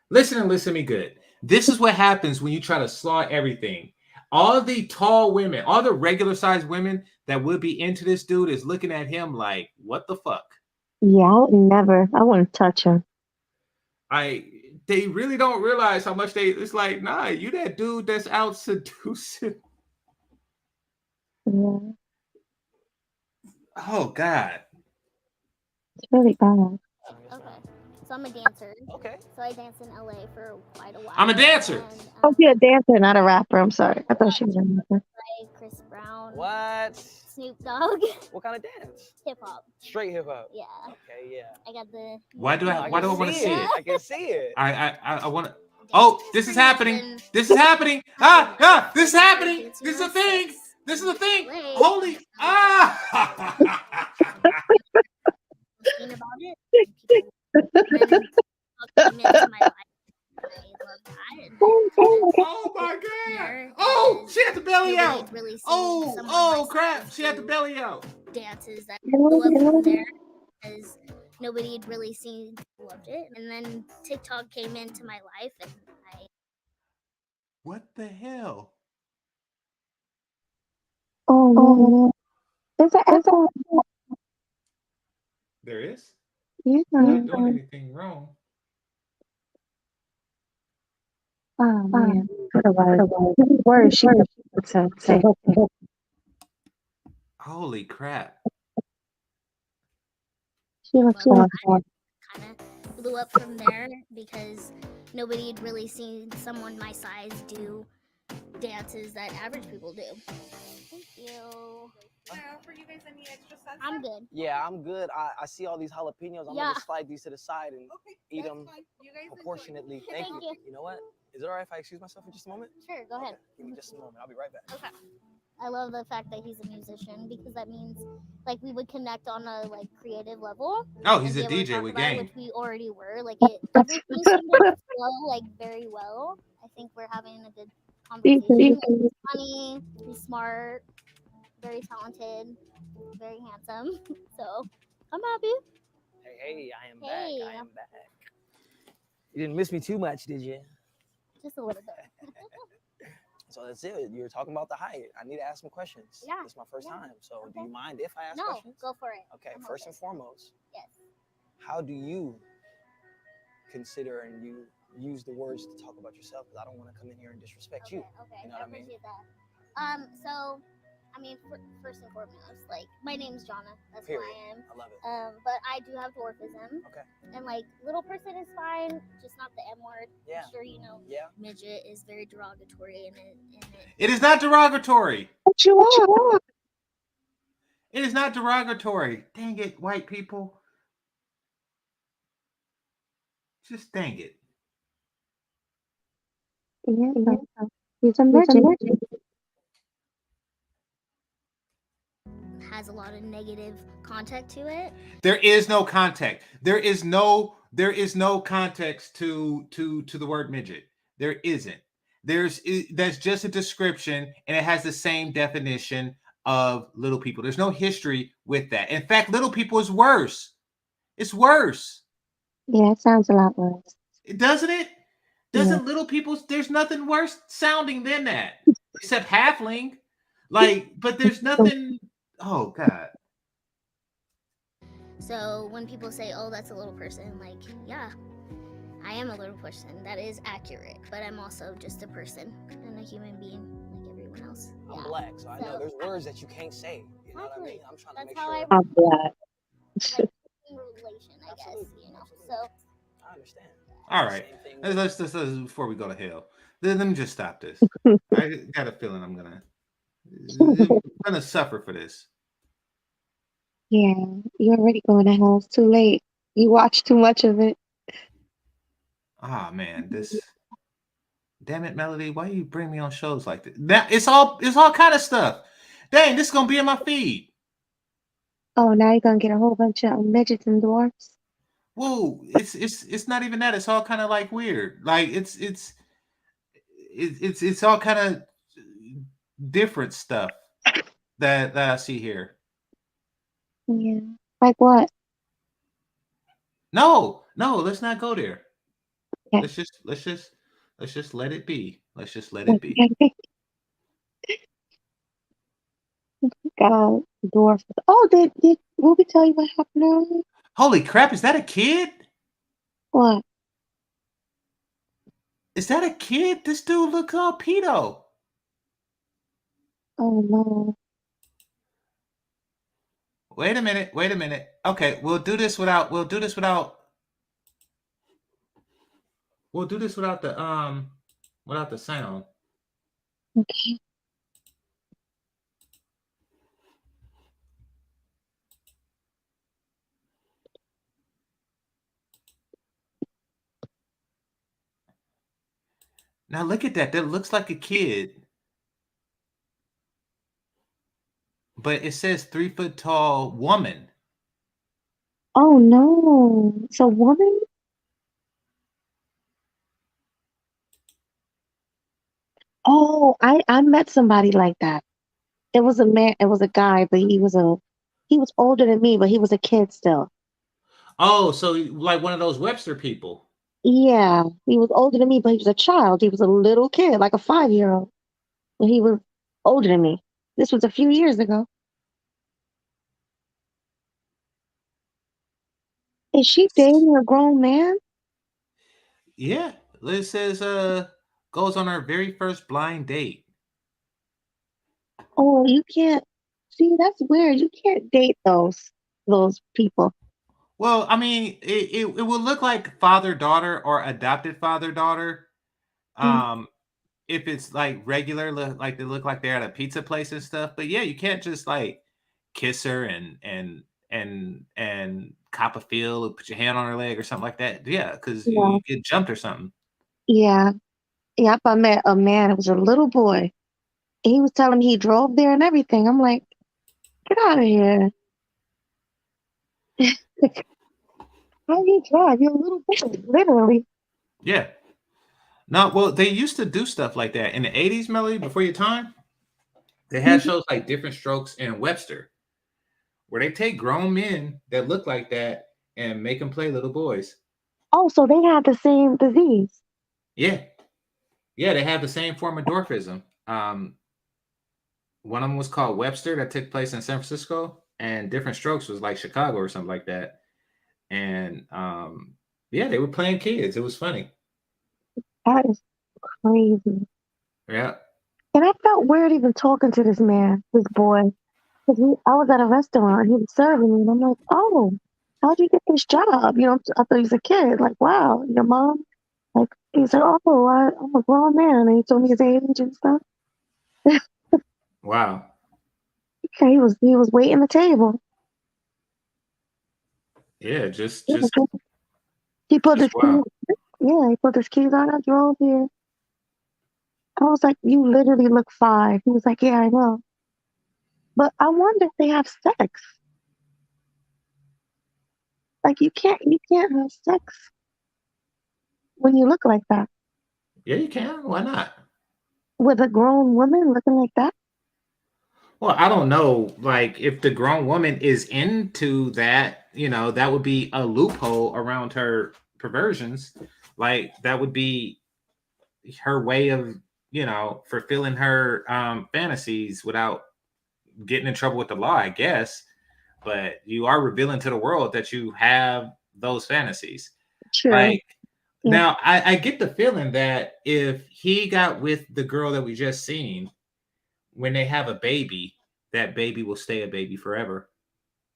Listen and listen to me good. This is what happens when you try to slaw everything. All the tall women, all the regular sized women that would be into this dude is looking at him like, what the fuck? Yeah, I would never. I wouldn't touch him. They really don't realize how much it's like, nah, you that dude that's out seducing. Yeah. Oh God. really bad. Okay. So I'm a dancer. Okay. So I danced in LA for quite a while. I'm a dancer. And, Oh, she a dancer, not a rapper. I'm sorry. I thought she was a rapper. like Chris Brown, What? Snoop Dogg, What kind of dance? hip hop. Straight hip hop. Yeah. Okay, yeah. I got the. Why do I want to see it? I can see it. I want to. Oh, this is happening. This is happening. This is happening. This is a thing. This is a thing. Holy About it. People came into my life. I love that. Oh my god! Oh, she had the belly out. Really Oh crap! She had the belly out. Dances that blew up from there because nobody had really seen, loved it, and then TikTok came into my life, and I. What the hell? Oh no! There's an echo. There is. Yeah. I'm not doing anything wrong. Oh man! Word. She would say. Holy crap! She looks awful. Kind of blew up from there because nobody had really seen someone my size do dances that average people do. Thank you. Can I offer you guys any extra salsa? I'm good. Yeah, I'm good. I see all these jalapenos. I'm gonna just slide these to the side and eat them proportionately. Thank you. You know what? Is it all right if I excuse myself for just a moment? Sure, go ahead. Okay. Give me just a moment. I'll be right back. Okay. I love the fact that he's a musician because that means like we would connect on a like creative level. Oh, he's a DJ with game. Which we already were. Like everything seemed to flow like very well. I think we're having a good conversation. He's funny, he's smart, very talented, very handsome. So I'm happy. Hey, I am back. I am back. You didn't miss me too much, did you? Just a little bit. So that's it. You were talking about the height. I need to ask some questions. Yeah. It's my first time. So do you mind if I ask questions? No, go for it. Okay, first and foremost. Yes. How do you consider and you use the words to talk about yourself? Because I don't want to come in here and disrespect you. Okay, you know what I mean? appreciate that. So, I mean, first and foremost, like, my name's Jonna. That's who I am. I love it. But I do have dwarfism. Okay. And, like, little person is fine, just not the M word. Yeah. I'm sure you know. Yeah. Midget is very derogatory in it. It is not derogatory. What you want? It is not derogatory. Dang it, white people. Just dang it. Yeah. He's a midget. Has a lot of negative content to it. There is no context. There is no context to the word midget. There isn't. That's just a description, and it has the same definition of little people. There's no history with that. In fact, little people is worse. It's worse. Yeah, it sounds a lot worse. Doesn't it? Doesn't little people? There's nothing worse sounding than that, except halfling. Like, but there's nothing. Oh God. So when people say, "Oh, that's a little person," like, yeah, I am a little person. That is accurate. But I'm also just a person and a human being like everyone else. I'm black, so I know there's words that you can't say. You know what I mean? I'm trying to make sure. I'm black. Like, in relation, I guess, you know. So I understand. All right. Let's before we go to hell. Let me just stop this. I got a feeling I'm gonna suffer for this. Yeah, you're already going to hell. It's too late. You watched too much of it. Ah man, this. Damn it, Melody! Why you bring me on shows like this? That it's all kind of stuff. Dang, this is gonna be in my feed. Oh, now you're gonna get a whole bunch of midgets and dwarfs. Whoa, it's not even that. It's all kind of like weird. Like it's all kind of different stuff that I see here. Yeah. Like what? No, let's not go there. Yeah. Let's just let it be. Let's just let it be. God, dwarfs. Oh, did Ruby tell you what happened earlier? Holy crap! Is that a kid? What? Is that a kid? This dude looks all pedo. Oh no. Wait a minute. Wait a minute. Okay, we'll do this without. We'll do this without the sound. Okay. Now look at that. That looks like a kid, but it says 3 foot tall woman. Oh no, it's a woman. Oh, I met somebody like that. It was a man. It was a guy, but he was older than me, but he was a kid still. Oh, so like one of those Webster people. Yeah, he was older than me, but he was a child. He was a little kid, like a 5-year-old. But he was older than me. This was a few years ago. Is she dating a grown man? Yeah, Liz says goes on her very first blind date. Oh, you can't. See, that's weird. You can't date those people. Well, I mean, it will look like father daughter or adopted father daughter. Mm, Um, if it's like regular, like they look like they're at a pizza place and stuff. But yeah, you can't just like kiss her and cop a feel or put your hand on her leg or something like that. Yeah, because yeah, you get jumped or something. yeah. Yep, I met a man. It was a little boy. He was telling me he drove there and everything. I'm like, get out of here. How do you drive? You're a little boy, literally. Yeah. No, well, they used to do stuff like that in the 80s, Melody, before your time. They had Mhm. shows like Different Strokes and Webster, where they take grown men that look like that and make them play little boys. Oh, so they had the same disease. Yeah. Yeah, they have the same form of dwarfism. One of them was called Webster that took place in San Francisco, and Different Strokes was like Chicago or something like that. And yeah, they were playing kids. It was funny. That is crazy. Yeah. And I felt weird even talking to this man, this boy, because I was at a restaurant. He was serving me, and I'm like, oh, how'd you get this job? You know, I thought he was a kid. Like, wow, your mom? Like, he said, oh, I'm a grown man. And he told me his age and stuff. Wow. Yeah, he was waiting the table. Yeah, Yeah, he put just his wow. keys. Yeah, he put his keys on. I drove here. I was like, you literally look 5. He was like, yeah, I know. But I wonder if they have sex. Like you can't have sex when you look like that Yeah, you can. Why not? with a grown woman looking like that. Well, I don't know. Like, if the grown woman is into that, that would be a loophole around her perversions. Like, that would be her way of, fulfilling her fantasies without getting in trouble with the law, I guess. But you are revealing to the world that you have those fantasies. True. Like, Yeah. now I get the feeling that if he got with the girl that we just seen, when they have a baby, that baby will stay a baby forever.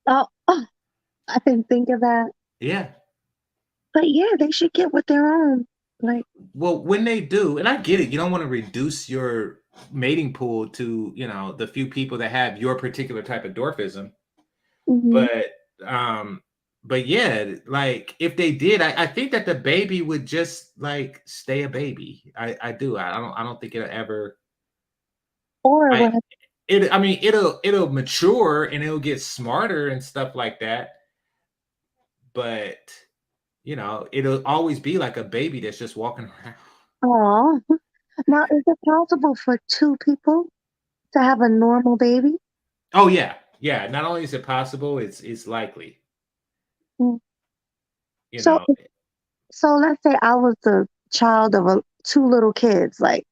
Oh, I didn't think of that. Yeah. But yeah, they should get with their own. Like, Well, when they do, and I get it, you don't want to reduce your mating pool to, the few people that have your particular type of dwarfism. mhm. But um, but yeah, like if they did, I think that the baby would just like stay a baby. I do. I don't think it'll ever Or like what? it. I mean, it'll mature and it'll get smarter and stuff like that. But it'll always be like a baby that's just walking around. Oh, now is it possible for 2 people to have a normal baby? Oh yeah, yeah. Not only is it possible, it's likely. Mm. You So, know, so let's say I was the child of 2 little kids. Like,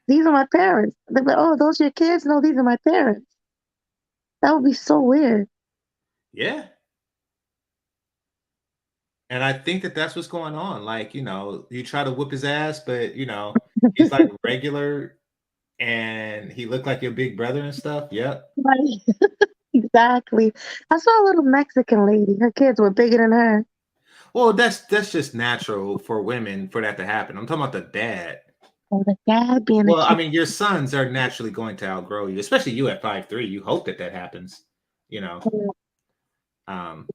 these are my parents. They're like, oh, those are your kids? No, these are my parents. That would be so weird. yeah. And I think that that's what's going on. Like, you try to whoop his ass, but he's like regular, and he looked like your big brother and stuff. Yep. Right. Exactly. I saw a little Mexican lady. Her kids were bigger than her. Well, that's just natural for women for that to happen. I'm talking about the dad. Oh, the dad being a Well, I kid. mean, your sons are naturally going to outgrow you, especially you at 5'3". You hope that that happens, you know. Um,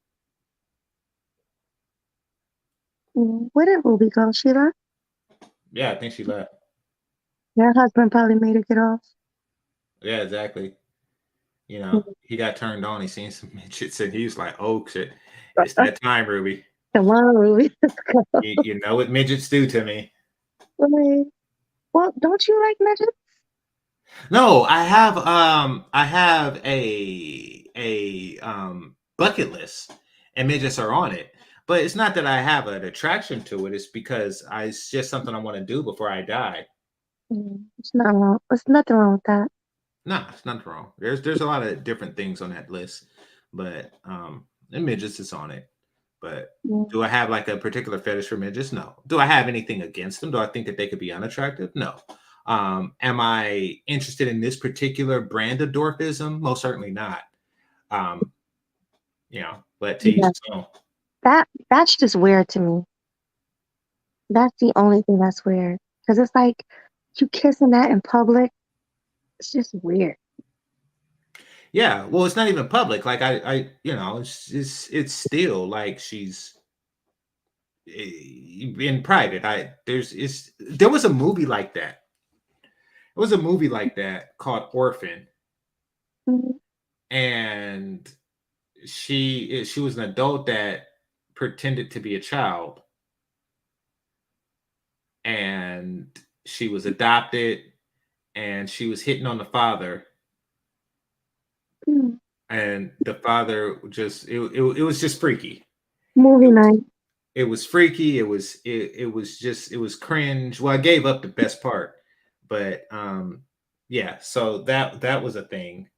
Where did Ruby go? She left? yeah, I think she left. Your husband probably made her get off. Yeah, exactly. You know, he got turned on. He seen some midgets, and he was like, "Oh shit, it's that time, Ruby. Come on, Ruby. Let's go. You know what midgets do to me." Like, well, don't you like midgets? No, I have a bucket list, and midgets are on it. But it's not that I have an attraction to it. It's because it's just something I want to do before I die. It's not wrong. There's nothing wrong with that. No, it's nothing wrong. There's a lot of different things on that list, but and midgets is on it. But Yeah. do I have like a particular fetish for midgets? No. Do I have anything against them? Do I think that they could be unattractive? No. Am I interested in this particular brand of dwarfism? Most certainly not. Um, but to each Yeah. his own. That's just weird to me. That's the only thing that's weird. Because it's like you kissing that in public. It's just weird. Yeah, well, it's not even public. Like it's still like she's in private. There was a movie like that. It was a movie like that called Orphan, Mhm. and she was an adult that pretended to be a child, and she was adopted, and she was hitting on the father, Mm. and the father it was just freaky. Movie night. It was freaky. It was cringe. Well, I gave up the best part, but yeah. So that was a thing.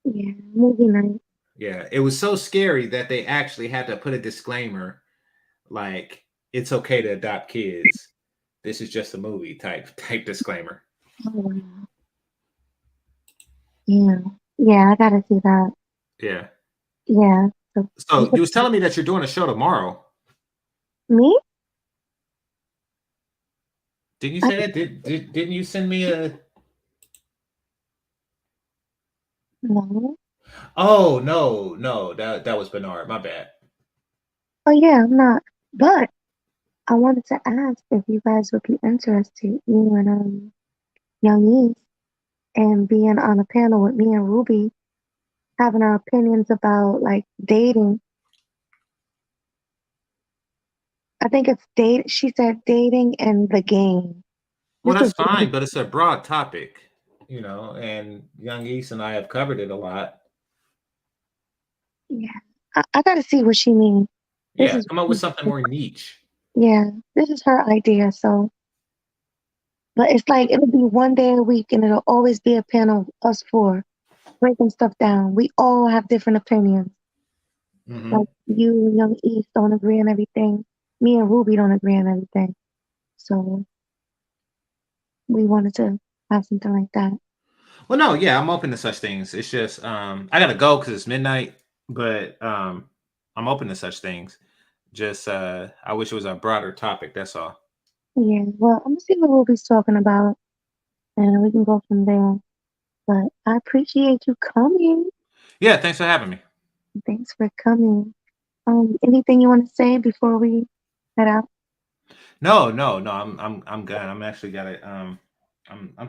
Yeah, movie night. Yeah, it was so scary that they actually had to put a disclaimer, like it's okay to adopt kids. This is just a movie type disclaimer. Oh, wow. Yeah. Yeah, I gotta see that. Yeah. Yeah. So you was telling me that you're doing a show tomorrow. Me? Didn't you say that? Didn't you send me a? No. Oh no, that was Bernard. My bad. Oh yeah, I'm not. But I wanted to ask if you guys would be interested, you and Young East, and being on a panel with me and Ruby, having our opinions about like dating. I think it's date. She said dating and the game. Well, This that's is fine, but it's a broad topic, and Young East and I have covered it a lot. yeah. I gotta see what she means. This Yeah, is come up with something more niche. yeah. This is her idea. So, but it's like it'll be one day a week, and it'll always be a panel of us four breaking stuff down. We all have different opinions. Mm-hmm. Like you and Young East don't agree on everything. Me and Ruby don't agree on everything. So we wanted to have something like that. Well, no, yeah, I'm open to such things. It's just I gotta go because it's midnight, but I'm open to such things. Just I wish it was a broader topic. That's all. Yeah, well, I'm gonna see what Ruby's talking about, and we can go from there. But I appreciate you coming. Yeah, thanks for having me. Thanks for coming. Anything you want to say before we head out? No. I'm good. I'm actually got it. I'm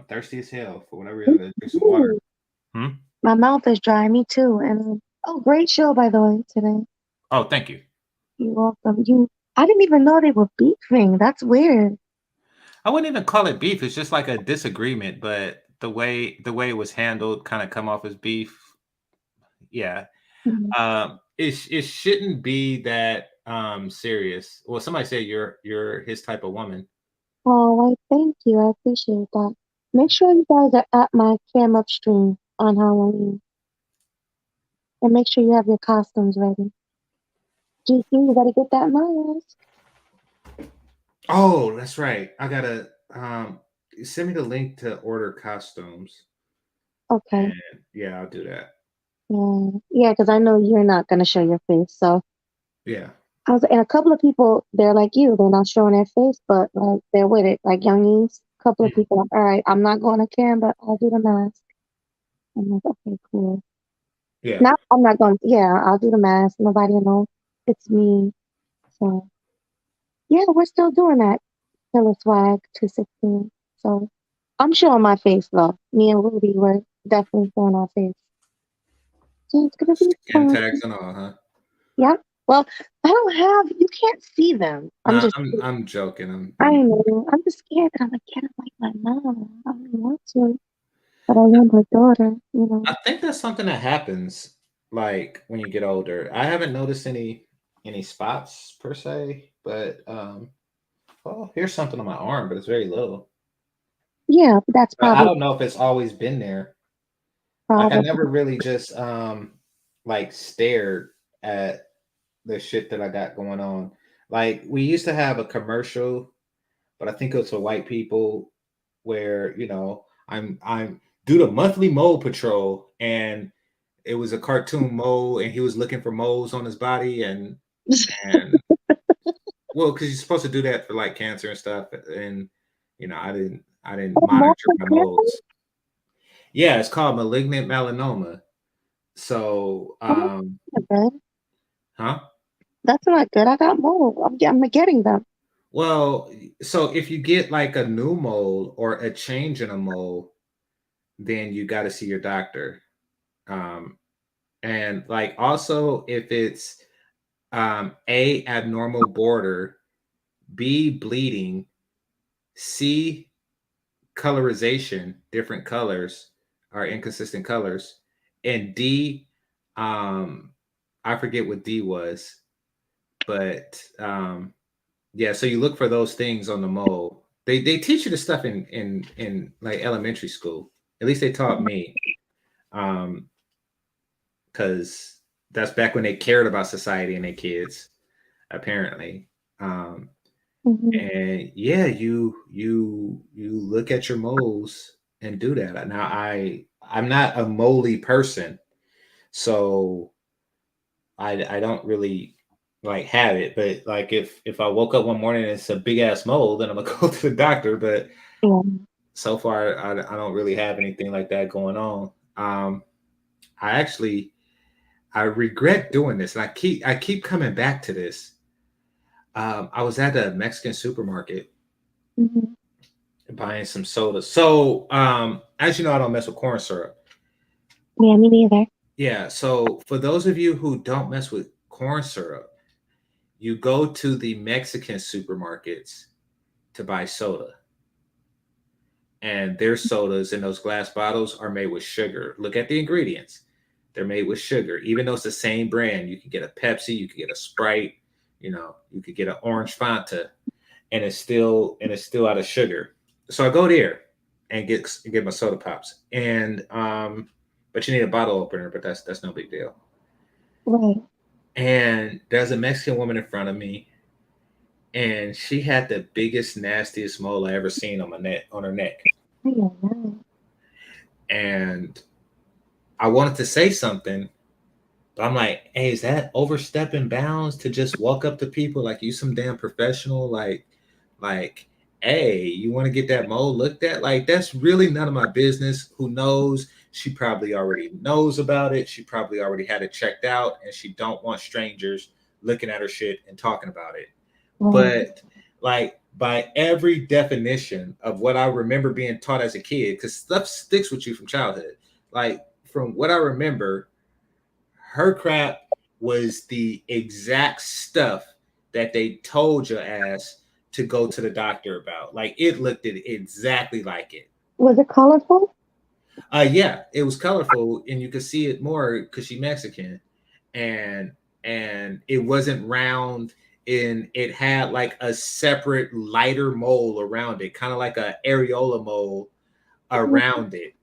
thirsty as hell for whatever reason. I gotta drink some water. Ooh, Hmm? my mouth is dry. Me too. And oh, great show by the way today. Oh, thank you. You're welcome. I didn't even know they were beefing. That's weird. I wouldn't even call it beef. It's just like a disagreement, but the way it was handled kind of come off as beef. Yeah. Mhm. It shouldn't be that serious. Well, somebody said you're his type of woman. Oh, well, thank you. I appreciate that. Make sure you guys are at my cam up stream on Halloween. And make sure you have your costumes ready. GC, you gotta get that mask. Oh, that's right. I gotta send me the link to order costumes. Okay. And yeah, I'll do that. Yeah, because I know you're not gonna show your face. So Yeah. and a couple of people, they're like you, they're not showing their face, but like they're with it. Like youngins, a couple of Mhm. people, all right, I'm not going to Karen, but I'll do the mask. I'm like, okay, cool. Yeah. Now I'm not going. Yeah, I'll do the mask. Nobody will know it's me. So yeah, we're still doing that. Killer Swag 216. So I'm showing my face though. Me and Ruby were definitely showing our face. So it's gonna be Skin fun. tags and all, huh? Yeah. Well, I don't have. You can't see them. I'm Nah, just. I'm joking. I I'm know. I'm just scared that I'm like, get like my mom. I don't want to, but I am her daughter. You know. I think that's something that happens like when you get older. I haven't noticed any spots per se, but oh, here's something on my arm, but it's very little. Yeah, but that's But I probably don't know if it's always been there. Like I probably. never really just like stared at the shit that I got going on. Like we used to have a commercial, but I think it was for white people where, I'm do the monthly mole patrol, and it was a cartoon mole and he was looking for moles on his body, and well, because you're supposed to do that for like cancer and stuff, and I didn't Oh, monitor multiple my cancer? moles. Yeah, it's called malignant melanoma. So, Oh, that's not good. huh? That's not good. I got mold. I'm getting them. Well, so if you get like a new mole or a change in a mole, then you got to see your doctor. Um, and like also if it's A, abnormal border, B, bleeding, C, colorization, different colors or inconsistent colors, and D, um, I forget what D was, but yeah, so you look for those things on the mole. They teach you the stuff in like elementary school. At least they taught me, um, because that's back when they cared about society and their kids, apparently. Um, Hmm. and yeah, you look at your moles and do that. Now I'm not a moley person, so I don't really like have it. But like if I woke up one morning and it's a big ass mole, then I'm gonna go to the doctor. But Yeah. so far I don't really have anything like that going on. I actually I regret doing this, and I keep coming back to this. I was at a Mexican supermarket Hmm. buying some soda. So, as you know, I don't mess with corn syrup. Yeah, me neither. Yeah. So, for those of you who don't mess with corn syrup, you go to the Mexican supermarkets to buy soda, and their sodas in those glass bottles are made with sugar. Look at the ingredients. They're made with sugar, even though it's the same brand. You can get a Pepsi, you can get a Sprite, you could get an orange Fanta, and it's still out of sugar. So I go there and get my soda pops, and but you need a bottle opener, but that's no big deal. Right. And there's a Mexican woman in front of me, and she had the biggest, nastiest mole I ever seen on her neck, I don't know. and I wanted to say something, but I'm like, hey, is that overstepping bounds to just walk up to people like you some damn professional? Like, hey, you want to get that mole looked at? Like, that's really none of my business. Who knows? She probably already knows about it. She probably already had it checked out, and she don't want strangers looking at her shit and talking about it. Right. But like by every definition of what I remember being taught as a kid, because stuff sticks with you from childhood. Like from what I remember, her crap was the exact stuff that they told your ass to go to the doctor about. Like it looked exactly like it. Was it colorful? Yeah, it was colorful, and you could see it more because she Mexican, and it wasn't round, and it had like a separate lighter mole around it, kind of like a areola mole around it.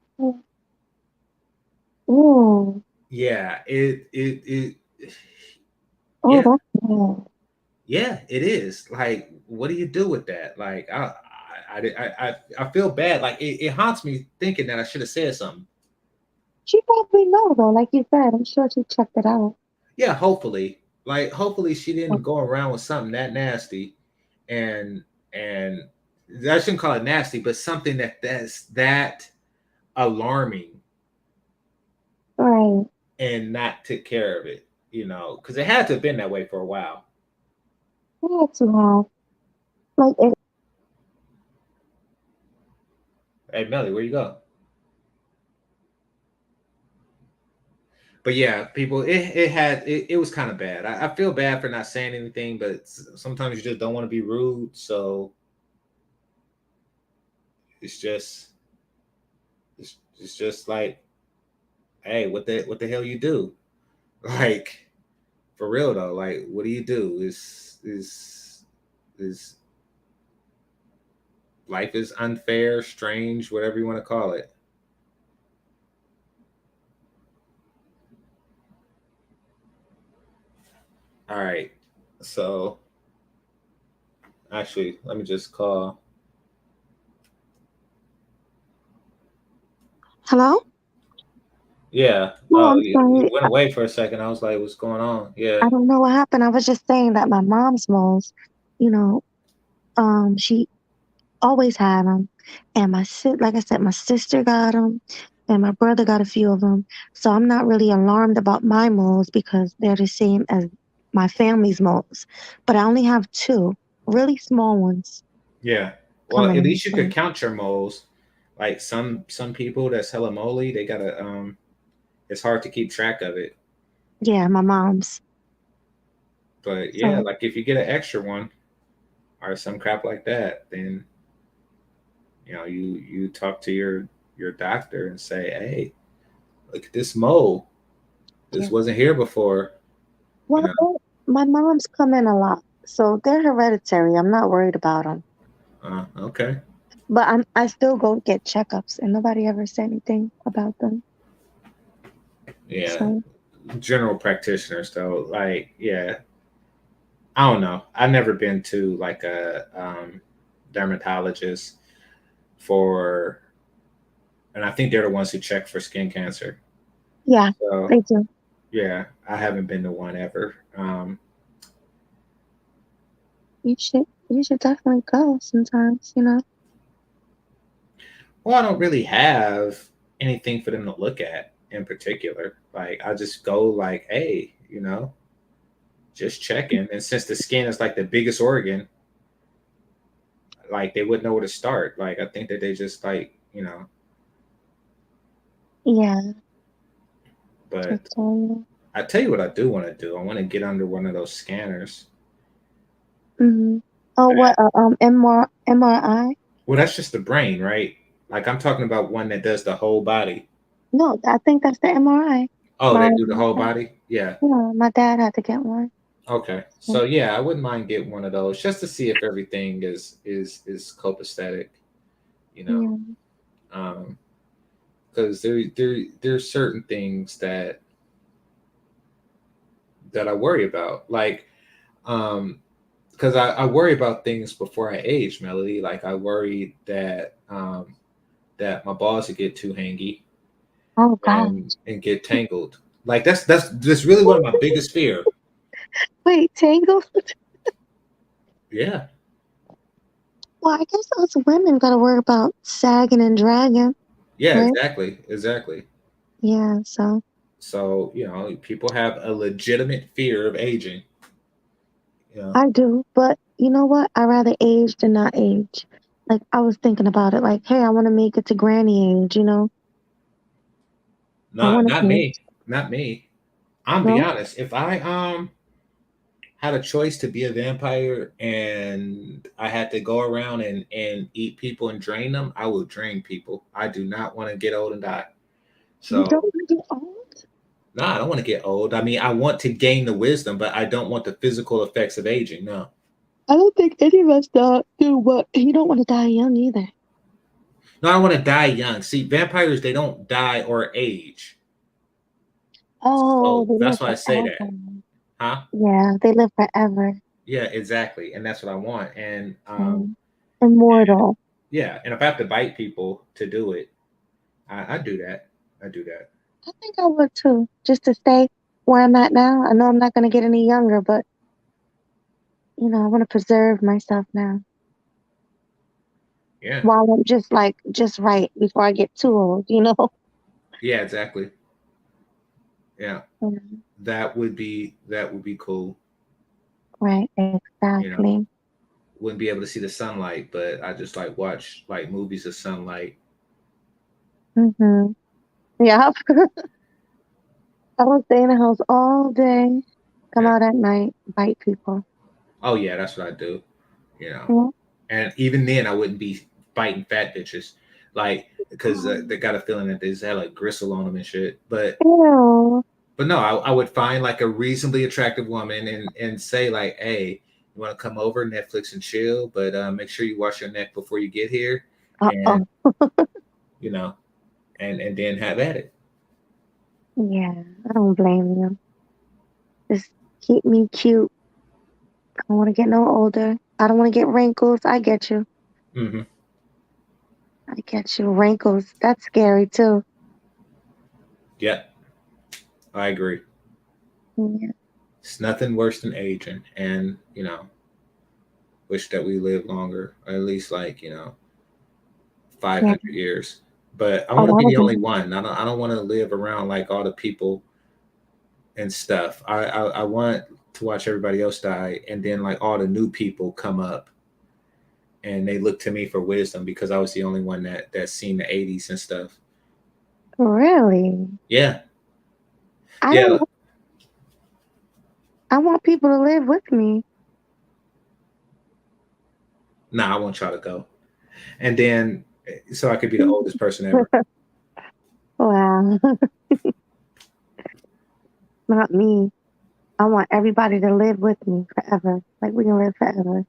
Oh, Yeah, it oh, yeah, that's bad. yeah, it is. Like, what do you do with that? Like, I feel bad. Like, it haunts me thinking that I should have said something. She probably know though, like you said. I'm sure she checked it out. Yeah, hopefully. Like hopefully she didn't go around with something that nasty and I shouldn't call it nasty, but something that's that alarming Right. and not took care of it, because it had to have been that way for a while. It had to have. Like, it, Hey Melly, where you go? But yeah, people, it was kind of bad. I feel bad for not saying anything, but sometimes you just don't want to be rude, so it's just it's just like, hey, what the hell you do? Like for real though, like what do you do? Is life is unfair, strange, whatever you want to call it. All right. So actually, let me just call. hello? Yeah. No, Oh, I'm you sorry. went away for a second. I was like, what's going on? Yeah. I don't know what happened. I was just saying that my mom's moles, you know, she always had them, and like I said, my sister got them, and my brother got a few of them. So I'm not really alarmed about my moles because they're the same as my family's moles. But I only have two really small ones Yeah. Well, coming at in. least you could So count your moles. Like some people that's hella moly, they gotta it's hard to keep track of it. yeah, my mom's. But yeah, So like if you get an extra one or some crap like that, then you talk to your doctor and say, hey, look at this mole. This yeah. wasn't here before. You Well, know. my mom's come in a lot, so they're hereditary. I'm not worried about them. Okay. But I still go get checkups, and nobody ever said anything about them. Yeah. So General practitioners though, like yeah, I don't know. I've never been to like a dermatologist for, and I think they're the ones who check for skin cancer. yeah, So they do. yeah, I haven't been to one ever. You should definitely go sometimes. Well, I don't really have anything for them to look at in particular. Like I just go like, hey, just checking. And since the skin is like the biggest organ, like they wouldn't know where to start. Like I think that they just like, Yeah, but just so you know. I tell you what I do want to do. I want to get under one of those scanners. Mm-hmm. Oh, what? MRI? Well, that's just the brain, right? Like I'm talking about one that does the whole body. No, I think that's the MRI. Oh, My they do the whole body? Yeah. yeah, my dad had to get one. Okay. So, So yeah, I wouldn't mind getting one of those just to see if everything is copacetic, you know. yeah, Because there's certain things that I worry about. Like because I worry about things before I age, Melody. Like I worry that my balls would get too hangy oh God. and get tangled. Like that's really one of my biggest fear. Wait, Tangle? Yeah. Well, I guess us women gotta worry about sagging and dragging, Yeah, right? exactly. Yeah, so So, people have a legitimate fear of aging. You know, I do, but you know what? I rather age than not age. Like I was thinking about it, like, hey, I want to make it to granny age. I not want not to me. age. Not me. I'm be No, honest. If I had a choice to be a vampire and I had to go around and eat people and drain them, I will drain people. I do not want to get old and die. you don't So, want to get old. no, I don't want to get old. I mean, I want to gain the wisdom, but I don't want the physical effects of aging. No. I don't think any of us do, but you don't want to die young either. No, I want to die young. See, vampires, they don't die or age. Oh, So they live that's why I say that. forever. Huh? Yeah, they live forever. Yeah, exactly. And that's what I want. And So, immortal. yeah, and if I have to bite people to do it, I do that. I do that. I think I would too, just to stay where I'm at now. I know I'm not gonna get any younger, but I want to preserve myself now Yeah. while I'm just right before I get too old. Yeah, exactly. Yeah. Mm, That would be cool. right, You know, exactly. wouldn't be able to see the sunlight, but I just like watch like movies of sunlight. Hmm. Yeah, I will stay in the house all day, come Yeah. out at night, bite people. Oh yeah, that's what I do. You know, Yeah. and even then I wouldn't be biting fat bitches, like because they got a feeling that they just had like gristle on them and shit. Ew. But no, I would find like a reasonably attractive woman and say like, hey, you want to come over, Netflix and chill, but make sure you wash your neck before you get here, and Uh-oh. you know, and then have at it. Yeah, I don't blame you. Just keep me cute. I don't want to get no older. I don't want to get wrinkles. I get you. Hmm. I get you. Wrinkles. That's scary too. Yeah, I agree. Yeah. It's nothing worse than aging, and wish that we live longer, or at least like 500 Yeah. years. But I Oh, want to that be would the be only one. I don't want to live around like all the people and stuff. I want to watch everybody else die, and then like all the new people come up and they look to me for wisdom because I was the only one that's seen the 80s and stuff. really. Yeah, I yeah. don't. I want people to live with me. Nah, I want y'all to go, and then so I could be the oldest person ever. Wow, not me. I want everybody to live with me forever. Like we can live forever.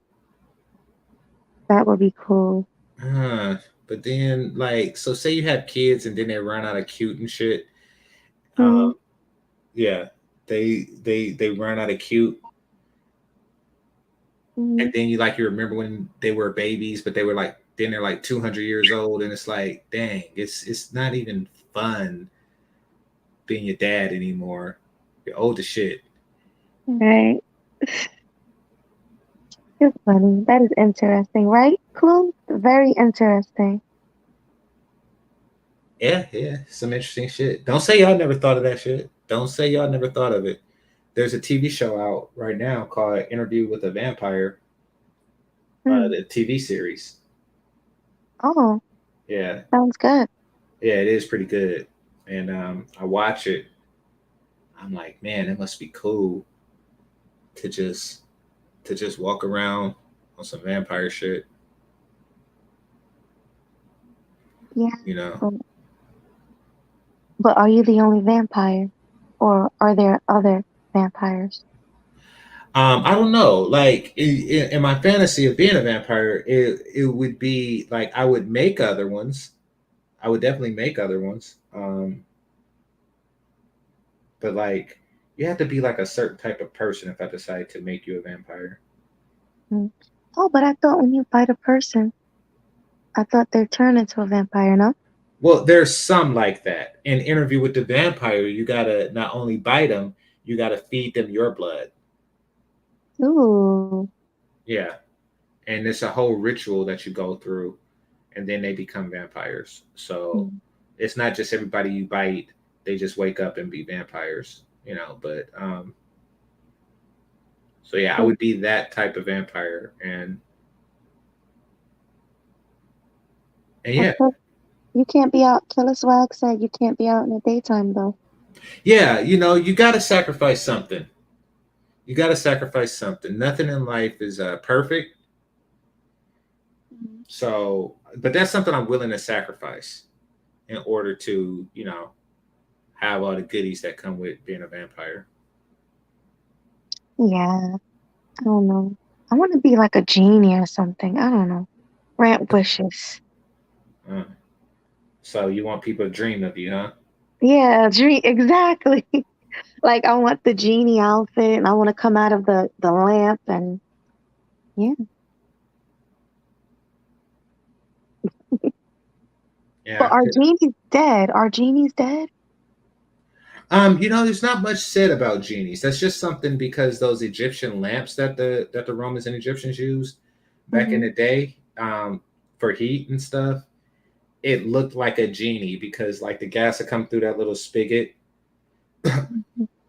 That would be cool. Uh, but then like, so say you have kids and then they run out of cute and shit. Mm, Yeah, they run out of cute, and mm, then you remember when they were babies, but they were like then they're like 200 years old, and it's like, dang, it's not even fun being your dad anymore. You're old as shit. right. It's funny. That is interesting, right, Clue? Very interesting. Yeah, yeah, some interesting shit. Don't say y'all never thought of that shit. Don't say y'all never thought of it. There's a TV show out right now called Interview with a Vampire, Mm. the TV series. Oh, Yeah, sounds good. yeah, it is pretty good. And I watch it. I'm like, man, it must be cool to just walk around on some vampire shit, Yeah, you know. but, but are you the only vampire, or are there other vampires? I don't know. Like in my fantasy of being a vampire, it would be like I would make other ones. I would definitely make other ones. But like you have to be like a certain type of person if I decide to make you a vampire. Mm. Oh, but I thought when you bite a person, I thought they turn into a vampire, no? Well, there's some like that. In Interview with the Vampire, you gotta not only bite them, you gotta feed them your blood. Ooh. Yeah, and it's a whole ritual that you go through, and then they become vampires. So Mm. it's not just everybody you bite; they just wake up and be vampires. But so yeah, I So would be that type of vampire, and I yeah, thought you can't be out. Killer Swag said you can't be out in the daytime though. yeah, you got to sacrifice something. You got to sacrifice something. Nothing in life is perfect. Mm. So, but that's something I'm willing to sacrifice in order to, have all the goodies that come with being a vampire. Yeah, I don't know. I want to be like a genie or something. I don't know. Grant wishes. Uh, so you want people to dream of you, huh? Yeah, dream exactly. Like I want the genie outfit, and I want to come out of the lamp, and yeah. Yeah. But our genie's dead. Our genie's dead. There's not much said about genies. That's just something because those Egyptian lamps that the Romans and Egyptians used back in Hmm. the day, for heat and stuff, it looked like a genie because like the gas would come through that little spigot,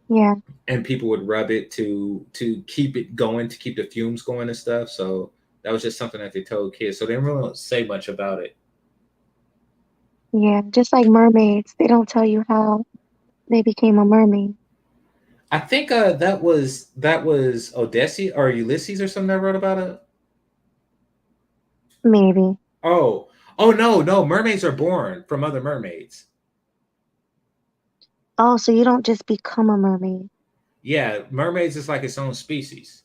Yeah. and people would rub it to keep it going, to keep the fumes going and stuff. So that was just something that they told kids. So they didn't really say much about it. Yeah. Just like mermaids, they don't tell you how they became a mermaid. I think that was Odysseus or Ulysses or something that wrote about it. Maybe. Oh, oh no, mermaids are born from other mermaids. Oh, so you don't just become a mermaid. Yeah, mermaids is like its own species.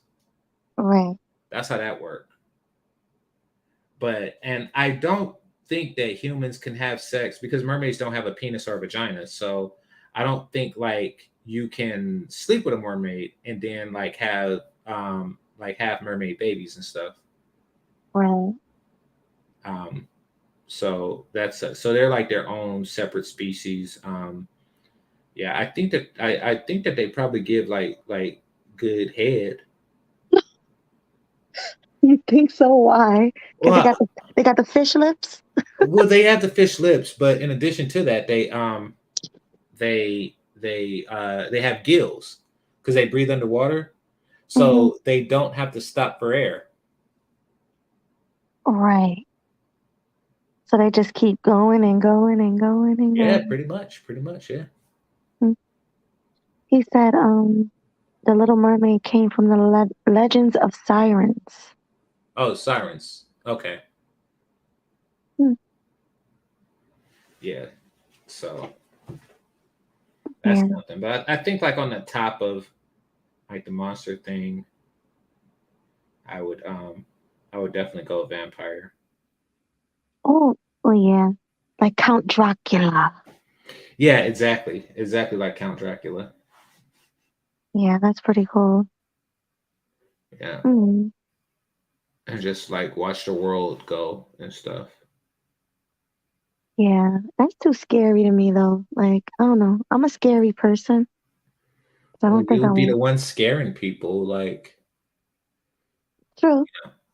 Right. That's how that works. And I don't think that humans can have sex because mermaids don't have a penis or a vagina. So I don't think like you can sleep with a mermaid and then like have mermaid babies and stuff. Right. Um, so they're like their own separate species. Yeah, I think that they probably give like good head. You think so? Why? Because Well, they got the fish lips. well, they have the fish lips, but in addition to that, they have gills because they breathe underwater, Hmm. so they don't have to stop for air. Right. So they just keep going and going and going and Yeah, going. pretty much, yeah. Mm. He said, the Little Mermaid came from the legends of sirens. Oh, sirens. Okay, Hmm. yeah. So that's Yeah. something, but I think like on the top of like the monster thing, I would um I would definitely go vampire. Oh, oh yeah. Like Count Dracula. Yeah, exactly like Count Dracula. Yeah, that's pretty cool. Yeah, Mm. and just like watch the world go and stuff. Yeah, that's too scary to me though. Like, I don't know. I'm a scary person, so I Well, don't think I you'll be will. the one scaring people. Like True.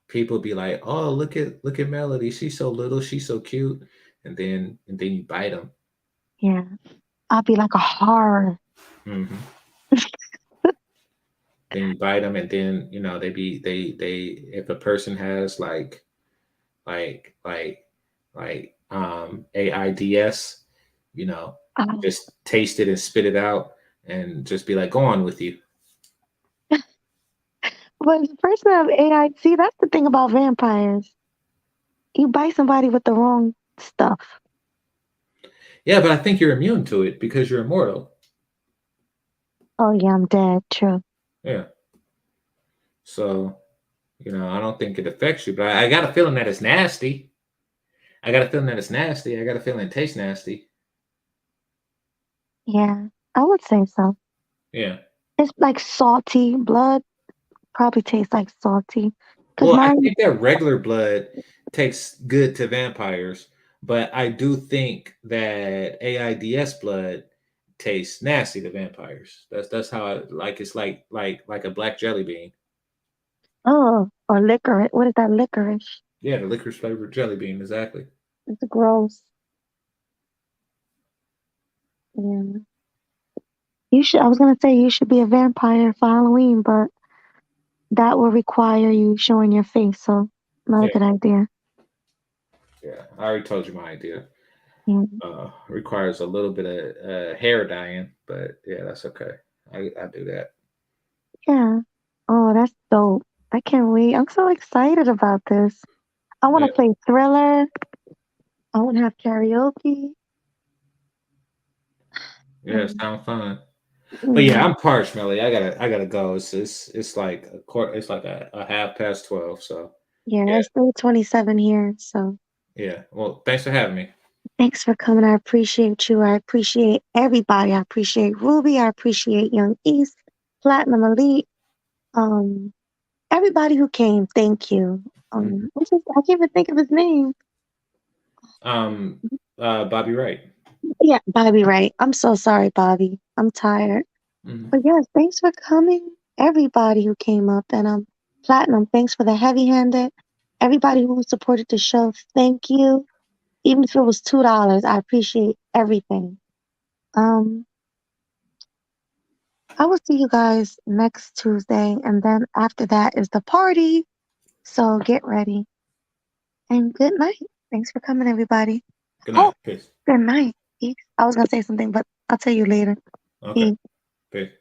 people be like, "Oh, look at Melody. She's so little. She's so cute," and then you bite them. Yeah. I'll be like a horror. Hmm. Then you bite them, and then they if a person has like like AIDS, you know, Oh. just taste it and spit it out, and just be like, "Go on with you." But the person of AI, see, that's the thing about vampires. You bite somebody with the wrong stuff. Yeah, but I think you're immune to it because you're immortal. Oh yeah, I'm dead. True. Yeah. So, I don't think it affects you, but I got a feeling that it's nasty. I got a feeling that it's nasty. I got a feeling it tastes nasty. Yeah, I would say so. Yeah. It's like salty. Blood probably tastes like salty. Cause Well, I mine, think that regular blood tastes good to vampires, but I do think that AIDS blood tastes nasty to vampires. That's how I like. It's like a black jelly bean. oh, or licorice. What is that licorice? Yeah, the licorice flavored jelly bean. Exactly. It's gross. Yeah. You should. I was gonna say you should be a vampire for Halloween, but that will require you showing your face. So not a Yeah. good idea. Yeah. I already told you my idea. Yeah. Requires a little bit of hair dyeing, but yeah, that's okay. I do that. Yeah. Oh, that's dope. I can't wait. I'm so excited about this. I want Yeah, to play Thriller. I want to have karaoke. yeah, Um, sound fun. But yeah, yeah. I'm parched, Melly. I gotta go. It's like a quarter. It's like a half past 12. So Yeah, yeah, it's 3:27 here. So yeah. Well, thanks for having me. thanks for coming. I appreciate you. I appreciate everybody. I appreciate Ruby. I appreciate Young East, Platinum Elite. Um, everybody who came, thank you. Mhm. I can't even think of his name. Um, Bobby Wright. Yeah, Bobby, right. I'm so sorry, Bobby. I'm tired. Mhm. But yes, thanks for coming, everybody who came up. And Platinum, thanks for the heavy-handed. Everybody who supported the show, thank you. Even if it was $2, I appreciate everything. Um, I will see you guys next Tuesday, and then after that is the party. So get ready. And good night. Thanks for coming, everybody. Good Oh, night. Peace. good night. Peace. I was gonna say something, but I'll tell you later. Okay. Peace. Peace.